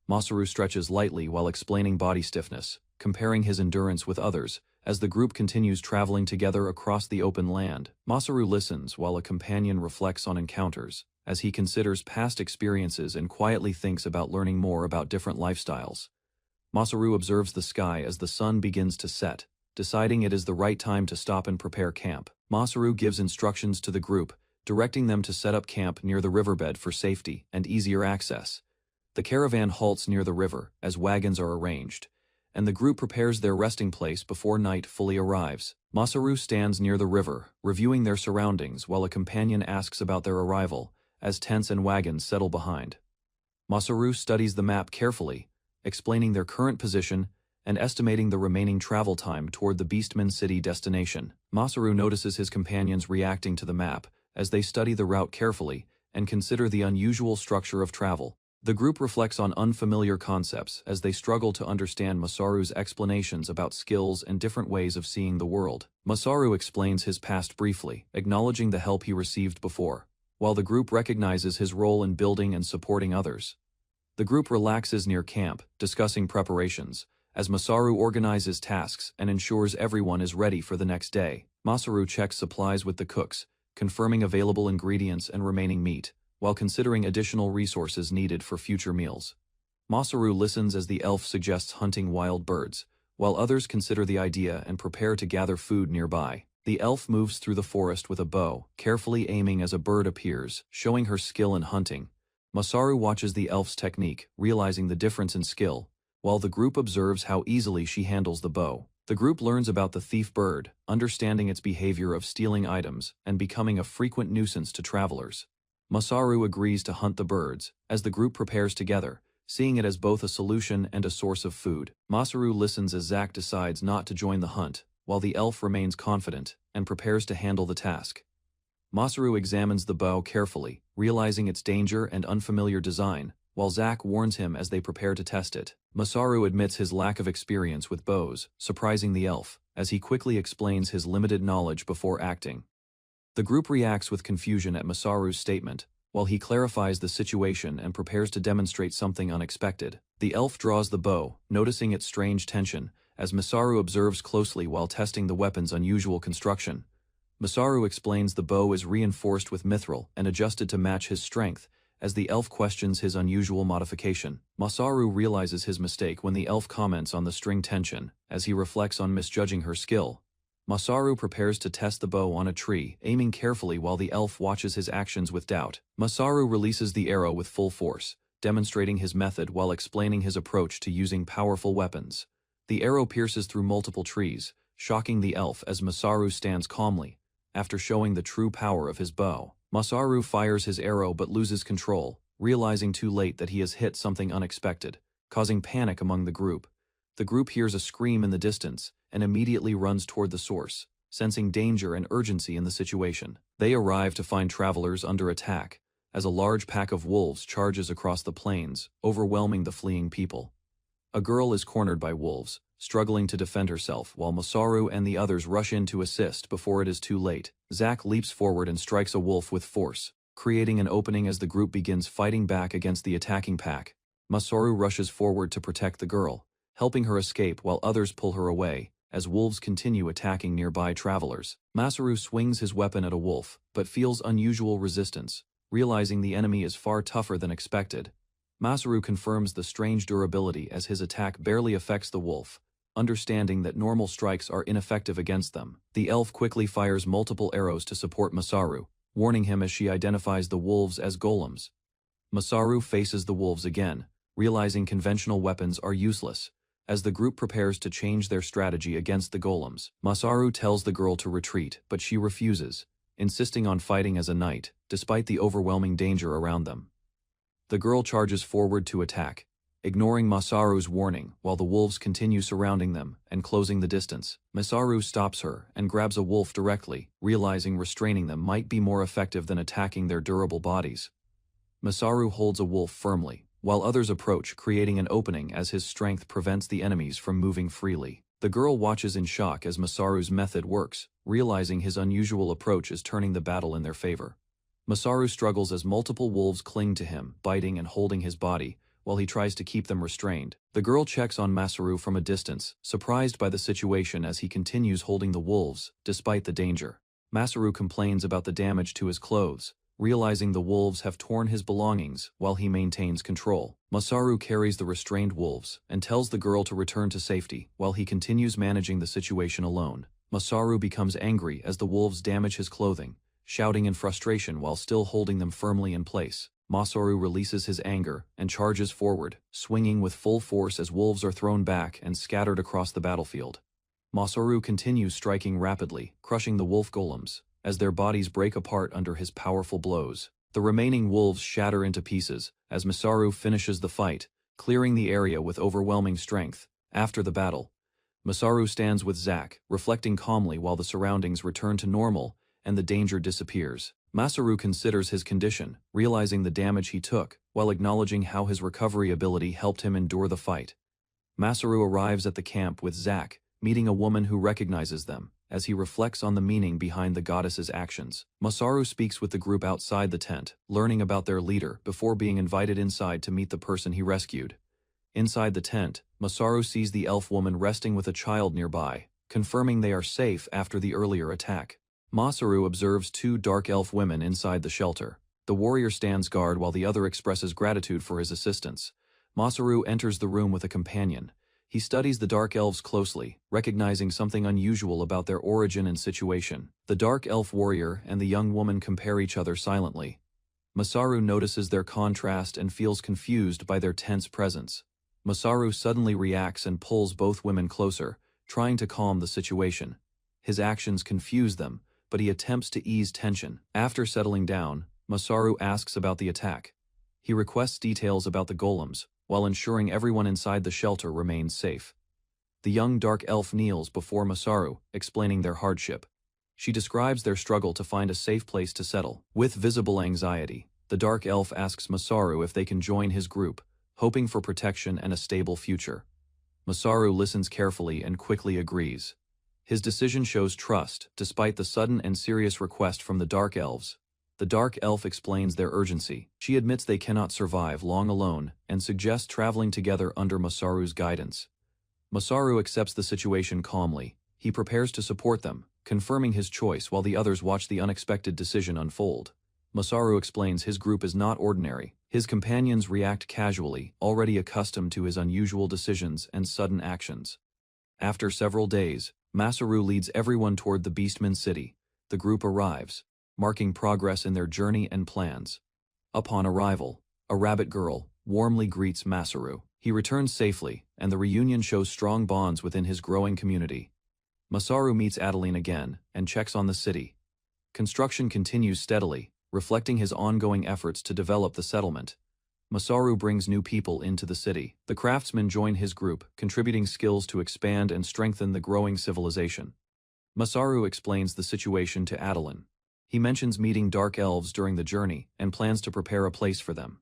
Masaru stretches lightly while explaining body stiffness, comparing his endurance with others, as the group continues traveling together across the open land. Masaru listens while a companion reflects on encounters, as he considers past experiences and quietly thinks about learning more about different lifestyles. Masaru observes the sky as the sun begins to set, deciding it is the right time to stop and prepare camp. Masaru gives instructions to the group, directing them to set up camp near the riverbed for safety and easier access. The caravan halts near the river as wagons are arranged, and the group prepares their resting place before night fully arrives. Masaru stands near the river, reviewing their surroundings while a companion asks about their arrival, as tents and wagons settle behind. Masaru studies the map carefully, explaining their current position and estimating the remaining travel time toward the Beastman City destination. Masaru notices his companions reacting to the map as they study the route carefully and consider the unusual structure of travel. The group reflects on unfamiliar concepts as they struggle to understand Masaru's explanations about skills and different ways of seeing the world. Masaru explains his past briefly, acknowledging the help he received before, while the group recognizes his role in building and supporting others. The group relaxes near camp, discussing preparations, as Masaru organizes tasks and ensures everyone is ready for the next day. Masaru checks supplies with the cooks, confirming available ingredients and remaining meat, while considering additional resources needed for future meals. Masaru listens as the elf suggests hunting wild birds, while others consider the idea and prepare to gather food nearby. The elf moves through the forest with a bow, carefully aiming as a bird appears, showing her skill in hunting. Masaru watches the elf's technique, realizing the difference in skill, while the group observes how easily she handles the bow. The group learns about the thief bird, understanding its behavior of stealing items and becoming a frequent nuisance to travelers. Masaru agrees to hunt the birds, as the group prepares together, seeing it as both a solution and a source of food. Masaru listens as Zack decides not to join the hunt, while the elf remains confident and prepares to handle the task. Masaru examines the bow carefully, realizing its danger and unfamiliar design, while Zack warns him as they prepare to test it. Masaru admits his lack of experience with bows, surprising the elf, as he quickly explains his limited knowledge before acting. The group reacts with confusion at Masaru's statement, while he clarifies the situation and prepares to demonstrate something unexpected. The elf draws the bow, noticing its strange tension, as Masaru observes closely while testing the weapon's unusual construction. Masaru explains the bow is reinforced with mithril and adjusted to match his strength, as the elf questions his unusual modification. Masaru realizes his mistake when the elf comments on the string tension, as he reflects on misjudging her skill. Masaru prepares to test the bow on a tree, aiming carefully while the elf watches his actions with doubt. Masaru releases the arrow with full force, demonstrating his method while explaining his approach to using powerful weapons. The arrow pierces through multiple trees, shocking the elf as Masaru stands calmly. After showing the true power of his bow, Masaru fires his arrow but loses control, realizing too late that he has hit something unexpected, causing panic among the group. The group hears a scream in the distance and immediately runs toward the source, sensing danger and urgency in the situation. They arrive to find travelers under attack, as a large pack of wolves charges across the plains, overwhelming the fleeing people. A girl is cornered by wolves, struggling to defend herself while Masaru and the others rush in to assist before it is too late. Zack leaps forward and strikes a wolf with force, creating an opening as the group begins fighting back against the attacking pack. Masaru rushes forward to protect the girl, helping her escape while others pull her away, as wolves continue attacking nearby travelers. Masaru swings his weapon at a wolf, but feels unusual resistance. Realizing the enemy is far tougher than expected, Masaru confirms the strange durability as his attack barely affects the wolf, understanding that normal strikes are ineffective against them. The elf quickly fires multiple arrows to support Masaru, warning him as she identifies the wolves as golems. Masaru faces the wolves again, realizing conventional weapons are useless. As the group prepares to change their strategy against the golems, Masaru tells the girl to retreat, but she refuses, insisting on fighting as a knight, despite the overwhelming danger around them. The girl charges forward to attack, ignoring Masaru's warning while the wolves continue surrounding them and closing the distance. Masaru stops her and grabs a wolf directly, realizing restraining them might be more effective than attacking their durable bodies. Masaru holds a wolf firmly, while others approach, creating an opening as his strength prevents the enemies from moving freely. The girl watches in shock as Masaru's method works, realizing his unusual approach is turning the battle in their favor. Masaru struggles as multiple wolves cling to him, biting and holding his body, while he tries to keep them restrained. The girl checks on Masaru from a distance, surprised by the situation as he continues holding the wolves, despite the danger. Masaru complains about the damage to his clothes, realizing the wolves have torn his belongings while he maintains control. Masaru carries the restrained wolves and tells the girl to return to safety while he continues managing the situation alone. Masaru becomes angry as the wolves damage his clothing, shouting in frustration while still holding them firmly in place. Masaru releases his anger and charges forward, swinging with full force as wolves are thrown back and scattered across the battlefield. Masaru continues striking rapidly, crushing the wolf golems, as their bodies break apart under his powerful blows. The remaining wolves shatter into pieces as Masaru finishes the fight, clearing the area with overwhelming strength. After the battle, Masaru stands with Zack, reflecting calmly while the surroundings return to normal and the danger disappears. Masaru considers his condition, realizing the damage he took, while acknowledging how his recovery ability helped him endure the fight. Masaru arrives at the camp with Zack, meeting a woman who recognizes them, as he reflects on the meaning behind the goddess's actions. Masaru speaks with the group outside the tent, learning about their leader before being invited inside to meet the person he rescued. Inside the tent, Masaru sees the elf woman resting with a child nearby, confirming they are safe after the earlier attack. Masaru observes two dark elf women inside the shelter. The warrior stands guard while the other expresses gratitude for his assistance. Masaru enters the room with a companion. He studies the dark elves closely, recognizing something unusual about their origin and situation. The dark elf warrior and the young woman compare each other silently. Masaru notices their contrast and feels confused by their tense presence. Masaru suddenly reacts and pulls both women closer, trying to calm the situation. His actions confuse them, but he attempts to ease tension. After settling down, Masaru asks about the attack. He requests details about the golems, while ensuring everyone inside the shelter remains safe. The young dark elf kneels before Masaru, explaining their hardship. She describes their struggle to find a safe place to settle. With visible anxiety, the dark elf asks Masaru if they can join his group, hoping for protection and a stable future. Masaru listens carefully and quickly agrees. His decision shows trust, despite the sudden and serious request from the Dark Elves. The Dark Elf explains their urgency. She admits they cannot survive long alone and suggests traveling together under Masaru's guidance. Masaru accepts the situation calmly. He prepares to support them, confirming his choice while the others watch the unexpected decision unfold. Masaru explains his group is not ordinary. His companions react casually, already accustomed to his unusual decisions and sudden actions. After several days, Masaru leads everyone toward the Beastman city. The group arrives, marking progress in their journey and plans. Upon arrival, a rabbit girl warmly greets Masaru. He returns safely, and the reunion shows strong bonds within his growing community. Masaru meets Adeline again and checks on the city. Construction continues steadily, reflecting his ongoing efforts to develop the settlement. Masaru brings new people into the city. The craftsmen join his group, contributing skills to expand and strengthen the growing civilization. Masaru explains the situation to Adeline. He mentions meeting dark elves during the journey and plans to prepare a place for them.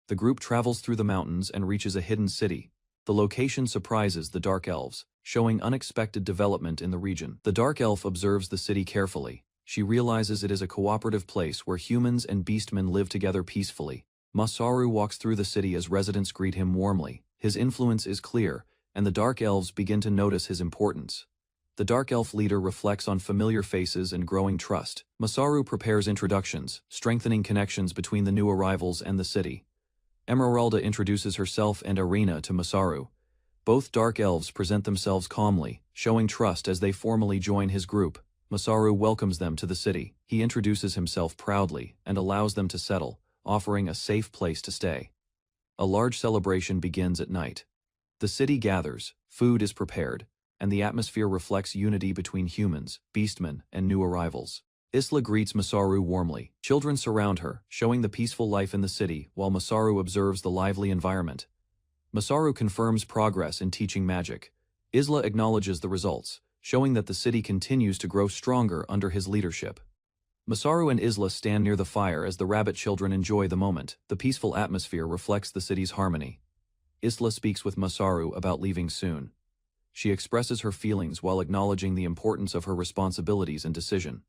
The group travels through the mountains and reaches a hidden city. The location surprises the dark elves, showing unexpected development in the region. The dark elf observes the city carefully. She realizes it is a cooperative place where humans and beastmen live together peacefully. Masaru walks through the city as residents greet him warmly. His influence is clear, and the Dark Elves begin to notice his importance. The Dark Elf leader reflects on familiar faces and growing trust. Masaru prepares introductions, strengthening connections between the new arrivals and the city. Emeralda introduces herself and Arena to Masaru. Both Dark Elves present themselves calmly, showing trust as they formally join his group. Masaru welcomes them to the city. He introduces himself proudly and allows them to settle, offering a safe place to stay. A large celebration begins at night. The city gathers, food is prepared, and the atmosphere reflects unity between humans, beastmen, and new arrivals. Isla greets Masaru warmly. Children surround her, showing the peaceful life in the city, while Masaru observes the lively environment. Masaru confirms progress in teaching magic. Isla acknowledges the results, showing that the city continues to grow stronger under his leadership. Masaru and Isla stand near the fire as the rabbit children enjoy the moment. The peaceful atmosphere reflects the city's harmony. Isla speaks with Masaru about leaving soon. She expresses her feelings while acknowledging the importance of her responsibilities and decision.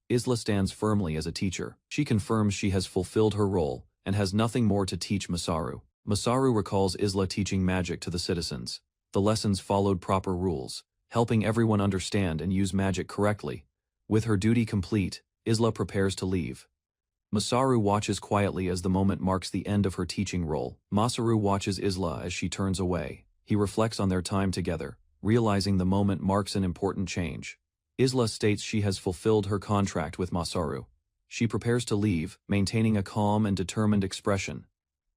Isla stands firmly as a teacher. She confirms she has fulfilled her role and has nothing more to teach Masaru. Masaru recalls Isla teaching magic to the citizens. The lessons followed proper rules, helping everyone understand and use magic correctly. With her duty complete, Isla prepares to leave. Masaru watches quietly as the moment marks the end of her teaching role. Masaru watches Isla as she turns away. He reflects on their time together, realizing the moment marks an important change. Isla states she has fulfilled her contract with Masaru. She prepares to leave, maintaining a calm and determined expression.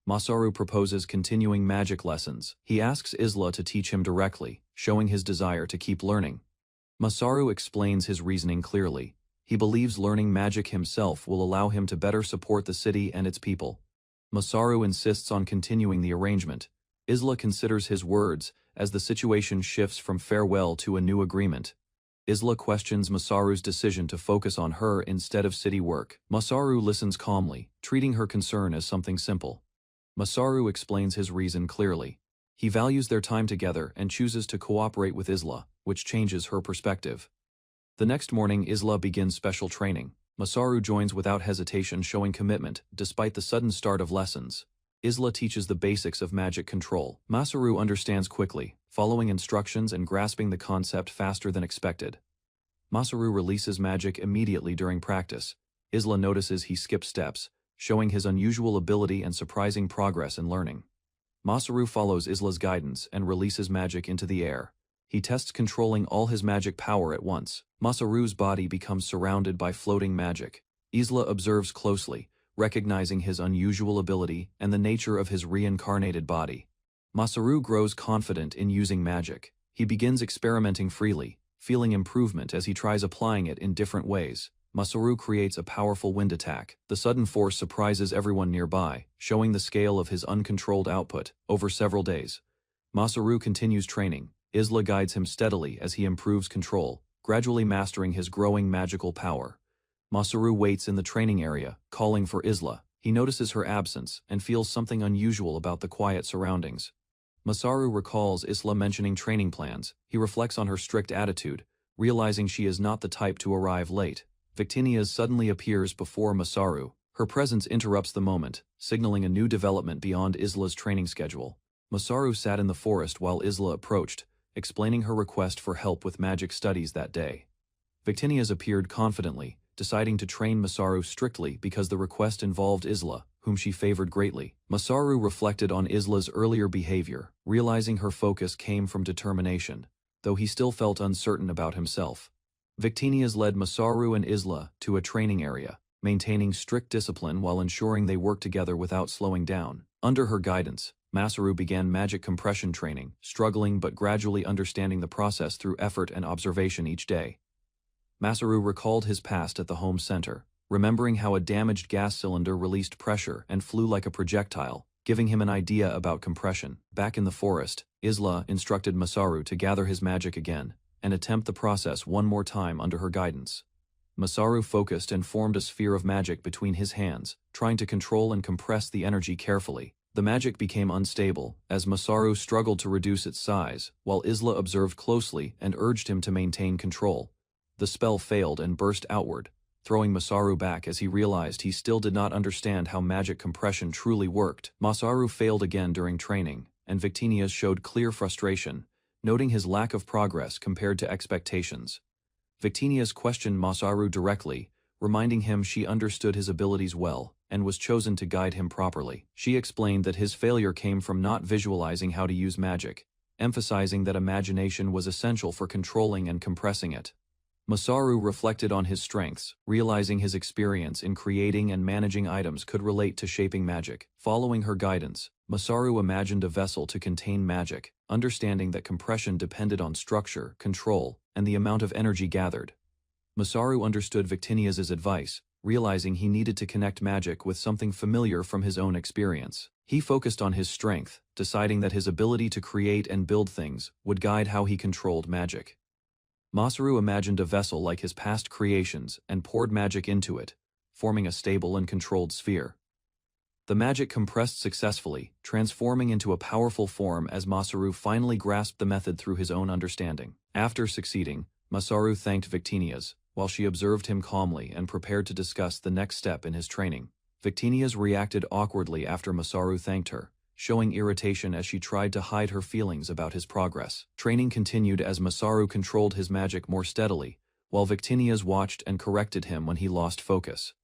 Masaru proposes continuing magic lessons. He asks Isla to teach him directly, showing his desire to keep learning. Masaru explains his reasoning clearly. He believes learning magic himself will allow him to better support the city and its people. Masaru insists on continuing the arrangement. Isla considers his words as the situation shifts from farewell to a new agreement. Isla questions Masaru's decision to focus on her instead of city work. Masaru listens calmly, treating her concern as something simple. Masaru explains his reason clearly. He values their time together and chooses to cooperate with Isla, which changes her perspective. The next morning, Isla begins special training. Masaru joins without hesitation, showing commitment, despite the sudden start of lessons. Isla teaches the basics of magic control. Masaru understands quickly, following instructions and grasping the concept faster than expected. Masaru releases magic immediately during practice. Isla notices he skips steps, showing his unusual ability and surprising progress in learning. Masaru follows Isla's guidance and releases magic into the air. He tests controlling all his magic power at once. Masaru's body becomes surrounded by floating magic. Isla observes closely, recognizing his unusual ability and the nature of his reincarnated body. Masaru grows confident in using magic. He begins experimenting freely, feeling improvement as he tries applying it in different ways. Masaru creates a powerful wind attack. The sudden force surprises everyone nearby, showing the scale of his uncontrolled output over several days. Masaru continues training. Isla guides him steadily as he improves control, gradually mastering his growing magical power. Masaru waits in the training area, calling for Isla. He notices her absence and feels something unusual about the quiet surroundings. Masaru recalls Isla mentioning training plans. He reflects on her strict attitude, realizing she is not the type to arrive late. Victinias suddenly appears before Masaru. Her presence interrupts the moment, signaling a new development beyond Isla's training schedule. Masaru sat in the forest while Isla approached, explaining her request for help with magic studies that day. Victinias appeared confidently, deciding to train Masaru strictly because the request involved Isla, whom she favored greatly. Masaru reflected on Isla's earlier behavior, realizing her focus came from determination, though he still felt uncertain about himself. Victinias led Masaru and Isla to a training area, maintaining strict discipline while ensuring they worked together without slowing down. Under her guidance, Masaru began magic compression training, struggling but gradually understanding the process through effort and observation each day. Masaru recalled his past at the home center, remembering how a damaged gas cylinder released pressure and flew like a projectile, giving him an idea about compression. Back in the forest, Isla instructed Masaru to gather his magic again and attempt the process one more time under her guidance. Masaru focused and formed a sphere of magic between his hands, trying to control and compress the energy carefully. The magic became unstable, as Masaru struggled to reduce its size, while Isla observed closely and urged him to maintain control. The spell failed and burst outward. throwing Masaru back as he realized he still did not understand how magic compression truly worked. Masaru failed again during training, and Victinius showed clear frustration, noting his lack of progress compared to expectations. Victinius questioned Masaru directly, reminding him she understood his abilities well and was chosen to guide him properly. She explained that his failure came from not visualizing how to use magic, emphasizing that imagination was essential for controlling and compressing it. Masaru reflected on his strengths, realizing his experience in creating and managing items could relate to shaping magic. Following her guidance, Masaru imagined a vessel to contain magic, understanding that compression depended on structure, control, and the amount of energy gathered. Masaru understood Victinius's advice, realizing he needed to connect magic with something familiar from his own experience. He focused on his strength, deciding that his ability to create and build things would guide how he controlled magic. Masaru imagined a vessel like his past creations and poured magic into it, forming a stable and controlled sphere. The magic compressed successfully, transforming into a powerful form as Masaru finally grasped the method through his own understanding. After succeeding, Masaru thanked Victinius, while she observed him calmly and prepared to discuss the next step in his training. Victinius reacted awkwardly after Masaru thanked her, showing irritation as she tried to hide her feelings about his progress. Training continued as Masaru controlled his magic more steadily, while Victinius watched and corrected him when he lost focus.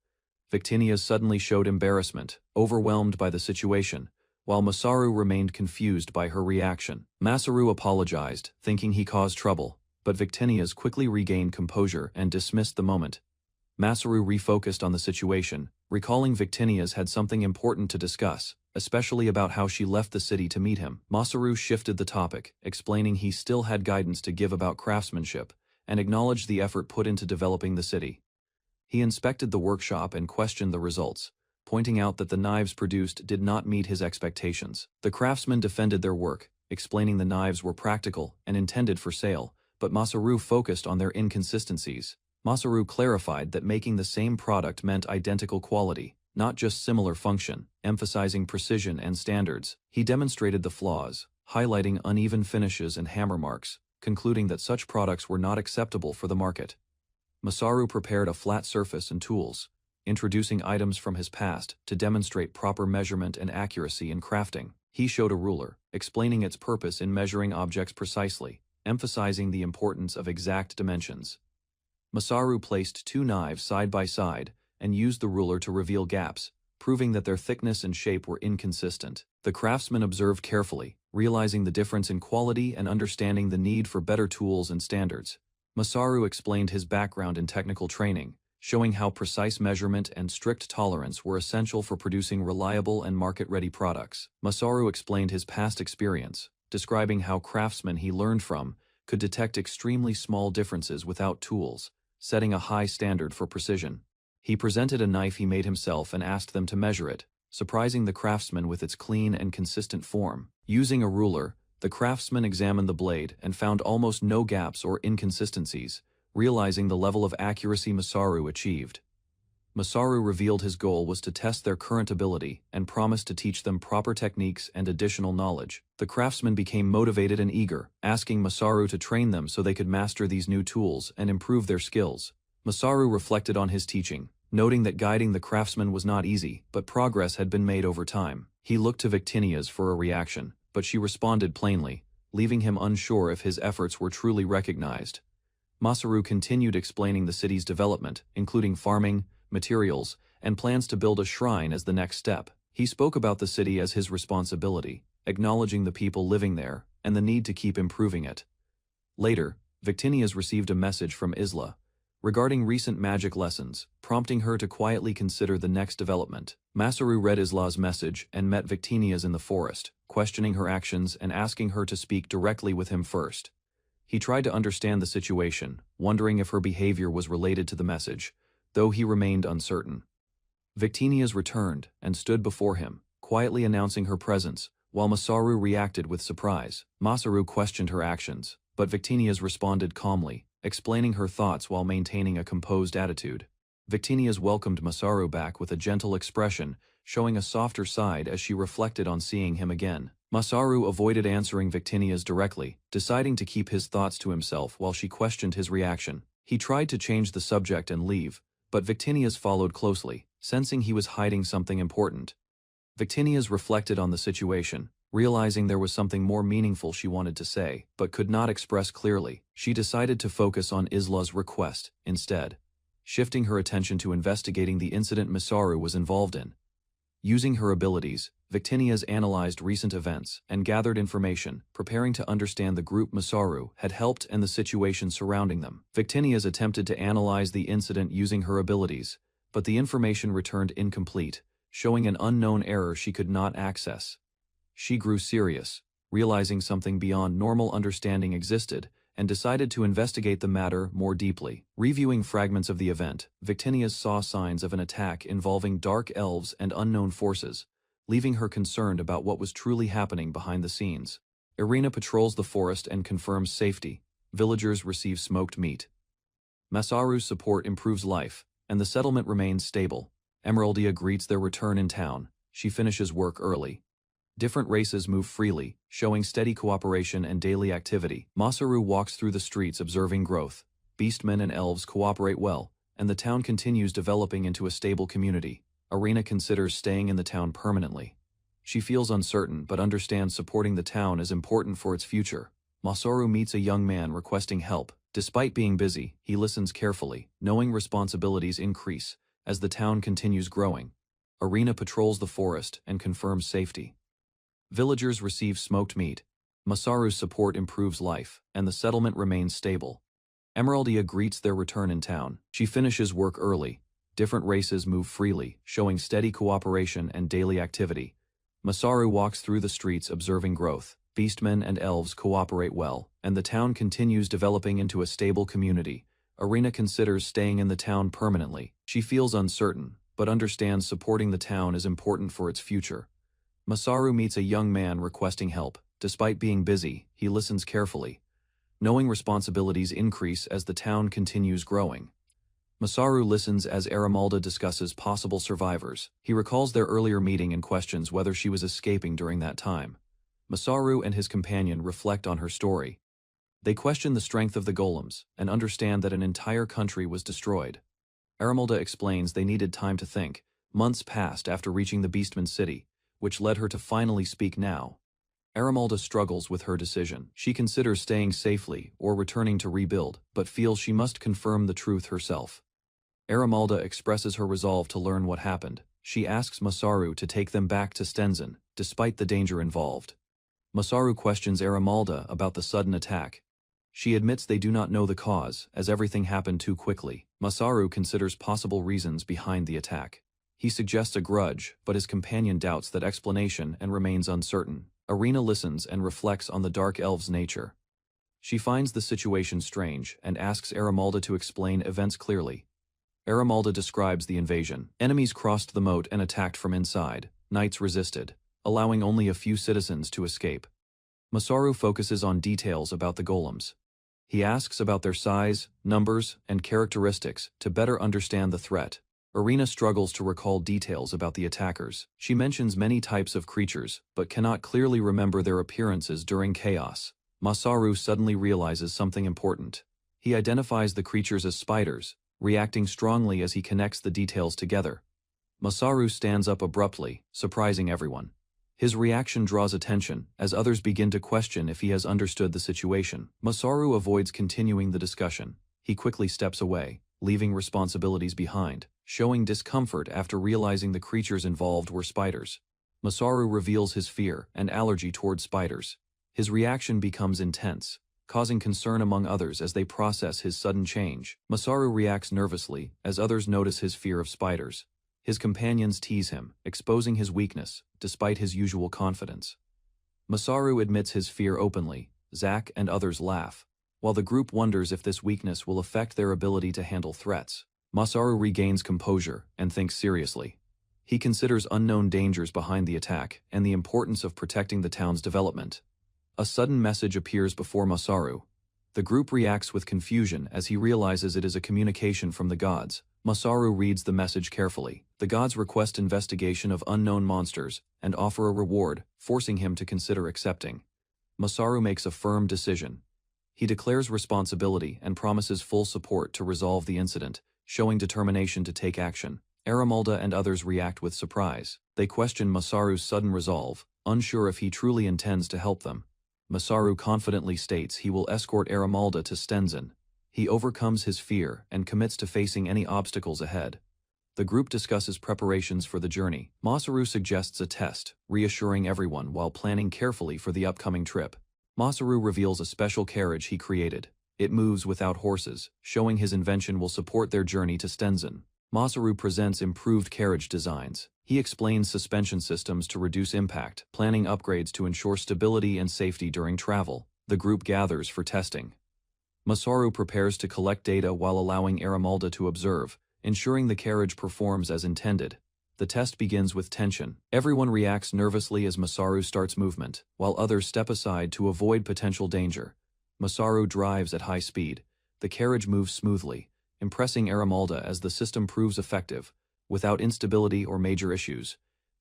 Victinius suddenly showed embarrassment, overwhelmed by the situation, while Masaru remained confused by her reaction. Masaru apologized, thinking he caused trouble, but Victinius quickly regained composure and dismissed the moment. Masaru refocused on the situation, recalling Victinius had something important to discuss, especially about how she left the city to meet him. Masaru shifted the topic, explaining he still had guidance to give about craftsmanship, and acknowledged the effort put into developing the city. He inspected the workshop and questioned the results, pointing out that the knives produced did not meet his expectations. The craftsmen defended their work, explaining the knives were practical and intended for sale, but Masaru focused on their inconsistencies. Masaru clarified that making the same product meant identical quality, not just similar function, emphasizing precision and standards. He demonstrated the flaws, highlighting uneven finishes and hammer marks, concluding that such products were not acceptable for the market. Masaru prepared a flat surface and tools, introducing items from his past to demonstrate proper measurement and accuracy in crafting. He showed a ruler, explaining its purpose in measuring objects precisely, emphasizing the importance of exact dimensions. Masaru placed two knives side by side and used the ruler to reveal gaps, proving that their thickness and shape were inconsistent. The craftsman observed carefully, realizing the difference in quality and understanding the need for better tools and standards. Masaru explained his background in technical training, showing how precise measurement and strict tolerance were essential for producing reliable and market-ready products. Masaru explained his past experience, describing how craftsmen he learned from could detect extremely small differences without tools, setting a high standard for precision. He presented a knife he made himself and asked them to measure it, surprising the craftsman with its clean and consistent form. Using a ruler, the craftsman examined the blade and found almost no gaps or inconsistencies, realizing the level of accuracy Masaru achieved. Masaru revealed his goal was to test their current ability and promised to teach them proper techniques and additional knowledge. The craftsmen became motivated and eager, asking Masaru to train them so they could master these new tools and improve their skills. Masaru reflected on his teaching, noting that guiding the craftsmen was not easy, but progress had been made over time. He looked to Victinius for a reaction, but she responded plainly, leaving him unsure if his efforts were truly recognized. Masaru continued explaining the city's development, including farming, materials, and plans to build a shrine as the next step. He spoke about the city as his responsibility, acknowledging the people living there and the need to keep improving it. Later, Victinius received a message from Isla regarding recent magic lessons, prompting her to quietly consider the next development. Masaru read Isla's message and met Victinius in the forest, questioning her actions and asking her to speak directly with him first. He tried to understand the situation, wondering if her behavior was related to the message, though he remained uncertain. Victinius returned and stood before him, quietly announcing her presence, while Masaru reacted with surprise. Masaru questioned her actions, but Victinius responded calmly, explaining her thoughts while maintaining a composed attitude. Victinius welcomed Masaru back with a gentle expression, showing a softer side as she reflected on seeing him again. Masaru avoided answering Victinius directly, deciding to keep his thoughts to himself while she questioned his reaction. He tried to change the subject and leave, but Victinius followed closely, sensing he was hiding something important. Victinius reflected on the situation, realizing there was something more meaningful she wanted to say, but could not express clearly. She decided to focus on Isla's request instead, shifting her attention to investigating the incident Masaru was involved in. Using her abilities, Victinius analyzed recent events and gathered information, preparing to understand the group Masaru had helped and the situation surrounding them. Victinius attempted to analyze the incident using her abilities, but the information returned incomplete, showing an unknown error she could not access. She grew serious, realizing something beyond normal understanding existed, and decided to investigate the matter more deeply. Reviewing fragments of the event, Victinius saw signs of an attack involving dark elves and unknown forces, leaving her concerned about what was truly happening behind the scenes. Irina patrols the forest and confirms safety. Villagers receive smoked meat. Masaru's support improves life, and the settlement remains stable. Emeraldia greets their return in town. She finishes work early. Different races move freely, showing steady cooperation and daily activity. Masaru walks through the streets observing growth. Beastmen and elves cooperate well, and the town continues developing into a stable community. Irina considers staying in the town permanently. She feels uncertain but understands supporting the town is important for its future. Masaru meets a young man requesting help. Despite being busy, he listens carefully, knowing responsibilities increase as the town continues growing. Irina patrols the forest and confirms safety. Villagers receive smoked meat. Masaru's support improves life, and the settlement remains stable. Emeraldia greets their return in town. She finishes work early. Different races move freely, showing steady cooperation and daily activity. Masaru walks through the streets observing growth. Beastmen and elves cooperate well, and the town continues developing into a stable community. Irina considers staying in the town permanently. She feels uncertain, but understands supporting the town is important for its future. Masaru meets a young man requesting help. Despite being busy, he listens carefully, knowing responsibilities increase as the town continues growing. Masaru listens as Aramalda discusses possible survivors. He recalls their earlier meeting and questions whether she was escaping during that time. Masaru and his companion reflect on her story. They question the strength of the golems and understand that an entire country was destroyed. Aramalda explains they needed time to think. Months passed after reaching the Beastman city, which led her to finally speak now. Aramalda struggles with her decision. She considers staying safely or returning to rebuild, but feels she must confirm the truth herself. Aramalda expresses her resolve to learn what happened. She asks Masaru to take them back to Stenzen, despite the danger involved. Masaru questions Aramalda about the sudden attack. She admits they do not know the cause, as everything happened too quickly. Masaru considers possible reasons behind the attack. He suggests a grudge, but his companion doubts that explanation and remains uncertain. Irina listens and reflects on the Dark Elf's nature. She finds the situation strange and asks Aramalda to explain events clearly. Aramalda describes the invasion. Enemies crossed the moat and attacked from inside. Knights resisted, allowing only a few citizens to escape. Masaru focuses on details about the golems. He asks about their size, numbers, and characteristics to better understand the threat. Irina struggles to recall details about the attackers. She mentions many types of creatures, but cannot clearly remember their appearances during chaos. Masaru suddenly realizes something important. He identifies the creatures as spiders, reacting strongly as he connects the details together. Masaru stands up abruptly, surprising everyone. His reaction draws attention, as others begin to question if he has understood the situation. Masaru avoids continuing the discussion. He quickly steps away, leaving responsibilities behind, showing discomfort after realizing the creatures involved were spiders. Masaru reveals his fear and allergy toward spiders. His reaction becomes intense, causing concern among others as they process his sudden change. Masaru reacts nervously as others notice his fear of spiders. His companions tease him, exposing his weakness, despite his usual confidence. Masaru admits his fear openly. Zack and others laugh, while the group wonders if this weakness will affect their ability to handle threats. Masaru regains composure and thinks seriously. He considers unknown dangers behind the attack and the importance of protecting the town's development. A sudden message appears before Masaru. The group reacts with confusion as he realizes it is a communication from the gods. Masaru reads the message carefully. The gods request investigation of unknown monsters and offer a reward, forcing him to consider accepting. Masaru makes a firm decision. He declares responsibility and promises full support to resolve the incident. showing determination to take action. Aramalda and others react with surprise. They question Masaru's sudden resolve, unsure if he truly intends to help them. Masaru confidently states he will escort Aramalda to Stenzen. He overcomes his fear and commits to facing any obstacles ahead. The group discusses preparations for the journey. Masaru suggests a test, reassuring everyone while planning carefully for the upcoming trip. Masaru reveals a special carriage he created. It moves without horses, showing his invention will support their journey to Stenzen. Masaru presents improved carriage designs. He explains suspension systems to reduce impact, planning upgrades to ensure stability and safety during travel. The group gathers for testing. Masaru prepares to collect data while allowing Aramalda to observe, ensuring the carriage performs as intended. The test begins with tension. Everyone reacts nervously as Masaru starts movement, while others step aside to avoid potential danger. Masaru drives at high speed. The carriage moves smoothly, impressing Aramalda as the system proves effective, without instability or major issues.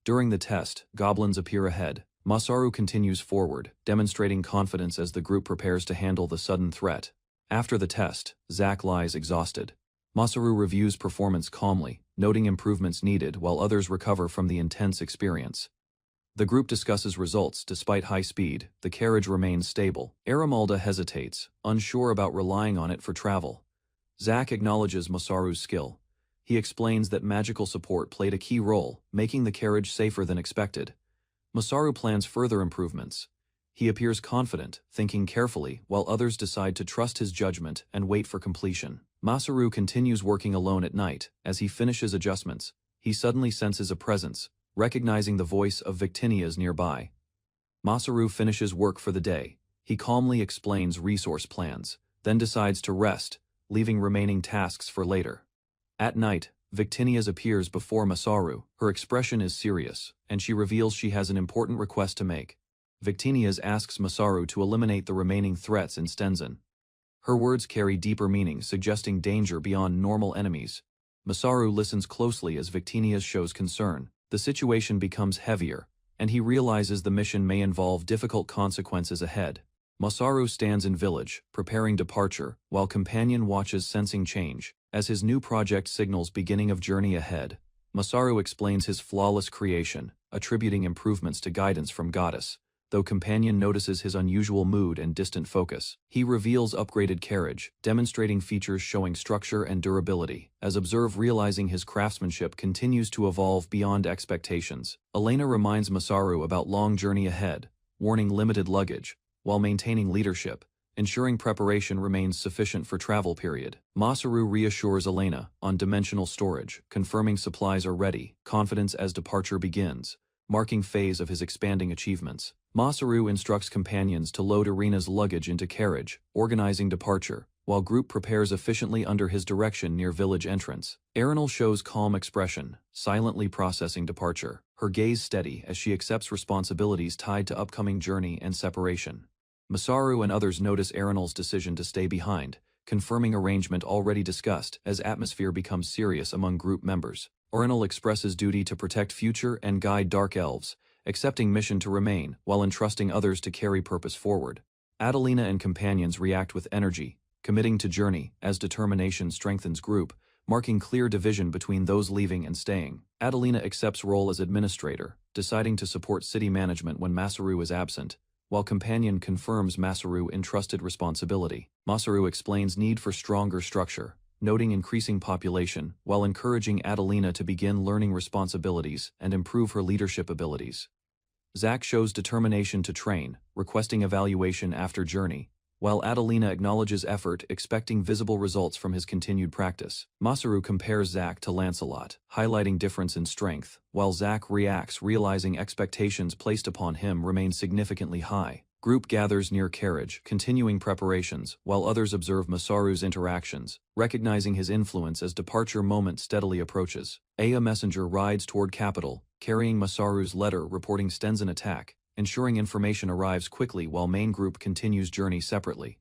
During the test, goblins appear ahead. Masaru continues forward, demonstrating confidence as the group prepares to handle the sudden threat. After the test, Zack lies exhausted. Masaru reviews performance calmly, noting improvements needed while others recover from the intense experience. The group discusses results. Despite high speed, the carriage remains stable. Aramalda hesitates, unsure about relying on it for travel. Zack acknowledges Masaru's skill. He explains that magical support played a key role, making the carriage safer than expected. Masaru plans further improvements. He appears confident, thinking carefully, while others decide to trust his judgment and wait for completion. Masaru continues working alone at night. As he finishes adjustments, he suddenly senses a presence, recognizing the voice of Victinia's nearby. Masaru finishes work for the day. He calmly explains resource plans, then decides to rest, leaving remaining tasks for later. At night, Victinia's appears before Masaru. Her expression is serious, and she reveals she has an important request to make. Victinia's asks Masaru to eliminate the remaining threats in Stenzen. Her words carry deeper meaning, suggesting danger beyond normal enemies. Masaru listens closely as Victinia's shows concern. The situation becomes heavier, and he realizes the mission may involve difficult consequences ahead. Masaru stands in village, preparing departure, while companion watches, sensing change. As his new project signals beginning of journey ahead, Masaru explains his flawless creation, attributing improvements to guidance from Goddess. Though companion notices his unusual mood and distant focus, he reveals upgraded carriage, demonstrating features showing structure and durability. As observe, realizing his craftsmanship continues to evolve beyond expectations. Elena reminds Masaru about long journey ahead, warning limited luggage, while maintaining leadership, ensuring preparation remains sufficient for travel period. Masaru reassures Elena on dimensional storage, confirming supplies are ready, confidence as departure begins, marking phase of his expanding achievements. Masaru instructs companions to load Irina's luggage into carriage, organizing departure, while group prepares efficiently under his direction near village entrance. Erinal shows calm expression, silently processing departure, her gaze steady as she accepts responsibilities tied to upcoming journey and separation. Masaru and others notice Erinal's decision to stay behind, confirming arrangement already discussed as atmosphere becomes serious among group members. Erinal expresses duty to protect future and guide dark elves, accepting mission to remain while entrusting others to carry purpose forward. Adelina and companions react with energy, committing to journey as determination strengthens group, marking clear division between those leaving and staying. Adelina accepts role as administrator, deciding to support city management when Masaru is absent, while companion confirms Masaru entrusted responsibility. Masaru explains need for stronger structure, noting increasing population, while encouraging Adelina to begin learning responsibilities and improve her leadership abilities. Zack shows determination to train, requesting evaluation after journey, while Adelina acknowledges effort, expecting visible results from his continued practice. Masaru compares Zack to Lancelot, highlighting difference in strength, while Zack reacts, realizing expectations placed upon him remain significantly high. Group gathers near carriage, continuing preparations, while others observe Masaru's interactions, recognizing his influence as departure moment steadily approaches. A messenger rides toward capital, carrying Masaru's letter reporting Stenzen attack, ensuring information arrives quickly while main group continues journey separately.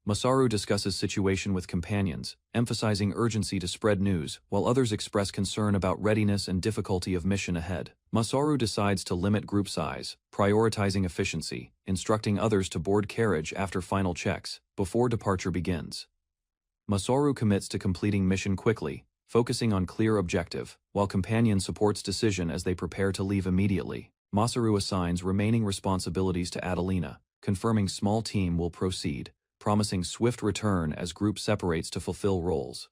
Masaru discusses situation with companions, emphasizing urgency to spread news, while others express concern about readiness and difficulty of mission ahead. Masaru decides to limit group size, prioritizing efficiency, instructing others to board carriage after final checks, before departure begins. Masaru commits to completing mission quickly, focusing on clear objective, while companion supports decision as they prepare to leave immediately. Masaru assigns remaining responsibilities to Adelina, confirming small team will proceed, promising swift return as group separates to fulfill roles.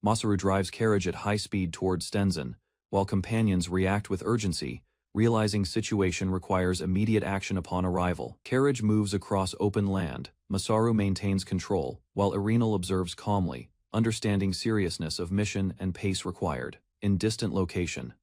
Masaru drives carriage at high speed toward Stenzen, while companions react with urgency, realizing situation requires immediate action upon arrival. Carriage moves across open land. Masaru maintains control, while Irenal observes calmly, understanding seriousness of mission and pace required. In distant location,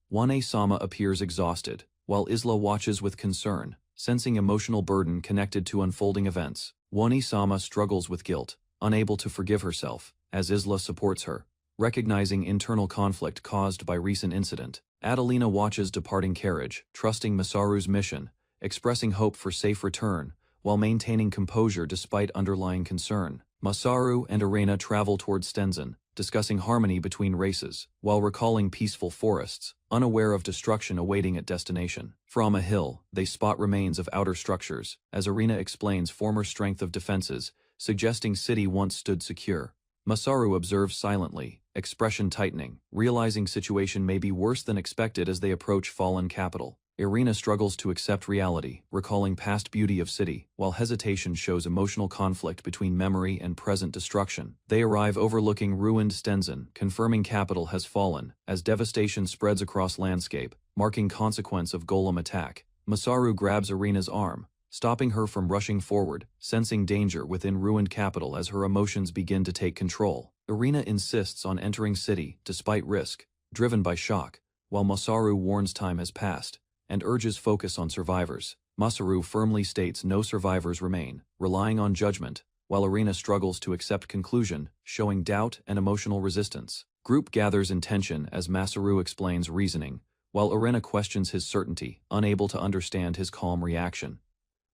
Wane-sama appears exhausted, while Isla watches with concern, sensing emotional burden connected to unfolding events. Wane-sama struggles with guilt, unable to forgive herself, as Isla supports her, recognizing internal conflict caused by recent incident. Adelina watches departing carriage, trusting Masaru's mission, expressing hope for safe return, while maintaining composure despite underlying concern. Masaru and Irena travel towards Stenzen, discussing harmony between races, while recalling peaceful forests, unaware of destruction awaiting at destination. From a hill, they spot remains of outer structures, as Irena explains former strength of defenses, suggesting city once stood secure. Masaru observes silently, expression tightening, realizing situation may be worse than expected as they approach fallen capital. Irena struggles to accept reality, recalling past beauty of city, while hesitation shows emotional conflict between memory and present destruction. They arrive overlooking ruined Stenzen, confirming capital has fallen, as devastation spreads across landscape, marking consequence of golem attack. Masaru grabs Irena's arm, stopping her from rushing forward, sensing danger within ruined capital as her emotions begin to take control. Irena insists on entering city, despite risk, driven by shock, while Masaru warns time has passed, and urges focus on survivors. Masaru firmly states no survivors remain, relying on judgment, while Irena struggles to accept conclusion, showing doubt and emotional resistance. Group gathers in tension as Masaru explains reasoning, while Irena questions his certainty, unable to understand his calm reaction.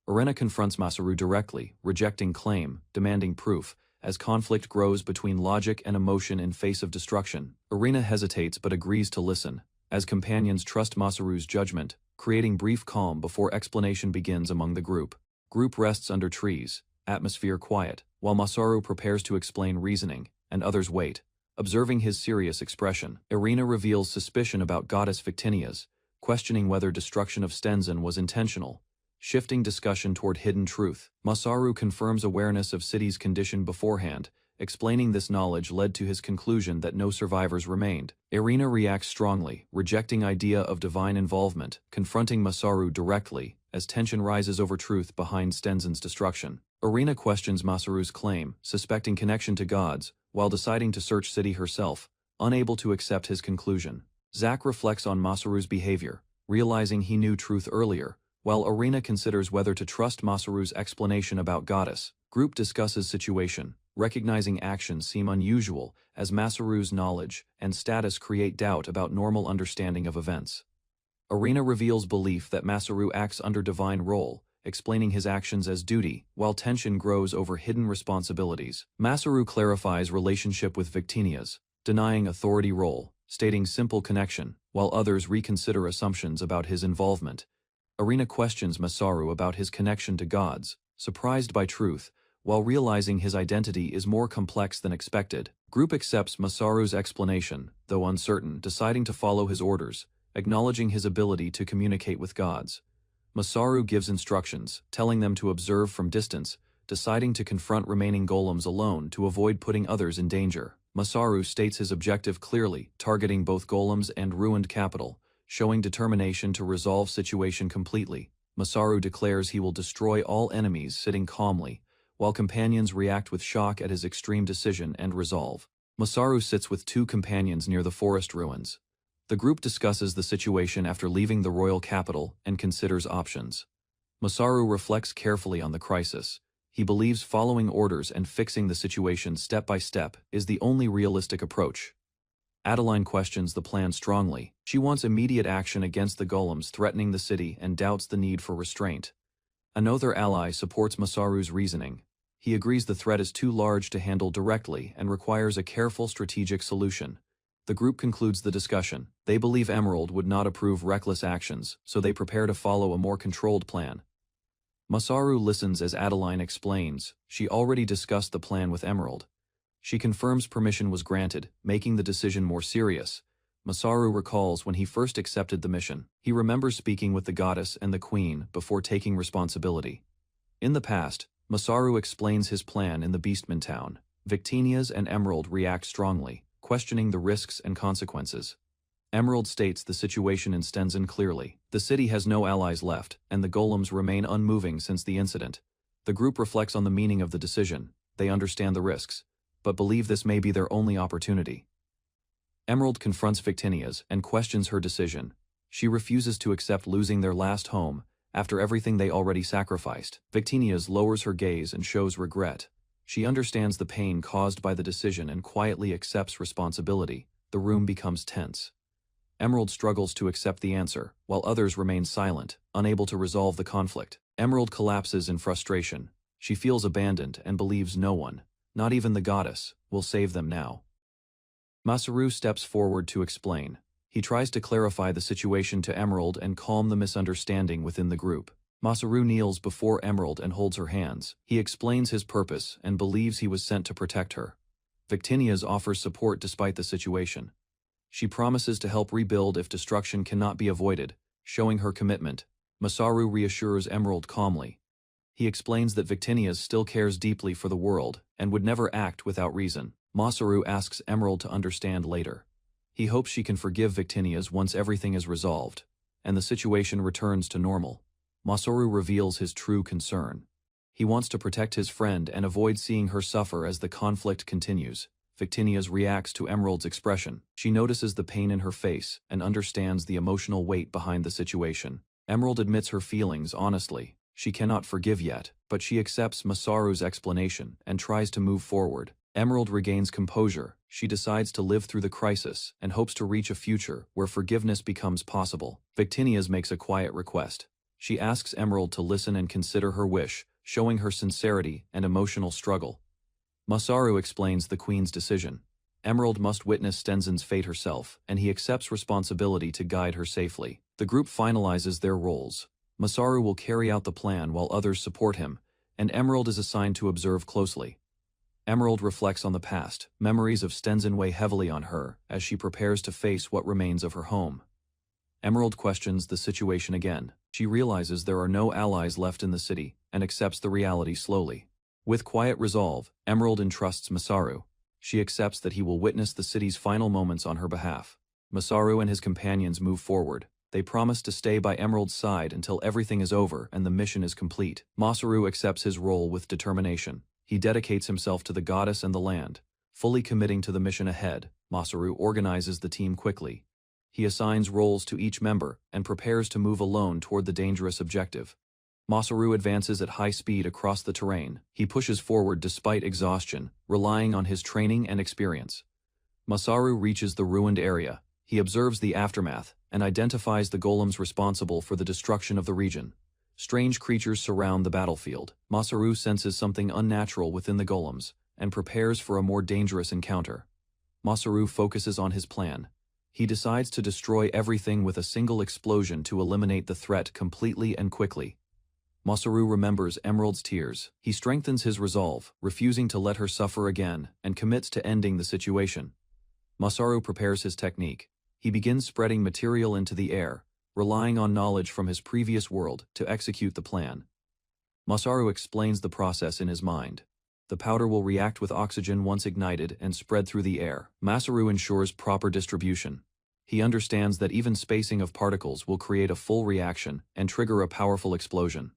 Irena confronts Masaru directly, rejecting claim, demanding proof, as conflict grows between logic and emotion in face of destruction. Irena hesitates but agrees to listen, as companions trust Masaru's judgment, creating brief calm before explanation begins among the group. Group rests under trees, atmosphere quiet, while Masaru prepares to explain reasoning, and others wait, observing his serious expression. Irena reveals suspicion about goddess Victinia's, questioning whether destruction of Stenzen was intentional, shifting discussion toward hidden truth. Masaru confirms awareness of city's condition beforehand, explaining this knowledge led to his conclusion that no survivors remained. Irena reacts strongly, rejecting idea of divine involvement, confronting Masaru directly, as tension rises over truth behind Stenzen's destruction. Irena questions Masaru's claim, suspecting connection to gods, while deciding to search city herself, unable to accept his conclusion. Zack reflects on Masaru's behavior, realizing he knew truth earlier, while Irena considers whether to trust Masaru's explanation about goddess. Group discusses situation, recognizing actions seem unusual as Masaru's knowledge and status create doubt about normal understanding of events. Irena reveals belief that Masaru acts under divine role, explaining his actions as duty, while tension grows over hidden responsibilities. Masaru clarifies relationship with Victinia's, denying authority role, stating simple connection, while others reconsider assumptions about his involvement. Irena questions Masaru about his connection to gods, surprised by truth, while realizing his identity is more complex than expected. Group accepts Masaru's explanation, though uncertain, deciding to follow his orders, acknowledging his ability to communicate with gods. Masaru gives instructions, telling them to observe from distance, deciding to confront remaining golems alone to avoid putting others in danger. Masaru states his objective clearly, targeting both golems and ruined capital, showing determination to resolve situation completely. Masaru declares he will destroy all enemies, sitting calmly, while companions react with shock at his extreme decision and resolve. Masaru sits with two companions near the forest ruins. The group discusses the situation after leaving the royal capital and considers options. Masaru reflects carefully on the crisis. He believes following orders and fixing the situation step by step is the only realistic approach. Adeline questions the plan strongly. She wants immediate action against the golems threatening the city and doubts the need for restraint. Another ally supports Masaru's reasoning. He agrees the threat is too large to handle directly and requires a careful strategic solution. The group concludes the discussion. They believe Emerald would not approve reckless actions, so they prepare to follow a more controlled plan. Masaru listens as Adeline explains. She already discussed the plan with Emerald. She confirms permission was granted, making the decision more serious. Masaru recalls when he first accepted the mission. He remembers speaking with the goddess and the queen before taking responsibility. In the past, Masaru explains his plan in the Beastman town. Victinias and Emerald react strongly, questioning the risks and consequences. Emerald states the situation in Stenzen clearly. The city has no allies left, and the golems remain unmoving since the incident. The group reflects on the meaning of the decision. They understand the risks, but believe this may be their only opportunity. Emerald confronts Victinias and questions her decision. She refuses to accept losing their last home after everything they already sacrificed. Victinias lowers her gaze and shows regret. She understands the pain caused by the decision and quietly accepts responsibility. The room becomes tense. Emerald struggles to accept the answer, while others remain silent, unable to resolve the conflict. Emerald collapses in frustration. She feels abandoned and believes no one, not even the goddess, will save them now. Masaru steps forward to explain. He tries to clarify the situation to Emerald and calm the misunderstanding within the group. Masaru kneels before Emerald and holds her hands. He explains his purpose and believes he was sent to protect her. Victinias offers support despite the situation. She promises to help rebuild if destruction cannot be avoided, showing her commitment. Masaru reassures Emerald calmly. He explains that Victinias still cares deeply for the world and would never act without reason. Masaru asks Emerald to understand later. He hopes she can forgive Victinias once everything is resolved, and the situation returns to normal. Masaru reveals his true concern. He wants to protect his friend and avoid seeing her suffer as the conflict continues. Victinias reacts to Emerald's expression. She notices the pain in her face and understands the emotional weight behind the situation. Emerald admits her feelings honestly. She cannot forgive yet, but she accepts Masaru's explanation and tries to move forward. Emerald regains composure. She decides to live through the crisis and hopes to reach a future where forgiveness becomes possible. Victinias makes a quiet request. She asks Emerald to listen and consider her wish, showing her sincerity and emotional struggle. Masaru explains the queen's decision. Emerald must witness Stenzen's fate herself, and he accepts responsibility to guide her safely. The group finalizes their roles. Masaru will carry out the plan while others support him, and Emerald is assigned to observe closely. Emerald reflects on the past. Memories of Stenzen weigh heavily on her as she prepares to face what remains of her home. Emerald questions the situation again. She realizes there are no allies left in the city and accepts the reality slowly. With quiet resolve, Emerald entrusts Masaru. She accepts that he will witness the city's final moments on her behalf. Masaru and his companions move forward. They promise to stay by Emerald's side until everything is over and the mission is complete. Masaru accepts his role with determination. He dedicates himself to the goddess and the land. Fully committing to the mission ahead, Masaru organizes the team quickly. He assigns roles to each member and prepares to move alone toward the dangerous objective. Masaru advances at high speed across the terrain. He pushes forward despite exhaustion, relying on his training and experience. Masaru reaches the ruined area. He observes the aftermath and identifies the golems responsible for the destruction of the region. Strange creatures surround the battlefield. Masaru senses something unnatural within the golems and prepares for a more dangerous encounter. Masaru focuses on his plan. He decides to destroy everything with a single explosion to eliminate the threat completely and quickly. Masaru remembers Emerald's tears. He strengthens his resolve, refusing to let her suffer again, and commits to ending the situation. Masaru prepares his technique. He begins spreading material into the air, relying on knowledge from his previous world to execute the plan. Masaru explains the process in his mind. The powder will react with oxygen once ignited and spread through the air. Masaru ensures proper distribution. He understands that even spacing of particles will create a full reaction and trigger a powerful explosion.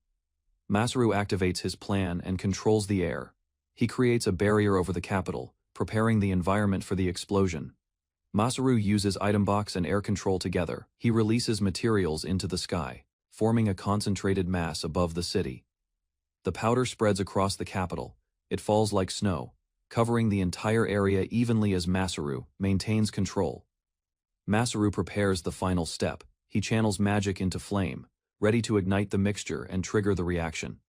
Masaru activates his plan and controls the air. He creates a barrier over the capital, preparing the environment for the explosion. Masaru uses item box and air control together. He releases materials into the sky, forming a concentrated mass above the city. The powder spreads across the capital. It falls like snow, covering the entire area evenly as Masaru maintains control. Masaru prepares the final step. He channels magic into flame, ready to ignite the mixture and trigger the reaction.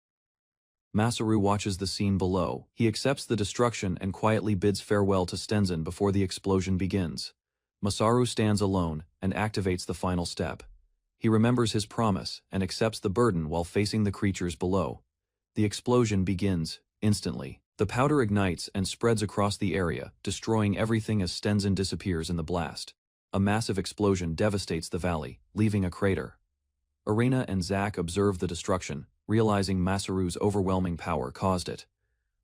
Masaru watches the scene below. He accepts the destruction and quietly bids farewell to Stenzen before the explosion begins. Masaru stands alone and activates the final step. He remembers his promise and accepts the burden while facing the creatures below. The explosion begins instantly. The powder ignites and spreads across the area, destroying everything as Stenzen disappears in the blast. A massive explosion devastates the valley, leaving a crater. Arena and Zack observe the destruction, realizing Masaru's overwhelming power caused it.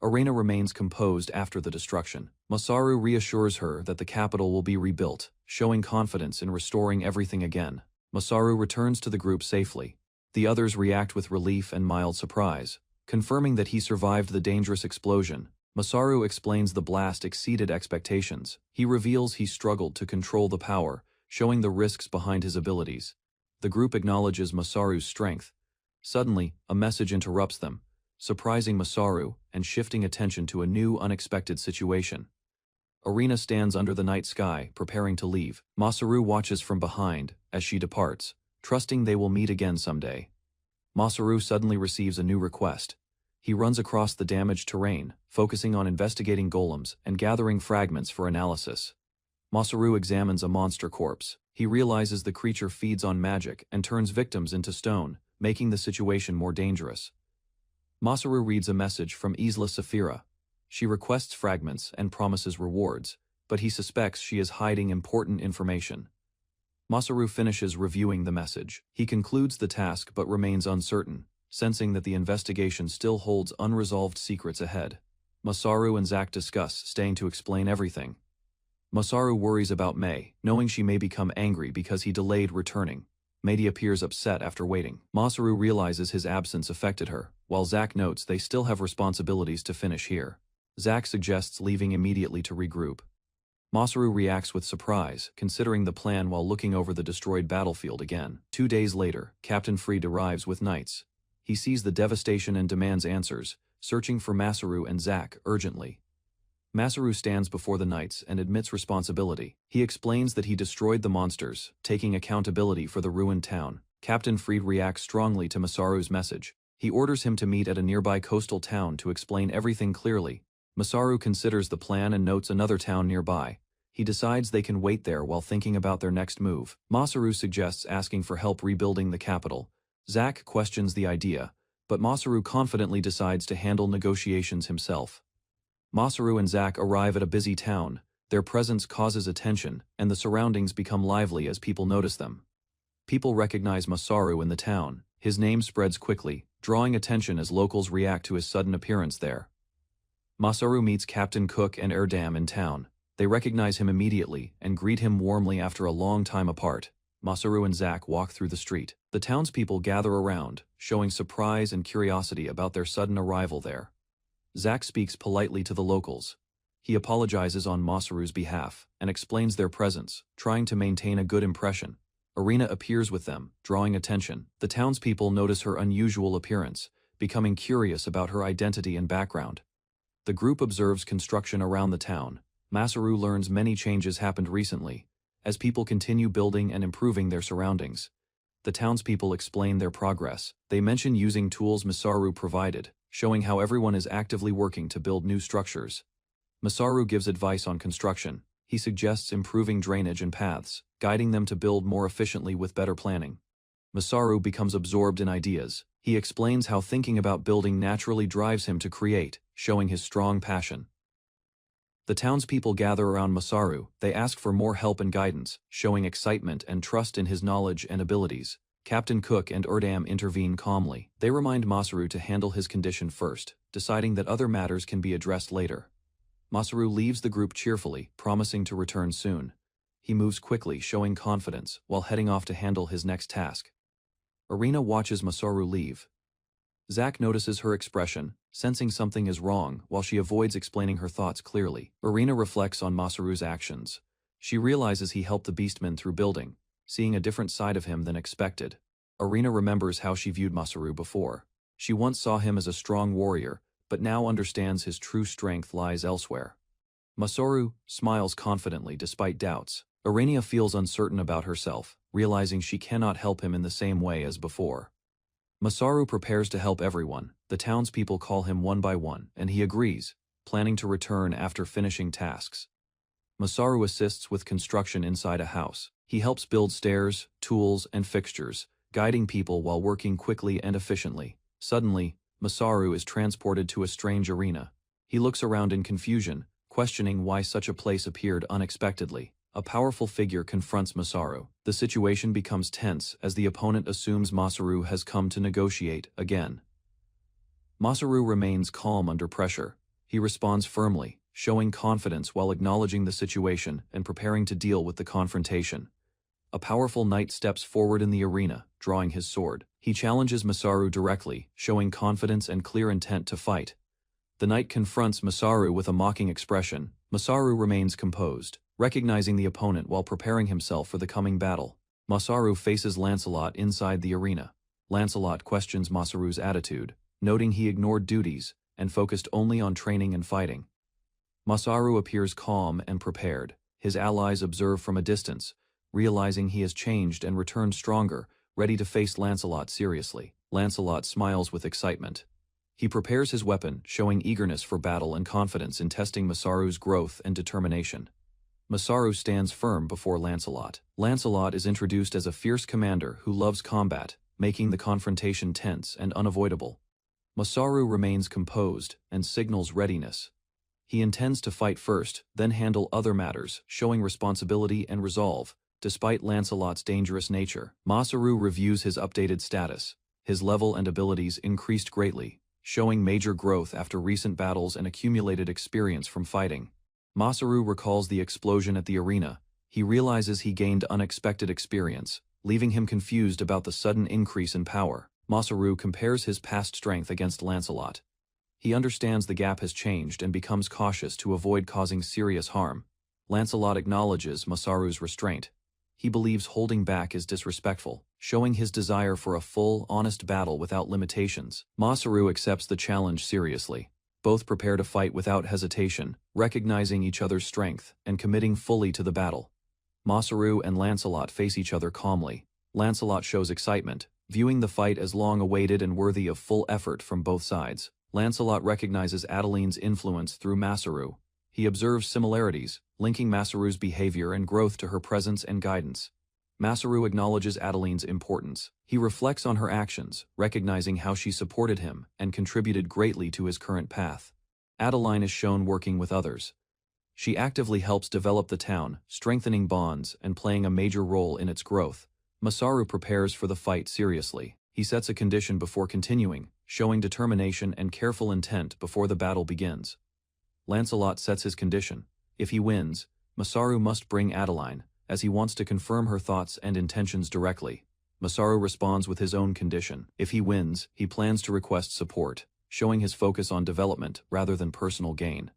Arena remains composed after the destruction. Masaru reassures her that the capital will be rebuilt, showing confidence in restoring everything again. Masaru returns to the group safely. The others react with relief and mild surprise, confirming that he survived the dangerous explosion. Masaru explains the blast exceeded expectations. He reveals he struggled to control the power, showing the risks behind his abilities. The group acknowledges Masaru's strength. Suddenly, a message interrupts them, surprising Masaru and shifting attention to a new, unexpected situation. Arena stands under the night sky, preparing to leave. Masaru watches from behind as she departs, trusting they will meet again someday. Masaru suddenly receives a new request. He runs across the damaged terrain, focusing on investigating golems and gathering fragments for analysis. Masaru examines a monster corpse. He realizes the creature feeds on magic and turns victims into stone, making the situation more dangerous. Masaru reads a message from Isla Saphira. She requests fragments and promises rewards, but he suspects she is hiding important information. Masaru finishes reviewing the message. He concludes the task but remains uncertain, sensing that the investigation still holds unresolved secrets ahead. Masaru and Zack discuss staying to explain everything. Masaru worries about Mei, knowing she may become angry because he delayed returning. Mei appears upset after waiting. Masaru realizes his absence affected her, while Zack notes they still have responsibilities to finish here. Zack suggests leaving immediately to regroup. Masaru reacts with surprise, considering the plan while looking over the destroyed battlefield again. 2 days later, Captain Fried arrives with knights. He sees the devastation and demands answers, searching for Masaru and Zack urgently. Masaru stands before the knights and admits responsibility. He explains that he destroyed the monsters, taking accountability for the ruined town. Captain Fried reacts strongly to Masaru's message. He orders him to meet at a nearby coastal town to explain everything clearly. Masaru considers the plan and notes another town nearby. He decides they can wait there while thinking about their next move. Masaru suggests asking for help rebuilding the capital. Zack questions the idea, but Masaru confidently decides to handle negotiations himself. Masaru and Zack arrive at a busy town. Their presence causes attention, and the surroundings become lively as people notice them. People recognize Masaru in the town. His name spreads quickly, drawing attention as locals react to his sudden appearance there. Masaru meets Captain Cook and Erdam in town. They recognize him immediately and greet him warmly after a long time apart. Masaru and Zack walk through the street. The townspeople gather around, showing surprise and curiosity about their sudden arrival there. Zack speaks politely to the locals. He apologizes on Masaru's behalf and explains their presence, trying to maintain a good impression. Arena appears with them, drawing attention. The townspeople notice her unusual appearance, becoming curious about her identity and background. The group observes construction around the town. Masaru learns many changes happened recently, as people continue building and improving their surroundings. The townspeople explain their progress. They mention using tools Masaru provided, showing how everyone is actively working to build new structures. Masaru gives advice on construction. He suggests improving drainage and paths, guiding them to build more efficiently with better planning. Masaru becomes absorbed in ideas. He explains how thinking about building naturally drives him to create, showing his strong passion. The townspeople gather around Masaru. They ask for more help and guidance, showing excitement and trust in his knowledge and abilities. Captain Cook and Erdam intervene calmly. They remind Masaru to handle his condition first, deciding that other matters can be addressed later. Masaru leaves the group cheerfully, promising to return soon. He moves quickly, showing confidence, while heading off to handle his next task. Arena watches Masaru leave. Zack notices her expression, sensing something is wrong, while she avoids explaining her thoughts clearly. Arena reflects on Masaru's actions. She realizes he helped the beastmen through building, seeing a different side of him than expected. Arena remembers how she viewed Masaru before. She once saw him as a strong warrior, but now understands his true strength lies elsewhere. Masaru smiles confidently despite doubts. Arena feels uncertain about herself, realizing she cannot help him in the same way as before. Masaru prepares to help everyone. The townspeople call him one by one, and he agrees, planning to return after finishing tasks. Masaru assists with construction inside a house. He helps build stairs, tools, and fixtures, guiding people while working quickly and efficiently. Suddenly, Masaru is transported to a strange arena. He looks around in confusion, questioning why such a place appeared unexpectedly. A powerful figure confronts Masaru. The situation becomes tense as the opponent assumes Masaru has come to negotiate again. Masaru remains calm under pressure. He responds firmly, showing confidence while acknowledging the situation and preparing to deal with the confrontation. A powerful knight steps forward in the arena, drawing his sword. He challenges Masaru directly, showing confidence and clear intent to fight. The knight confronts Masaru with a mocking expression. Masaru remains composed, recognizing the opponent while preparing himself for the coming battle. Masaru faces Lancelot inside the arena. Lancelot questions Masaru's attitude, noting he ignored duties and focused only on training and fighting. Masaru appears calm and prepared. His allies observe from a distance, realizing he has changed and returned stronger, ready to face Lancelot seriously. Lancelot smiles with excitement. He prepares his weapon, showing eagerness for battle and confidence in testing Masaru's growth and determination. Masaru stands firm before Lancelot. Lancelot is introduced as a fierce commander who loves combat, making the confrontation tense and unavoidable. Masaru remains composed and signals readiness. He intends to fight first, then handle other matters, showing responsibility and resolve. Despite Lancelot's dangerous nature, Masaru reviews his updated status. His level and abilities increased greatly, showing major growth after recent battles and accumulated experience from fighting. Masaru recalls the explosion at the arena. He realizes he gained unexpected experience, leaving him confused about the sudden increase in power. Masaru compares his past strength against Lancelot. He understands the gap has changed and becomes cautious to avoid causing serious harm. Lancelot acknowledges Masaru's restraint. He believes holding back is disrespectful, showing his desire for a full, honest battle without limitations. Masaru accepts the challenge seriously. Both prepare to fight without hesitation, recognizing each other's strength and committing fully to the battle. Masaru and Lancelot face each other calmly. Lancelot shows excitement, viewing the fight as long-awaited and worthy of full effort from both sides. Lancelot recognizes Adeline's influence through Masaru. He observes similarities, linking Masaru's behavior and growth to her presence and guidance. Masaru acknowledges Adeline's importance. He reflects on her actions, recognizing how she supported him and contributed greatly to his current path. Adeline is shown working with others. She actively helps develop the town, strengthening bonds and playing a major role in its growth. Masaru prepares for the fight seriously. He sets a condition before continuing, showing determination and careful intent before the battle begins. Lancelot sets his condition. If he wins, Masaru must bring Adeline, as he wants to confirm her thoughts and intentions directly. Masaru responds with his own condition. If he wins, he plans to request support, showing his focus on development rather than personal gain.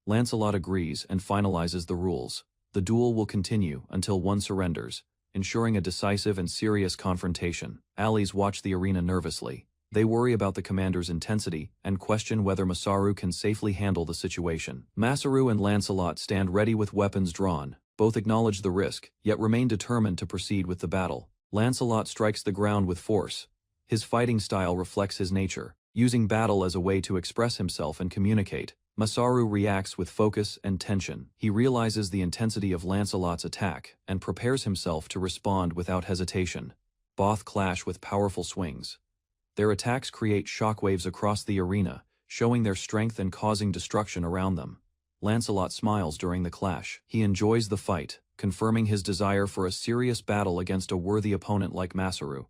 Lancelot agrees and finalizes the rules. The duel will continue until one surrenders, ensuring a decisive and serious confrontation. Allies watch the arena nervously. They worry about the commander's intensity and question whether Masaru can safely handle the situation. Masaru and Lancelot stand ready with weapons drawn. Both acknowledge the risk, yet remain determined to proceed with the battle. Lancelot strikes the ground with force. His fighting style reflects his nature, using battle as a way to express himself and communicate. Masaru reacts with focus and tension. He realizes the intensity of Lancelot's attack and prepares himself to respond without hesitation. Both clash with powerful swings. Their attacks create shockwaves across the arena, showing their strength and causing destruction around them. Lancelot smiles during the clash. He enjoys the fight, confirming his desire for a serious battle against a worthy opponent like Masaru.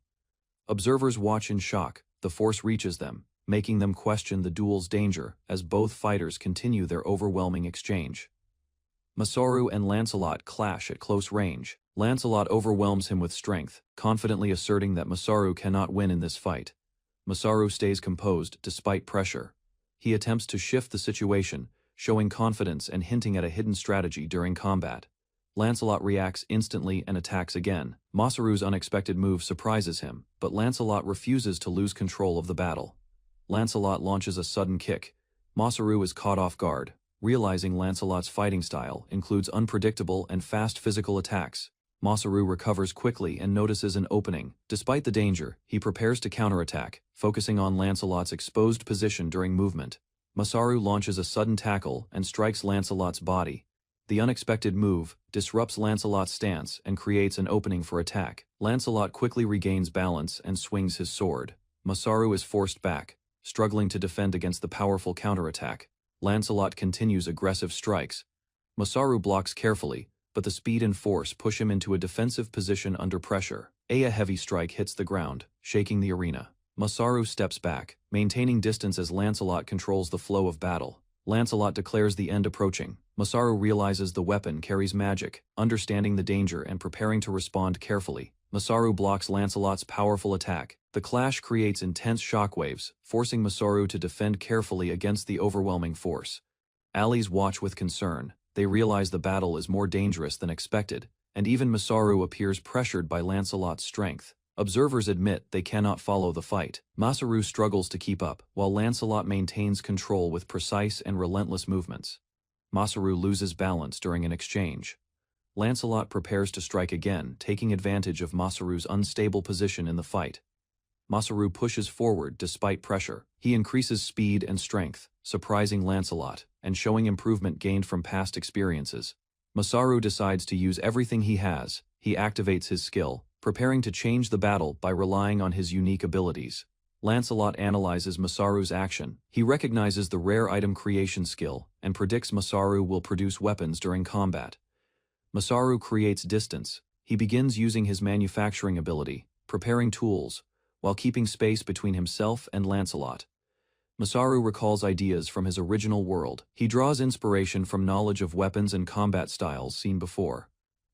Observers watch in shock. The force reaches them, making them question the duel's danger as both fighters continue their overwhelming exchange. Masaru and Lancelot clash at close range. Lancelot overwhelms him with strength, confidently asserting that Masaru cannot win in this fight. Masaru stays composed despite pressure. He attempts to shift the situation, showing confidence and hinting at a hidden strategy during combat. Lancelot reacts instantly and attacks again. Masaru's unexpected move surprises him, but Lancelot refuses to lose control of the battle. Lancelot launches a sudden kick. Masaru is caught off guard, realizing Lancelot's fighting style includes unpredictable and fast physical attacks. Masaru recovers quickly and notices an opening. Despite the danger, he prepares to counterattack, focusing on Lancelot's exposed position during movement. Masaru launches a sudden tackle and strikes Lancelot's body. The unexpected move disrupts Lancelot's stance and creates an opening for attack. Lancelot quickly regains balance and swings his sword. Masaru is forced back, struggling to defend against the powerful counterattack. Lancelot continues aggressive strikes. Masaru blocks carefully, but the speed and force push him into a defensive position under pressure. A heavy strike hits the ground, shaking the arena. Masaru steps back, maintaining distance as Lancelot controls the flow of battle. Lancelot declares the end approaching. Masaru realizes the weapon carries magic, understanding the danger and preparing to respond carefully. Masaru blocks Lancelot's powerful attack. The clash creates intense shockwaves, forcing Masaru to defend carefully against the overwhelming force. Allies watch with concern. They realize the battle is more dangerous than expected, and even Masaru appears pressured by Lancelot's strength. Observers admit they cannot follow the fight. Masaru struggles to keep up, while Lancelot maintains control with precise and relentless movements. Masaru loses balance during an exchange. Lancelot prepares to strike again, taking advantage of Masaru's unstable position in the fight. Masaru pushes forward despite pressure. He increases speed and strength, surprising Lancelot, and showing improvement gained from past experiences. Masaru decides to use everything he has. He activates his skill, preparing to change the battle by relying on his unique abilities. Lancelot analyzes Masaru's action. He recognizes the rare item creation skill and predicts Masaru will produce weapons during combat. Masaru creates distance. He begins using his manufacturing ability, preparing tools, while keeping space between himself and Lancelot. Masaru recalls ideas from his original world. He draws inspiration from knowledge of weapons and combat styles seen before.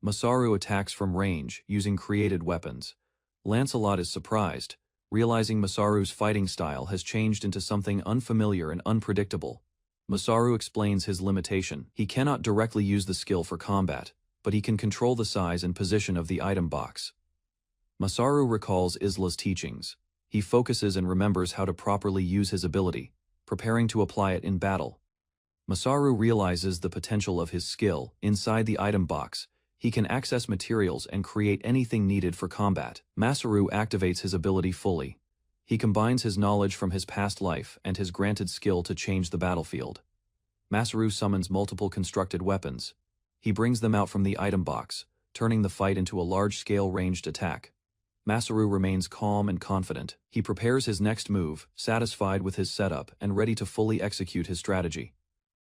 Masaru attacks from range, using created weapons. Lancelot is surprised, realizing Masaru's fighting style has changed into something unfamiliar and unpredictable. Masaru explains his limitation. He cannot directly use the skill for combat, but he can control the size and position of the item box. Masaru recalls Isla's teachings. He focuses and remembers how to properly use his ability, preparing to apply it in battle. Masaru realizes the potential of his skill. Inside the item box, he can access materials and create anything needed for combat. Masaru activates his ability fully. He combines his knowledge from his past life and his granted skill to change the battlefield. Masaru summons multiple constructed weapons. He brings them out from the item box, turning the fight into a large-scale ranged attack. Masaru remains calm and confident. He prepares his next move, satisfied with his setup and ready to fully execute his strategy.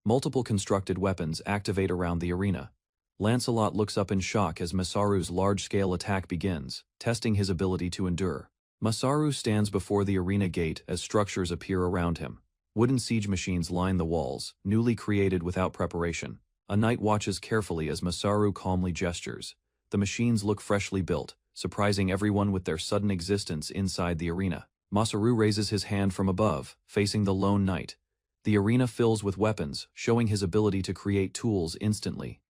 Multiple constructed weapons activate around the arena. Lancelot looks up in shock as Masaru's large-scale attack begins, testing his ability to endure. Masaru stands before the arena gate as structures appear around him. Wooden siege machines line the walls, newly created without preparation. A knight watches carefully as Masaru calmly gestures. The machines look freshly built, surprising everyone with their sudden existence inside the arena. Masaru raises his hand from above, facing the lone knight. The arena fills with weapons, showing his ability to create tools instantly.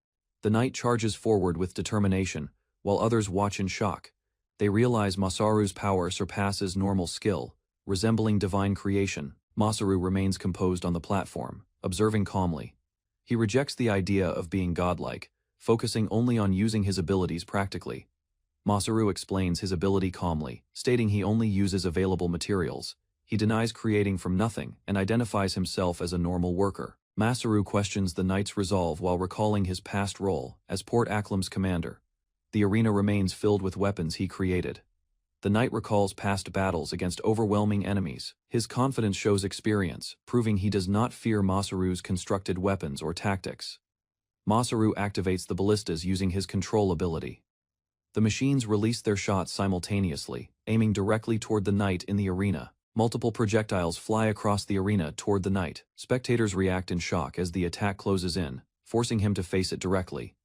The knight charges forward with determination, while others watch in shock. They realize Masaru's power surpasses normal skill, resembling divine creation. Masaru remains composed on the platform, observing calmly. He rejects the idea of being godlike, focusing only on using his abilities practically. Masaru explains his ability calmly, stating he only uses available materials. He denies creating from nothing and identifies himself as a normal worker. Masaru questions the knight's resolve while recalling his past role as Port Acklam's commander. The arena remains filled with weapons he created. The knight recalls past battles against overwhelming enemies. His confidence shows experience, proving he does not fear Masaru's constructed weapons or tactics. Masaru activates the ballistas using his control ability. The machines release their shots simultaneously, aiming directly toward the knight in the arena. Multiple projectiles fly across the arena toward the knight. Spectators react in shock as the attack closes in, forcing him to face it directly.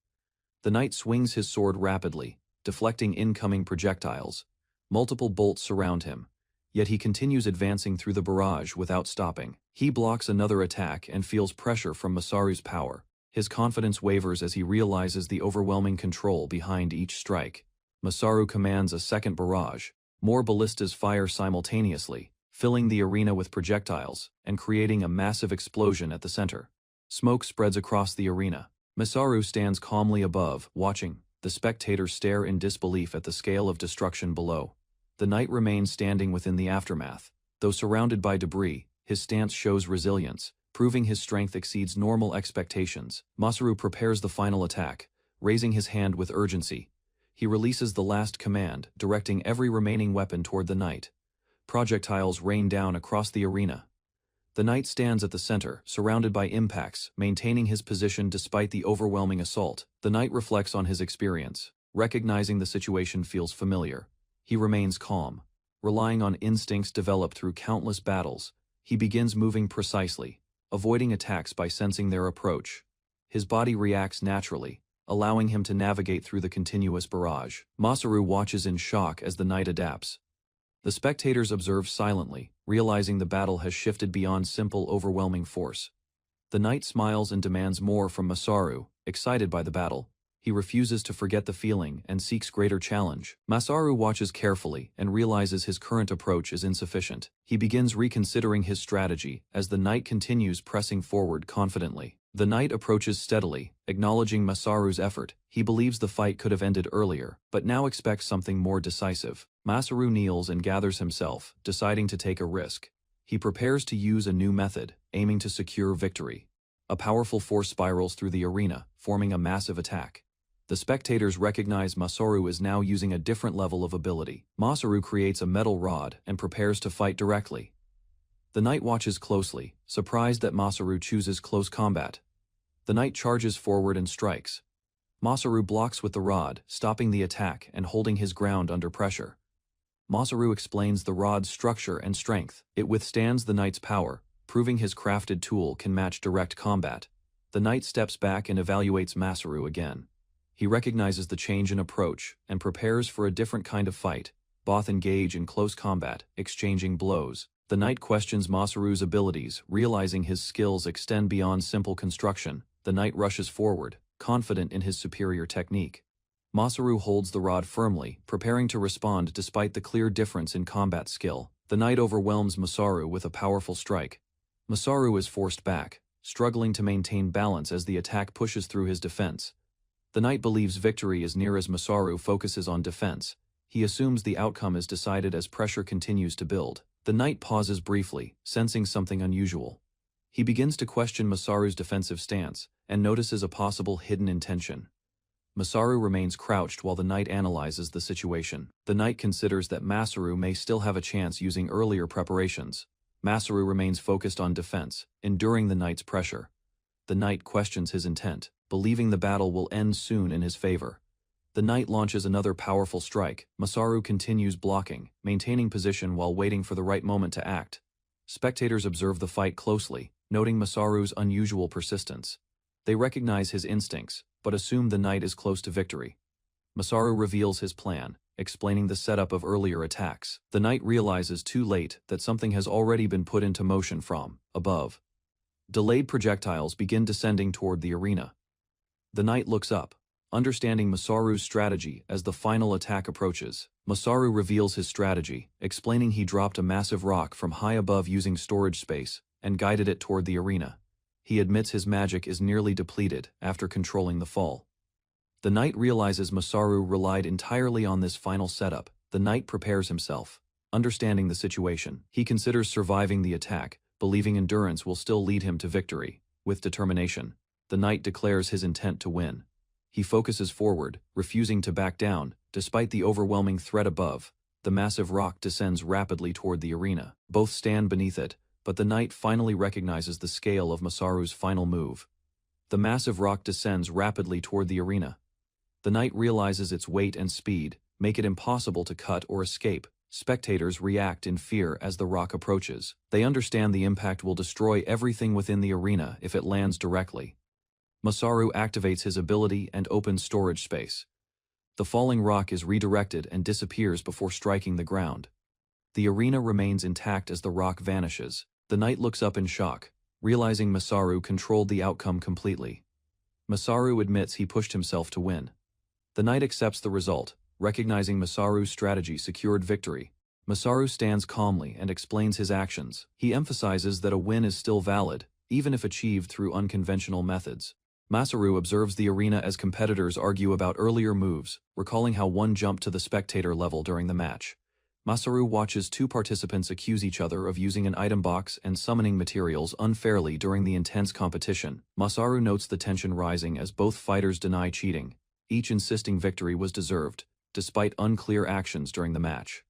The knight swings his sword rapidly, deflecting incoming projectiles. Multiple bolts surround him, yet he continues advancing through the barrage without stopping. He blocks another attack and feels pressure from Masaru's power. His confidence wavers as he realizes the overwhelming control behind each strike. Masaru commands a second barrage. More ballistas fire simultaneously, filling the arena with projectiles and creating a massive explosion at the center. Smoke spreads across the arena. Masaru stands calmly above, watching. The spectators stare in disbelief at the scale of destruction below. The knight remains standing within the aftermath. Though surrounded by debris, his stance shows resilience, proving his strength exceeds normal expectations. Masaru prepares the final attack, raising his hand with urgency. He releases the last command, directing every remaining weapon toward the knight. Projectiles rain down across the arena. The knight stands at the center, surrounded by impacts, maintaining his position despite the overwhelming assault. The knight reflects on his experience. Recognizing the situation feels familiar. He remains calm. Relying on instincts developed through countless battles, he begins moving precisely, avoiding attacks by sensing their approach. His body reacts naturally, allowing him to navigate through the continuous barrage. Masaru watches in shock as the knight adapts. The spectators observe silently, realizing the battle has shifted beyond simple overwhelming force. The knight smiles and demands more from Masaru, excited by the battle. He refuses to forget the feeling and seeks greater challenge. Masaru watches carefully and realizes his current approach is insufficient. He begins reconsidering his strategy as the knight continues pressing forward confidently. The knight approaches steadily, acknowledging Masaru's effort. He believes the fight could have ended earlier, but now expects something more decisive. Masaru kneels and gathers himself, deciding to take a risk. He prepares to use a new method, aiming to secure victory. A powerful force spirals through the arena, forming a massive attack. The spectators recognize Masaru is now using a different level of ability. Masaru creates a metal rod and prepares to fight directly. The knight watches closely, surprised that Masaru chooses close combat. The knight charges forward and strikes. Masaru blocks with the rod, stopping the attack and holding his ground under pressure. Masaru explains the rod's structure and strength. It withstands the knight's power, proving his crafted tool can match direct combat. The knight steps back and evaluates Masaru again. He recognizes the change in approach and prepares for a different kind of fight. Both engage in close combat, exchanging blows. The knight questions Masaru's abilities, realizing his skills extend beyond simple construction. The knight rushes forward, confident in his superior technique. Masaru holds the rod firmly, preparing to respond despite the clear difference in combat skill. The knight overwhelms Masaru with a powerful strike. Masaru is forced back, struggling to maintain balance as the attack pushes through his defense. The knight believes victory is near as Masaru focuses on defense. He assumes the outcome is decided as pressure continues to build. The knight pauses briefly, sensing something unusual. He begins to question Masaru's defensive stance, and notices a possible hidden intention. Masaru remains crouched while the knight analyzes the situation. The knight considers that Masaru may still have a chance using earlier preparations. Masaru remains focused on defense, enduring the knight's pressure. The knight questions his intent, believing the battle will end soon in his favor. The knight launches another powerful strike. Masaru continues blocking, maintaining position while waiting for the right moment to act. Spectators observe the fight closely, noting Masaru's unusual persistence. They recognize his instincts, but assume the knight is close to victory. Masaru reveals his plan, explaining the setup of earlier attacks. The knight realizes too late that something has already been put into motion from above. Delayed projectiles begin descending toward the arena. The knight looks up, understanding Masaru's strategy as the final attack approaches. Masaru reveals his strategy, explaining he dropped a massive rock from high above using storage space and guided it toward the arena. He admits his magic is nearly depleted after controlling the fall. The knight realizes Masaru relied entirely on this final setup. The knight prepares himself. Understanding the situation, he considers surviving the attack, believing endurance will still lead him to victory. With determination, the knight declares his intent to win. He focuses forward, refusing to back down. Despite the overwhelming threat above, the massive rock descends rapidly toward the arena. Both stand beneath it, but the knight finally recognizes the scale of Masaru's final move. The massive rock descends rapidly toward the arena. The knight realizes its weight and speed make it impossible to cut or escape. Spectators react in fear as the rock approaches. They understand the impact will destroy everything within the arena if it lands directly. Masaru activates his ability and opens storage space. The falling rock is redirected and disappears before striking the ground. The arena remains intact as the rock vanishes. The knight looks up in shock, realizing Masaru controlled the outcome completely. Masaru admits he pushed himself to win. The knight accepts the result, recognizing Masaru's strategy secured victory. Masaru stands calmly and explains his actions. He emphasizes that a win is still valid, even if achieved through unconventional methods. Masaru observes the arena as competitors argue about earlier moves, recalling how one jumped to the spectator level during the match. Masaru watches two participants accuse each other of using an item box and summoning materials unfairly during the intense competition. Masaru notes the tension rising as both fighters deny cheating, each insisting victory was deserved, despite unclear actions during the match.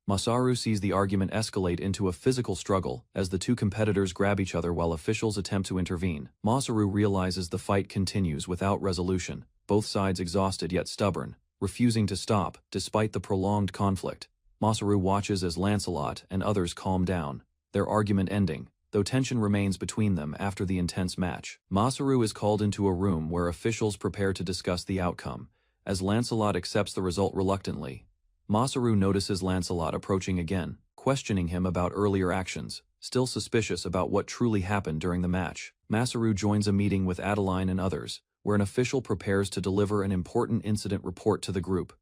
Masaru sees the argument escalate into a physical struggle as the two competitors grab each other while officials attempt to intervene. Masaru realizes the fight continues without resolution, both sides exhausted yet stubborn, refusing to stop despite the prolonged conflict. Masaru watches as Lancelot and others calm down, their argument ending, though tension remains between them after the intense match. Masaru is called into a room where officials prepare to discuss the outcome, as Lancelot accepts the result reluctantly. Masaru notices Lancelot approaching again, questioning him about earlier actions, still suspicious about what truly happened during the match. Masaru joins a meeting with Adeline and others, where an official prepares to deliver an important incident report to the group.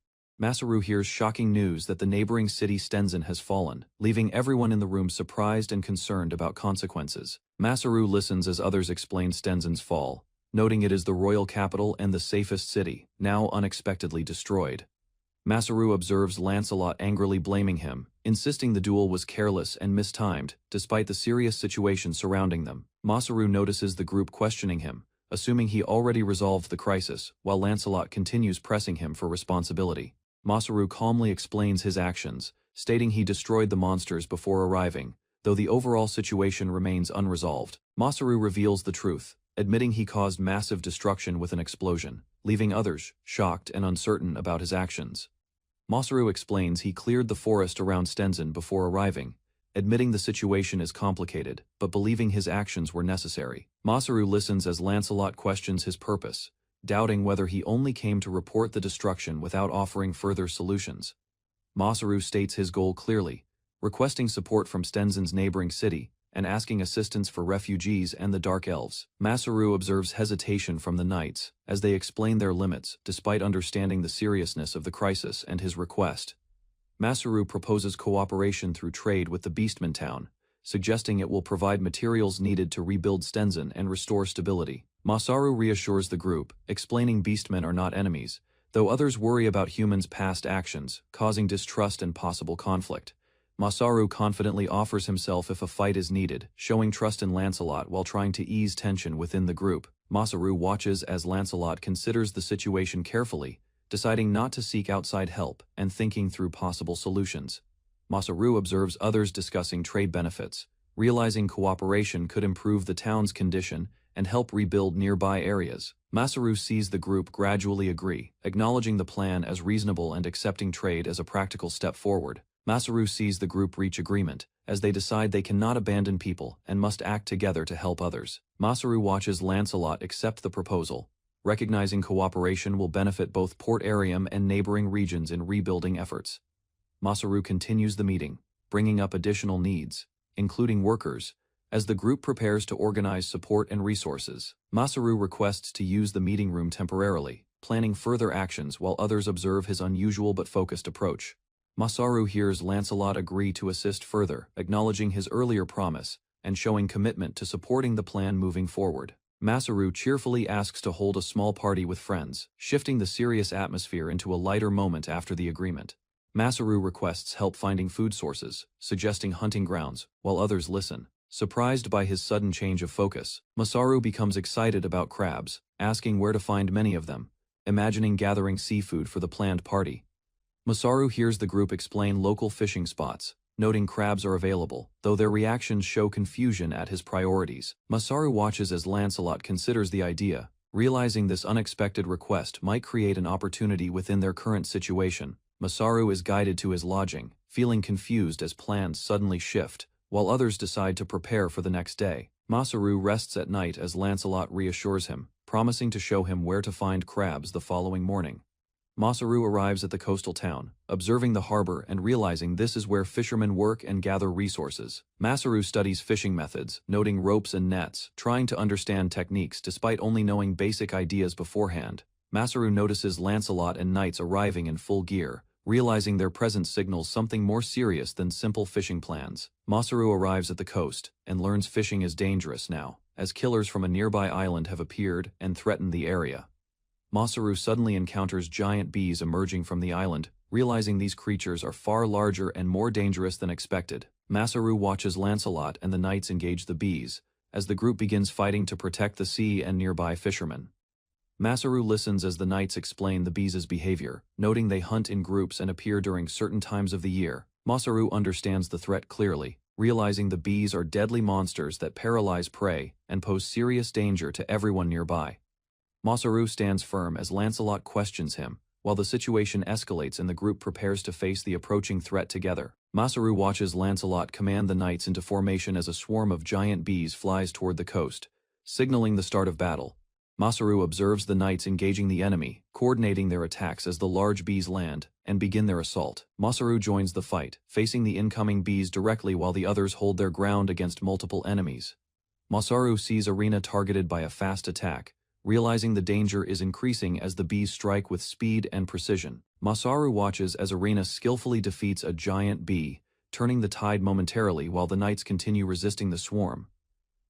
Masaru hears shocking news that the neighboring city Stenzen has fallen, leaving everyone in the room surprised and concerned about consequences. Masaru listens as others explain Stenzen's fall, noting it is the royal capital and the safest city, now unexpectedly destroyed. Masaru observes Lancelot angrily blaming him, insisting the duel was careless and mistimed, despite the serious situation surrounding them. Masaru notices the group questioning him, assuming he already resolved the crisis, while Lancelot continues pressing him for responsibility. Masaru calmly explains his actions, stating he destroyed the monsters before arriving, though the overall situation remains unresolved. Masaru reveals the truth, admitting he caused massive destruction with an explosion, leaving others shocked and uncertain about his actions. Masaru explains he cleared the forest around Stenzen before arriving, admitting the situation is complicated, but believing his actions were necessary. Masaru listens as Lancelot questions his purpose, doubting whether he only came to report the destruction without offering further solutions. Masaru states his goal clearly, requesting support from Stenzen's neighboring city, and asking assistance for refugees and the Dark Elves. Masaru observes hesitation from the knights, as they explain their limits, despite understanding the seriousness of the crisis and his request. Masaru proposes cooperation through trade with the Beastman town, suggesting it will provide materials needed to rebuild Stenzen and restore stability. Masaru reassures the group, explaining Beastmen are not enemies, though others worry about humans' past actions, causing distrust and possible conflict. Masaru confidently offers himself if a fight is needed, showing trust in Lancelot while trying to ease tension within the group. Masaru watches as Lancelot considers the situation carefully, deciding not to seek outside help and thinking through possible solutions. Masaru observes others discussing trade benefits, realizing cooperation could improve the town's condition and help rebuild nearby areas. Masaru sees the group gradually agree, acknowledging the plan as reasonable and accepting trade as a practical step forward. Masaru sees the group reach agreement, as they decide they cannot abandon people and must act together to help others. Masaru watches Lancelot accept the proposal, recognizing cooperation will benefit both Port Arium and neighboring regions in rebuilding efforts. Masaru continues the meeting, bringing up additional needs, including workers, as the group prepares to organize support and resources. Masaru requests to use the meeting room temporarily, planning further actions while others observe his unusual but focused approach. Masaru hears Lancelot agree to assist further, acknowledging his earlier promise and showing commitment to supporting the plan moving forward. Masaru cheerfully asks to hold a small party with friends, shifting the serious atmosphere into a lighter moment after the agreement. Masaru requests help finding food sources, suggesting hunting grounds, while others listen. Surprised by his sudden change of focus, Masaru becomes excited about crabs, asking where to find many of them, imagining gathering seafood for the planned party. Masaru hears the group explain local fishing spots, noting crabs are available, though their reactions show confusion at his priorities. Masaru watches as Lancelot considers the idea, realizing this unexpected request might create an opportunity within their current situation. Masaru is guided to his lodging, feeling confused as plans suddenly shift, while others decide to prepare for the next day. Masaru rests at night as Lancelot reassures him, promising to show him where to find crabs the following morning. Masaru arrives at the coastal town, observing the harbor and realizing this is where fishermen work and gather resources. Masaru studies fishing methods, noting ropes and nets, trying to understand techniques despite only knowing basic ideas beforehand. Masaru notices Lancelot and knights arriving in full gear, realizing their presence signals something more serious than simple fishing plans. Masaru arrives at the coast and learns fishing is dangerous now, as killers from a nearby island have appeared and threatened the area. Masaru suddenly encounters giant bees emerging from the island, realizing these creatures are far larger and more dangerous than expected. Masaru watches Lancelot and the knights engage the bees, as the group begins fighting to protect the sea and nearby fishermen. Masaru listens as the knights explain the bees' behavior, noting they hunt in groups and appear during certain times of the year. Masaru understands the threat clearly, realizing the bees are deadly monsters that paralyze prey and pose serious danger to everyone nearby. Masaru stands firm as Lancelot questions him, while the situation escalates and the group prepares to face the approaching threat together. Masaru watches Lancelot command the knights into formation as a swarm of giant bees flies toward the coast, signaling the start of battle. Masaru observes the knights engaging the enemy, coordinating their attacks as the large bees land and begin their assault. Masaru joins the fight, facing the incoming bees directly while the others hold their ground against multiple enemies. Masaru sees Arena targeted by a fast attack, realizing the danger is increasing as the bees strike with speed and precision. Masaru watches as Arena skillfully defeats a giant bee, turning the tide momentarily while the knights continue resisting the swarm.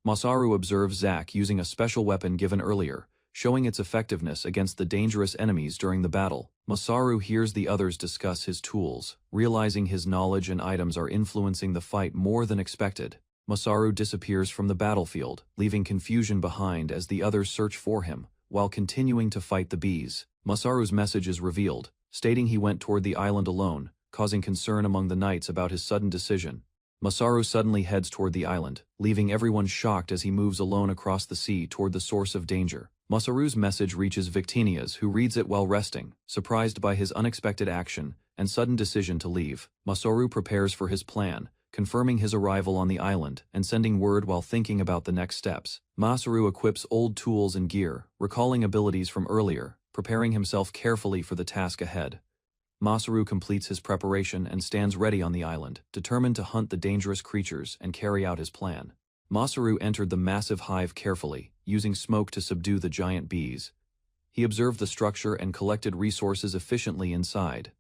Masaru observes Zack using a special weapon given earlier, showing its effectiveness against the dangerous enemies during the battle. Masaru hears the others discuss his tools, realizing his knowledge and items are influencing the fight more than expected. Masaru disappears from the battlefield, leaving confusion behind as the others search for him, while continuing to fight the bees. Masaru's message is revealed, stating he went toward the island alone, causing concern among the knights about his sudden decision. Masaru suddenly heads toward the island, leaving everyone shocked as he moves alone across the sea toward the source of danger. Masaru's message reaches Victinias, who reads it while resting, surprised by his unexpected action and sudden decision to leave. Masaru prepares for his plan, confirming his arrival on the island and sending word while thinking about the next steps. Masaru equips old tools and gear, recalling abilities from earlier, preparing himself carefully for the task ahead. Masaru completes his preparation and stands ready on the island, determined to hunt the dangerous creatures and carry out his plan. Masaru entered the massive hive carefully, using smoke to subdue the giant bees. He observed the structure and collected resources efficiently inside.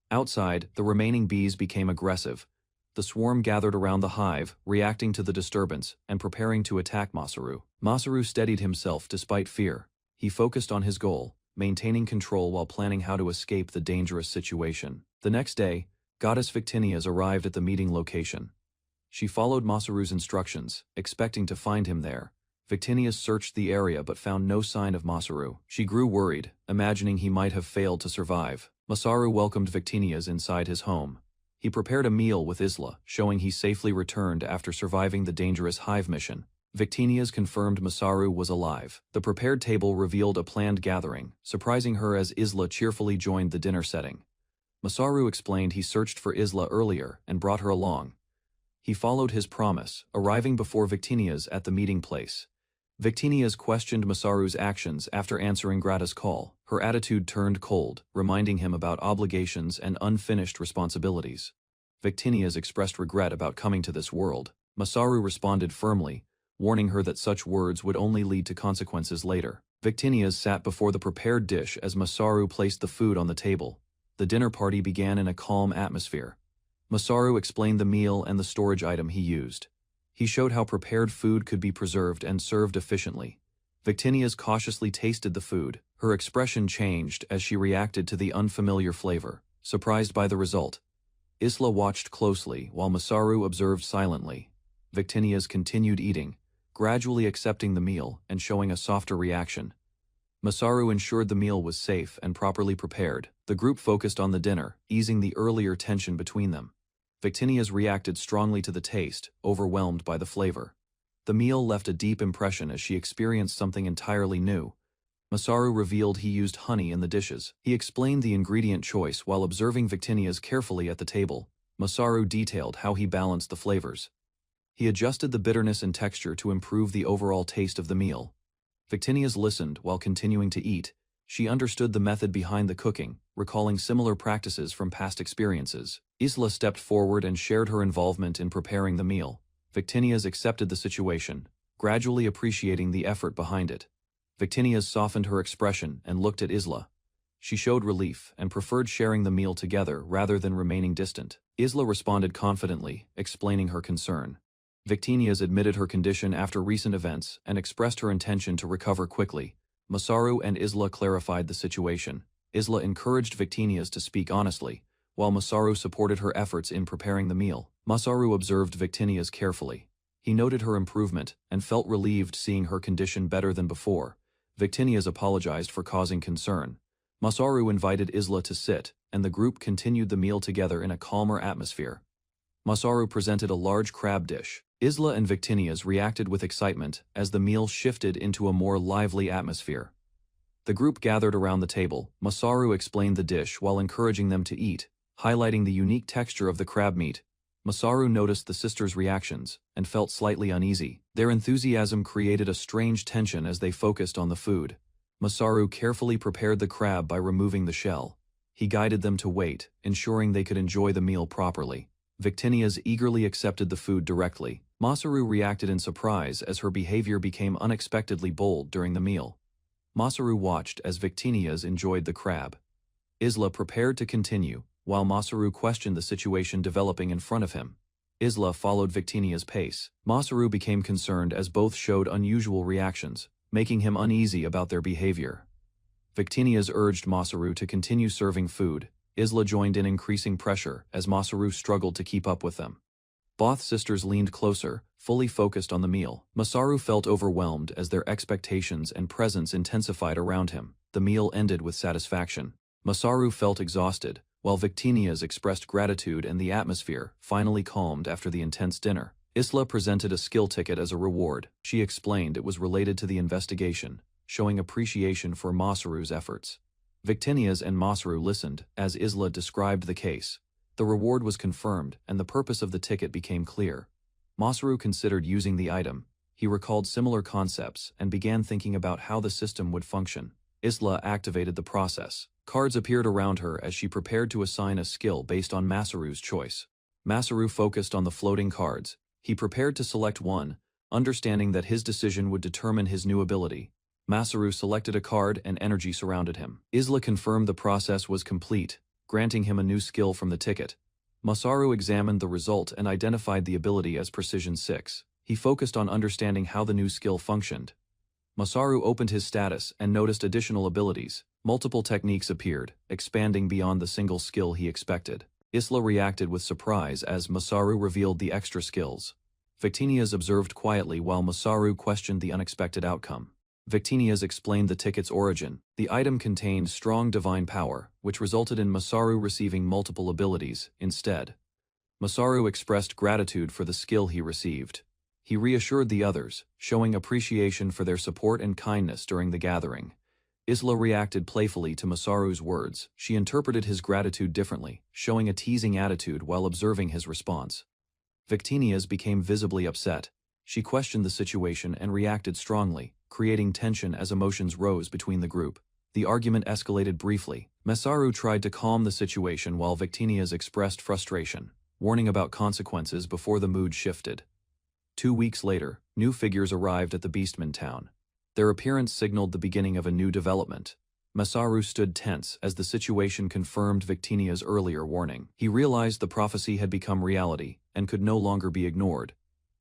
Outside, the remaining bees became aggressive. The swarm gathered around the hive, reacting to the disturbance and preparing to attack Masaru. Masaru steadied himself despite fear. He focused on his goal, maintaining control while planning how to escape the dangerous situation. The next day, Goddess Victinias arrived at the meeting location. She followed Masaru's instructions, expecting to find him there. Victinias searched the area but found no sign of Masaru. She grew worried, imagining he might have failed to survive. Masaru welcomed Victinias inside his home. He prepared a meal with Isla, showing he safely returned after surviving the dangerous hive mission. Victinias confirmed Masaru was alive. The prepared table revealed a planned gathering, surprising her as Isla cheerfully joined the dinner setting. Masaru explained he searched for Isla earlier and brought her along. He followed his promise, arriving before Victinias at the meeting place. Victinias questioned Masaru's actions after answering Grata's call. Her attitude turned cold, reminding him about obligations and unfinished responsibilities. Victinias expressed regret about coming to this world. Masaru responded firmly, warning her that such words would only lead to consequences later. Victinias sat before the prepared dish as Masaru placed the food on the table. The dinner party began in a calm atmosphere. Masaru explained the meal and the storage item he used. He showed how prepared food could be preserved and served efficiently. Victinias cautiously tasted the food. Her expression changed as she reacted to the unfamiliar flavor, surprised by the result. Isla watched closely while Masaru observed silently. Victinias continued eating, gradually accepting the meal and showing a softer reaction. Masaru ensured the meal was safe and properly prepared. The group focused on the dinner, easing the earlier tension between them. Victinias reacted strongly to the taste, overwhelmed by the flavor. The meal left a deep impression as she experienced something entirely new. Masaru revealed he used honey in the dishes. He explained the ingredient choice while observing Victinias carefully at the table. Masaru detailed how he balanced the flavors. He adjusted the bitterness and texture to improve the overall taste of the meal. Victinias listened while continuing to eat. She understood the method behind the cooking, recalling similar practices from past experiences. Isla stepped forward and shared her involvement in preparing the meal. Victinias accepted the situation, gradually appreciating the effort behind it. Victinias softened her expression and looked at Isla. She showed relief and preferred sharing the meal together rather than remaining distant. Isla responded confidently, explaining her concern. Victinias admitted her condition after recent events and expressed her intention to recover quickly. Masaru and Isla clarified the situation. Isla encouraged Victinias to speak honestly, while Masaru supported her efforts in preparing the meal. Masaru observed Victinias carefully. He noted her improvement and felt relieved seeing her condition better than before. Victinias apologized for causing concern. Masaru invited Isla to sit, and the group continued the meal together in a calmer atmosphere. Masaru presented a large crab dish. Isla and Victinias reacted with excitement as the meal shifted into a more lively atmosphere. The group gathered around the table. Masaru explained the dish while encouraging them to eat, highlighting the unique texture of the crab meat. Masaru noticed the sisters' reactions and felt slightly uneasy. Their enthusiasm created a strange tension as they focused on the food. Masaru carefully prepared the crab by removing the shell. He guided them to wait, ensuring they could enjoy the meal properly. Victinias eagerly accepted the food directly. Masaru reacted in surprise as her behavior became unexpectedly bold during the meal. Masaru watched as Victinias enjoyed the crab. Isla prepared to continue, while Masaru questioned the situation developing in front of him. Isla followed Victinia's pace. Masaru became concerned as both showed unusual reactions, making him uneasy about their behavior. Victinias urged Masaru to continue serving food. Isla joined in increasing pressure as Masaru struggled to keep up with them. Both sisters leaned closer, fully focused on the meal. Masaru felt overwhelmed as their expectations and presence intensified around him. The meal ended with satisfaction. Masaru felt exhausted, while Victinias expressed gratitude and the atmosphere finally calmed after the intense dinner. Isla presented a skill ticket as a reward. She explained it was related to the investigation, showing appreciation for Masaru's efforts. Victinias and Masaru listened as Isla described the case. The reward was confirmed, and the purpose of the ticket became clear. Masaru considered using the item. He recalled similar concepts and began thinking about how the system would function. Isla activated the process. Cards appeared around her as she prepared to assign a skill based on Masaru's choice. Masaru focused on the floating cards. He prepared to select one, understanding that his decision would determine his new ability. Masaru selected a card and energy surrounded him. Isla confirmed the process was complete, granting him a new skill from the ticket. Masaru examined the result and identified the ability as Precision 6. He focused on understanding how the new skill functioned. Masaru opened his status and noticed additional abilities. Multiple techniques appeared, expanding beyond the single skill he expected. Isla reacted with surprise as Masaru revealed the extra skills. Victinias observed quietly while Masaru questioned the unexpected outcome. Victinias explained the ticket's origin. The item contained strong divine power, which resulted in Masaru receiving multiple abilities instead. Masaru expressed gratitude for the skill he received. He reassured the others, showing appreciation for their support and kindness during the gathering. Isla reacted playfully to Masaru's words. She interpreted his gratitude differently, showing a teasing attitude while observing his response. Victinias became visibly upset. She questioned the situation and reacted strongly, creating tension as emotions rose between the group. The argument escalated briefly. Masaru tried to calm the situation while Victinias expressed frustration, warning about consequences before the mood shifted. 2 weeks later, new figures arrived at the Beastman town. Their appearance signaled the beginning of a new development. Masaru stood tense as the situation confirmed Victinia's earlier warning. He realized the prophecy had become reality and could no longer be ignored.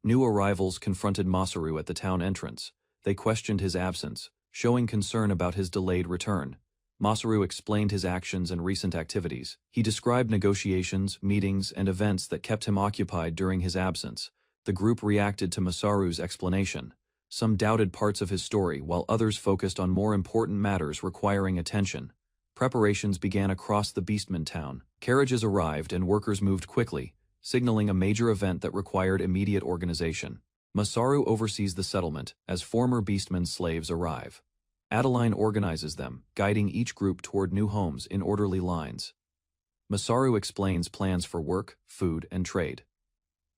New arrivals confronted Masaru at the town entrance. They questioned his absence, showing concern about his delayed return. Masaru explained his actions and recent activities. He described negotiations, meetings, and events that kept him occupied during his absence. The group reacted to Masaru's explanation. Some doubted parts of his story while others focused on more important matters requiring attention. Preparations began across the Beastman town. Carriages arrived and workers moved quickly, signaling a major event that required immediate organization. Masaru oversees the settlement as former Beastman slaves arrive. Adeline organizes them, guiding each group toward new homes in orderly lines. Masaru explains plans for work, food, and trade.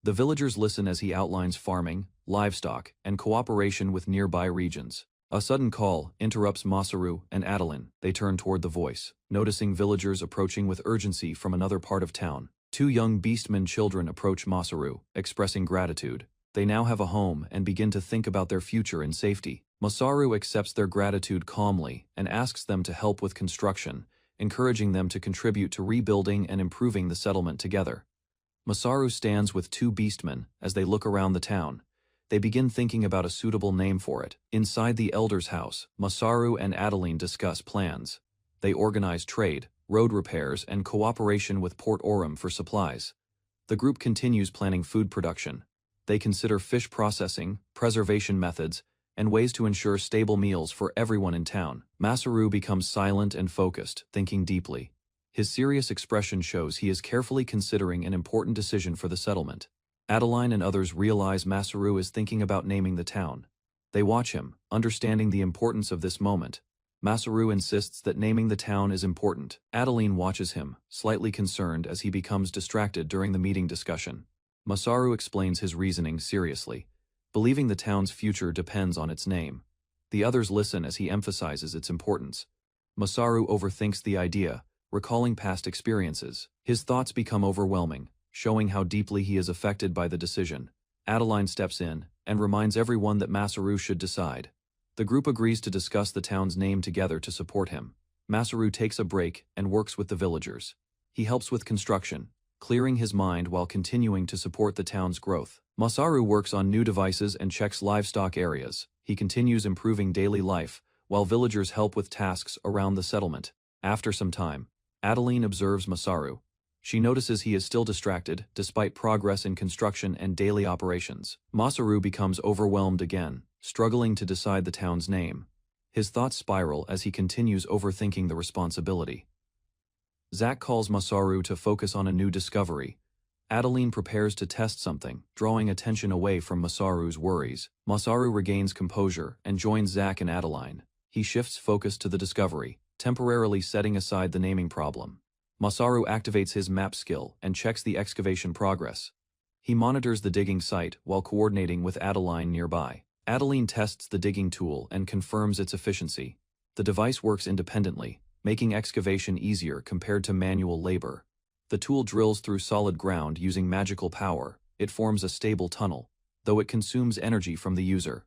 The villagers listen as he outlines farming, livestock, and cooperation with nearby regions. A sudden call interrupts Masaru and Adeline. They turn toward the voice, noticing villagers approaching with urgency from another part of town. 2 young Beastman children approach Masaru, expressing gratitude. They now have a home and begin to think about their future in safety. Masaru accepts their gratitude calmly and asks them to help with construction, encouraging them to contribute to rebuilding and improving the settlement together. Masaru stands with 2 beastmen as they look around the town. They begin thinking about a suitable name for it. Inside the elder's house, Masaru and Adeline discuss plans. They organize trade, road repairs, and cooperation with Port Oram for supplies. The group continues planning food production. They consider fish processing, preservation methods, and ways to ensure stable meals for everyone in town. Masaru becomes silent and focused, thinking deeply. His serious expression shows he is carefully considering an important decision for the settlement. Adeline and others realize Masaru is thinking about naming the town. They watch him, understanding the importance of this moment. Masaru insists that naming the town is important. Adeline watches him, slightly concerned as he becomes distracted during the meeting discussion. Masaru explains his reasoning seriously, believing the town's future depends on its name. The others listen as he emphasizes its importance. Masaru overthinks the idea, recalling past experiences. His thoughts become overwhelming, showing how deeply he is affected by the decision. Adeline steps in and reminds everyone that Masaru should decide. The group agrees to discuss the town's name together to support him. Masaru takes a break and works with the villagers. He helps with construction, clearing his mind while continuing to support the town's growth. Masaru works on new devices and checks livestock areas. He continues improving daily life, while villagers help with tasks around the settlement. After some time, Adeline observes Masaru. She notices he is still distracted, despite progress in construction and daily operations. Masaru becomes overwhelmed again, struggling to decide the town's name. His thoughts spiral as he continues overthinking the responsibility. Zack calls Masaru to focus on a new discovery. Adeline prepares to test something, drawing attention away from Masaru's worries. Masaru regains composure and joins Zack and Adeline. He shifts focus to the discovery, temporarily setting aside the naming problem. Masaru activates his map skill and checks the excavation progress. He monitors the digging site while coordinating with Adeline nearby. Adeline tests the digging tool and confirms its efficiency. The device works independently, making excavation easier compared to manual labor. The tool drills through solid ground using magical power. It forms a stable tunnel, though it consumes energy from the user.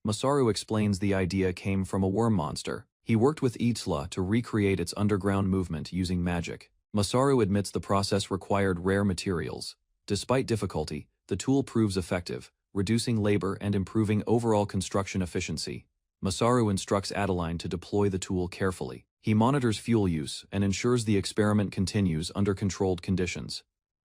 Masaru explains the idea came from a worm monster. He worked with Itzla to recreate its underground movement using magic. Masaru admits the process required rare materials. Despite difficulty, the tool proves effective, reducing labor and improving overall construction efficiency. Masaru instructs Adeline to deploy the tool carefully. He monitors fuel use and ensures the experiment continues under controlled conditions.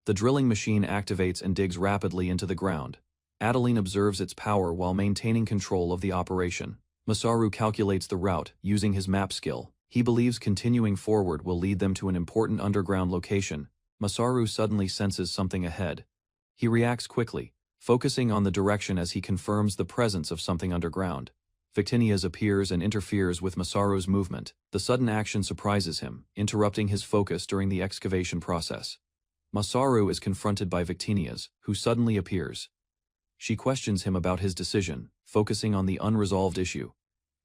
The drilling machine activates and digs rapidly into the ground. Adeline observes its power while maintaining control of the operation. Masaru calculates the route using his map skill. He believes continuing forward will lead them to an important underground location. Masaru suddenly senses something ahead. He reacts quickly, focusing on the direction as he confirms the presence of something underground. Victinias appears and interferes with Masaru's movement. The sudden action surprises him, interrupting his focus during the excavation process. Masaru is confronted by Victinias, who suddenly appears. She questions him about his decision, focusing on the unresolved issue.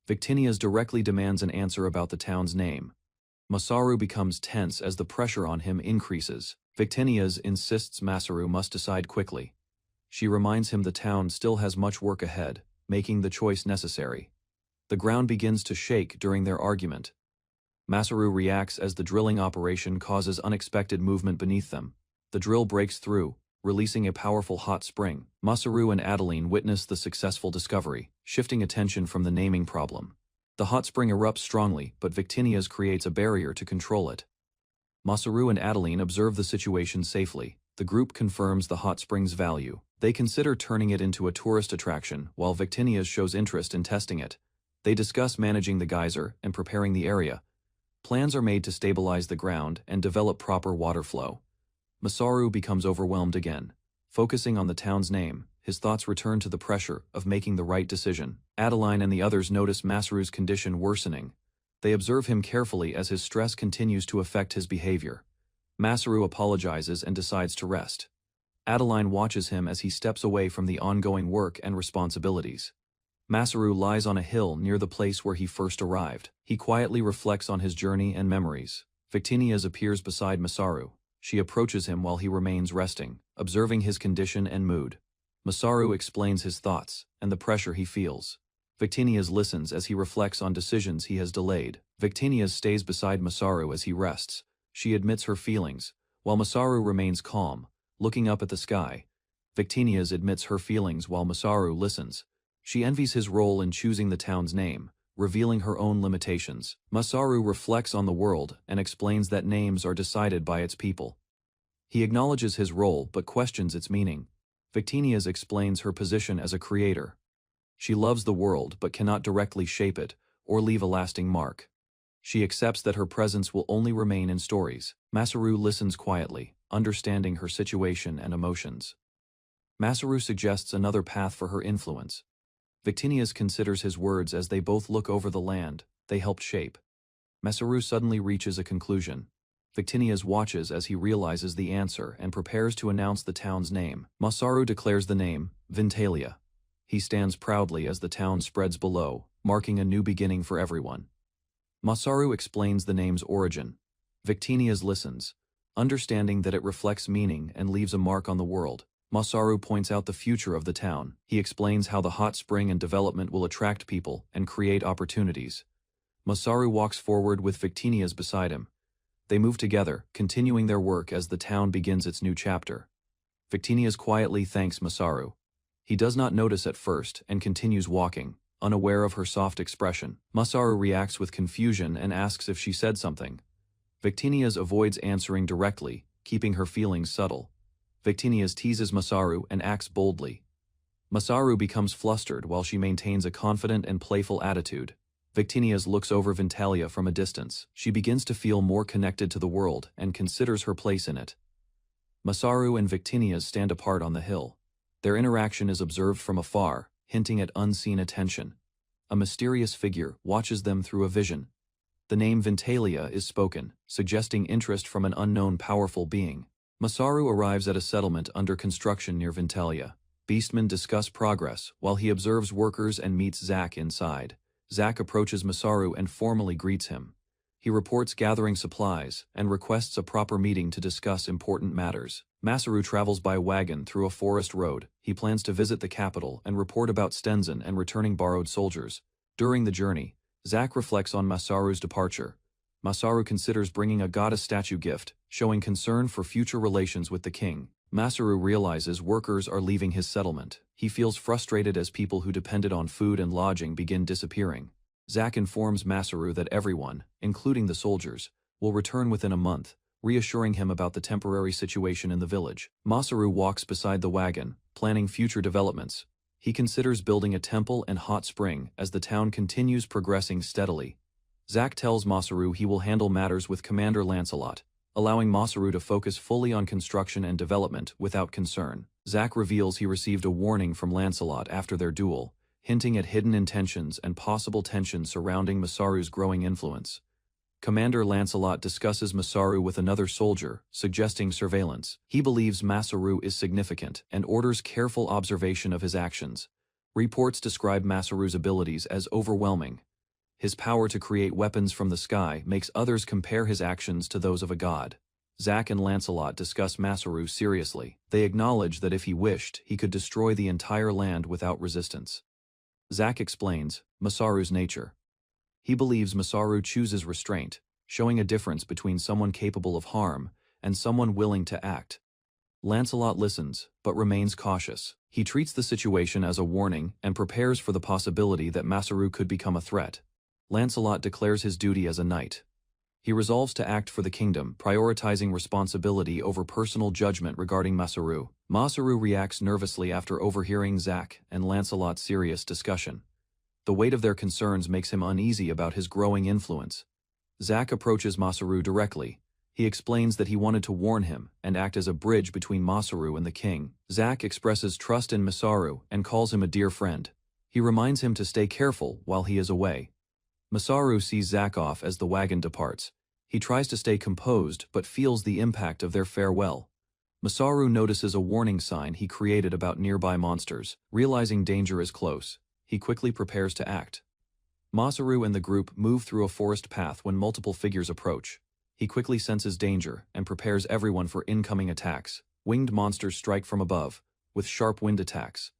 Victinias directly demands an answer about the town's name. Masaru becomes tense as the pressure on him increases. Victinias insists Masaru must decide quickly. She reminds him the town still has much work ahead, making the choice necessary. The ground begins to shake during their argument. Masaru reacts as the drilling operation causes unexpected movement beneath them. The drill breaks through, releasing a powerful hot spring. Masaru and Adeline witness the successful discovery, shifting attention from the naming problem. The hot spring erupts strongly, but Victinias creates a barrier to control it. Masaru and Adeline observe the situation safely. The group confirms the hot spring's value. They consider turning it into a tourist attraction, while Victinias shows interest in testing it. They discuss managing the geyser and preparing the area. Plans are made to stabilize the ground and develop proper water flow. Masaru becomes overwhelmed again. Focusing on the town's name, his thoughts return to the pressure of making the right decision. Adeline and the others notice Masaru's condition worsening. They observe him carefully as his stress continues to affect his behavior. Masaru apologizes and decides to rest. Adeline watches him as he steps away from the ongoing work and responsibilities. Masaru lies on a hill near the place where he first arrived. He quietly reflects on his journey and memories. Victinias appears beside Masaru. She approaches him while he remains resting, observing his condition and mood. Masaru explains his thoughts and the pressure he feels. Victinias listens as he reflects on decisions he has delayed. Victinias stays beside Masaru as he rests. She admits her feelings, while Masaru remains calm, looking up at the sky. Victinias admits her feelings while Masaru listens. She envies his role in choosing the town's name, revealing her own limitations. Masaru reflects on the world and explains that names are decided by its people. He acknowledges his role but questions its meaning. Victinias explains her position as a creator. She loves the world but cannot directly shape it or leave a lasting mark. She accepts that her presence will only remain in stories. Masaru listens quietly, understanding her situation and emotions. Masaru suggests another path for her influence. Victinius considers his words as they both look over the land they helped shape. Masaru suddenly reaches a conclusion. Victinius watches as he realizes the answer and prepares to announce the town's name. Masaru declares the name, Vintalia. He stands proudly as the town spreads below, marking a new beginning for everyone. Masaru explains the name's origin. Victinius listens, understanding that it reflects meaning and leaves a mark on the world. Masaru points out the future of the town. He explains how the hot spring and development will attract people and create opportunities. Masaru walks forward with Victinius beside him. They move together, continuing their work as the town begins its new chapter. Victinius quietly thanks Masaru. He does not notice at first and continues walking, unaware of her soft expression. Masaru reacts with confusion and asks if she said something. Victinius avoids answering directly, keeping her feelings subtle. Victinius teases Masaru and acts boldly. Masaru becomes flustered while she maintains a confident and playful attitude. Victinius looks over Vintalia from a distance. She begins to feel more connected to the world and considers her place in it. Masaru and Victinius stand apart on the hill. Their interaction is observed from afar, hinting at unseen attention. A mysterious figure watches them through a vision. The name Vintalia is spoken, suggesting interest from an unknown powerful being. Masaru arrives at a settlement under construction near Vintalia. Beastmen discuss progress, while he observes workers and meets Zack inside. Zack approaches Masaru and formally greets him. He reports gathering supplies and requests a proper meeting to discuss important matters. Masaru travels by wagon through a forest road. He plans to visit the capital and report about Stenzen and returning borrowed soldiers. During the journey, Zack reflects on Masaru's departure. Masaru considers bringing a goddess statue gift, showing concern for future relations with the king. Masaru realizes workers are leaving his settlement. He feels frustrated as people who depended on food and lodging begin disappearing. Zack informs Masaru that everyone, including the soldiers, will return within a month, reassuring him about the temporary situation in the village. Masaru walks beside the wagon, planning future developments. He considers building a temple and hot spring as the town continues progressing steadily. Zack tells Masaru he will handle matters with Commander Lancelot, allowing Masaru to focus fully on construction and development without concern. Zack reveals he received a warning from Lancelot after their duel, hinting at hidden intentions and possible tension surrounding Masaru's growing influence. Commander Lancelot discusses Masaru with another soldier, suggesting surveillance. He believes Masaru is significant and orders careful observation of his actions. Reports describe Masaru's abilities as overwhelming. His power to create weapons from the sky makes others compare his actions to those of a god. Zack and Lancelot discuss Masaru seriously. They acknowledge that if he wished, he could destroy the entire land without resistance. Zack explains Masaru's nature. He believes Masaru chooses restraint, showing a difference between someone capable of harm and someone willing to act. Lancelot listens, but remains cautious. He treats the situation as a warning and prepares for the possibility that Masaru could become a threat. Lancelot declares his duty as a knight. He resolves to act for the kingdom, prioritizing responsibility over personal judgment regarding Masaru. Masaru reacts nervously after overhearing Zack and Lancelot's serious discussion. The weight of their concerns makes him uneasy about his growing influence. Zack approaches Masaru directly. He explains that he wanted to warn him and act as a bridge between Masaru and the king. Zack expresses trust in Masaru and calls him a dear friend. He reminds him to stay careful while he is away. Masaru sees Zack off as the wagon departs. He tries to stay composed but feels the impact of their farewell. Masaru notices a warning sign he created about nearby monsters. Realizing danger is close, he quickly prepares to act. Masaru and the group move through a forest path when multiple figures approach. He quickly senses danger and prepares everyone for incoming attacks. Winged monsters strike from above, with sharp wind attacks.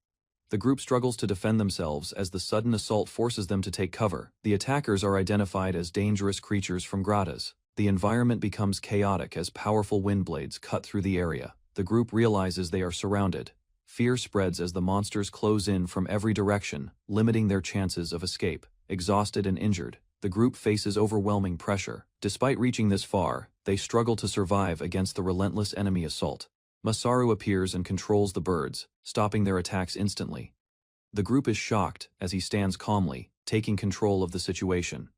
The group struggles to defend themselves as the sudden assault forces them to take cover. The attackers are identified as dangerous creatures from grottas. The environment becomes chaotic as powerful wind blades cut through the area. The group realizes they are surrounded. Fear spreads as the monsters close in from every direction, limiting their chances of escape. Exhausted and injured, the group faces overwhelming pressure. Despite reaching this far, they struggle to survive against the relentless enemy assault. Masaru appears and controls the birds, stopping their attacks instantly. The group is shocked as he stands calmly, taking control of the situation.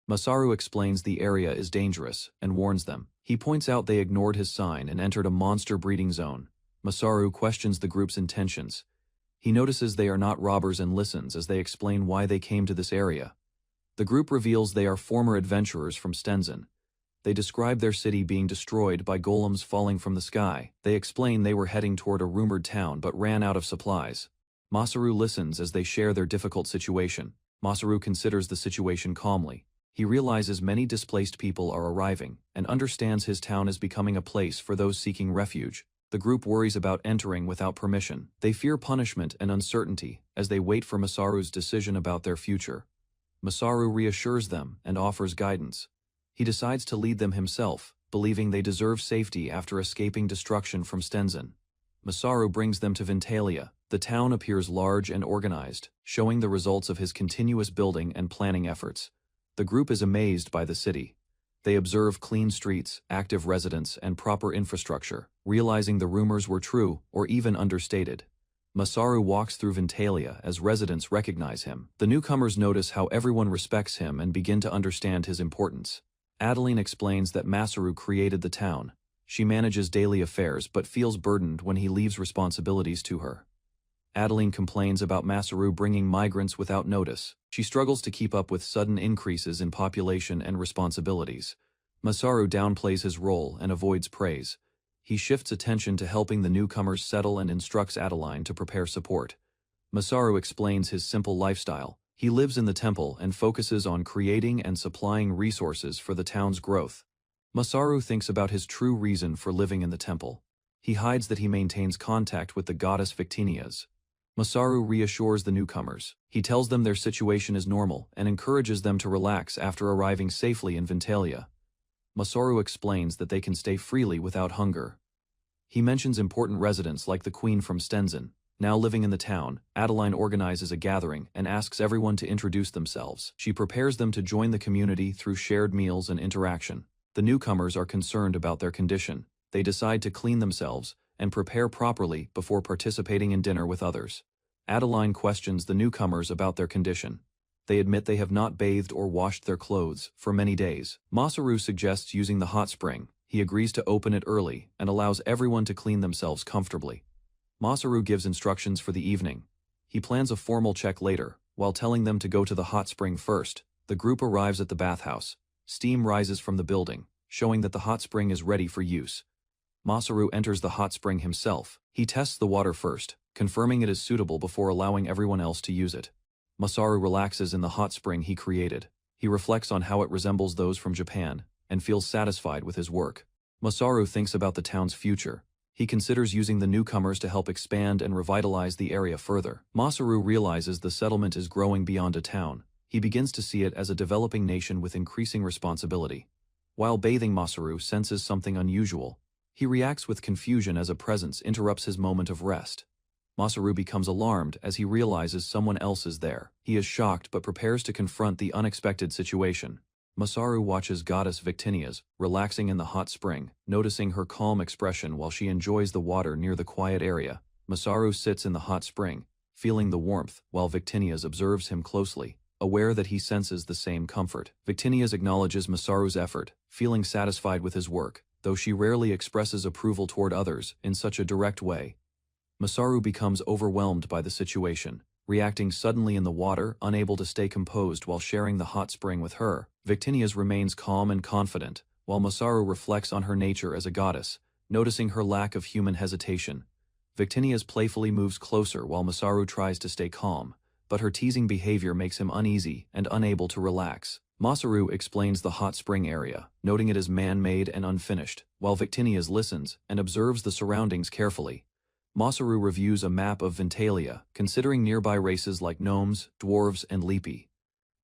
Masaru explains the area is dangerous and warns them. He points out they ignored his sign and entered a monster breeding zone. Masaru questions the group's intentions. He notices they are not robbers and listens as they explain why they came to this area. The group reveals they are former adventurers from Stenzen. They describe their city being destroyed by golems falling from the sky. They explain they were heading toward a rumored town but ran out of supplies. Masaru listens as they share their difficult situation. Masaru considers the situation calmly. He realizes many displaced people are arriving and understands his town is becoming a place for those seeking refuge. The group worries about entering without permission. They fear punishment and uncertainty as they wait for Masaru's decision about their future. Masaru reassures them and offers guidance. He decides to lead them himself, believing they deserve safety after escaping destruction from Stenzen. Masaru brings them to Vintalia. The town appears large and organized, showing the results of his continuous building and planning efforts. The group is amazed by the city. They observe clean streets, active residents, and proper infrastructure, realizing the rumors were true or even understated. Masaru walks through Vintalia as residents recognize him. The newcomers notice how everyone respects him and begin to understand his importance. Adeline explains that Masaru created the town. She manages daily affairs but feels burdened when he leaves responsibilities to her. Adeline complains about Masaru bringing migrants without notice. She struggles to keep up with sudden increases in population and responsibilities. Masaru downplays his role and avoids praise. He shifts attention to helping the newcomers settle and instructs Adeline to prepare support. Masaru explains his simple lifestyle. He lives in the temple and focuses on creating and supplying resources for the town's growth. Masaru thinks about his true reason for living in the temple. He hides that he maintains contact with the goddess Victinias. Masaru reassures the newcomers. He tells them their situation is normal and encourages them to relax after arriving safely in Vintalia. Masaru explains that they can stay freely without hunger. He mentions important residents like the queen from Stenzen. Now living in the town, Adeline organizes a gathering and asks everyone to introduce themselves. She prepares them to join the community through shared meals and interaction. The newcomers are concerned about their condition. They decide to clean themselves and prepare properly before participating in dinner with others. Adeline questions the newcomers about their condition. They admit they have not bathed or washed their clothes for many days. Masaru suggests using the hot spring. He agrees to open it early and allows everyone to clean themselves comfortably. Masaru gives instructions for the evening. He plans a formal check later, while telling them to go to the hot spring first. The group arrives at the bathhouse. Steam rises from the building, showing that the hot spring is ready for use. Masaru enters the hot spring himself. He tests the water first, confirming it is suitable before allowing everyone else to use it. Masaru relaxes in the hot spring he created. He reflects on how it resembles those from Japan, and feels satisfied with his work. Masaru thinks about the town's future. He considers using the newcomers to help expand and revitalize the area further. Masaru realizes the settlement is growing beyond a town. He begins to see it as a developing nation with increasing responsibility. While bathing, Masaru senses something unusual. He reacts with confusion as a presence interrupts his moment of rest. Masaru becomes alarmed as he realizes someone else is there. He is shocked but prepares to confront the unexpected situation. Masaru watches Goddess Victinias, relaxing in the hot spring, noticing her calm expression while she enjoys the water near the quiet area. Masaru sits in the hot spring, feeling the warmth, while Victinias observes him closely, aware that he senses the same comfort. Victinias acknowledges Masaru's effort, feeling satisfied with his work, though she rarely expresses approval toward others in such a direct way. Masaru becomes overwhelmed by the situation, reacting suddenly in the water, unable to stay composed while sharing the hot spring with her. Victinias remains calm and confident, while Masaru reflects on her nature as a goddess, noticing her lack of human hesitation. Victinias playfully moves closer while Masaru tries to stay calm, but her teasing behavior makes him uneasy and unable to relax. Masaru explains the hot spring area, noting it is man-made and unfinished, while Victinias listens and observes the surroundings carefully. Masaru reviews a map of Vintalia, considering nearby races like gnomes, dwarves, and lipi.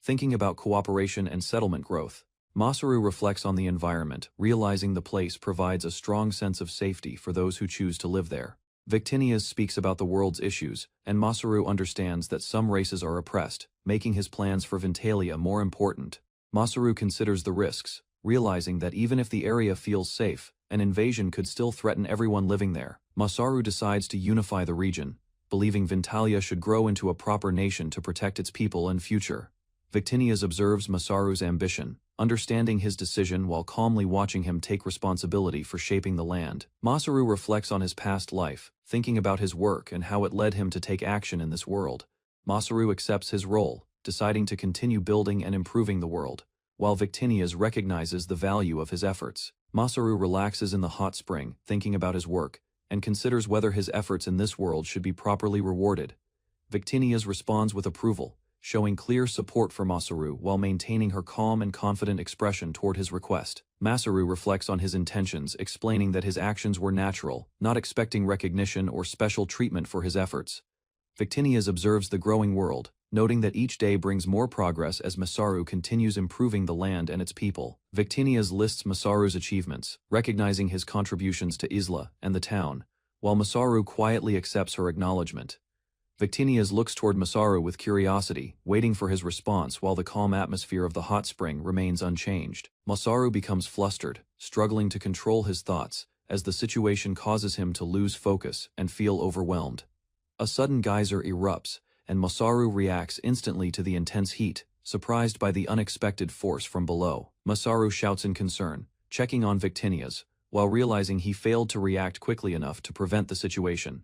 Thinking about cooperation and settlement growth, Masaru reflects on the environment, realizing the place provides a strong sense of safety for those who choose to live there. Victinias speaks about the world's issues, and Masaru understands that some races are oppressed, making his plans for Vintalia more important. Masaru considers the risks, realizing that even if the area feels safe, an invasion could still threaten everyone living there. Masaru decides to unify the region, believing Vintalia should grow into a proper nation to protect its people and future. Victinius observes Masaru's ambition, understanding his decision while calmly watching him take responsibility for shaping the land. Masaru reflects on his past life, thinking about his work and how it led him to take action in this world. Masaru accepts his role, deciding to continue building and improving the world, while Victinius recognizes the value of his efforts. Masaru relaxes in the hot spring, thinking about his work, and considers whether his efforts in this world should be properly rewarded. Victinius responds with approval, showing clear support for Masaru while maintaining her calm and confident expression toward his request. Masaru reflects on his intentions, explaining that his actions were natural, not expecting recognition or special treatment for his efforts. Victinius observes the growing world, noting that each day brings more progress as Masaru continues improving the land and its people. Victinius lists Masaru's achievements, recognizing his contributions to Isla and the town, while Masaru quietly accepts her acknowledgement. Victinius looks toward Masaru with curiosity, waiting for his response while the calm atmosphere of the hot spring remains unchanged. Masaru becomes flustered, struggling to control his thoughts, as the situation causes him to lose focus and feel overwhelmed. A sudden geyser erupts, and Masaru reacts instantly to the intense heat, surprised by the unexpected force from below. Masaru shouts in concern, checking on Victinius, while realizing he failed to react quickly enough to prevent the situation.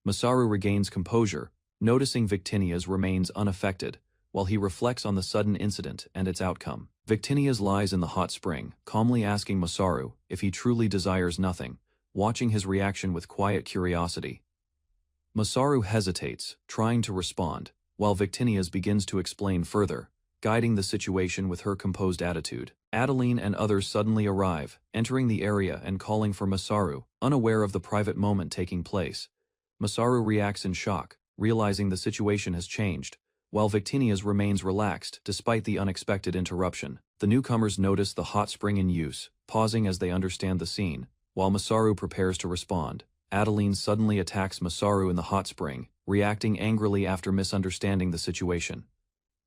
Masaru regains composure, noticing Victinius remains unaffected, while he reflects on the sudden incident and its outcome. Victinius lies in the hot spring, calmly asking Masaru if he truly desires nothing, watching his reaction with quiet curiosity. Masaru hesitates, trying to respond, while Victinius begins to explain further, guiding the situation with her composed attitude. Adeline and others suddenly arrive, entering the area and calling for Masaru, unaware of the private moment taking place. Masaru reacts in shock, realizing the situation has changed, while Victinius remains relaxed despite the unexpected interruption. The newcomers notice the hot spring in use, pausing as they understand the scene, while Masaru prepares to respond. Adeline suddenly attacks Masaru in the hot spring, reacting angrily after misunderstanding the situation.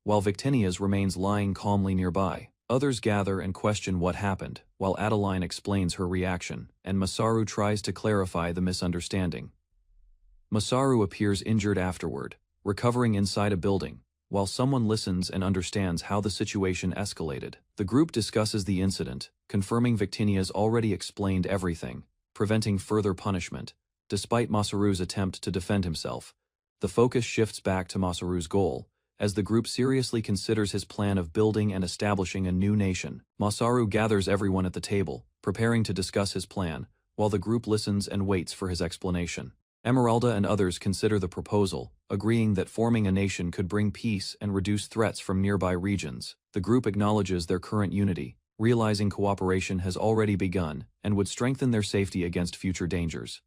While Victinius remains lying calmly nearby, others gather and question what happened, while Adeline explains her reaction, and Masaru tries to clarify the misunderstanding. Masaru appears injured afterward, recovering inside a building, while someone listens and understands how the situation escalated. The group discusses the incident, confirming Victinius already explained everything, preventing further punishment. Despite Masaru's attempt to defend himself, the focus shifts back to Masaru's goal, as the group seriously considers his plan of building and establishing a new nation. Masaru gathers everyone at the table, preparing to discuss his plan, while the group listens and waits for his explanation. Esmeralda and others consider the proposal, agreeing that forming a nation could bring peace and reduce threats from nearby regions. The group acknowledges their current unity, realizing cooperation has already begun and would strengthen their safety against future dangers.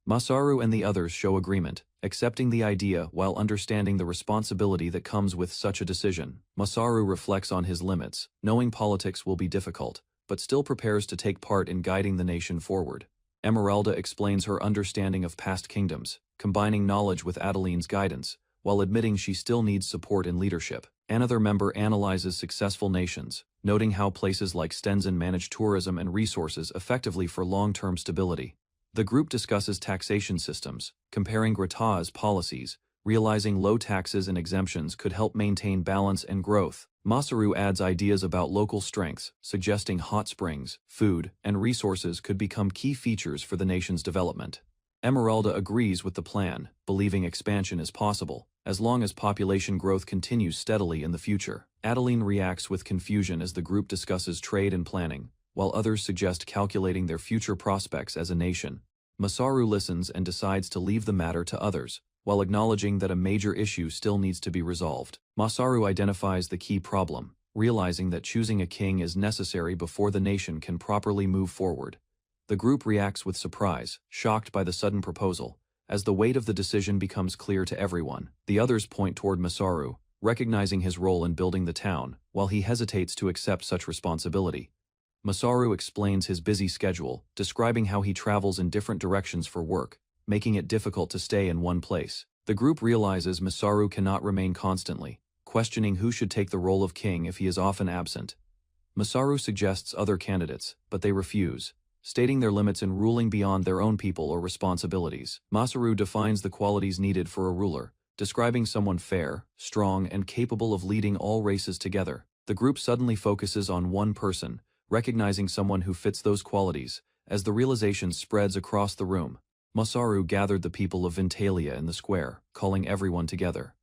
Masaru and the others show agreement, accepting the idea while understanding the responsibility that comes with such a decision. Masaru reflects on his limits, knowing politics will be difficult, but still prepares to take part in guiding the nation forward. Esmeralda explains her understanding of past kingdoms, combining knowledge with Adeline's guidance, while admitting she still needs support in leadership. Another member analyzes successful nations, noting how places like Stenzen manage tourism and resources effectively for long-term stability. The group discusses taxation systems, comparing Grata's policies, realizing low taxes and exemptions could help maintain balance and growth. Masaru adds ideas about local strengths, suggesting hot springs, food, and resources could become key features for the nation's development. Esmeralda agrees with the plan, believing expansion is possible, as long as population growth continues steadily in the future. Adeline reacts with confusion as the group discusses trade and planning, while others suggest calculating their future prospects as a nation. Masaru listens and decides to leave the matter to others, while acknowledging that a major issue still needs to be resolved. Masaru identifies the key problem, realizing that choosing a king is necessary before the nation can properly move forward. The group reacts with surprise, shocked by the sudden proposal, as the weight of the decision becomes clear to everyone. The others point toward Masaru, recognizing his role in building the town, while he hesitates to accept such responsibility. Masaru explains his busy schedule, describing how he travels in different directions for work, making it difficult to stay in one place. The group realizes Masaru cannot remain constantly, questioning who should take the role of king if he is often absent. Masaru suggests other candidates, but they refuse, stating their limits in ruling beyond their own people or responsibilities. Masaru defines the qualities needed for a ruler, describing someone fair, strong, and capable of leading all races together. The group suddenly focuses on one person, recognizing someone who fits those qualities. As the realization spreads across the room, Masaru gathered the people of Vintalia in the square, calling everyone together.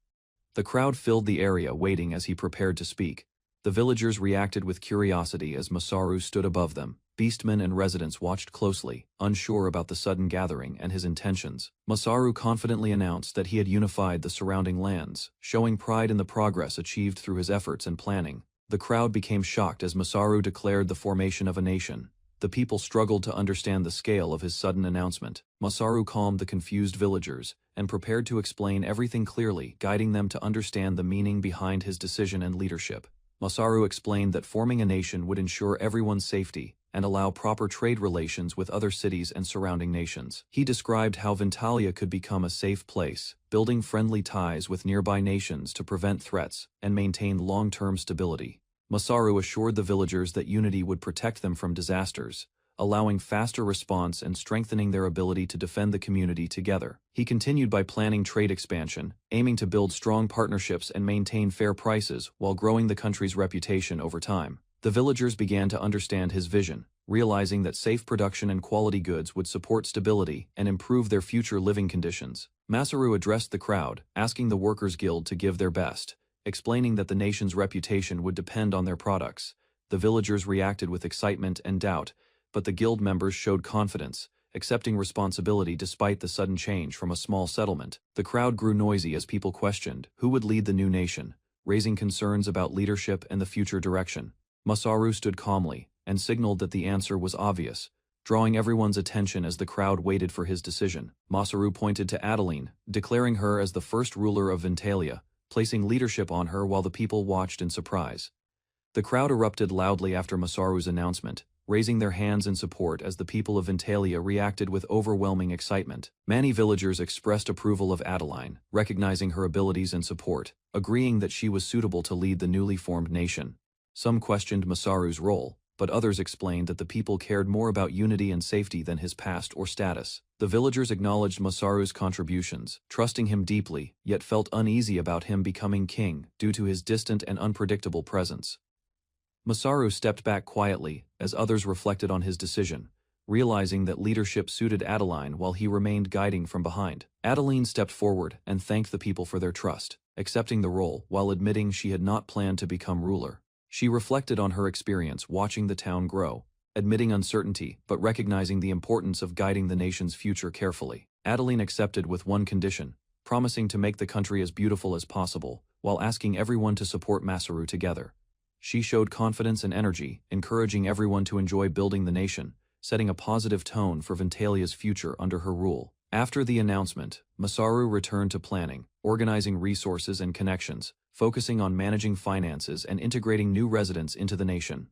The crowd filled the area waiting as he prepared to speak. The villagers reacted with curiosity as Masaru stood above them. Beastmen and residents watched closely, unsure about the sudden gathering and his intentions. Masaru confidently announced that he had unified the surrounding lands, showing pride in the progress achieved through his efforts and planning. The crowd became shocked as Masaru declared the formation of a nation. The people struggled to understand the scale of his sudden announcement. Masaru calmed the confused villagers and prepared to explain everything clearly, guiding them to understand the meaning behind his decision and leadership. Masaru explained that forming a nation would ensure everyone's safety and allow proper trade relations with other cities and surrounding nations. He described how Vintalia could become a safe place, building friendly ties with nearby nations to prevent threats and maintain long-term stability. Masaru assured the villagers that unity would protect them from disasters, allowing faster response and strengthening their ability to defend the community together. He continued by planning trade expansion, aiming to build strong partnerships and maintain fair prices while growing the country's reputation over time. The villagers began to understand his vision, realizing that safe production and quality goods would support stability and improve their future living conditions. Masaru addressed the crowd, asking the Workers' Guild to give their best, explaining that the nation's reputation would depend on their products. The villagers reacted with excitement and doubt, but the guild members showed confidence, accepting responsibility despite the sudden change from a small settlement. The crowd grew noisy as people questioned who would lead the new nation, raising concerns about leadership and the future direction. Masaru stood calmly and signaled that the answer was obvious, drawing everyone's attention as the crowd waited for his decision. Masaru pointed to Adeline, declaring her as the first ruler of Vintalia, placing leadership on her while the people watched in surprise. The crowd erupted loudly after Masaru's announcement, raising their hands in support as the people of Vintalia reacted with overwhelming excitement. Many villagers expressed approval of Adeline, recognizing her abilities and support, agreeing that she was suitable to lead the newly formed nation. Some questioned Masaru's role, but others explained that the people cared more about unity and safety than his past or status. The villagers acknowledged Masaru's contributions, trusting him deeply, yet felt uneasy about him becoming king due to his distant and unpredictable presence. Masaru stepped back quietly as others reflected on his decision, realizing that leadership suited Adeline while he remained guiding from behind. Adeline stepped forward and thanked the people for their trust, accepting the role while admitting she had not planned to become ruler. She reflected on her experience watching the town grow, admitting uncertainty but recognizing the importance of guiding the nation's future carefully. Adeline accepted with one condition, promising to make the country as beautiful as possible, while asking everyone to support Masaru together. She showed confidence and energy, encouraging everyone to enjoy building the nation, setting a positive tone for Vintalia's future under her rule. After the announcement, Masaru returned to planning, organizing resources and connections, focusing on managing finances and integrating new residents into the nation.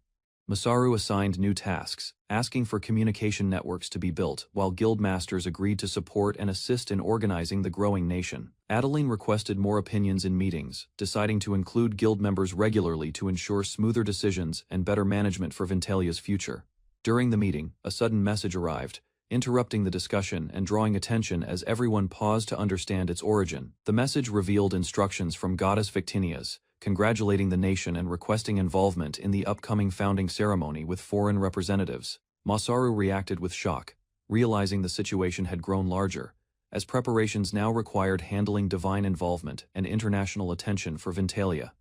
Masaru assigned new tasks, asking for communication networks to be built, while guild masters agreed to support and assist in organizing the growing nation. Adeline requested more opinions in meetings, deciding to include guild members regularly to ensure smoother decisions and better management for Vintalia's future. During the meeting, a sudden message arrived, interrupting the discussion and drawing attention as everyone paused to understand its origin. The message revealed instructions from Goddess Victinias, congratulating the nation and requesting involvement in the upcoming founding ceremony with foreign representatives. Masaru reacted with shock, realizing the situation had grown larger, as preparations now required handling divine involvement and international attention for Vintalia.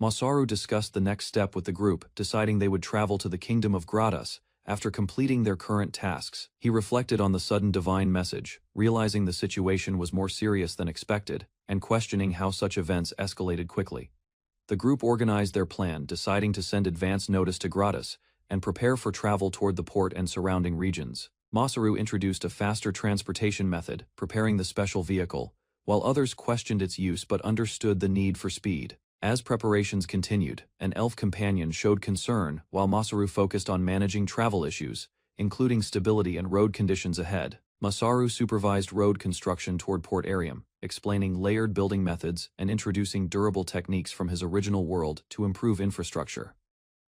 Masaru discussed the next step with the group, deciding they would travel to the Kingdom of Gradas. After completing their current tasks, he reflected on the sudden divine message, realizing the situation was more serious than expected, and questioning how such events escalated quickly. The group organized their plan, deciding to send advance notice to Gradas and prepare for travel toward the port and surrounding regions. Masaru introduced a faster transportation method, preparing the special vehicle, while others questioned its use but understood the need for speed. As preparations continued, an elf companion showed concern while Masaru focused on managing travel issues, including stability and road conditions ahead. Masaru supervised road construction toward Port Arium, explaining layered building methods and introducing durable techniques from his original world to improve infrastructure.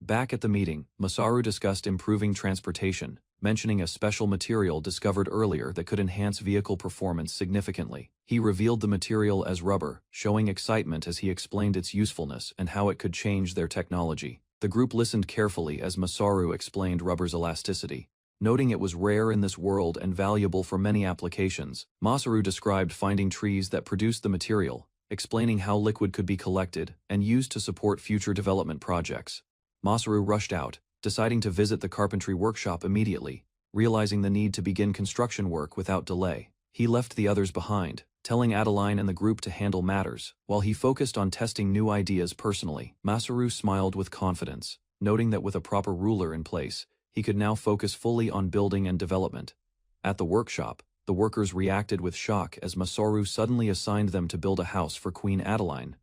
Back at the meeting, Masaru discussed improving transportation, mentioning a special material discovered earlier that could enhance vehicle performance significantly. He revealed the material as rubber, showing excitement as he explained its usefulness and how it could change their technology. The group listened carefully as Masaru explained rubber's elasticity. Noting it was rare in this world and valuable for many applications, Masaru described finding trees that produced the material, explaining how liquid could be collected and used to support future development projects. Masaru rushed out, deciding to visit the carpentry workshop immediately, realizing the need to begin construction work without delay. He left the others behind, telling Adeline and the group to handle matters, while he focused on testing new ideas personally. Masaru smiled with confidence, noting that with a proper ruler in place, he could now focus fully on building and development. At the workshop, the workers reacted with shock as Masaru suddenly assigned them to build a house for Queen Adeline.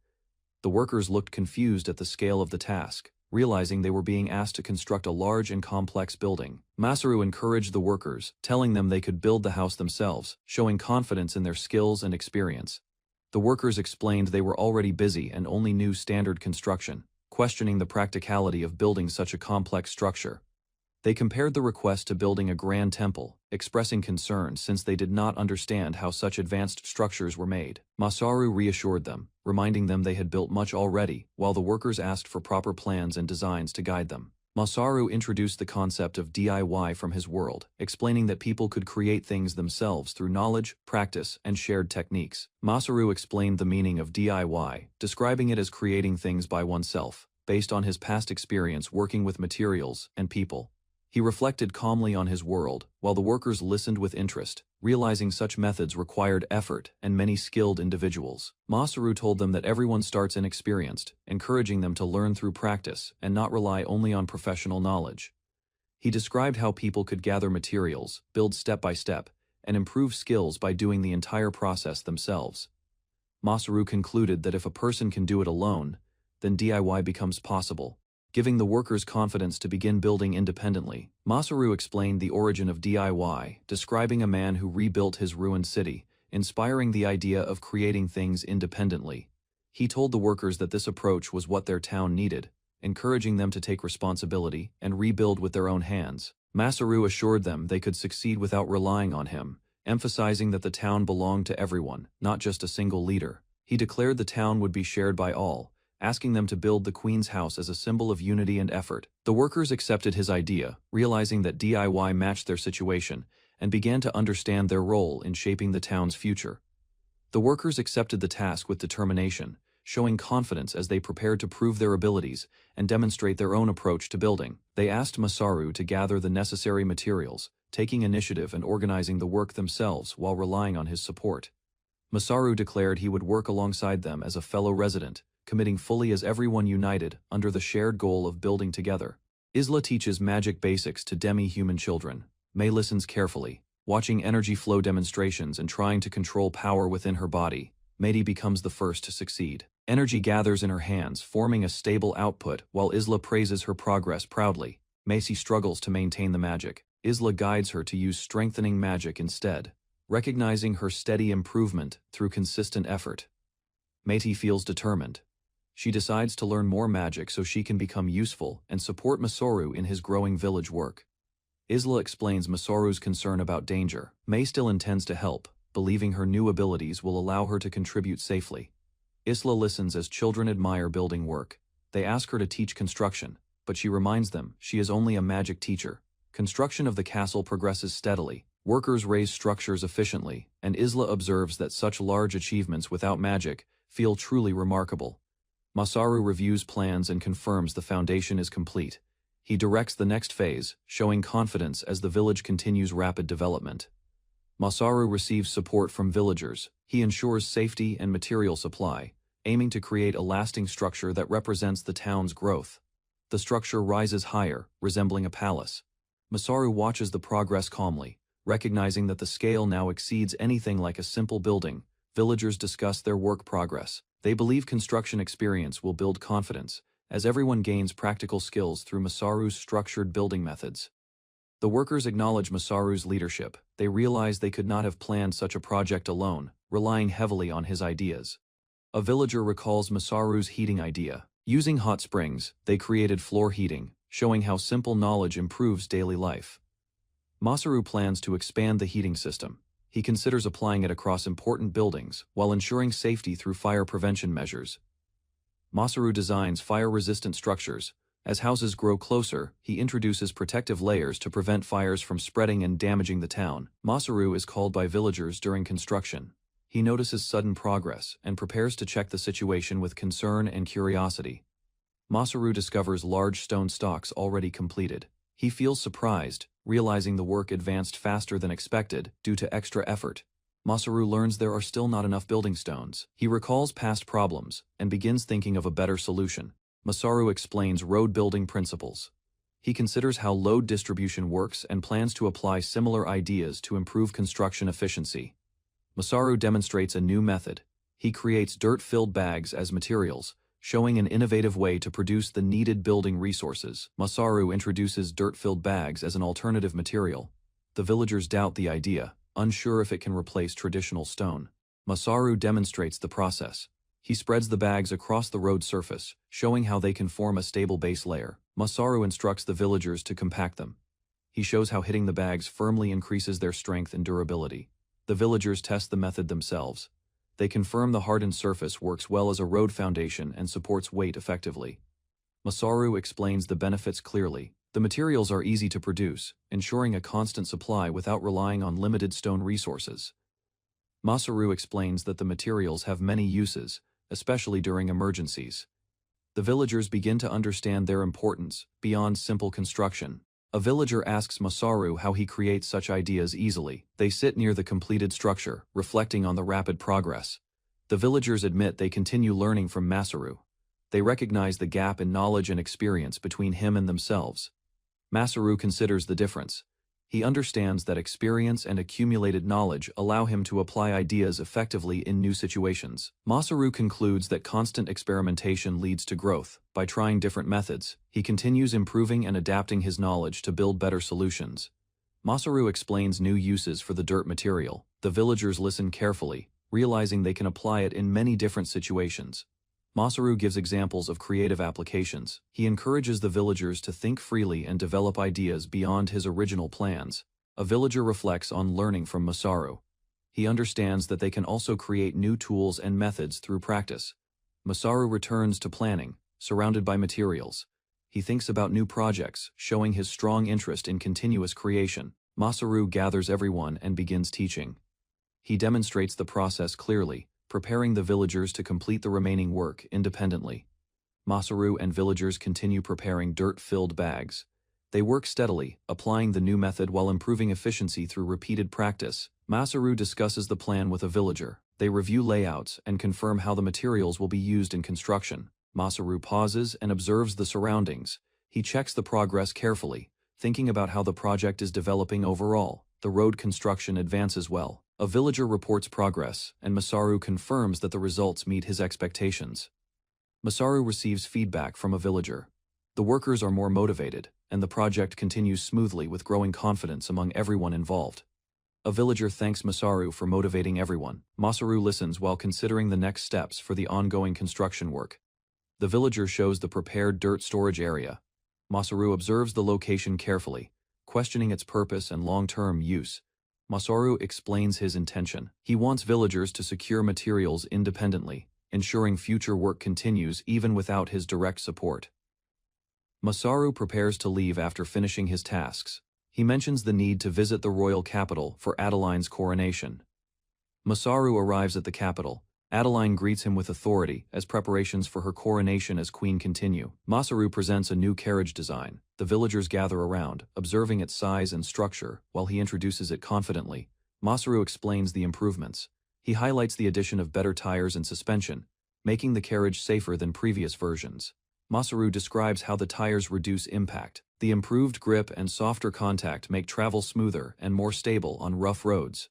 The workers looked confused at the scale of the task, realizing they were being asked to construct a large and complex building. Masaru encouraged the workers, telling them they could build the house themselves, showing confidence in their skills and experience. The workers explained they were already busy and only knew standard construction, questioning the practicality of building such a complex structure. They compared the request to building a grand temple, expressing concern since they did not understand how such advanced structures were made. Masaru reassured them, reminding them they had built much already, while the workers asked for proper plans and designs to guide them. Masaru introduced the concept of DIY from his world, explaining that people could create things themselves through knowledge, practice, and shared techniques. Masaru explained the meaning of DIY, describing it as creating things by oneself, based on his past experience working with materials and people. He reflected calmly on his world, while the workers listened with interest, realizing such methods required effort and many skilled individuals. Masaru told them that everyone starts inexperienced, encouraging them to learn through practice and not rely only on professional knowledge. He described how people could gather materials, build step by step, and improve skills by doing the entire process themselves. Masaru concluded that if a person can do it alone, then DIY becomes possible, giving the workers confidence to begin building independently. Masaru explained the origin of DIY, describing a man who rebuilt his ruined city, inspiring the idea of creating things independently. He told the workers that this approach was what their town needed, encouraging them to take responsibility and rebuild with their own hands. Masaru assured them they could succeed without relying on him, emphasizing that the town belonged to everyone, not just a single leader. He declared the town would be shared by all, asking them to build the Queen's house as a symbol of unity and effort. The workers accepted his idea, realizing that DIY matched their situation, and began to understand their role in shaping the town's future. The workers accepted the task with determination, showing confidence as they prepared to prove their abilities and demonstrate their own approach to building. They asked Masaru to gather the necessary materials, taking initiative and organizing the work themselves while relying on his support. Masaru declared he would work alongside them as a fellow resident, committing fully as everyone united under the shared goal of building together. Isla teaches magic basics to demi-human children. May listens carefully, watching energy flow demonstrations and trying to control power within her body. Mei becomes the first to succeed. Energy gathers in her hands, forming a stable output, while Isla praises her progress proudly. Macy struggles to maintain the magic. Isla guides her to use strengthening magic instead, recognizing her steady improvement through consistent effort. Meiti feels determined. She decides to learn more magic so she can become useful and support Masaru in his growing village work. Isla explains Masaru's concern about danger. Mei still intends to help, believing her new abilities will allow her to contribute safely. Isla listens as children admire building work. They ask her to teach construction, but she reminds them she is only a magic teacher. Construction of the castle progresses steadily. Workers raise structures efficiently, and Isla observes that such large achievements without magic feel truly remarkable. Masaru reviews plans and confirms the foundation is complete. He directs the next phase, showing confidence as the village continues rapid development. Masaru receives support from villagers. He ensures safety and material supply, aiming to create a lasting structure that represents the town's growth. The structure rises higher, resembling a palace. Masaru watches the progress calmly, recognizing that the scale now exceeds anything like a simple building. Villagers discuss their work progress. They believe construction experience will build confidence, as everyone gains practical skills through Masaru's structured building methods. The workers acknowledge Masaru's leadership. They realize they could not have planned such a project alone, relying heavily on his ideas. A villager recalls Masaru's heating idea. Using hot springs, they created floor heating, showing how simple knowledge improves daily life. Masaru plans to expand the heating system. He considers applying it across important buildings while ensuring safety through fire prevention measures. Masaru designs fire-resistant structures. As houses grow closer, he introduces protective layers to prevent fires from spreading and damaging the town. Masaru is called by villagers during construction. He notices sudden progress and prepares to check the situation with concern and curiosity. Masaru discovers large stone stocks already completed. He feels surprised, realizing the work advanced faster than expected due to extra effort. Masaru learns there are still not enough building stones. He recalls past problems and begins thinking of a better solution. Masaru explains road building principles. He considers how load distribution works and plans to apply similar ideas to improve construction efficiency. Masaru demonstrates a new method. He creates dirt-filled bags as materials, showing an innovative way to produce the needed building resources. Masaru introduces dirt-filled bags as an alternative material. The villagers doubt the idea, unsure if it can replace traditional stone. Masaru demonstrates the process. He spreads the bags across the road surface, showing how they can form a stable base layer. Masaru instructs the villagers to compact them. He shows how hitting the bags firmly increases their strength and durability. The villagers test the method themselves. They confirm the hardened surface works well as a road foundation and supports weight effectively. Masaru explains the benefits clearly. The materials are easy to produce, ensuring a constant supply without relying on limited stone resources. Masaru explains that the materials have many uses, especially during emergencies. The villagers begin to understand their importance beyond simple construction. A villager asks Masaru how he creates such ideas easily. They sit near the completed structure, reflecting on the rapid progress. The villagers admit they continue learning from Masaru. They recognize the gap in knowledge and experience between him and themselves. Masaru considers the difference. He understands that experience and accumulated knowledge allow him to apply ideas effectively in new situations. Masaru concludes that constant experimentation leads to growth. By trying different methods, he continues improving and adapting his knowledge to build better solutions. Masaru explains new uses for the dirt material. The villagers listen carefully, realizing they can apply it in many different situations. Masaru gives examples of creative applications. He encourages the villagers to think freely and develop ideas beyond his original plans. A villager reflects on learning from Masaru. He understands that they can also create new tools and methods through practice. Masaru returns to planning, surrounded by materials. He thinks about new projects, showing his strong interest in continuous creation. Masaru gathers everyone and begins teaching. He demonstrates the process clearly, preparing the villagers to complete the remaining work independently. Masaru and villagers continue preparing dirt-filled bags. They work steadily, applying the new method while improving efficiency through repeated practice. Masaru discusses the plan with a villager. They review layouts and confirm how the materials will be used in construction. Masaru pauses and observes the surroundings. He checks the progress carefully, thinking about how the project is developing overall. The road construction advances well. A villager reports progress, and Masaru confirms that the results meet his expectations. Masaru receives feedback from a villager. The workers are more motivated, and the project continues smoothly with growing confidence among everyone involved. A villager thanks Masaru for motivating everyone. Masaru listens while considering the next steps for the ongoing construction work. The villager shows the prepared dirt storage area. Masaru observes the location carefully, questioning its purpose and long-term use. Masaru explains his intention. He wants villagers to secure materials independently, ensuring future work continues even without his direct support. Masaru prepares to leave after finishing his tasks. He mentions the need to visit the royal capital for Adeline's coronation. Masaru arrives at the capital. Adeline greets him with authority as preparations for her coronation as queen continue. Masaru presents a new carriage design. The villagers gather around, observing its size and structure, while he introduces it confidently. Masaru explains the improvements. He highlights the addition of better tires and suspension, making the carriage safer than previous versions. Masaru describes how the tires reduce impact. The improved grip and softer contact make travel smoother and more stable on rough roads.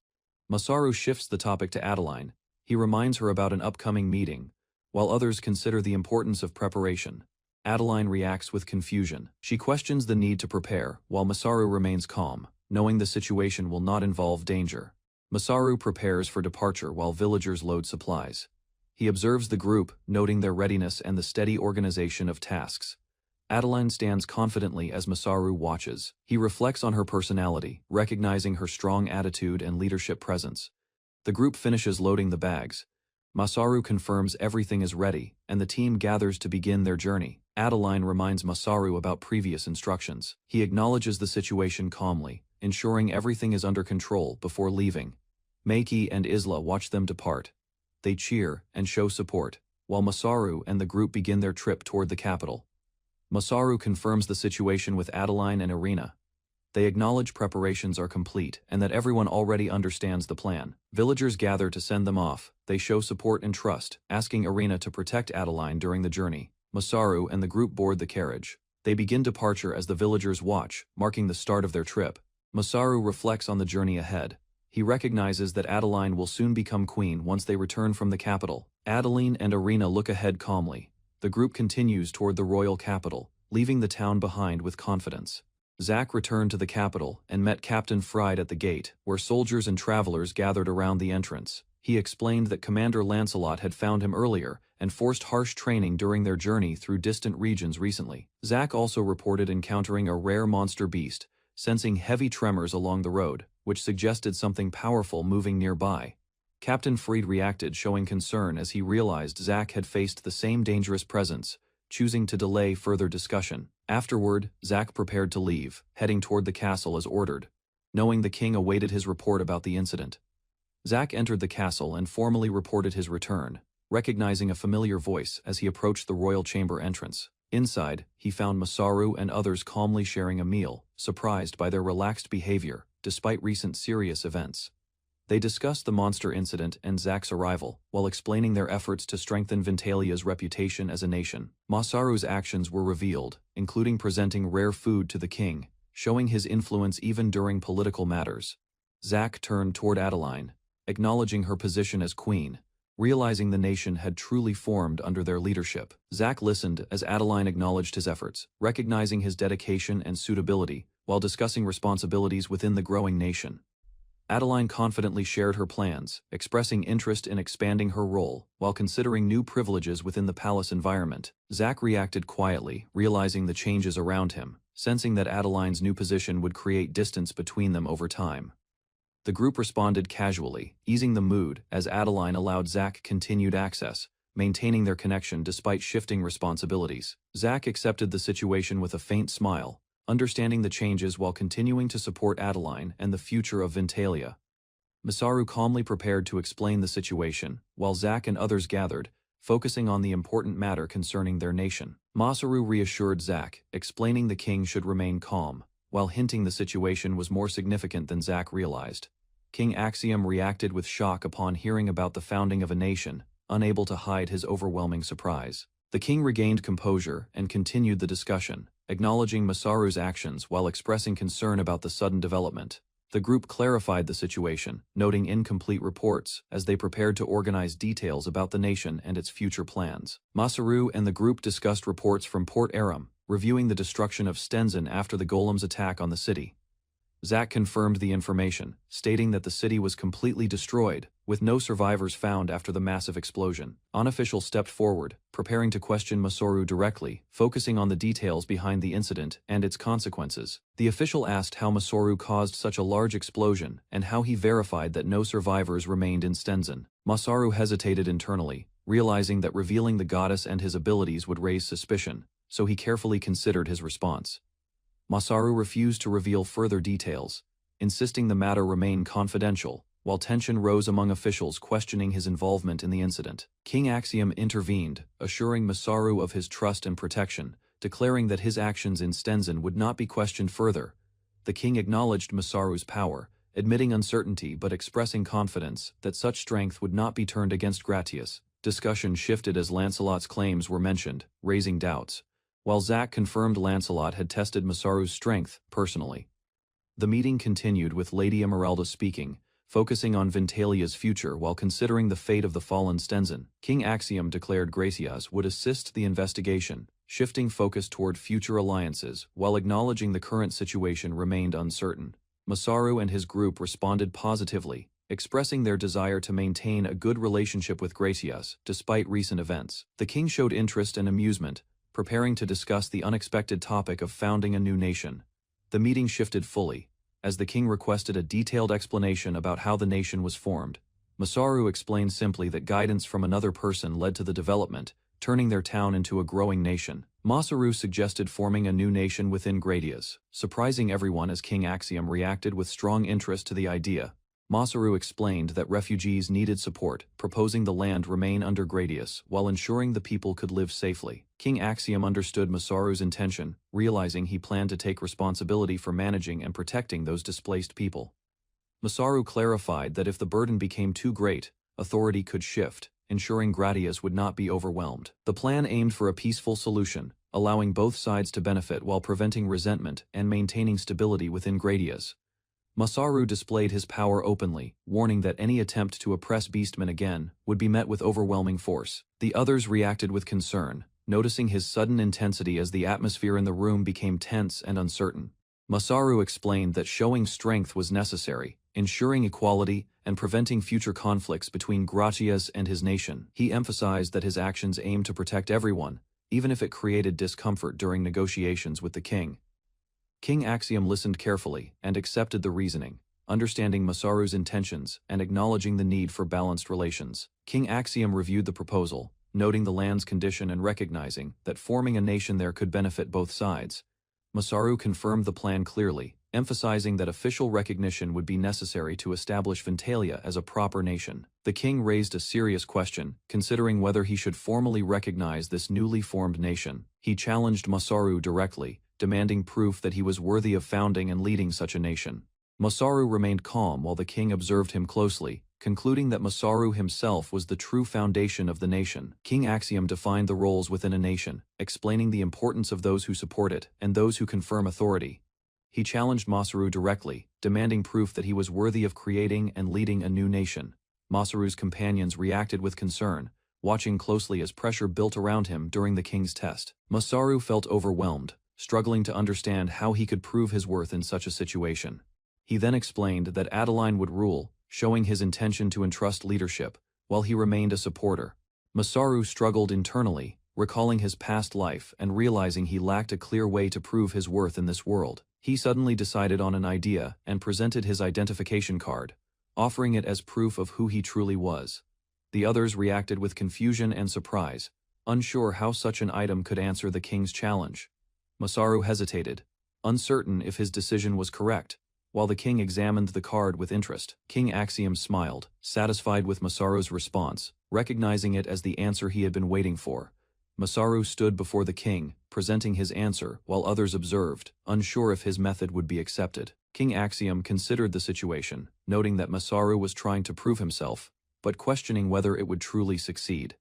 Masaru shifts the topic to Adeline. He reminds her about an upcoming meeting, while others consider the importance of preparation. Adeline reacts with confusion. She questions the need to prepare, while Masaru remains calm, knowing the situation will not involve danger. Masaru prepares for departure while villagers load supplies. He observes the group, noting their readiness and the steady organization of tasks. Adeline stands confidently as Masaru watches. He reflects on her personality, recognizing her strong attitude and leadership presence. The group finishes loading the bags. Masaru confirms everything is ready, and the team gathers to begin their journey. Adeline reminds Masaru about previous instructions. He acknowledges the situation calmly, ensuring everything is under control before leaving. Meiki and Isla watch them depart. They cheer and show support, while Masaru and the group begin their trip toward the capital. Masaru confirms the situation with Adeline and Irina. They acknowledge preparations are complete and that everyone already understands the plan. Villagers gather to send them off. They show support and trust, asking Irina to protect Adeline during the journey. Masaru and the group board the carriage. They begin departure as the villagers watch, marking the start of their trip. Masaru reflects on the journey ahead. He recognizes that Adeline will soon become queen once they return from the capital. Adeline and Irina look ahead calmly. The group continues toward the royal capital, leaving the town behind with confidence. Zack returned to the capital and met Captain Fried at the gate, where soldiers and travelers gathered around the entrance. He explained that Commander Lancelot had found him earlier and forced harsh training during their journey through distant regions recently. Zack also reported encountering a rare monster beast, sensing heavy tremors along the road, which suggested something powerful moving nearby. Captain Fried reacted, showing concern as he realized Zack had faced the same dangerous presence, choosing to delay further discussion. Afterward, Zack prepared to leave, heading toward the castle as ordered, knowing the king awaited his report about the incident. Zack entered the castle and formally reported his return, recognizing a familiar voice as he approached the royal chamber entrance. Inside, he found Masaru and others calmly sharing a meal, surprised by their relaxed behavior, despite recent serious events. They discussed the monster incident and Zack's arrival, while explaining their efforts to strengthen Ventalia's reputation as a nation. Masaru's actions were revealed, including presenting rare food to the king, showing his influence even during political matters. Zack turned toward Adeline, acknowledging her position as queen, realizing the nation had truly formed under their leadership. Zack listened as Adeline acknowledged his efforts, recognizing his dedication and suitability, while discussing responsibilities within the growing nation. Adeline confidently shared her plans, expressing interest in expanding her role, while considering new privileges within the palace environment. Zack reacted quietly, realizing the changes around him, sensing that Adeline's new position would create distance between them over time. The group responded casually, easing the mood as Adeline allowed Zack continued access, maintaining their connection despite shifting responsibilities. Zack accepted the situation with a faint smile, understanding the changes while continuing to support Adeline and the future of Ventalia. Masaru calmly prepared to explain the situation, while Zack and others gathered, focusing on the important matter concerning their nation. Masaru reassured Zack, explaining the king should remain calm, while hinting the situation was more significant than Zack realized. King Axiom reacted with shock upon hearing about the founding of a nation, unable to hide his overwhelming surprise. The king regained composure and continued the discussion, acknowledging Masaru's actions while expressing concern about the sudden development. The group clarified the situation, noting incomplete reports as they prepared to organize details about the nation and its future plans. Masaru and the group discussed reports from Port Aram, reviewing the destruction of Stenzen after the golem's attack on the city. Zack confirmed the information, stating that the city was completely destroyed, with no survivors found after the massive explosion. Unofficial stepped forward, preparing to question Masaru directly, focusing on the details behind the incident and its consequences. The official asked how Masaru caused such a large explosion and how he verified that no survivors remained in Stenzen. Masaru hesitated internally, realizing that revealing the goddess and his abilities would raise suspicion, so he carefully considered his response. Masaru refused to reveal further details, insisting the matter remain confidential, while tension rose among officials questioning his involvement in the incident. King Axiom intervened, assuring Masaru of his trust and protection, declaring that his actions in Stenzen would not be questioned further. The king acknowledged Masaru's power, admitting uncertainty but expressing confidence that such strength would not be turned against Gratius. Discussion shifted as Lancelot's claims were mentioned, raising doubts, while Zack confirmed Lancelot had tested Masaru's strength personally. The meeting continued with Lady Emeralda speaking, focusing on Ventalia's future while considering the fate of the fallen Stenzen. King Axiom declared Gracias would assist the investigation, shifting focus toward future alliances, while acknowledging the current situation remained uncertain. Masaru and his group responded positively, expressing their desire to maintain a good relationship with Gracias despite recent events. The king showed interest and amusement, preparing to discuss the unexpected topic of founding a new nation. The meeting shifted fully, as the king requested a detailed explanation about how the nation was formed. Masaru explained simply that guidance from another person led to the development, turning their town into a growing nation. Masaru suggested forming a new nation within Gradius, surprising everyone as King Axiom reacted with strong interest to the idea. Masaru explained that refugees needed support, proposing the land remain under Gradius while ensuring the people could live safely. King Axiom understood Masaru's intention, realizing he planned to take responsibility for managing and protecting those displaced people. Masaru clarified that if the burden became too great, authority could shift, ensuring Gradius would not be overwhelmed. The plan aimed for a peaceful solution, allowing both sides to benefit while preventing resentment and maintaining stability within Gradius. Masaru displayed his power openly, warning that any attempt to oppress beastmen again would be met with overwhelming force. The others reacted with concern, noticing his sudden intensity as the atmosphere in the room became tense and uncertain. Masaru explained that showing strength was necessary, ensuring equality and preventing future conflicts between Gratias and his nation. He emphasized that his actions aimed to protect everyone, even if it created discomfort during negotiations with the king. King Axiom listened carefully and accepted the reasoning, understanding Masaru's intentions and acknowledging the need for balanced relations. King Axiom reviewed the proposal, noting the land's condition and recognizing that forming a nation there could benefit both sides. Masaru confirmed the plan clearly, emphasizing that official recognition would be necessary to establish Ventalia as a proper nation. The king raised a serious question, considering whether he should formally recognize this newly formed nation. He challenged Masaru directly, demanding proof that he was worthy of founding and leading such a nation. Masaru remained calm while the king observed him closely, concluding that Masaru himself was the true foundation of the nation. King Axiom defined the roles within a nation, explaining the importance of those who support it and those who confirm authority. He challenged Masaru directly, demanding proof that he was worthy of creating and leading a new nation. Masaru's companions reacted with concern, watching closely as pressure built around him during the king's test. Masaru felt overwhelmed, struggling to understand how he could prove his worth in such a situation. He then explained that Adeline would rule, showing his intention to entrust leadership, while he remained a supporter. Masaru struggled internally, recalling his past life and realizing he lacked a clear way to prove his worth in this world. He suddenly decided on an idea and presented his identification card, offering it as proof of who he truly was. The others reacted with confusion and surprise, unsure how such an item could answer the king's challenge. Masaru hesitated, uncertain if his decision was correct, while the king examined the card with interest. King Axiom smiled, satisfied with Masaru's response, recognizing it as the answer he had been waiting for. Masaru stood before the king, presenting his answer while others observed, unsure if his method would be accepted. King Axiom considered the situation, noting that Masaru was trying to prove himself, but questioning whether it would truly succeed.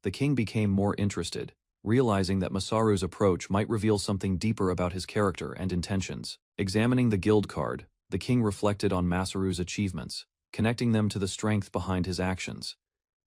The king became more interested, realizing that Masaru's approach might reveal something deeper about his character and intentions. Examining the guild card, the king reflected on Masaru's achievements, connecting them to the strength behind his actions.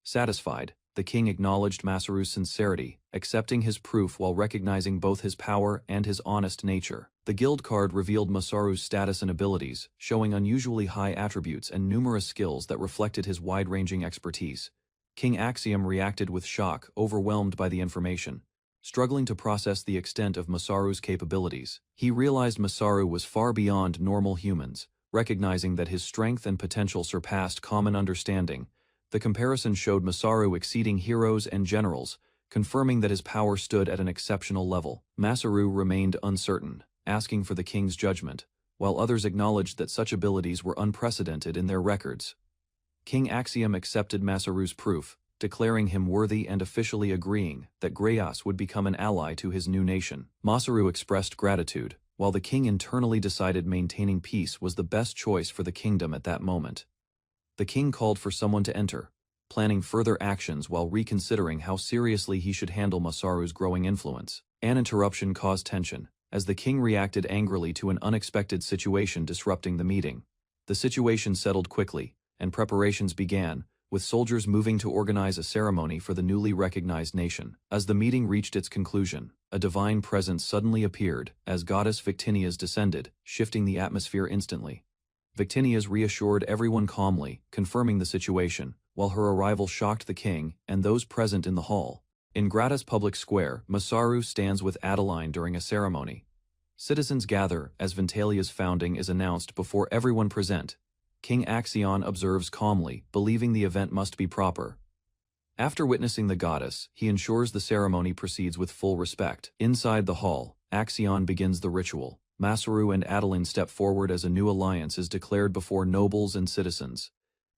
Satisfied, the king acknowledged Masaru's sincerity, accepting his proof while recognizing both his power and his honest nature. The guild card revealed Masaru's status and abilities, showing unusually high attributes and numerous skills that reflected his wide-ranging expertise. King Axiom reacted with shock, overwhelmed by the information. Struggling to process the extent of Masaru's capabilities, he realized Masaru was far beyond normal humans, recognizing that his strength and potential surpassed common understanding. The comparison showed Masaru exceeding heroes and generals, confirming that his power stood at an exceptional level. Masaru remained uncertain, asking for the king's judgment, while others acknowledged that such abilities were unprecedented in their records. King Axiom accepted Masaru's proof, declaring him worthy and officially agreeing that Grayas would become an ally to his new nation. Masaru expressed gratitude, while the king internally decided maintaining peace was the best choice for the kingdom at that moment. The king called for someone to enter, planning further actions while reconsidering how seriously he should handle Masaru's growing influence. An interruption caused tension, as the king reacted angrily to an unexpected situation disrupting the meeting. The situation settled quickly, and preparations began, with soldiers moving to organize a ceremony for the newly recognized nation. As the meeting reached its conclusion, a divine presence suddenly appeared as goddess Victinias descended, shifting the atmosphere instantly. Victinias reassured everyone calmly, confirming the situation, while her arrival shocked the king and those present in the hall. In Grata's public square, Masaru stands with Adeline during a ceremony. Citizens gather as Ventalia's founding is announced before everyone present. King Axion observes calmly, believing the event must be proper. After witnessing the goddess, he ensures the ceremony proceeds with full respect. Inside the hall, Axion begins the ritual. Masaru and Adeline step forward as a new alliance is declared before nobles and citizens.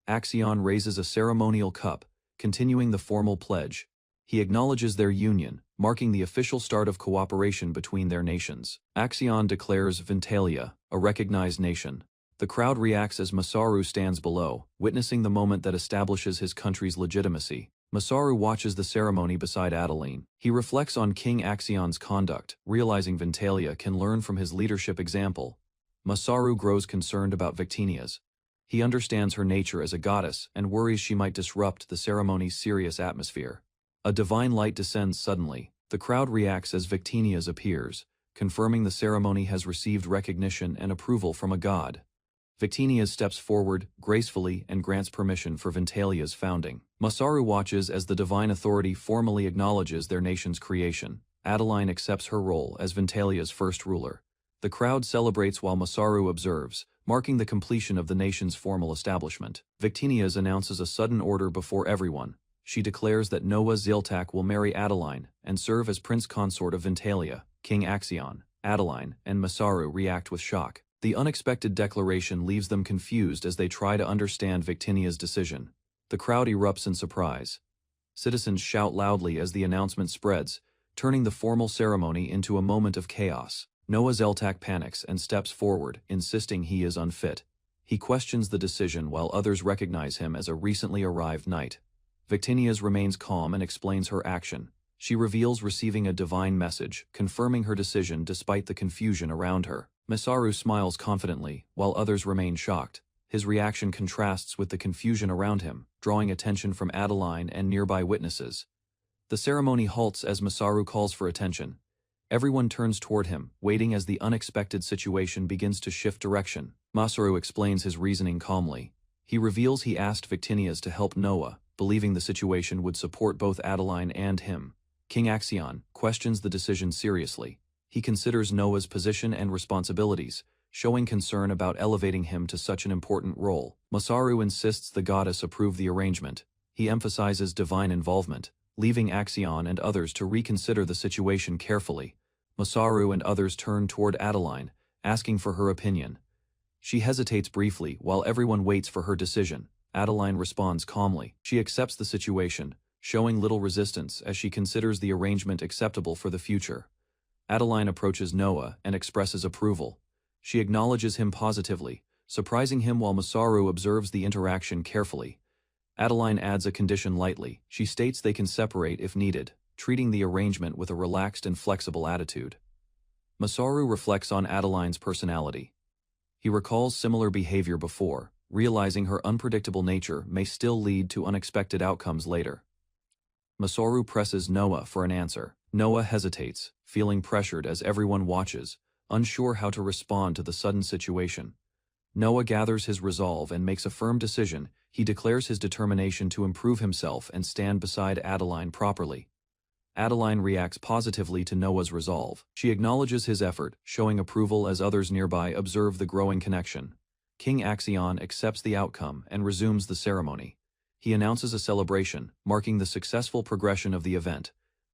Axion raises a ceremonial cup, continuing the formal pledge. He acknowledges their union, marking the official start of cooperation between their nations. Axion declares Ventalia a recognized nation. The crowd reacts as Masaru stands below, witnessing the moment that establishes his country's legitimacy. Masaru watches the ceremony beside Adeline. He reflects on King Axion's conduct, realizing Ventalia can learn from his leadership example. Masaru grows concerned about Victinia's. He understands her nature as a goddess and worries she might disrupt the ceremony's serious atmosphere. A divine light descends suddenly. The crowd reacts as Victinia's appears, confirming the ceremony has received recognition and approval from a god. Victinia's steps forward, gracefully, and grants permission for Ventalia's founding. Masaru watches as the divine authority formally acknowledges their nation's creation. Adeline accepts her role as Ventalia's first ruler. The crowd celebrates while Masaru observes, marking the completion of the nation's formal establishment. Victinia's announces a sudden order before everyone. She declares that Noah Ziltak will marry Adeline and serve as prince consort of Ventalia. King Axion, Adeline, and Masaru react with shock. The unexpected declaration leaves them confused as they try to understand Victinia's decision. The crowd erupts in surprise. Citizens shout loudly as the announcement spreads, turning the formal ceremony into a moment of chaos. Noah Zeltak panics and steps forward, insisting he is unfit. He questions the decision while others recognize him as a recently arrived knight. Victinia's remains calm and explains her action. She reveals receiving a divine message, confirming her decision despite the confusion around her. Masaru smiles confidently, while others remain shocked. His reaction contrasts with the confusion around him, drawing attention from Adeline and nearby witnesses. The ceremony halts as Masaru calls for attention. Everyone turns toward him, waiting as the unexpected situation begins to shift direction. Masaru explains his reasoning calmly. He reveals he asked Victinia's to help Noah, believing the situation would support both Adeline and him. King Axion questions the decision seriously. He considers Noah's position and responsibilities, showing concern about elevating him to such an important role. Masaru insists the goddess approve the arrangement. He emphasizes divine involvement, leaving Axion and others to reconsider the situation carefully. Masaru and others turn toward Adeline, asking for her opinion. She hesitates briefly while everyone waits for her decision. Adeline responds calmly. She accepts the situation, showing little resistance as she considers the arrangement acceptable for the future. Adeline approaches Noah and expresses approval. She acknowledges him positively, surprising him while Masaru observes the interaction carefully. Adeline adds a condition lightly. She states they can separate if needed, treating the arrangement with a relaxed and flexible attitude. Masaru reflects on Adeline's personality. He recalls similar behavior before, realizing her unpredictable nature may still lead to unexpected outcomes later. Masaru presses Noah for an answer. Noah hesitates, feeling pressured as everyone watches, unsure how to respond to the sudden situation. Noah gathers his resolve and makes a firm decision. He declares his determination to improve himself and stand beside Adeline properly. Adeline reacts positively to Noah's resolve. She acknowledges his effort, showing approval as others nearby observe the growing connection. King Axion accepts the outcome and resumes the ceremony. He announces a celebration, marking the successful progression of the event.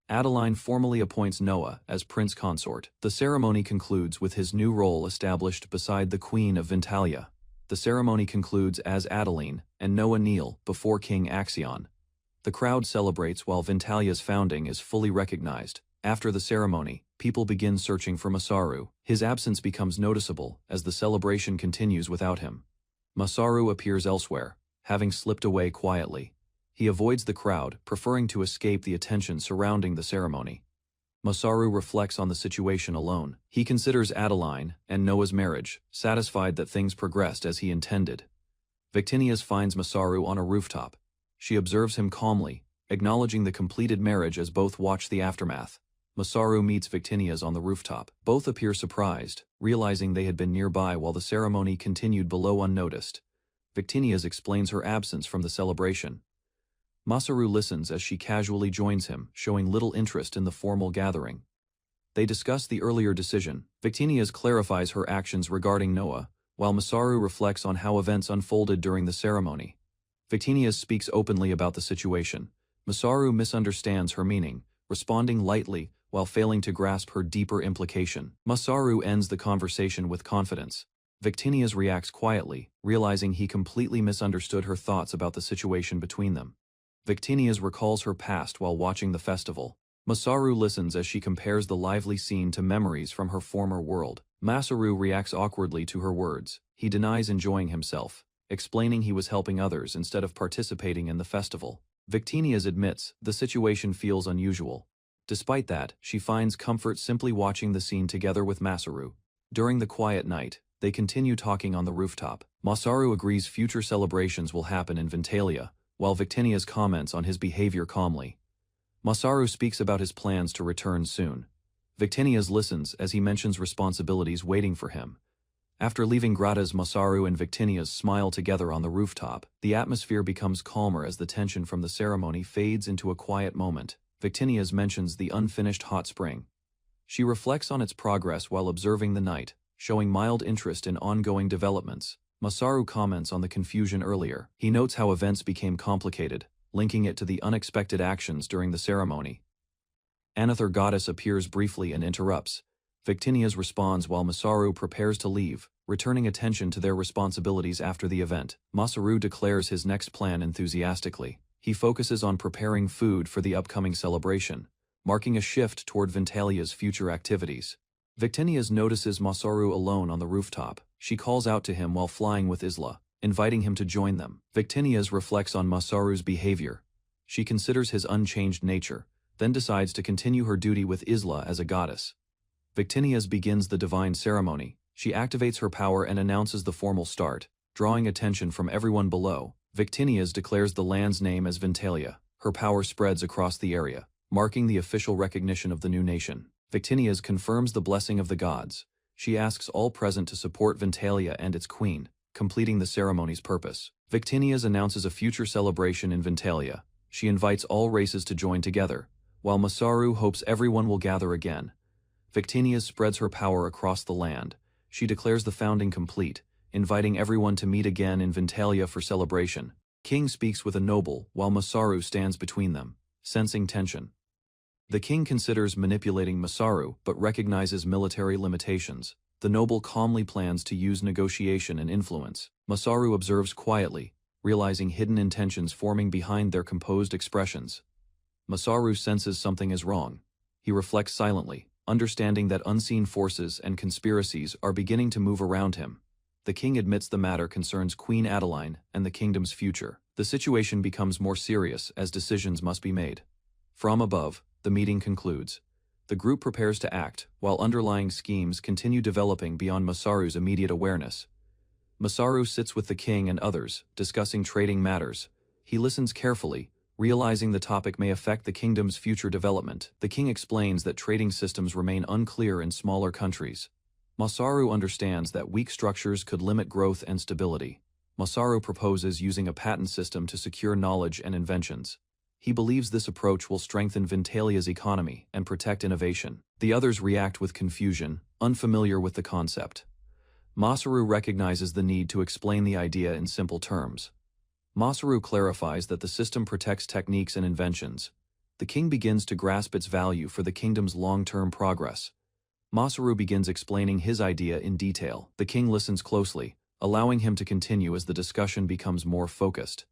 Adeline formally appoints Noah as prince consort. The ceremony concludes with his new role established beside the Queen of Ventalia. The ceremony concludes as Adeline and Noah kneel before King Axion. The crowd celebrates while Ventalia's founding is fully recognized. After the ceremony, people begin searching for Masaru. His absence becomes noticeable as the celebration continues without him. Masaru appears elsewhere, having slipped away quietly. He avoids the crowd, preferring to escape the attention surrounding the ceremony. Masaru reflects on the situation alone. He considers Adeline and Noah's marriage, satisfied that things progressed as he intended. Victinia's finds Masaru on a rooftop. She observes him calmly, acknowledging the completed marriage as both watch the aftermath. Masaru meets Victinia's on the rooftop. Both appear surprised, realizing they had been nearby while the ceremony continued below unnoticed. Victinia's explains her absence from the celebration. Masaru listens as she casually joins him, showing little interest in the formal gathering. They discuss the earlier decision. Victinias clarifies her actions regarding Noah, while Masaru reflects on how events unfolded during the ceremony. Victinias speaks openly about the situation. Masaru misunderstands her meaning, responding lightly while failing to grasp her deeper implication. Masaru ends the conversation with confidence. Victinias reacts quietly, realizing he completely misunderstood her thoughts about the situation between them. Victinias recalls her past while watching the festival. Masaru listens as she compares the lively scene to memories from her former world. Masaru reacts awkwardly to her words. He denies enjoying himself, explaining he was helping others instead of participating in the festival. Victinias admits the situation feels unusual. Despite that, she finds comfort simply watching the scene together with Masaru. During the quiet night, they continue talking on the rooftop. Masaru agrees future celebrations will happen in Ventalia, while Victinias comments on his behavior calmly. Masaru speaks about his plans to return soon. Victinias listens as he mentions responsibilities waiting for him. After leaving Gratas, Masaru and Victinias smile together on the rooftop. The atmosphere becomes calmer as the tension from the ceremony fades into a quiet moment. Victinias mentions the unfinished hot spring. She reflects on its progress while observing the night, showing mild interest in ongoing developments. Masaru comments on the confusion earlier. He notes how events became complicated, linking it to the unexpected actions during the ceremony. Another goddess appears briefly and interrupts. Victinias responds while Masaru prepares to leave, returning attention to their responsibilities after the event. Masaru declares his next plan enthusiastically. He focuses on preparing food for the upcoming celebration, marking a shift toward Ventalia's future activities. Victinias notices Masaru alone on the rooftop. She calls out to him while flying with Isla, inviting him to join them. Victinias reflects on Masaru's behavior. She considers his unchanged nature, then decides to continue her duty with Isla as a goddess. Victinias begins the divine ceremony. She activates her power and announces the formal start, drawing attention from everyone below. Victinias declares the land's name as Ventalia. Her power spreads across the area, marking the official recognition of the new nation. Victinias confirms the blessing of the gods. She asks all present to support Ventalia and its queen, completing the ceremony's purpose. Victinias announces a future celebration in Ventalia. She invites all races to join together, while Masaru hopes everyone will gather again. Victinias spreads her power across the land. She declares the founding complete, inviting everyone to meet again in Ventalia for celebration. King speaks with a noble while Masaru stands between them, sensing tension. The king considers manipulating Masaru but recognizes military limitations. The noble calmly plans to use negotiation and influence. Masaru observes quietly, realizing hidden intentions forming behind their composed expressions. Masaru senses something is wrong. He reflects silently, understanding that unseen forces and conspiracies are beginning to move around him. The king admits the matter concerns Queen Adeline and the kingdom's future. The situation becomes more serious as decisions must be made. From above, the meeting concludes. The group prepares to act, while underlying schemes continue developing beyond Masaru's immediate awareness. Masaru sits with the king and others, discussing trading matters. He listens carefully, realizing the topic may affect the kingdom's future development. The king explains that trading systems remain unclear in smaller countries. Masaru understands that weak structures could limit growth and stability. Masaru proposes using a patent system to secure knowledge and inventions. He believes this approach will strengthen Ventalia's economy and protect innovation. The others react with confusion, unfamiliar with the concept. Masaru recognizes the need to explain the idea in simple terms. Masaru clarifies that the system protects techniques and inventions. The king begins to grasp its value for the kingdom's long-term progress. Masaru begins explaining his idea in detail. The king listens closely, allowing him to continue as the discussion becomes more focused.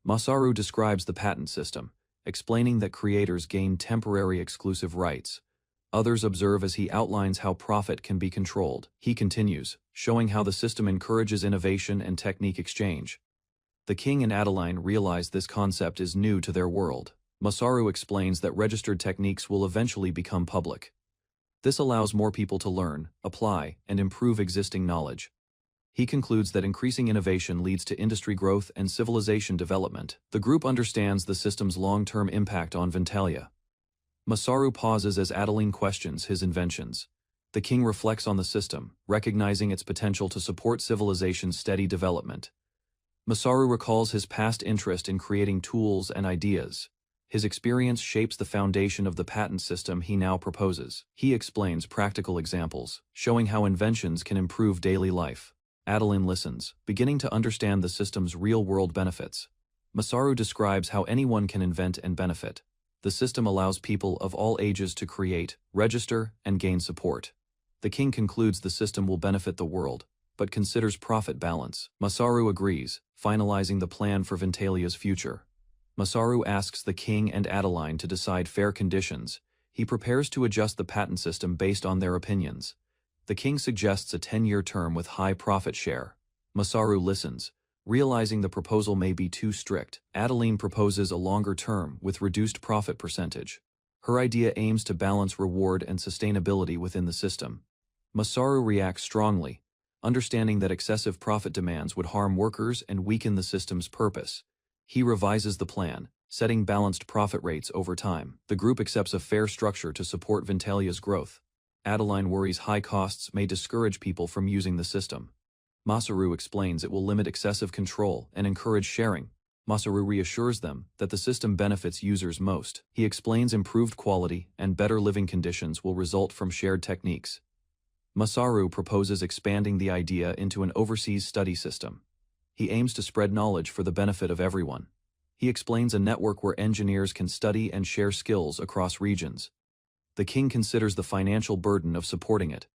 Masaru describes the patent system, explaining that creators gain temporary exclusive rights. Others observe as he outlines how profit can be controlled. He continues, showing how the system encourages innovation and technique exchange. The king and Adeline realize this concept is new to their world. Masaru explains that registered techniques will eventually become public. This allows more people to learn, apply, and improve existing knowledge. He concludes that increasing innovation leads to industry growth and civilization development. The group understands the system's long-term impact on Ventalia. Masaru pauses as Adeline questions his inventions. The king reflects on the system, recognizing its potential to support civilization's steady development. Masaru recalls his past interest in creating tools and ideas. His experience shapes the foundation of the patent system he now proposes. He explains practical examples, showing how inventions can improve daily life. Adeline listens, beginning to understand the system's real-world benefits. Masaru describes how anyone can invent and benefit. The system allows people of all ages to create, register, and gain support. The king concludes the system will benefit the world, but considers profit balance. Masaru agrees, finalizing the plan for Ventalia's future. Masaru asks the king and Adeline to decide fair conditions. He prepares to adjust the patent system based on their opinions. The king suggests a 10-year term with high profit share. Masaru listens, realizing the proposal may be too strict. Adeline proposes a longer term with reduced profit percentage. Her idea aims to balance reward and sustainability within the system. Masaru reacts strongly, understanding that excessive profit demands would harm workers and weaken the system's purpose. He revises the plan, setting balanced profit rates over time. The group accepts a fair structure to support Ventalia's growth. Adeline worries high costs may discourage people from using the system. Masaru explains it will limit excessive control and encourage sharing. Masaru reassures them that the system benefits users most. He explains improved quality and better living conditions will result from shared techniques. Masaru proposes expanding the idea into an overseas study system. He aims to spread knowledge for the benefit of everyone. He explains a network where engineers can study and share skills across regions. The king considers the financial burden of supporting it.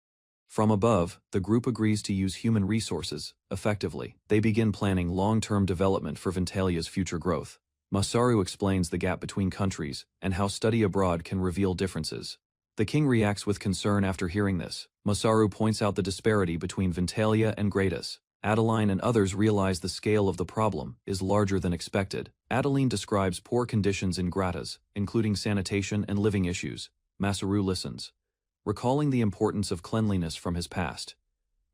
From above, the group agrees to use human resources effectively. They begin planning long-term development for Ventalia's future growth. Masaru explains the gap between countries and how study abroad can reveal differences. The king reacts with concern after hearing this. Masaru points out the disparity between Ventalia and Gratus. Adeline and others realize the scale of the problem is larger than expected. Adeline describes poor conditions in Gratus, including sanitation and living issues. Masaru listens, recalling the importance of cleanliness from his past.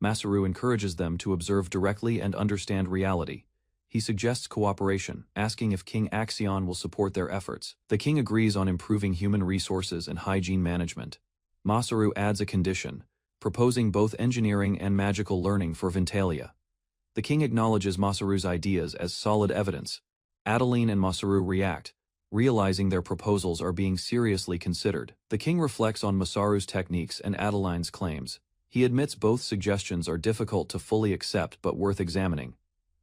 Masaru encourages them to observe directly and understand reality. He suggests cooperation, asking if King Axion will support their efforts. The king agrees on improving human resources and hygiene management. Masaru adds a condition, proposing both engineering and magical learning for Ventalia. The king acknowledges Masaru's ideas as solid evidence. Adeline and Masaru react, realizing their proposals are being seriously considered. The king reflects on Masaru's techniques and Adeline's claims. He admits both suggestions are difficult to fully accept but worth examining.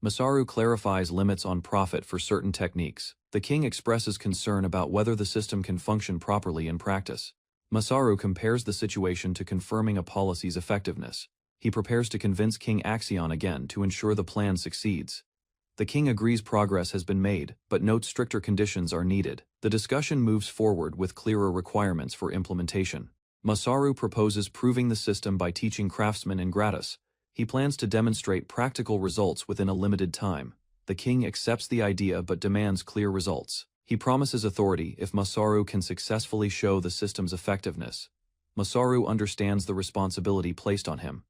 Masaru clarifies limits on profit for certain techniques. The king expresses concern about whether the system can function properly in practice. Masaru compares the situation to confirming a policy's effectiveness. He prepares to convince King Axion again to ensure the plan succeeds. The king agrees progress has been made, but notes stricter conditions are needed. The discussion moves forward with clearer requirements for implementation. Masaru proposes proving the system by teaching craftsmen in Gratus. He plans to demonstrate practical results within a limited time. The king accepts the idea but demands clear results. He promises authority if Masaru can successfully show the system's effectiveness. Masaru understands the responsibility placed on him.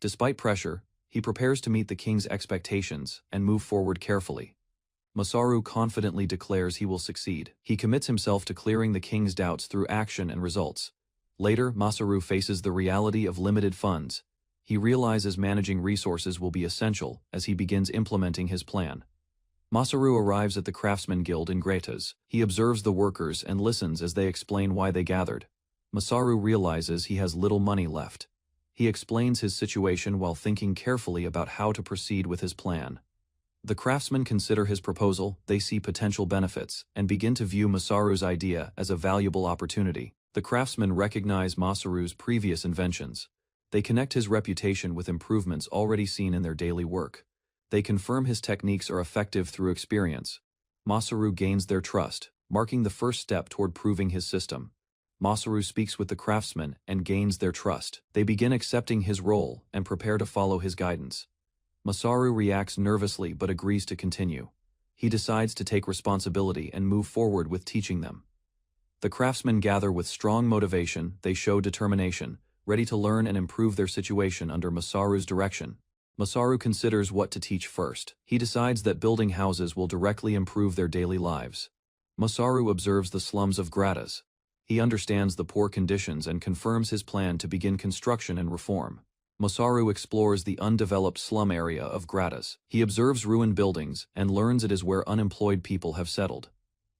Despite pressure, he prepares to meet the king's expectations and move forward carefully. Masaru confidently declares he will succeed. He commits himself to clearing the king's doubts through action and results. Later, Masaru faces the reality of limited funds. He realizes managing resources will be essential as he begins implementing his plan. Masaru arrives at the Craftsman Guild in Gratus. He observes the workers and listens as they explain why they gathered. Masaru realizes he has little money left. He explains his situation while thinking carefully about how to proceed with his plan. The craftsmen consider his proposal, they see potential benefits, and begin to view Masaru's idea as a valuable opportunity. The craftsmen recognize Masaru's previous inventions. They connect his reputation with improvements already seen in their daily work. They confirm his techniques are effective through experience. Masaru gains their trust, marking the first step toward proving his system. Masaru speaks with the craftsmen and gains their trust. They begin accepting his role and prepare to follow his guidance. Masaru reacts nervously but agrees to continue. He decides to take responsibility and move forward with teaching them. The craftsmen gather with strong motivation. They show determination, ready to learn and improve their situation under Masaru's direction. Masaru considers what to teach first. He decides that building houses will directly improve their daily lives. Masaru observes the slums of Gratus. He understands the poor conditions and confirms his plan to begin construction and reform. Masaru explores the undeveloped slum area of Gratis. He observes ruined buildings and learns it is where unemployed people have settled.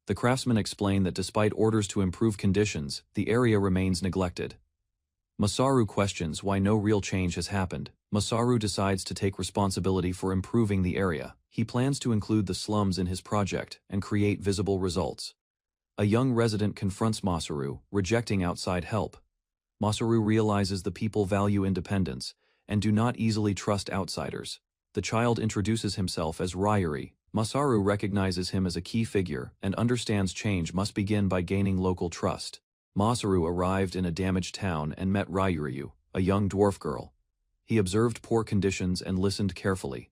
The craftsmen explain that despite orders to improve conditions, the area remains neglected. Masaru questions why no real change has happened. Masaru decides to take responsibility for improving the area. He plans to include the slums in his project and create visible results. A young resident confronts Masaru, rejecting outside help. Masaru realizes the people value independence and do not easily trust outsiders. The child introduces himself as Ryuri. Masaru recognizes him as a key figure and understands change must begin by gaining local trust. Masaru arrived in a damaged town and met Ryuryu, a young dwarf girl. He observed poor conditions and listened carefully.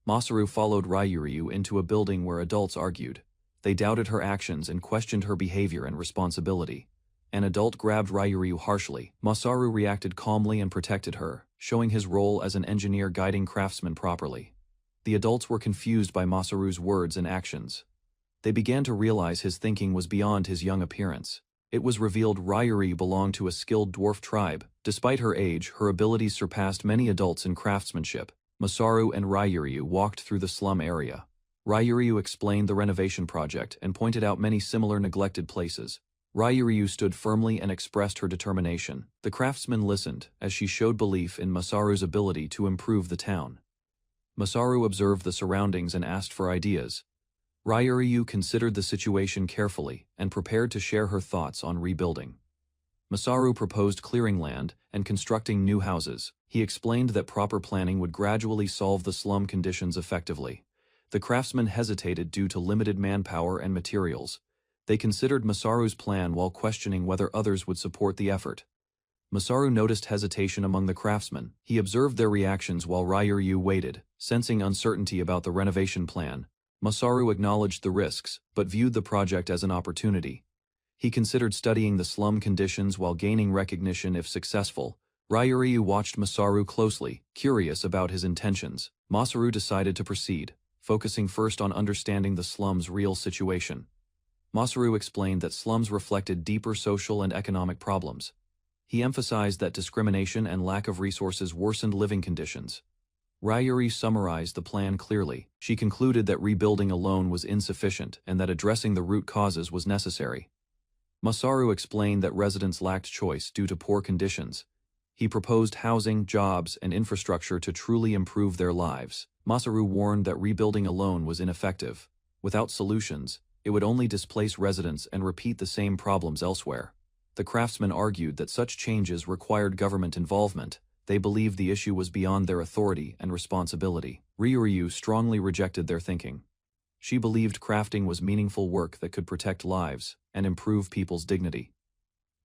Masaru followed Ryuryu into a building where adults argued. They doubted her actions and questioned her behavior and responsibility. An adult grabbed Ryuryu harshly. Masaru reacted calmly and protected her, showing his role as an engineer guiding craftsmen properly. The adults were confused by Masaru's words and actions. They began to realize his thinking was beyond his young appearance. It was revealed Ryuri belonged to a skilled dwarf tribe. Despite her age, her abilities surpassed many adults in craftsmanship. Masaru and Ryuryu walked through the slum area. Ryuryu explained the renovation project and pointed out many similar neglected places. Ryuryu stood firmly and expressed her determination. The craftsman listened as she showed belief in Masaru's ability to improve the town. Masaru observed the surroundings and asked for ideas. Ryuryu considered the situation carefully and prepared to share her thoughts on rebuilding. Masaru proposed clearing land and constructing new houses. He explained that proper planning would gradually solve the slum conditions effectively. The craftsmen hesitated due to limited manpower and materials. They considered Masaru's plan while questioning whether others would support the effort. Masaru noticed hesitation among the craftsmen. He observed their reactions while Ryuryu waited, sensing uncertainty about the renovation plan. Masaru acknowledged the risks, but viewed the project as an opportunity. He considered studying the slum conditions while gaining recognition if successful. Ryuryu watched Masaru closely, curious about his intentions. Masaru decided to proceed, focusing first on understanding the slum's real situation. Masaru explained that slums reflected deeper social and economic problems. He emphasized that discrimination and lack of resources worsened living conditions. Ryuri summarized the plan clearly. She concluded that rebuilding alone was insufficient and that addressing the root causes was necessary. Masaru explained that residents lacked choice due to poor conditions. He proposed housing, jobs, and infrastructure to truly improve their lives. Masaru warned that rebuilding alone was ineffective. Without solutions, it would only displace residents and repeat the same problems elsewhere. The craftsmen argued that such changes required government involvement. They believed the issue was beyond their authority and responsibility. Ryuryu strongly rejected their thinking. She believed crafting was meaningful work that could protect lives and improve people's dignity.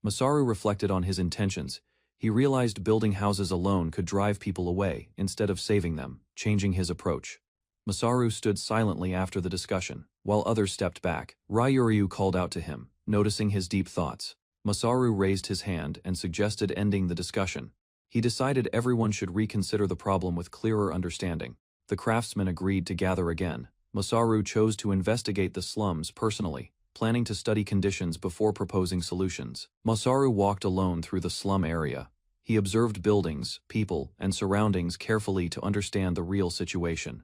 Masaru reflected on his intentions. He realized building houses alone could drive people away instead of saving them, changing his approach. Masaru stood silently after the discussion, while others stepped back. Ryuryu called out to him, noticing his deep thoughts. Masaru raised his hand and suggested ending the discussion. He decided everyone should reconsider the problem with clearer understanding. The craftsmen agreed to gather again. Masaru chose to investigate the slums personally, planning to study conditions before proposing solutions. Masaru walked alone through the slum area. He observed buildings, people, and surroundings carefully to understand the real situation.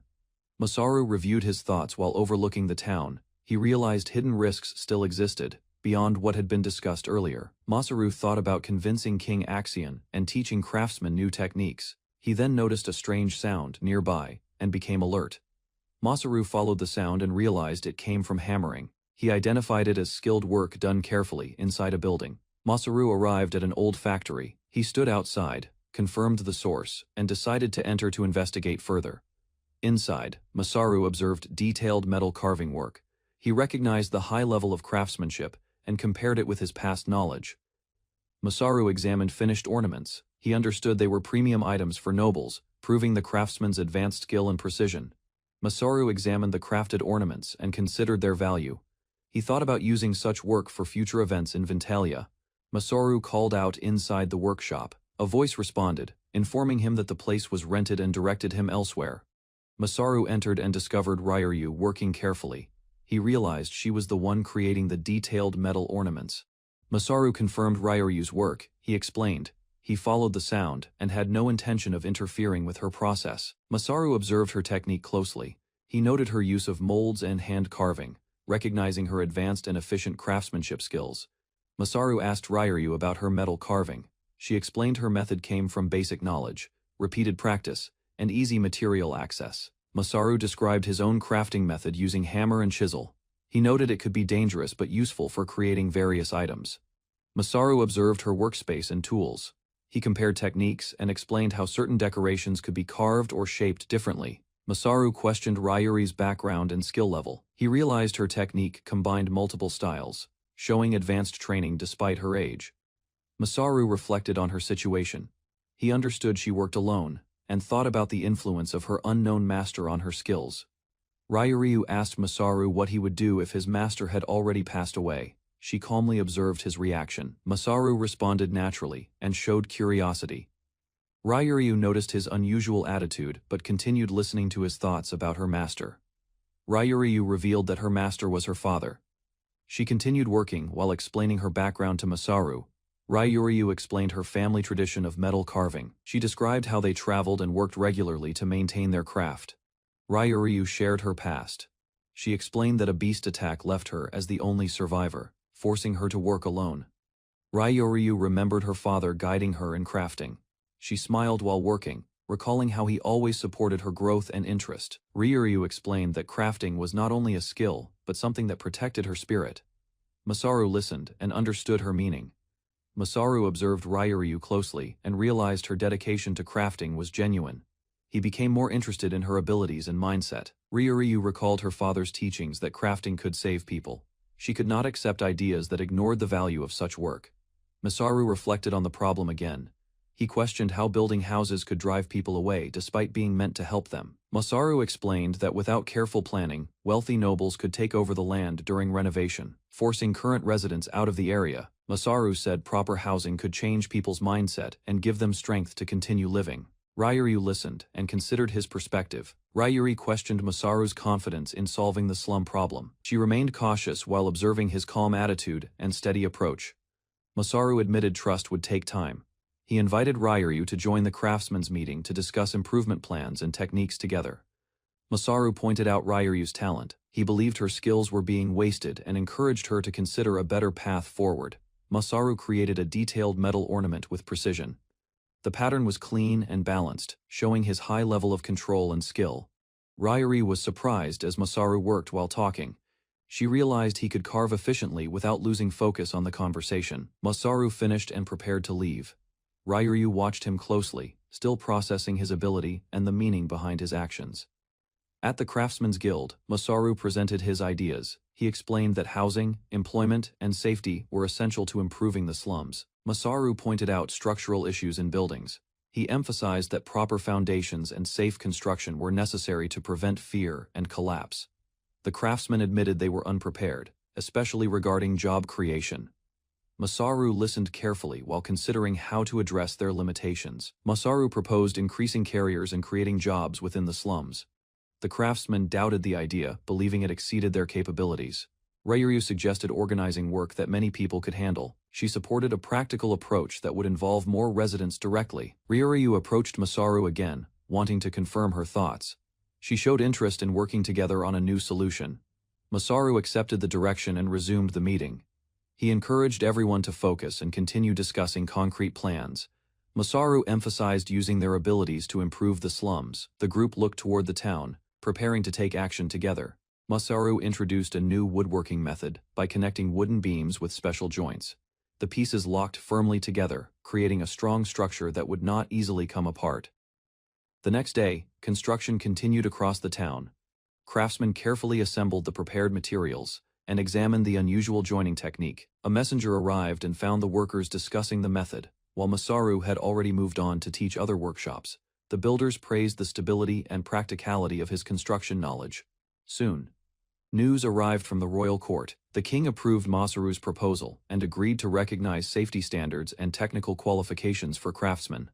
Masaru reviewed his thoughts while overlooking the town. He realized hidden risks still existed, beyond what had been discussed earlier. Masaru thought about convincing King Axion and teaching craftsmen new techniques. He then noticed a strange sound nearby and became alert. Masaru followed the sound and realized it came from hammering. He identified it as skilled work done carefully inside a building. Masaru arrived at an old factory. He stood outside, confirmed the source, and decided to enter to investigate further. Inside, Masaru observed detailed metal carving work. He recognized the high level of craftsmanship and compared it with his past knowledge. Masaru examined finished ornaments. He understood they were premium items for nobles, proving the craftsman's advanced skill and precision. Masaru examined the crafted ornaments and considered their value. He thought about using such work for future events in Vintalia. Masaru called out inside the workshop. A voice responded, informing him that the place was rented and directed him elsewhere. Masaru entered and discovered Ryuryu working carefully. He realized she was the one creating the detailed metal ornaments. Masaru confirmed Ryuryu's work. He explained, He followed the sound and had no intention of interfering with her process. Masaru observed her technique closely. He noted her use of molds and hand carving, recognizing her advanced and efficient craftsmanship skills. Masaru asked Ryoryu about her metal carving. She explained her method came from basic knowledge, repeated practice, and easy material access. Masaru described his own crafting method using hammer and chisel. He noted it could be dangerous but useful for creating various items. Masaru observed her workspace and tools. He compared techniques and explained how certain decorations could be carved or shaped differently. Masaru questioned Ryuri's background and skill level. He realized her technique combined multiple styles, showing advanced training despite her age. Masaru reflected on her situation. He understood she worked alone, and thought about the influence of her unknown master on her skills. Ryuryu asked Masaru what he would do if his master had already passed away. She calmly observed his reaction. Masaru responded naturally and showed curiosity. Ryuryu noticed his unusual attitude but continued listening to his thoughts about her master. Ryuryu revealed that her master was her father. She continued working while explaining her background to Masaru. Ryuryu explained her family tradition of metal carving. She described how they traveled and worked regularly to maintain their craft. Ryuryu shared her past. She explained that a beast attack left her as the only survivor, forcing her to work alone. Ryuryu remembered her father guiding her in crafting. She smiled while working, recalling how he always supported her growth and interest. Ryuryu explained that crafting was not only a skill, but something that protected her spirit. Masaru listened and understood her meaning. Masaru observed Ryuryu closely and realized her dedication to crafting was genuine. He became more interested in her abilities and mindset. Ryuryu recalled her father's teachings that crafting could save people. She could not accept ideas that ignored the value of such work. Masaru reflected on the problem again. He questioned how building houses could drive people away despite being meant to help them. Masaru explained that without careful planning, wealthy nobles could take over the land during renovation, forcing current residents out of the area. Masaru said proper housing could change people's mindset and give them strength to continue living. Ryuryu listened and considered his perspective. Ryuri questioned Masaru's confidence in solving the slum problem. She remained cautious while observing his calm attitude and steady approach. Masaru admitted trust would take time. He invited Ryuryu to join the craftsmen's meeting to discuss improvement plans and techniques together. Masaru pointed out Ryuryu's talent. He believed her skills were being wasted and encouraged her to consider a better path forward. Masaru created a detailed metal ornament with precision. The pattern was clean and balanced, showing his high level of control and skill. Ryuri was surprised as Masaru worked while talking. She realized he could carve efficiently without losing focus on the conversation. Masaru finished and prepared to leave. Ryuryu watched him closely, still processing his ability and the meaning behind his actions. At the Craftsmen's Guild, Masaru presented his ideas. He explained that housing, employment, and safety were essential to improving the slums. Masaru pointed out structural issues in buildings. He emphasized that proper foundations and safe construction were necessary to prevent fear and collapse. The craftsmen admitted they were unprepared, especially regarding job creation. Masaru listened carefully while considering how to address their limitations. Masaru proposed increasing carriers and creating jobs within the slums. The craftsmen doubted the idea, believing it exceeded their capabilities. Ryuryu suggested organizing work that many people could handle. She supported a practical approach that would involve more residents directly. Ryuryu approached Masaru again, wanting to confirm her thoughts. She showed interest in working together on a new solution. Masaru accepted the direction and resumed the meeting. He encouraged everyone to focus and continue discussing concrete plans. Masaru emphasized using their abilities to improve the slums. The group looked toward the town, preparing to take action together. Masaru introduced a new woodworking method by connecting wooden beams with special joints. The pieces locked firmly together, creating a strong structure that would not easily come apart. The next day, construction continued across the town. Craftsmen carefully assembled the prepared materials and examined the unusual joining technique. A messenger arrived and found the workers discussing the method, while Masaru had already moved on to teach other workshops. The builders praised the stability and practicality of his construction knowledge. Soon, news arrived from the royal court. The king approved Masaru's proposal and agreed to recognize safety standards and technical qualifications for craftsmen.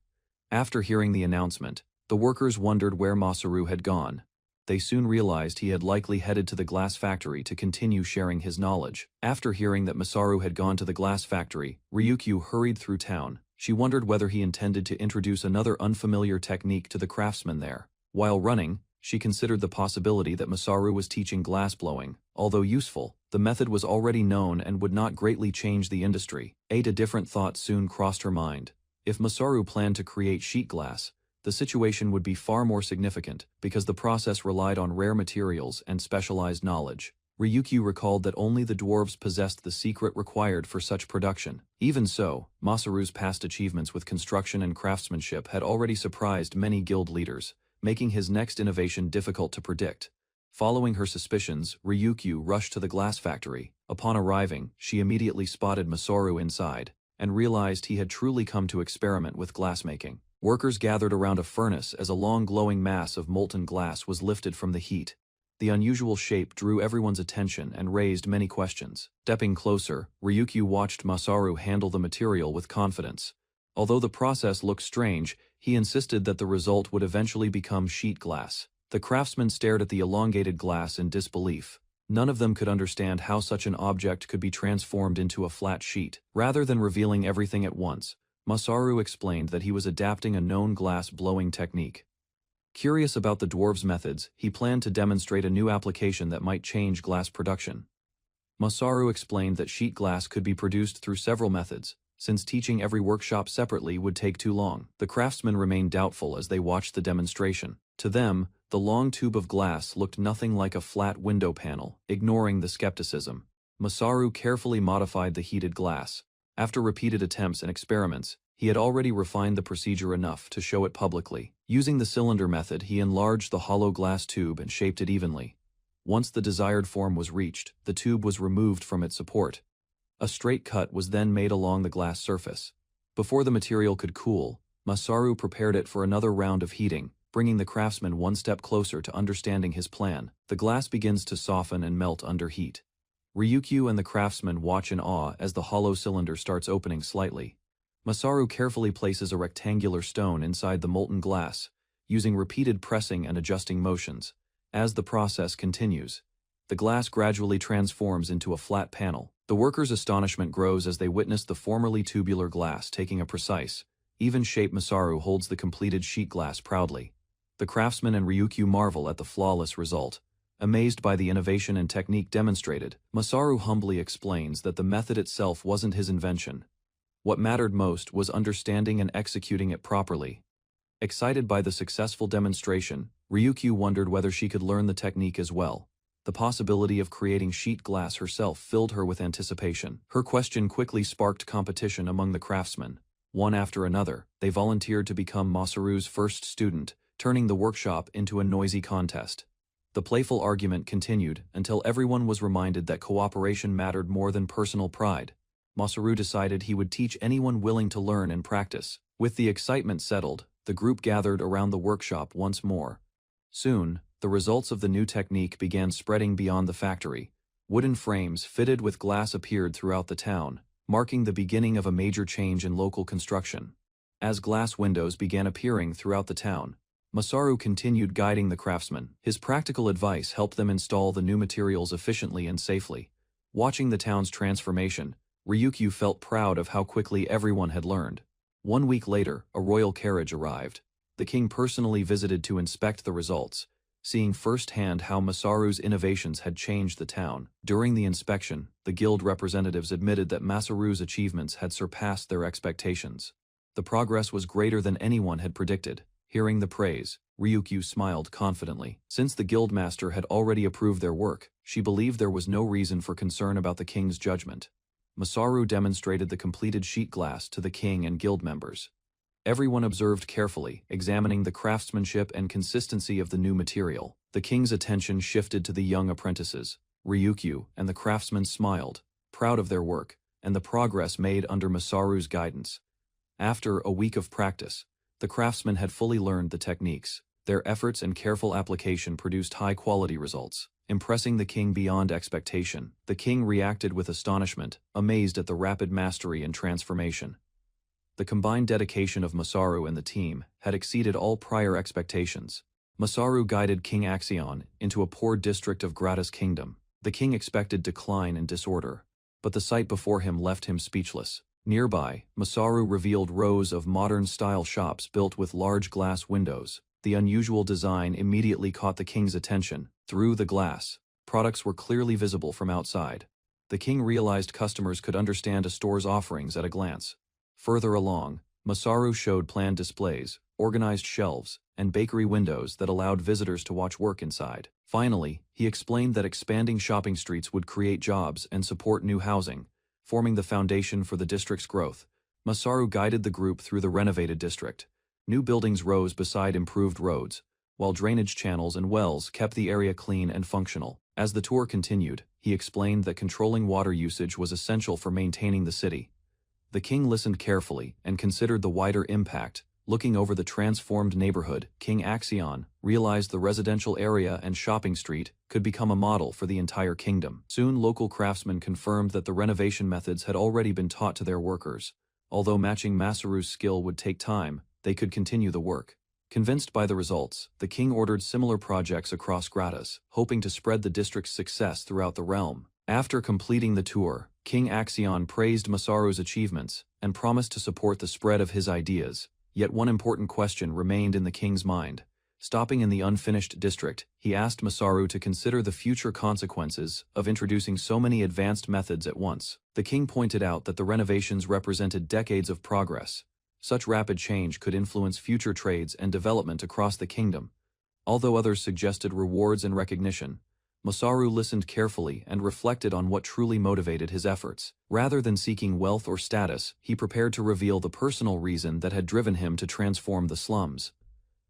After hearing the announcement, the workers wondered where Masaru had gone. They soon realized he had likely headed to the glass factory to continue sharing his knowledge. After hearing that Masaru had gone to the glass factory, Ryukyu hurried through town. She wondered whether he intended to introduce another unfamiliar technique to the craftsman there. While running, she considered the possibility that Masaru was teaching glass blowing. Although useful, the method was already known and would not greatly change the industry. A different thought soon crossed her mind. If Masaru planned to create sheet glass, the situation would be far more significant, because the process relied on rare materials and specialized knowledge. Ryukyu recalled that only the dwarves possessed the secret required for such production. Even so, Masaru's past achievements with construction and craftsmanship had already surprised many guild leaders, making his next innovation difficult to predict. Following her suspicions, Ryukyu rushed to the glass factory. Upon arriving, she immediately spotted Masaru inside, and realized he had truly come to experiment with glassmaking. Workers gathered around a furnace as a long glowing mass of molten glass was lifted from the heat. The unusual shape drew everyone's attention and raised many questions. Stepping closer, Ryukyu watched Masaru handle the material with confidence. Although the process looked strange, he insisted that the result would eventually become sheet glass. The craftsmen stared at the elongated glass in disbelief. None of them could understand how such an object could be transformed into a flat sheet. Rather than revealing everything at once, Masaru explained that he was adapting a known glass blowing technique. Curious about the dwarves' methods, he planned to demonstrate a new application that might change glass production. Masaru explained that sheet glass could be produced through several methods, since teaching every workshop separately would take too long. The craftsmen remained doubtful as they watched the demonstration. To them, the long tube of glass looked nothing like a flat window panel. Ignoring the skepticism, Masaru carefully modified the heated glass. After repeated attempts and experiments, he had already refined the procedure enough to show it publicly. Using the cylinder method, he enlarged the hollow glass tube and shaped it evenly. Once the desired form was reached, the tube was removed from its support. A straight cut was then made along the glass surface. Before the material could cool, Masaru prepared it for another round of heating, bringing the craftsman one step closer to understanding his plan. The glass begins to soften and melt under heat. Ryukyu and the craftsman watch in awe as the hollow cylinder starts opening slightly. Masaru carefully places a rectangular stone inside the molten glass, using repeated pressing and adjusting motions. As the process continues, the glass gradually transforms into a flat panel. The workers' astonishment grows as they witness the formerly tubular glass taking a precise, even shape. Masaru holds the completed sheet glass proudly. The craftsman and Ryukyu marvel at the flawless result. Amazed by the innovation and technique demonstrated, Masaru humbly explains that the method itself wasn't his invention. What mattered most was understanding and executing it properly. Excited by the successful demonstration, Ryukyu wondered whether she could learn the technique as well. The possibility of creating sheet glass herself filled her with anticipation. Her question quickly sparked competition among the craftsmen. One after another, they volunteered to become Masaru's first student, turning the workshop into a noisy contest. The playful argument continued until everyone was reminded that cooperation mattered more than personal pride. Masaru decided he would teach anyone willing to learn and practice. With the excitement settled, the group gathered around the workshop once more. Soon, the results of the new technique began spreading beyond the factory. Wooden frames fitted with glass appeared throughout the town, marking the beginning of a major change in local construction. As glass windows began appearing throughout the town, Masaru continued guiding the craftsmen. His practical advice helped them install the new materials efficiently and safely. Watching the town's transformation, Ryukyu felt proud of how quickly everyone had learned. 1 week later, a royal carriage arrived. The king personally visited to inspect the results, seeing firsthand how Masaru's innovations had changed the town. During the inspection, the guild representatives admitted that Masaru's achievements had surpassed their expectations. The progress was greater than anyone had predicted. Hearing the praise, Ryukyu smiled confidently. Since the guildmaster had already approved their work, she believed there was no reason for concern about the king's judgment. Masaru demonstrated the completed sheet glass to the king and guild members. Everyone observed carefully, examining the craftsmanship and consistency of the new material. The king's attention shifted to the young apprentices. Ryukyu and the craftsmen smiled, proud of their work, and the progress made under Masaru's guidance. After a week of practice, the craftsmen had fully learned the techniques. Their efforts and careful application produced high-quality results, impressing the king beyond expectation. The king reacted with astonishment, amazed at the rapid mastery and transformation. The combined dedication of Masaru and the team had exceeded all prior expectations. Masaru guided King Axion into a poor district of Gratis Kingdom. The king expected decline and disorder, but the sight before him left him speechless. Nearby, Masaru revealed rows of modern-style shops built with large glass windows. The unusual design immediately caught the king's attention. Through the glass, products were clearly visible from outside. The king realized customers could understand a store's offerings at a glance. Further along, Masaru showed planned displays, organized shelves, and bakery windows that allowed visitors to watch work inside. Finally, he explained that expanding shopping streets would create jobs and support new housing, forming the foundation for the district's growth. Masaru guided the group through the renovated district. New buildings rose beside improved roads, while drainage channels and wells kept the area clean and functional. As the tour continued, he explained that controlling water usage was essential for maintaining the city. The king listened carefully and considered the wider impact. Looking over the transformed neighborhood, King Axion realized the residential area and shopping street could become a model for the entire kingdom. Soon local craftsmen confirmed that the renovation methods had already been taught to their workers. Although matching Masaru's skill would take time, they could continue the work. Convinced by the results, the king ordered similar projects across Gratas, hoping to spread the district's success throughout the realm. After completing the tour, King Axion praised Masaru's achievements and promised to support the spread of his ideas. Yet one important question remained in the king's mind. Stopping in the unfinished district, he asked Masaru to consider the future consequences of introducing so many advanced methods at once. The king pointed out that the renovations represented decades of progress. Such rapid change could influence future trades and development across the kingdom. Although others suggested rewards and recognition, Masaru listened carefully and reflected on what truly motivated his efforts. Rather than seeking wealth or status, he prepared to reveal the personal reason that had driven him to transform the slums.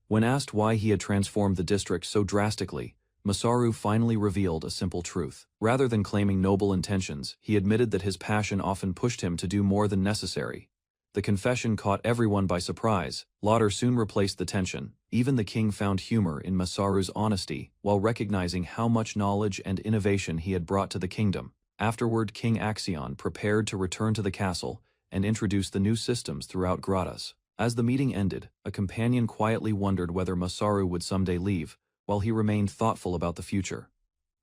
When asked why he had transformed the district so drastically, Masaru finally revealed a simple truth. Rather than claiming noble intentions, he admitted that his passion often pushed him to do more than necessary. The confession caught everyone by surprise. Laughter soon replaced the tension. Even the king found humor in Masaru's honesty, while recognizing how much knowledge and innovation he had brought to the kingdom. Afterward, King Axion prepared to return to the castle and introduce the new systems throughout Gratas. As the meeting ended, a companion quietly wondered whether Masaru would someday leave, while he remained thoughtful about the future.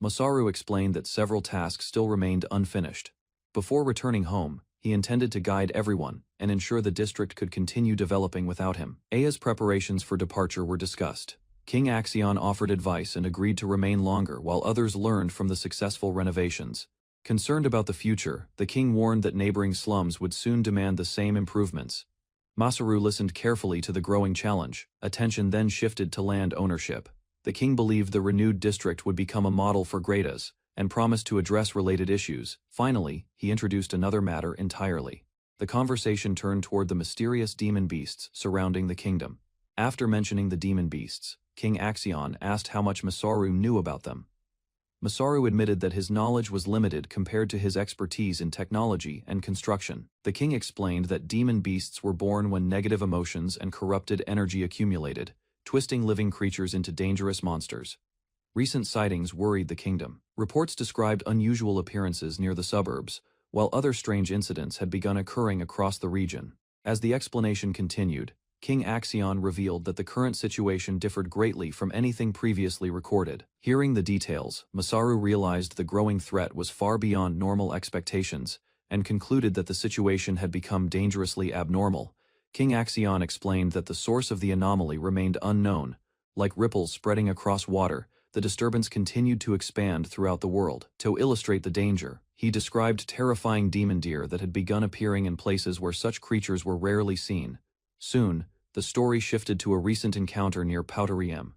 Masaru explained that several tasks still remained unfinished. Before returning home, he intended to guide everyone and ensure the district could continue developing without him. Aya's preparations for departure were discussed. King Axion offered advice and agreed to remain longer while others learned from the successful renovations. Concerned about the future, the king warned that neighboring slums would soon demand the same improvements. Masaru listened carefully to the growing challenge. Attention then shifted to land ownership. The king believed the renewed district would become a model for Gratas, and promised to address related issues. Finally, he introduced another matter entirely. The conversation turned toward the mysterious demon beasts surrounding the kingdom. After mentioning the demon beasts, King Axion asked how much Masaru knew about them. Masaru admitted that his knowledge was limited compared to his expertise in technology and construction. The king explained that demon beasts were born when negative emotions and corrupted energy accumulated, twisting living creatures into dangerous monsters. Recent sightings worried the kingdom. Reports described unusual appearances near the suburbs, while other strange incidents had begun occurring across the region. As the explanation continued, King Axion revealed that the current situation differed greatly from anything previously recorded. Hearing the details, Masaru realized the growing threat was far beyond normal expectations, and concluded that the situation had become dangerously abnormal. King Axion explained that the source of the anomaly remained unknown. Like ripples spreading across water, the disturbance continued to expand throughout the world. To illustrate the danger, he described terrifying demon deer that had begun appearing in places where such creatures were rarely seen. Soon, the story shifted to a recent encounter near Pouteriem.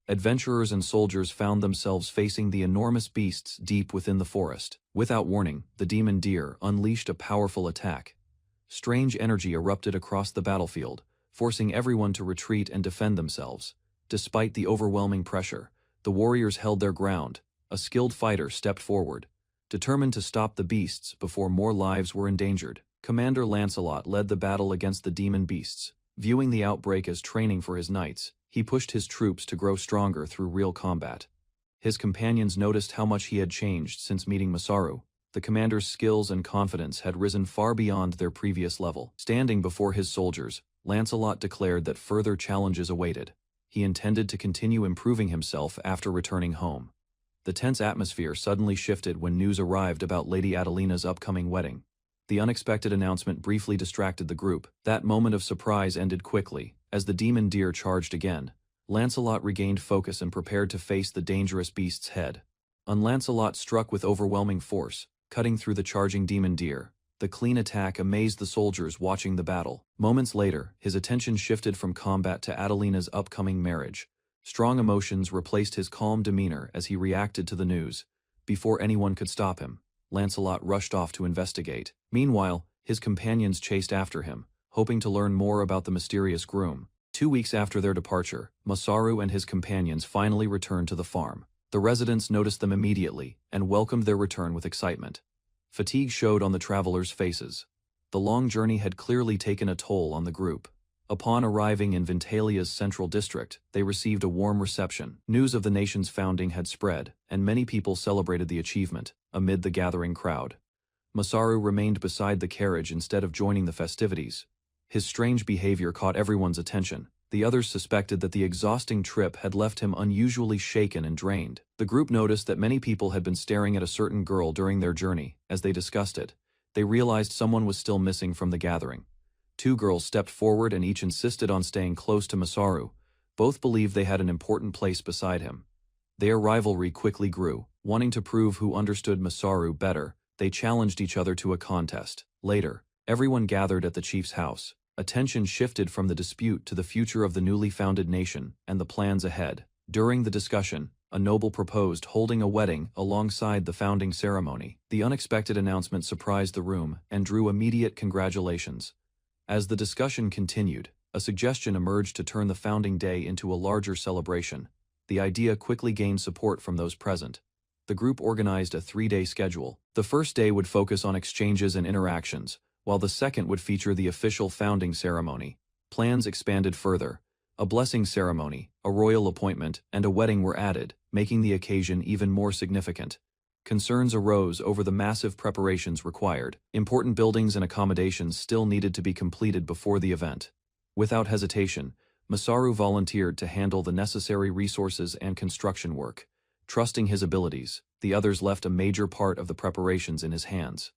Adventurers and soldiers found themselves facing the enormous beasts deep within the forest. Without warning, the demon deer unleashed a powerful attack. Strange energy erupted across the battlefield, forcing everyone to retreat and defend themselves. Despite the overwhelming pressure, the warriors held their ground. A skilled fighter stepped forward, determined to stop the beasts before more lives were endangered. Commander Lancelot led the battle against the demon beasts. Viewing the outbreak as training for his knights, he pushed his troops to grow stronger through real combat. His companions noticed how much he had changed since meeting Masaru. The commander's skills and confidence had risen far beyond their previous level. Standing before his soldiers, Lancelot declared that further challenges awaited. He intended to continue improving himself after returning home. The tense atmosphere suddenly shifted when news arrived about Lady Adelina's upcoming wedding. The unexpected announcement briefly distracted the group. That moment of surprise ended quickly. As the demon deer charged again, Lancelot regained focus and prepared to face the dangerous beast's head. Lancelot struck with overwhelming force, cutting through the charging demon deer. The clean attack amazed the soldiers watching the battle. Moments later, his attention shifted from combat to Adelina's upcoming marriage. Strong emotions replaced his calm demeanor as he reacted to the news. Before anyone could stop him, Lancelot rushed off to investigate. Meanwhile, his companions chased after him, hoping to learn more about the mysterious groom. 2 weeks after their departure, Masaru and his companions finally returned to the farm. The residents noticed them immediately and welcomed their return with excitement. Fatigue showed on the travelers' faces. The long journey had clearly taken a toll on the group. Upon arriving in Ventalia's central district, they received a warm reception. News of the nation's founding had spread, and many people celebrated the achievement amid the gathering crowd. Masaru remained beside the carriage instead of joining the festivities. His strange behavior caught everyone's attention. The others suspected that the exhausting trip had left him unusually shaken and drained. The group noticed that many people had been staring at a certain girl during their journey. As they discussed it, they realized someone was still missing from the gathering. 2 girls stepped forward and each insisted on staying close to Masaru. Both believed they had an important place beside him. Their rivalry quickly grew. Wanting to prove who understood Masaru better, they challenged each other to a contest. Later, everyone gathered at the chief's house. Attention shifted from the dispute to the future of the newly founded nation and the plans ahead. During the discussion, a noble proposed holding a wedding alongside the founding ceremony. The unexpected announcement surprised the room and drew immediate congratulations. As the discussion continued, a suggestion emerged to turn the founding day into a larger celebration. The idea quickly gained support from those present. The group organized a 3-day schedule. The first day would focus on exchanges and interactions, while the second would feature the official founding ceremony. Plans expanded further. A blessing ceremony, a royal appointment, and a wedding were added, making the occasion even more significant. Concerns arose over the massive preparations required. Important buildings and accommodations still needed to be completed before the event. Without hesitation, Masaru volunteered to handle the necessary resources and construction work. Trusting his abilities, the others left a major part of the preparations in his hands.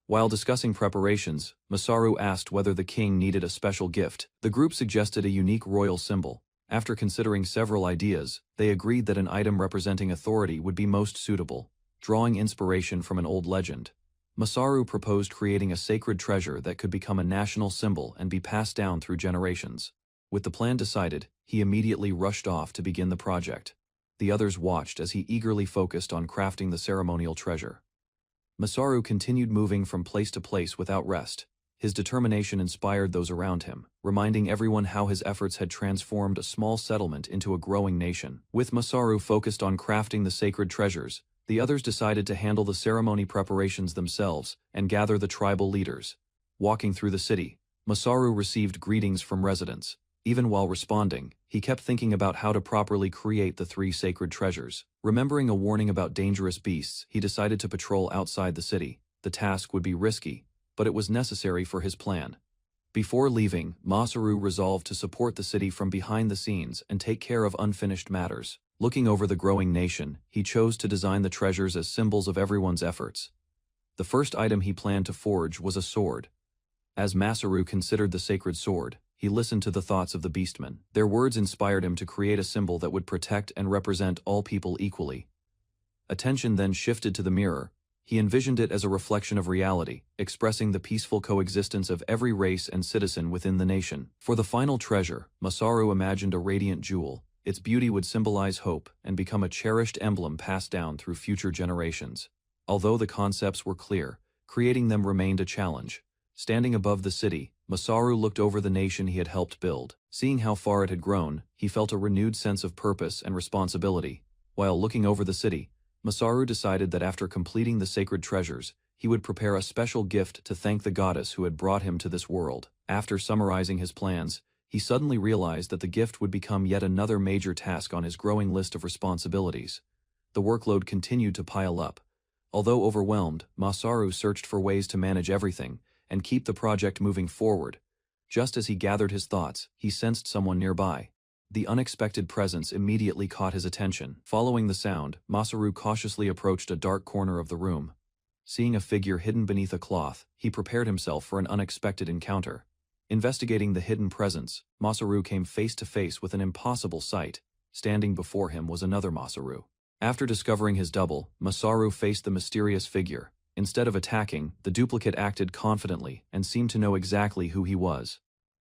While discussing preparations, Masaru asked whether the king needed a special gift. The group suggested a unique royal symbol. After considering several ideas, they agreed that an item representing authority would be most suitable, drawing inspiration from an old legend. Masaru proposed creating a sacred treasure that could become a national symbol and be passed down through generations. With the plan decided, he immediately rushed off to begin the project. The others watched as he eagerly focused on crafting the ceremonial treasure. Masaru continued moving from place to place without rest. His determination inspired those around him, reminding everyone how his efforts had transformed a small settlement into a growing nation. With Masaru focused on crafting the sacred treasures, the others decided to handle the ceremony preparations themselves and gather the tribal leaders. Walking through the city, Masaru received greetings from residents. Even while responding, he kept thinking about how to properly create the 3 sacred treasures. Remembering a warning about dangerous beasts, he decided to patrol outside the city. The task would be risky, but it was necessary for his plan. Before leaving, Masaru resolved to support the city from behind the scenes and take care of unfinished matters. Looking over the growing nation, he chose to design the treasures as symbols of everyone's efforts. The first item he planned to forge was a sword. As Masaru considered the sacred sword, he listened to the thoughts of the beastmen. Their words inspired him to create a symbol that would protect and represent all people equally. Attention then shifted to the mirror. He envisioned it as a reflection of reality, expressing the peaceful coexistence of every race and citizen within the nation. For the final treasure, Masaru imagined a radiant jewel. Its beauty would symbolize hope and become a cherished emblem passed down through future generations. Although the concepts were clear, creating them remained a challenge. Standing above the city, Masaru looked over the nation he had helped build. Seeing how far it had grown, he felt a renewed sense of purpose and responsibility. While looking over the city, Masaru decided that after completing the sacred treasures, he would prepare a special gift to thank the goddess who had brought him to this world. After summarizing his plans, he suddenly realized that the gift would become yet another major task on his growing list of responsibilities. The workload continued to pile up. Although overwhelmed, Masaru searched for ways to manage everything and keep the project moving forward. Just as he gathered his thoughts, he sensed someone nearby. The unexpected presence immediately caught his attention. Following the sound, Masaru cautiously approached a dark corner of the room. Seeing a figure hidden beneath a cloth, he prepared himself for an unexpected encounter. Investigating the hidden presence, Masaru came face to face with an impossible sight. Standing before him was another Masaru. After discovering his double, Masaru faced the mysterious figure. Instead of attacking, the duplicate acted confidently and seemed to know exactly who he was.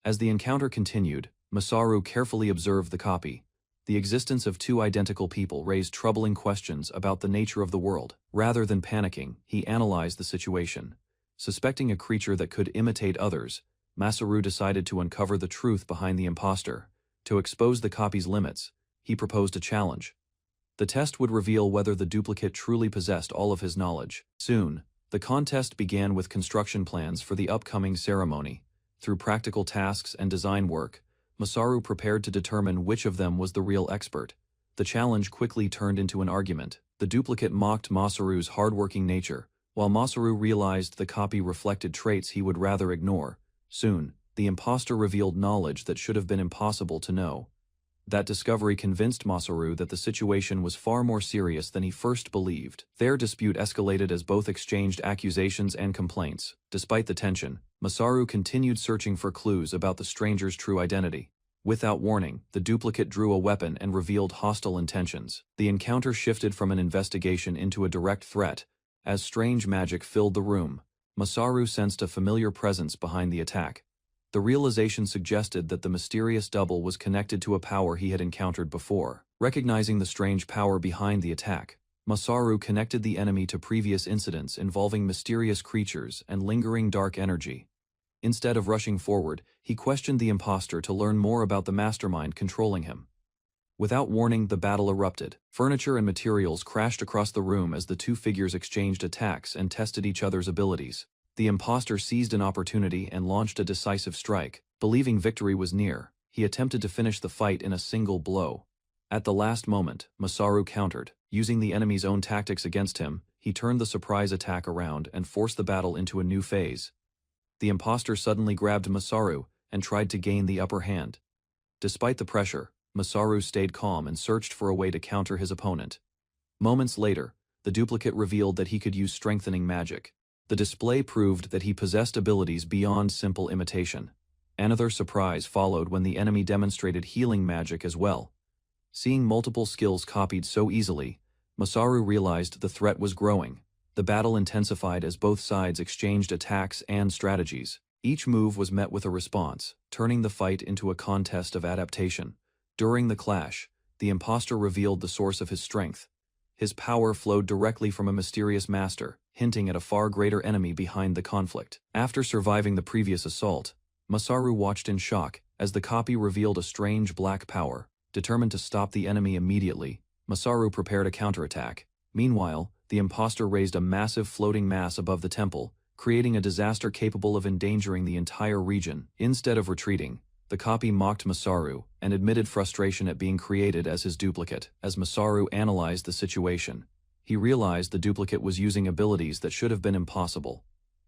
As the encounter continued, Masaru carefully observed the copy. The existence of two identical people raised troubling questions about the nature of the world. Rather than panicking, he analyzed the situation. Suspecting a creature that could imitate others, Masaru decided to uncover the truth behind the imposter. To expose the copy's limits, he proposed a challenge. The test would reveal whether the duplicate truly possessed all of his knowledge. Soon, the contest began with construction plans for the upcoming ceremony. Through practical tasks and design work, Masaru prepared to determine which of them was the real expert. The challenge quickly turned into an argument. The duplicate mocked Masaru's hardworking nature, while Masaru realized the copy reflected traits he would rather ignore. Soon, the imposter revealed knowledge that should have been impossible to know. That discovery convinced Masaru that the situation was far more serious than he first believed. Their dispute escalated as both exchanged accusations and complaints. Despite the tension, Masaru continued searching for clues about the stranger's true identity. Without warning, the duplicate drew a weapon and revealed hostile intentions. The encounter shifted from an investigation into a direct threat. As strange magic filled the room, Masaru sensed a familiar presence behind the attack. The realization suggested that the mysterious double was connected to a power he had encountered before. Recognizing the strange power behind the attack, Masaru connected the enemy to previous incidents involving mysterious creatures and lingering dark energy. Instead of rushing forward, he questioned the imposter to learn more about the mastermind controlling him. Without warning, the battle erupted. Furniture and materials crashed across the room as the two figures exchanged attacks and tested each other's abilities. The imposter seized an opportunity and launched a decisive strike. Believing victory was near, he attempted to finish the fight in a single blow. At the last moment, Masaru countered. Using the enemy's own tactics against him, he turned the surprise attack around and forced the battle into a new phase. The imposter suddenly grabbed Masaru and tried to gain the upper hand. Despite the pressure, Masaru stayed calm and searched for a way to counter his opponent. Moments later, the duplicate revealed that he could use strengthening magic. The display proved that he possessed abilities beyond simple imitation. Another surprise followed when the enemy demonstrated healing magic as well. Seeing multiple skills copied so easily, Masaru realized the threat was growing. The battle intensified as both sides exchanged attacks and strategies. Each move was met with a response, turning the fight into a contest of adaptation. During the clash, the imposter revealed the source of his strength. His power flowed directly from a mysterious master, hinting at a far greater enemy behind the conflict. After surviving the previous assault, Masaru watched in shock as the copy revealed a strange black power. Determined to stop the enemy immediately, Masaru prepared a counterattack. Meanwhile, the imposter raised a massive floating mass above the temple, creating a disaster capable of endangering the entire region. Instead of retreating, the copy mocked Masaru and admitted frustration at being created as his duplicate. As Masaru analyzed the situation, he realized the duplicate was using abilities that should have been impossible.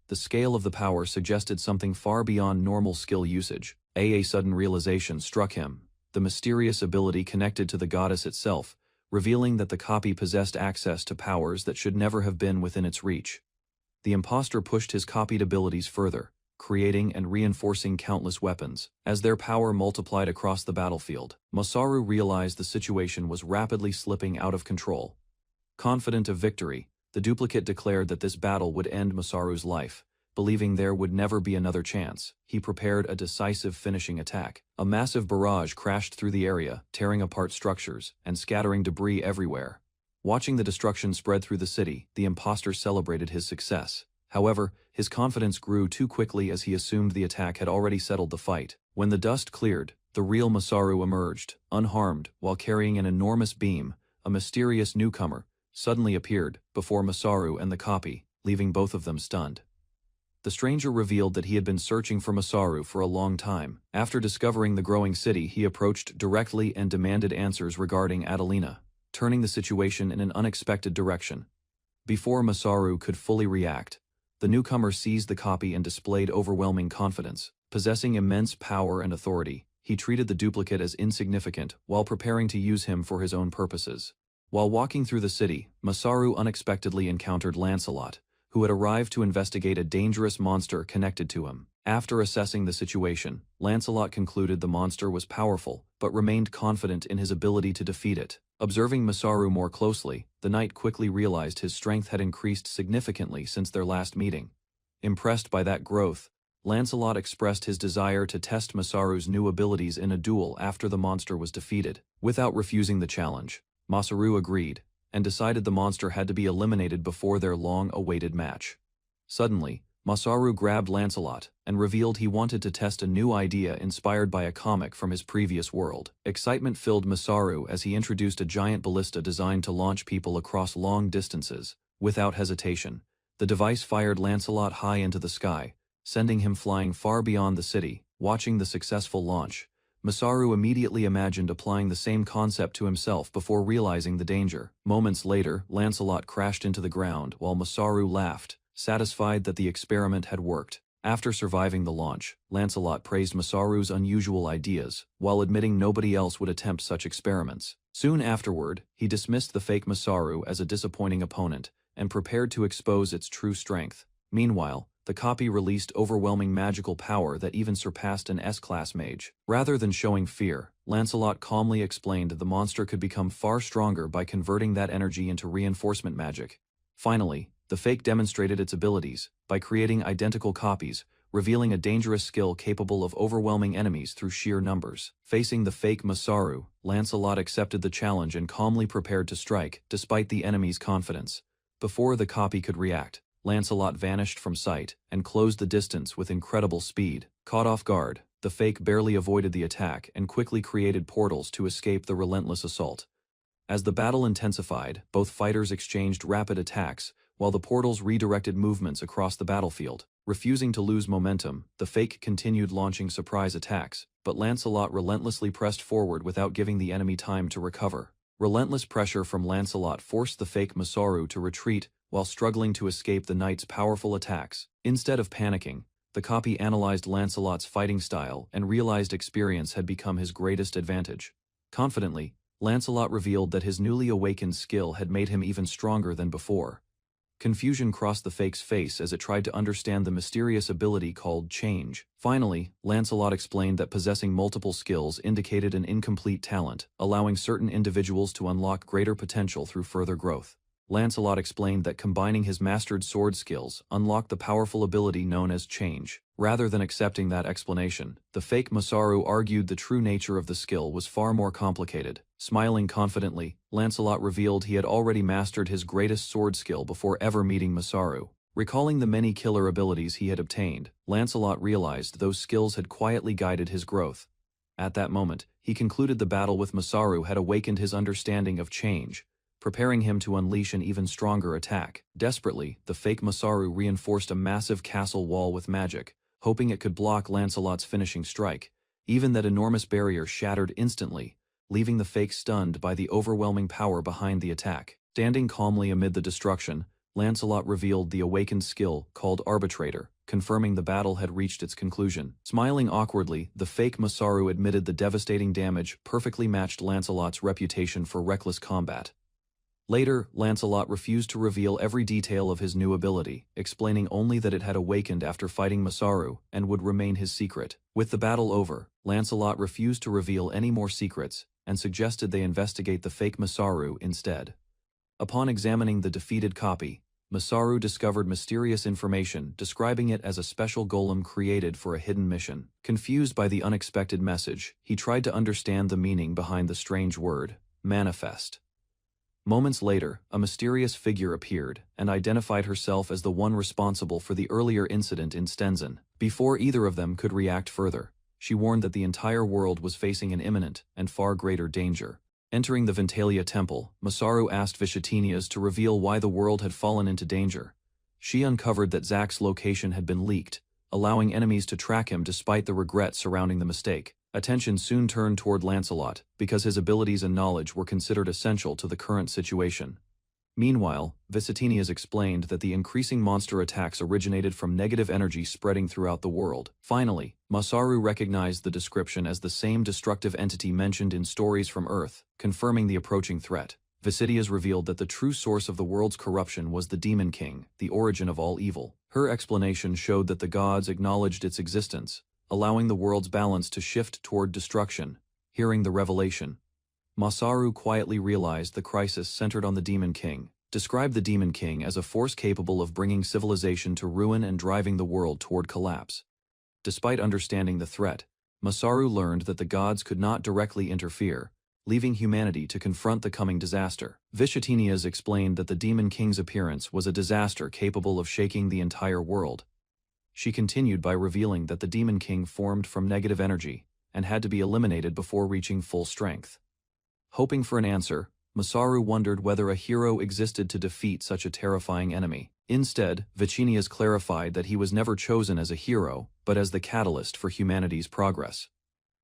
The scale of the power suggested something far beyond normal skill usage. A sudden realization struck him. The mysterious ability connected to the goddess itself, revealing that the copy possessed access to powers that should never have been within its reach. The imposter pushed his copied abilities further, creating and reinforcing countless weapons. As their power multiplied across the battlefield, Masaru realized the situation was rapidly slipping out of control. Confident of victory, the duplicate declared that this battle would end Masaru's life. Believing there would never be another chance, he prepared a decisive finishing attack. A massive barrage crashed through the area, tearing apart structures and scattering debris everywhere. Watching the destruction spread through the city, the imposter celebrated his success. However, his confidence grew too quickly as he assumed the attack had already settled the fight. When the dust cleared, the real Masaru emerged, unharmed, while carrying an enormous beam. A mysterious newcomer suddenly appeared before Masaru and the copy, leaving both of them stunned. The stranger revealed that he had been searching for Masaru for a long time. After discovering the growing city, he approached directly and demanded answers regarding Adelina, turning the situation in an unexpected direction. Before Masaru could fully react, the newcomer seized the copy and displayed overwhelming confidence. Possessing immense power and authority, he treated the duplicate as insignificant while preparing to use him for his own purposes. While walking through the city, Masaru unexpectedly encountered Lancelot, who had arrived to investigate a dangerous monster connected to him. After assessing the situation, Lancelot concluded the monster was powerful, but remained confident in his ability to defeat it. Observing Masaru more closely, the knight quickly realized his strength had increased significantly since their last meeting. Impressed by that growth, Lancelot expressed his desire to test Masaru's new abilities in a duel after the monster was defeated. Without refusing the challenge, Masaru agreed, and decided the monster had to be eliminated before their long-awaited match. Suddenly, Masaru grabbed Lancelot and revealed he wanted to test a new idea inspired by a comic from his previous world. Excitement filled Masaru as he introduced a giant ballista designed to launch people across long distances. Without hesitation, the device fired Lancelot high into the sky, sending him flying far beyond the city. Watching the successful launch, Masaru immediately imagined applying the same concept to himself before realizing the danger. Moments later, Lancelot crashed into the ground while Masaru laughed, satisfied that the experiment had worked. After surviving the launch, Lancelot praised Masaru's unusual ideas, while admitting nobody else would attempt such experiments. Soon afterward, he dismissed the fake Masaru as a disappointing opponent, and prepared to expose its true strength. Meanwhile, the copy released overwhelming magical power that even surpassed an S-class mage. Rather than showing fear, Lancelot calmly explained the monster could become far stronger by converting that energy into reinforcement magic. Finally, the fake demonstrated its abilities by creating identical copies, revealing a dangerous skill capable of overwhelming enemies through sheer numbers. Facing the fake Masaru, Lancelot accepted the challenge and calmly prepared to strike, despite the enemy's confidence. Before the copy could react, Lancelot vanished from sight and closed the distance with incredible speed. Caught off guard, the fake barely avoided the attack and quickly created portals to escape the relentless assault. As the battle intensified, both fighters exchanged rapid attacks, while the portals redirected movements across the battlefield. Refusing to lose momentum, the fake continued launching surprise attacks, but Lancelot relentlessly pressed forward without giving the enemy time to recover. Relentless pressure from Lancelot forced the fake Masaru to retreat while struggling to escape the knight's powerful attacks. Instead of panicking, the copy analyzed Lancelot's fighting style and realized experience had become his greatest advantage. Confidently, Lancelot revealed that his newly awakened skill had made him even stronger than before. Confusion crossed the fake's face as it tried to understand the mysterious ability called change. Finally, Lancelot explained that possessing multiple skills indicated an incomplete talent, allowing certain individuals to unlock greater potential through further growth. Lancelot explained that combining his mastered sword skills unlocked the powerful ability known as change. Rather than accepting that explanation, the fake Masaru argued the true nature of the skill was far more complicated. Smiling confidently, Lancelot revealed he had already mastered his greatest sword skill before ever meeting Masaru. Recalling the many killer abilities he had obtained, Lancelot realized those skills had quietly guided his growth. At that moment, he concluded the battle with Masaru had awakened his understanding of change, preparing him to unleash an even stronger attack. Desperately, the fake Masaru reinforced a massive castle wall with magic, hoping it could block Lancelot's finishing strike. Even that enormous barrier shattered instantly, leaving the fake stunned by the overwhelming power behind the attack. Standing calmly amid the destruction, Lancelot revealed the awakened skill called Arbitrator, confirming the battle had reached its conclusion. Smiling awkwardly, the fake Masaru admitted the devastating damage perfectly matched Lancelot's reputation for reckless combat. Later, Lancelot refused to reveal every detail of his new ability, explaining only that it had awakened after fighting Masaru and would remain his secret. With the battle over, Lancelot refused to reveal any more secrets and suggested they investigate the fake Masaru instead. Upon examining the defeated copy, Masaru discovered mysterious information describing it as a special golem created for a hidden mission. Confused by the unexpected message, he tried to understand the meaning behind the strange word, manifest. Moments later, a mysterious figure appeared and identified herself as the one responsible for the earlier incident in Stenzen. Before either of them could react further, she warned that the entire world was facing an imminent and far greater danger. Entering the Ventalia temple, Masaru asked Vishatinias to reveal why the world had fallen into danger. She uncovered that Zack's location had been leaked, allowing enemies to track him despite the regret surrounding the mistake. Attention soon turned toward Lancelot, because his abilities and knowledge were considered essential to the current situation. Meanwhile, Visatinias explained that the increasing monster attacks originated from negative energy spreading throughout the world. Finally, Masaru recognized the description as the same destructive entity mentioned in stories from Earth, confirming the approaching threat. Vicidias revealed that the true source of the world's corruption was the Demon King, the origin of all evil. Her explanation showed that the gods acknowledged its existence, allowing the world's balance to shift toward destruction. Hearing the revelation, Masaru quietly realized the crisis centered on the Demon King, described the Demon King as a force capable of bringing civilization to ruin and driving the world toward collapse. Despite understanding the threat, Masaru learned that the gods could not directly interfere, leaving humanity to confront the coming disaster. Vichatinias explained that the Demon King's appearance was a disaster capable of shaking the entire world. She continued by revealing that the Demon King formed from negative energy and had to be eliminated before reaching full strength. Hoping for an answer, Masaru wondered whether a hero existed to defeat such a terrifying enemy. Instead, Vicinias clarified that he was never chosen as a hero, but as the catalyst for humanity's progress.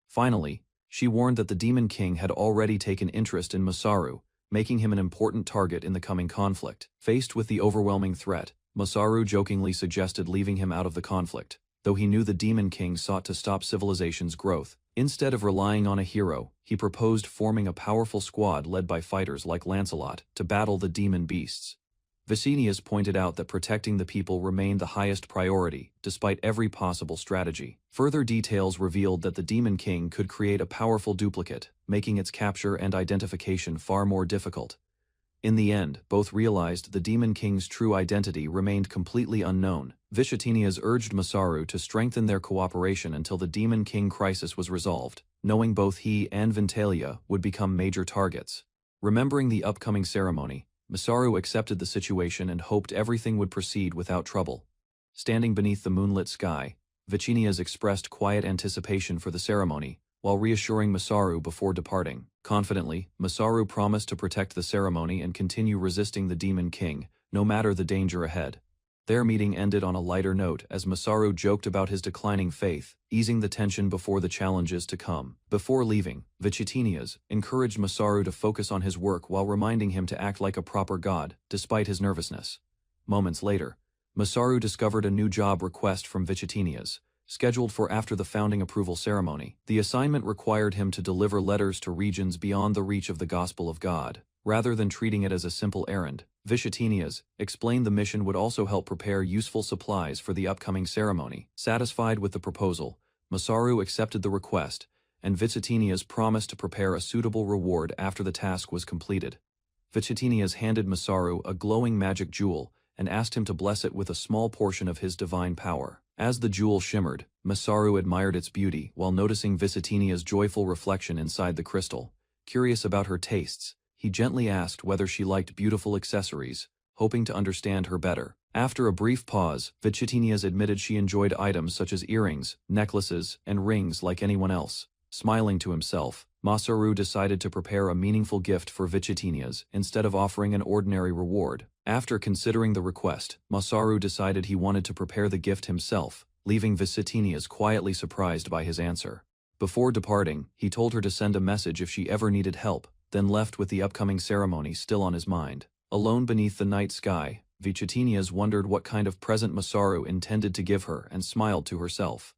Finally, she warned that the Demon King had already taken interest in Masaru, making him an important target in the coming conflict. Faced with the overwhelming threat, Masaru jokingly suggested leaving him out of the conflict, though he knew the Demon King sought to stop civilization's growth. Instead of relying on a hero, he proposed forming a powerful squad led by fighters like Lancelot to battle the demon beasts. Vicinius pointed out that protecting the people remained the highest priority, despite every possible strategy. Further details revealed that the Demon King could create a powerful duplicate, making its capture and identification far more difficult. In the end, both realized the Demon King's true identity remained completely unknown. Vichatinias urged Masaru to strengthen their cooperation until the Demon King crisis was resolved, knowing both he and Ventalia would become major targets. Remembering the upcoming ceremony, Masaru accepted the situation and hoped everything would proceed without trouble. Standing beneath the moonlit sky, Vicinias expressed quiet anticipation for the ceremony, while reassuring Masaru before departing. Confidently, Masaru promised to protect the ceremony and continue resisting the Demon King, no matter the danger ahead. Their meeting ended on a lighter note as Masaru joked about his declining faith, easing the tension before the challenges to come. Before leaving, Vichatinias encouraged Masaru to focus on his work while reminding him to act like a proper god, despite his nervousness. Moments later, Masaru discovered a new job request from Vichatinias, scheduled for after the founding approval ceremony. The assignment required him to deliver letters to regions beyond the reach of the Gospel of God. Rather than treating it as a simple errand, Vichatinias explained the mission would also help prepare useful supplies for the upcoming ceremony. Satisfied with the proposal, Masaru accepted the request, and Vichatinias promised to prepare a suitable reward after the task was completed. Vichatinias handed Masaru a glowing magic jewel and asked him to bless it with a small portion of his divine power. As the jewel shimmered, Masaru admired its beauty while noticing Vichatinia's joyful reflection inside the crystal. Curious about her tastes, he gently asked whether she liked beautiful accessories, hoping to understand her better. After a brief pause, Vichatinias admitted she enjoyed items such as earrings, necklaces, and rings like anyone else. Smiling to himself, Masaru decided to prepare a meaningful gift for Vichatinias instead of offering an ordinary reward. After considering the request, Masaru decided he wanted to prepare the gift himself, leaving Vichatinias quietly surprised by his answer. Before departing, he told her to send a message if she ever needed help, then left with the upcoming ceremony still on his mind. Alone beneath the night sky, Vichatinias wondered what kind of present Masaru intended to give her and smiled to herself.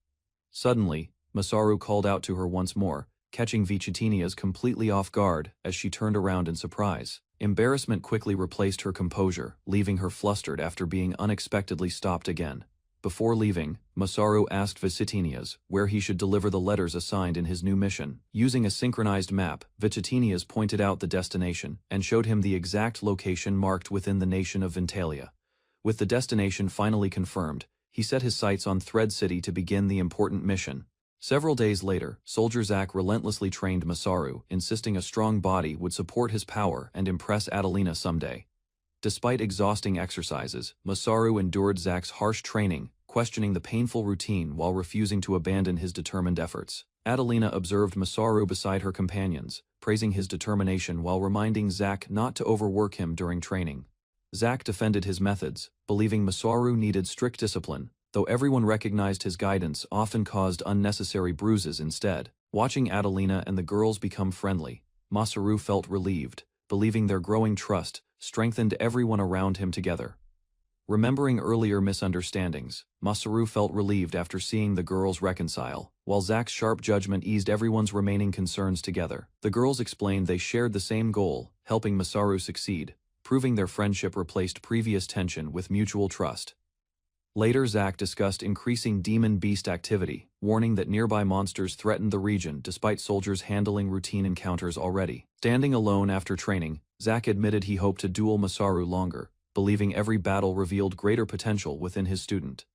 Suddenly, Masaru called out to her once more, catching Vichatinias completely off guard as she turned around in surprise. Embarrassment quickly replaced her composure, leaving her flustered after being unexpectedly stopped again. Before leaving, Masaru asked Vichatinias where he should deliver the letters assigned in his new mission. Using a synchronized map, Vichatinias pointed out the destination and showed him the exact location marked within the nation of Ventalia. With the destination finally confirmed, he set his sights on Thread City to begin the important mission. Several days later, Soldier Zack relentlessly trained Masaru, insisting a strong body would support his power and impress Adelina someday. Despite exhausting exercises, Masaru endured Zack's harsh training, questioning the painful routine while refusing to abandon his determined efforts. Adelina observed Masaru beside her companions, praising his determination while reminding Zack not to overwork him during training. Zack defended his methods, believing Masaru needed strict discipline, though everyone recognized his guidance often caused unnecessary bruises instead. Watching Adelina and the girls become friendly, Masaru felt relieved, believing their growing trust strengthened everyone around him together. Remembering earlier misunderstandings, Masaru felt relieved after seeing the girls reconcile, while Zack's sharp judgment eased everyone's remaining concerns together. The girls explained they shared the same goal, helping Masaru succeed, proving their friendship replaced previous tension with mutual trust. Later, Zack discussed increasing demon beast activity, warning that nearby monsters threatened the region despite soldiers handling routine encounters already. Standing alone after training, Zack admitted he hoped to duel Masaru longer, believing every battle revealed greater potential within his student.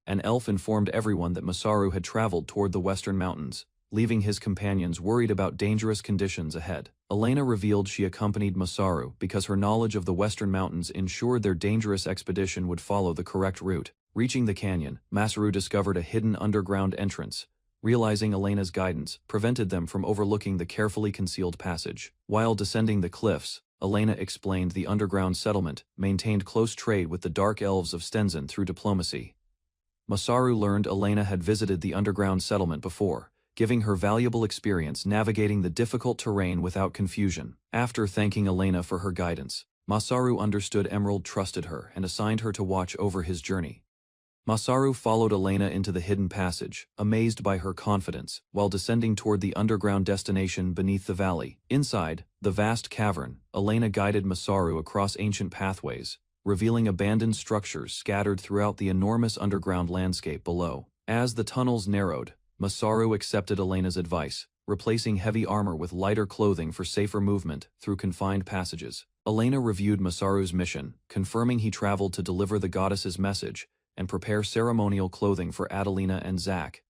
An elf informed everyone that Masaru had traveled toward the western mountains, leaving his companions worried about dangerous conditions ahead. Elena revealed she accompanied Masaru because her knowledge of the western mountains ensured their dangerous expedition would follow the correct route. Reaching the canyon, Masaru discovered a hidden underground entrance. Realizing Elena's guidance prevented them from overlooking the carefully concealed passage. While descending the cliffs, Elena explained the underground settlement maintained close trade with the dark elves of Stenzen through diplomacy. Masaru learned Elena had visited the underground settlement before, giving her valuable experience navigating the difficult terrain without confusion. After thanking Elena for her guidance, Masaru understood Emerald trusted her and assigned her to watch over his journey. Masaru followed Elena into the hidden passage, amazed by her confidence, while descending toward the underground destination beneath the valley. Inside the vast cavern, Elena guided Masaru across ancient pathways, revealing abandoned structures scattered throughout the enormous underground landscape below. As the tunnels narrowed, Masaru accepted Elena's advice, replacing heavy armor with lighter clothing for safer movement through confined passages. Elena reviewed Masaru's mission, confirming he traveled to deliver the goddess's message and prepare ceremonial clothing for Adelina and Zack.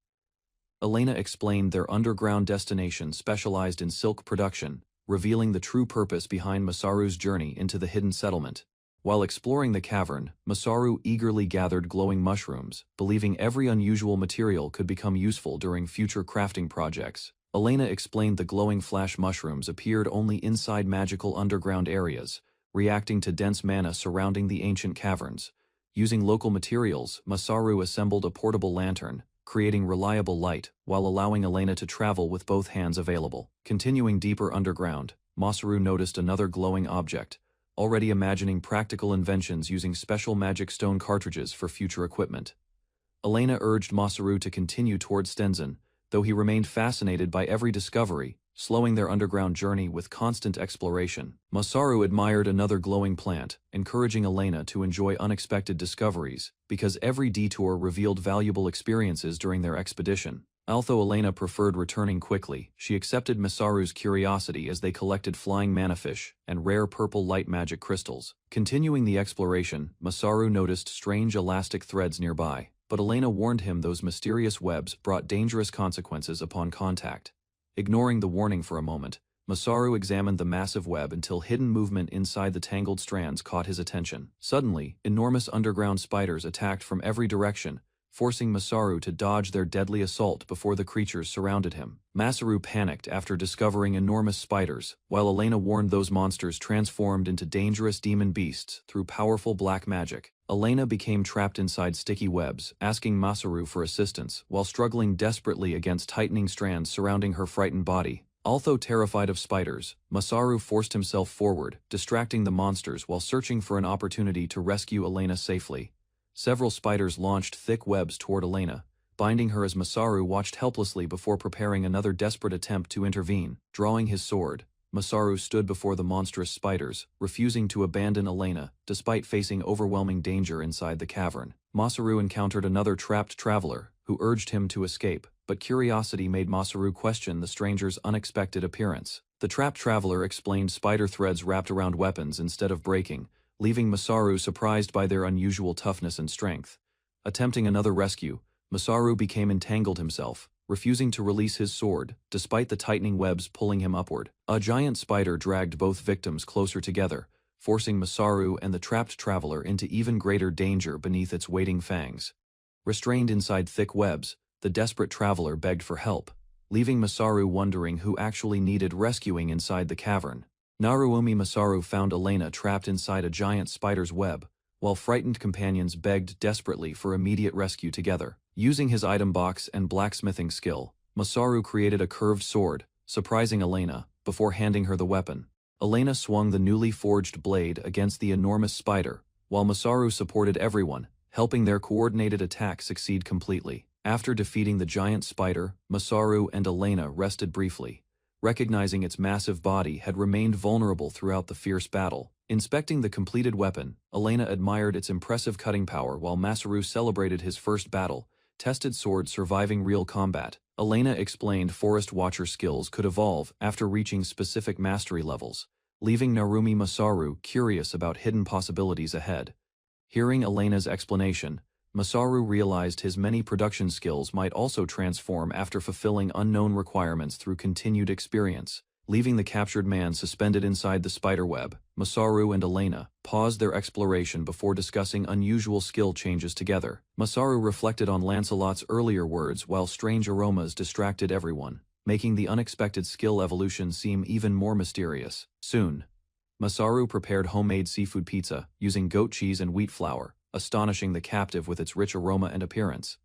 Elena explained their underground destination specialized in silk production, revealing the true purpose behind Masaru's journey into the hidden settlement. While exploring the cavern, Masaru eagerly gathered glowing mushrooms, believing every unusual material could become useful during future crafting projects. Elena explained the glowing flash mushrooms appeared only inside magical underground areas, reacting to dense mana surrounding the ancient caverns. Using local materials, Masaru assembled a portable lantern, creating reliable light, while allowing Elena to travel with both hands available. Continuing deeper underground, Masaru noticed another glowing object, already imagining practical inventions using special magic stone cartridges for future equipment. Elena urged Masaru to continue toward Stenzen, though he remained fascinated by every discovery, slowing their underground journey with constant exploration. Masaru admired another glowing plant, encouraging Elena to enjoy unexpected discoveries, because every detour revealed valuable experiences during their expedition. Although Elena preferred returning quickly, she accepted Masaru's curiosity as they collected flying manafish and rare purple light magic crystals. Continuing the exploration, Masaru noticed strange elastic threads nearby, but Elena warned him those mysterious webs brought dangerous consequences upon contact. Ignoring the warning for a moment, Masaru examined the massive web until hidden movement inside the tangled strands caught his attention. Suddenly, enormous underground spiders attacked from every direction, forcing Masaru to dodge their deadly assault before the creatures surrounded him. Masaru panicked after discovering enormous spiders, while Elena warned those monsters transformed into dangerous demon beasts through powerful black magic. Elena became trapped inside sticky webs, asking Masaru for assistance while struggling desperately against tightening strands surrounding her frightened body. Although terrified of spiders, Masaru forced himself forward, distracting the monsters while searching for an opportunity to rescue Elena safely. Several spiders launched thick webs toward Elena, binding her as Masaru watched helplessly before preparing another desperate attempt to intervene. Drawing his sword, Masaru stood before the monstrous spiders, refusing to abandon Elena despite facing overwhelming danger inside the cavern. Masaru encountered another trapped traveler, who urged him to escape, but curiosity made Masaru question the stranger's unexpected appearance. The trapped traveler explained spider threads wrapped around weapons instead of breaking, leaving Masaru surprised by their unusual toughness and strength. Attempting another rescue, Masaru became entangled himself, refusing to release his sword, despite the tightening webs pulling him upward. A giant spider dragged both victims closer together, forcing Masaru and the trapped traveler into even greater danger beneath its waiting fangs. Restrained inside thick webs, the desperate traveler begged for help, leaving Masaru wondering who actually needed rescuing inside the cavern. Naruomi Masaru found Elena trapped inside a giant spider's web, while frightened companions begged desperately for immediate rescue together. Using his item box and blacksmithing skill, Masaru created a curved sword, surprising Elena, before handing her the weapon. Elena swung the newly forged blade against the enormous spider, while Masaru supported everyone, helping their coordinated attack succeed completely. After defeating the giant spider, Masaru and Elena rested briefly, recognizing its massive body had remained vulnerable throughout the fierce battle. Inspecting the completed weapon, Elena admired its impressive cutting power while Masaru celebrated his first battle-tested sword surviving real combat. Elena explained Forest Watcher skills could evolve after reaching specific mastery levels, leaving Narumi Masaru curious about hidden possibilities ahead. Hearing Elena's explanation, Masaru realized his many production skills might also transform after fulfilling unknown requirements through continued experience. Leaving the captured man suspended inside the spiderweb, Masaru and Elena paused their exploration before discussing unusual skill changes together. Masaru reflected on Lancelot's earlier words while strange aromas distracted everyone, making the unexpected skill evolution seem even more mysterious. Soon, Masaru prepared homemade seafood pizza using goat cheese and wheat flour, astonishing the captive with its rich aroma and appearance.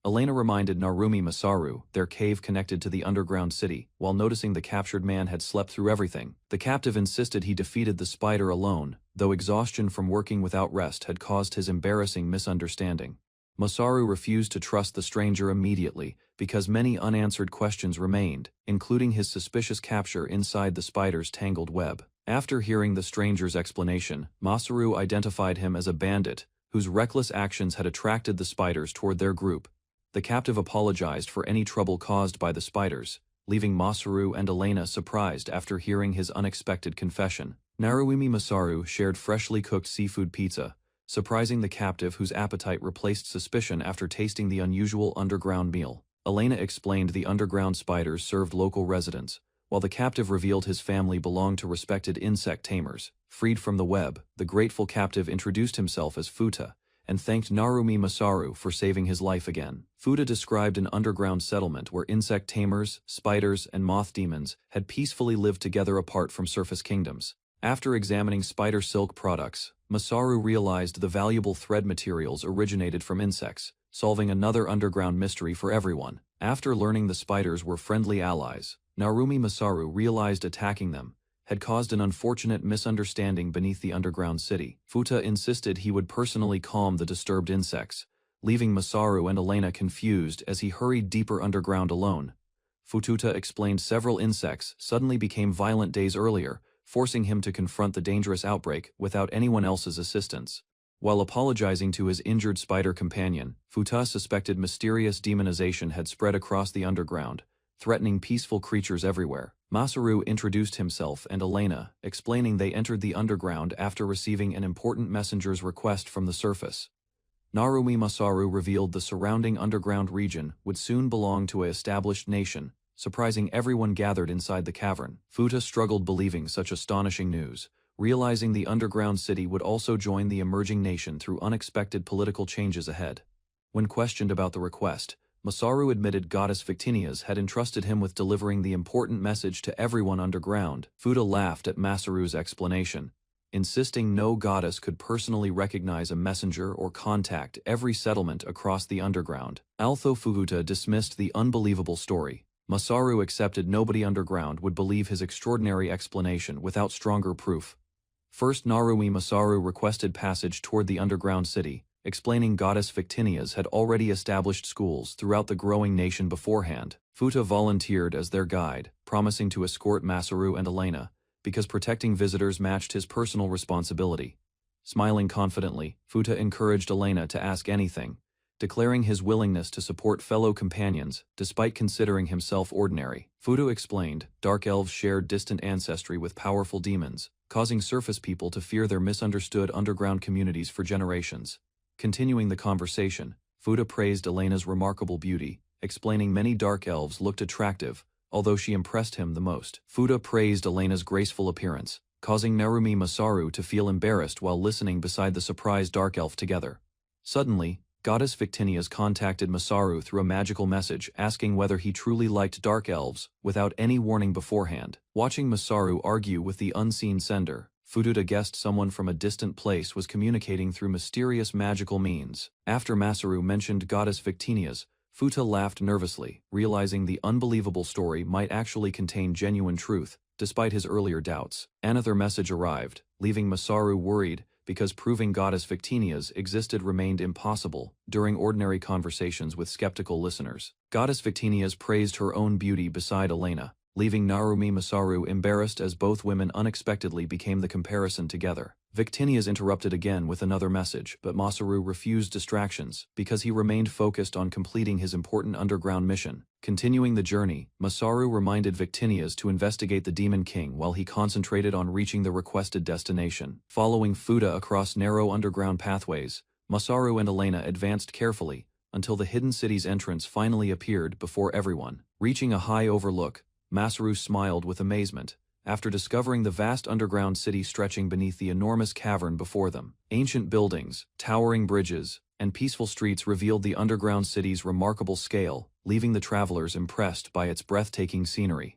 Elena reminded Narumi Masaru their cave connected to the underground city, while noticing the captured man had slept through everything. The captive insisted he defeated the spider alone, though exhaustion from working without rest had caused his embarrassing misunderstanding. Masaru refused to trust the stranger immediately because many unanswered questions remained, including his suspicious capture inside the spider's tangled web. After hearing the stranger's explanation, Masaru identified him as a bandit whose reckless actions had attracted the spiders toward their group. The captive apologized for any trouble caused by the spiders, leaving Masaru and Elena surprised after hearing his unexpected confession. Narumi Masaru shared freshly cooked seafood pizza, surprising the captive whose appetite replaced suspicion after tasting the unusual underground meal. Elena explained the underground spiders served local residents, while the captive revealed his family belonged to respected insect tamers. Freed from the web, the grateful captive introduced himself as Futa, and thanked Narumi Masaru for saving his life again. Futa described an underground settlement where insect tamers, spiders, and moth demons had peacefully lived together apart from surface kingdoms. After examining spider silk products, Masaru realized the valuable thread materials originated from insects, solving another underground mystery for everyone. After learning the spiders were friendly allies, Narumi Masaru realized attacking them had caused an unfortunate misunderstanding beneath the underground city. Futa insisted he would personally calm the disturbed insects, leaving Masaru and Elena confused as he hurried deeper underground alone. Fututa explained several insects suddenly became violent days earlier, forcing him to confront the dangerous outbreak without anyone else's assistance. While apologizing to his injured spider companion, Futa suspected mysterious demonization had spread across the underground, threatening peaceful creatures everywhere. Masaru introduced himself and Elena, explaining they entered the underground after receiving an important messenger's request from the surface. Narumi Masaru revealed the surrounding underground region would soon belong to an established nation, surprising everyone gathered inside the cavern. Futa struggled believing such astonishing news, realizing the underground city would also join the emerging nation through unexpected political changes ahead. When questioned about the request, Masaru admitted Goddess Victinias had entrusted him with delivering the important message to everyone underground. Futa laughed at Masaru's explanation, insisting no goddess could personally recognize a messenger or contact every settlement across the underground. Although Futa dismissed the unbelievable story, Masaru accepted nobody underground would believe his extraordinary explanation without stronger proof. First, Narumi Masaru requested passage toward the underground city, explaining Goddess Victinias had already established schools throughout the growing nation beforehand. Futa volunteered as their guide, promising to escort Masaru and Elena, because protecting visitors matched his personal responsibility. Smiling confidently, Futa encouraged Elena to ask anything, declaring his willingness to support fellow companions despite considering himself ordinary. Futa explained, dark elves shared distant ancestry with powerful demons, causing surface people to fear their misunderstood underground communities for generations. Continuing the conversation, Futa praised Elena's remarkable beauty, explaining many dark elves looked attractive, although she impressed him the most. Futa praised Elena's graceful appearance, causing Narumi Masaru to feel embarrassed while listening beside the surprised dark elf together. Suddenly, Goddess Victinias contacted Masaru through a magical message asking whether he truly liked dark elves, without any warning beforehand. Watching Masaru argue with the unseen sender, Futa guessed someone from a distant place was communicating through mysterious magical means. After Masaru mentioned Goddess Victinias, Futa laughed nervously, realizing the unbelievable story might actually contain genuine truth, despite his earlier doubts. Another message arrived, leaving Masaru worried because proving Goddess Victinia's existed remained impossible during ordinary conversations with skeptical listeners. Goddess Victinia's praised her own beauty beside Elena, leaving Narumi Masaru embarrassed as both women unexpectedly became the comparison together. Victinia's interrupted again with another message, but Masaru refused distractions because he remained focused on completing his important underground mission. Continuing the journey, Masaru reminded Victinia's to investigate the Demon King while he concentrated on reaching the requested destination. Following Fuda across narrow underground pathways, Masaru and Elena advanced carefully until the hidden city's entrance finally appeared before everyone. Reaching a high overlook, Masaru smiled with amazement after discovering the vast underground city stretching beneath the enormous cavern before them. Ancient buildings, towering bridges, and peaceful streets revealed the underground city's remarkable scale, leaving the travelers impressed by its breathtaking scenery.